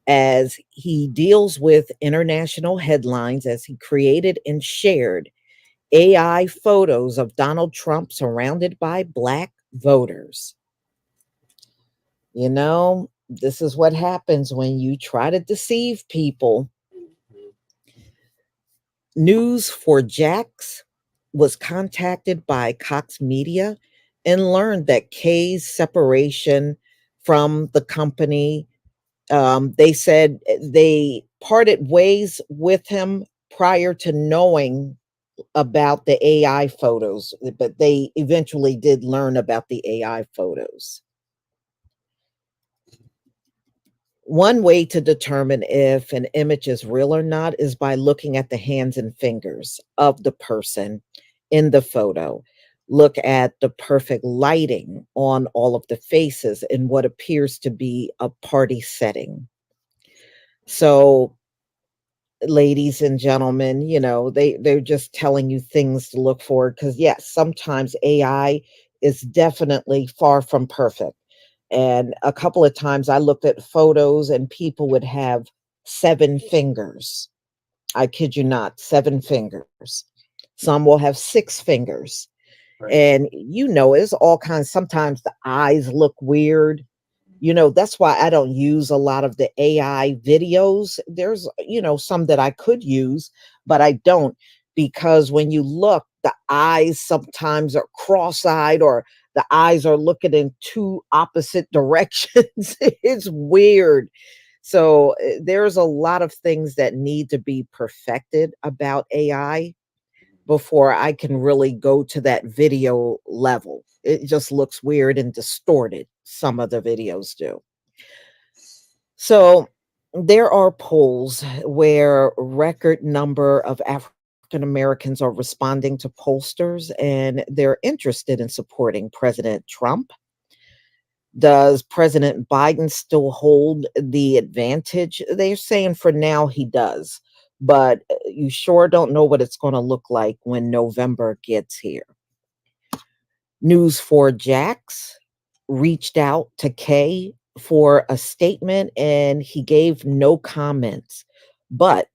as he deals with international headlines as he created and shared AI photos of Donald Trump surrounded by Black voters. You know, this is what happens when you try to deceive people. News4Jax was contacted by Cox Media and learned that Kay's separation from the company. They said they parted ways with him prior to knowing about the AI photos, but they eventually did learn about the AI photos. One way to determine if an image is real or not is by looking at the hands and fingers of the person in the photo. Look at the perfect lighting on all of the faces in what appears to be a party setting. So, ladies and gentlemen, you know, they're just telling you things to look for, because yes, sometimes AI is definitely far from perfect. And a couple of times I looked at photos and people would have 7 fingers. I kid you not, 7 fingers. Some will have 6 fingers. Right. And you know, it's all kinds. Sometimes the eyes look weird. You know, that's why I don't use a lot of the AI videos. There's, you know, some that I could use, but I don't, because when you look, the eyes sometimes are cross-eyed, or the eyes are looking in 2 opposite directions. It's weird. So there's a lot of things that need to be perfected about AI before I can really go to that video level. It just looks weird and distorted. Some of the videos do. So there are polls where record number of African Americans are responding to pollsters, and they're interested in supporting President Trump. Does President Biden still hold the advantage? They're saying for now he does, but you sure don't know what it's going to look like when November gets here. News4Jax reached out to Kay for a statement, and he gave no comments, but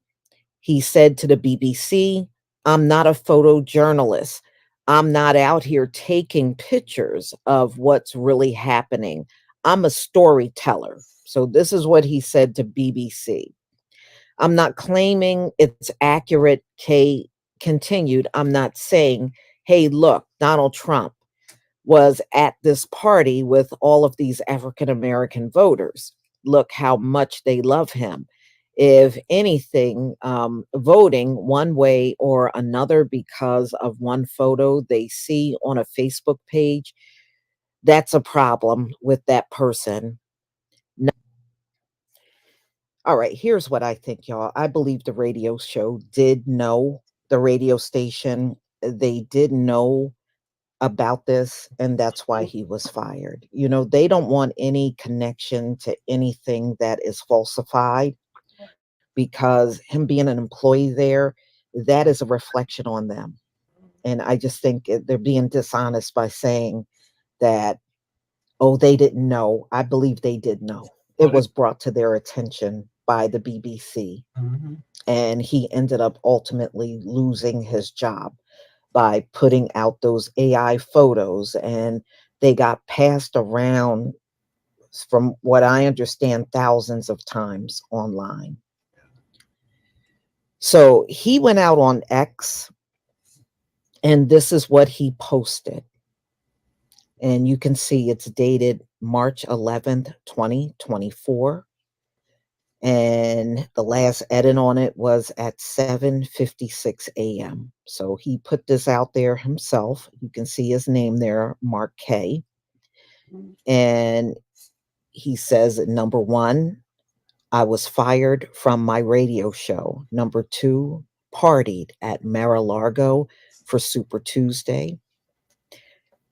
he said to the BBC, "I'm not a photojournalist. I'm not out here taking pictures of what's really happening. I'm a storyteller." So this is what he said to BBC. "I'm not claiming it's accurate," Kay continued. "I'm not saying, hey, look, Donald Trump was at this party with all of these African American voters. Look how much they love him. If anything, voting one way or another because of one photo they see on a Facebook page, that's a problem with that person." No. All right, here's what I think, y'all. I believe the radio show did know, the radio station, they did know about this, and that's why he was fired. You know, they don't want any connection to anything that is falsified, because him being an employee there, that is a reflection on them. And I just think they're being dishonest by saying that, oh, they didn't know. I believe they did know. It was brought to their attention by the BBC. And he ended up ultimately losing his job by putting out those AI photos, and they got passed around, from what I understand, thousands of times online. So he went out on X, and this is what he posted. And you can see it's dated March 11th, 2024. And the last edit on it was at 7:56 a.m. So he put this out there himself. You can see his name there, Mark K. And he says, number one, I was fired from my radio show. Number two, partied at Mar-a-Lago for Super Tuesday.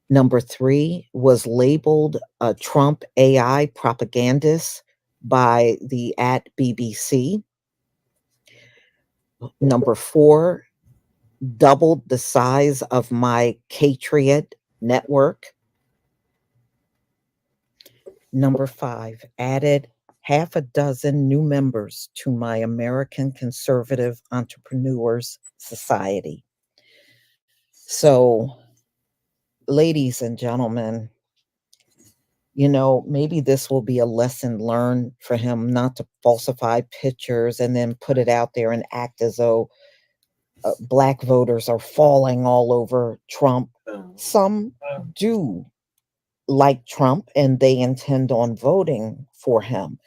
Number three, was labeled a Trump AI propagandist by the @BBC. Number four, doubled the size of my Patriot network. Number five, added half a dozen new members to my American Conservative Entrepreneurs Society. So, ladies and gentlemen, you know, maybe this will be a lesson learned for him not to falsify pictures and then put it out there and act as though Black voters are falling all over Trump. Some do like Trump and they intend on voting for him,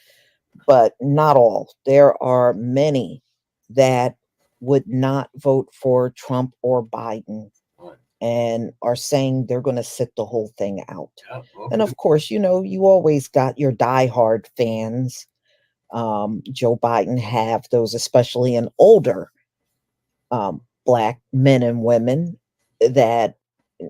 but not all. There are many that would not vote for Trump or Biden and are saying they're going to sit the whole thing out. And of course, you know, you always got your diehard fans. Joe Biden have those, especially in older Black men and women, that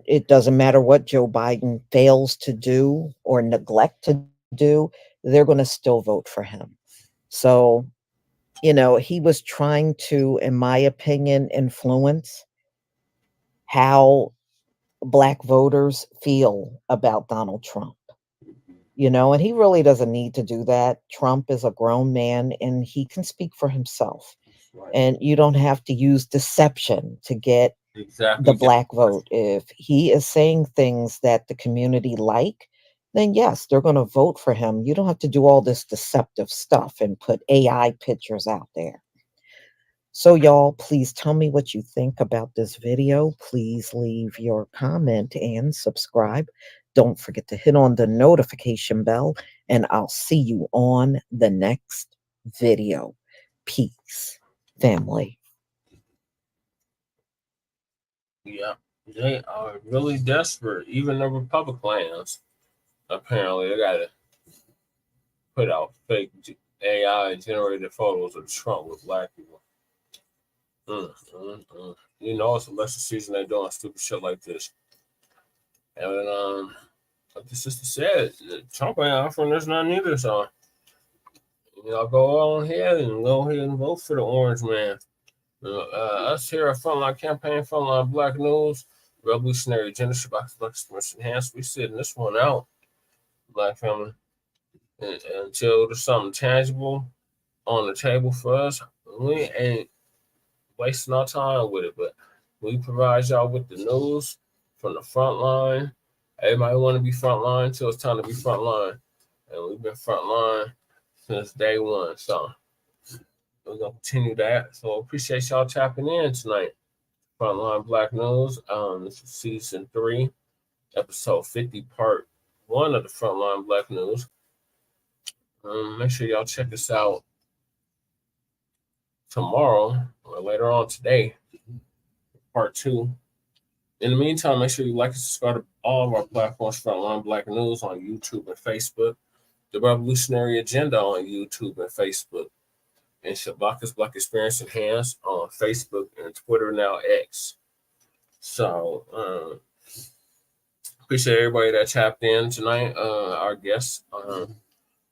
it doesn't matter what Joe Biden fails to do or neglect to do, they're going to still vote for him. So, you know, he was trying to, in my opinion, influence how Black voters feel about Donald Trump. You know, and he really doesn't need to do that. Trump is a grown man and he can speak for himself. And you don't have to use deception to get the Black vote. If he is saying things that the community like, then yes, they're going to vote for him. You don't have to do all this deceptive stuff and put AI pictures out there. So y'all, please tell me what you think about this video. Please leave your comment and subscribe. Don't forget to hit on the notification bell, and I'll see you on the next video. Peace, family. Yeah, they are really desperate. Even the Republicans, apparently, they got to put out fake AI generated photos of Trump with Black people. You know, it's election season. They're doing stupid shit like this. And like the sister said, Trump ain't offering us none either. So, you know, go on ahead and vote for the orange man. Us here at Front Line Campaign, Front Line Black News, Revolutionary Agenda, Shabbat Black Enhanced. We sitting this one out, Black family, until there's something tangible on the table for us. We ain't wasting our time with it, but we provide y'all with the news from the front line. Everybody want to be front line until it's time to be front line, and we've been front line since day one. So we're gonna continue that. So appreciate y'all tapping in tonight. Frontline Black News. This is season 3, episode 50, part 1 of the Frontline Black News. Make sure y'all check us out tomorrow or later on today, part 2. In the meantime, make sure you like and subscribe to all of our platforms, Frontline Black News on YouTube and Facebook, The Revolutionary Agenda on YouTube and Facebook, and Shabaka's Black Experience Enhanced on Facebook and Twitter, now X. So, appreciate everybody that tapped in tonight. Our guest,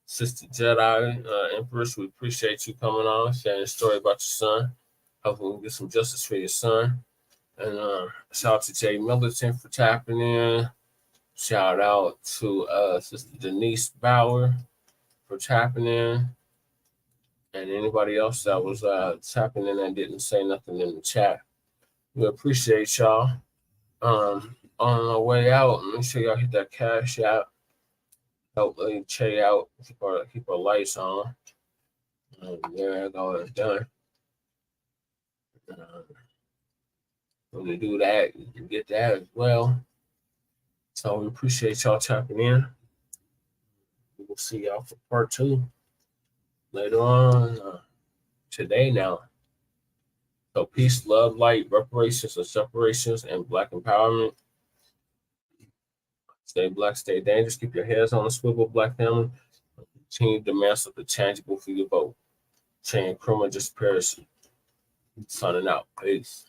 Sister Jedi, Empress, we appreciate you coming on, sharing a story about your son. Hopefully we can get some justice for your son. And shout out to Jay Militant for tapping in. Shout out to Sister Denise Bauer for tapping in. And anybody else that was tapping in and didn't say nothing in the chat. We appreciate y'all. On our way out, make sure y'all hit that cash out. Help Che out. Keep our lights on. There I go. It's done. When we do that, you can get that as well. So we appreciate y'all tapping in. We will see y'all for part 2 later on today now. So peace, love, light, reparations and separations, and Black empowerment. Stay black, stay dangerous. Keep your heads on the swivel, Black family. Continue to master the tangible for your vote. Chain criminal disappearance. Signing out. Peace.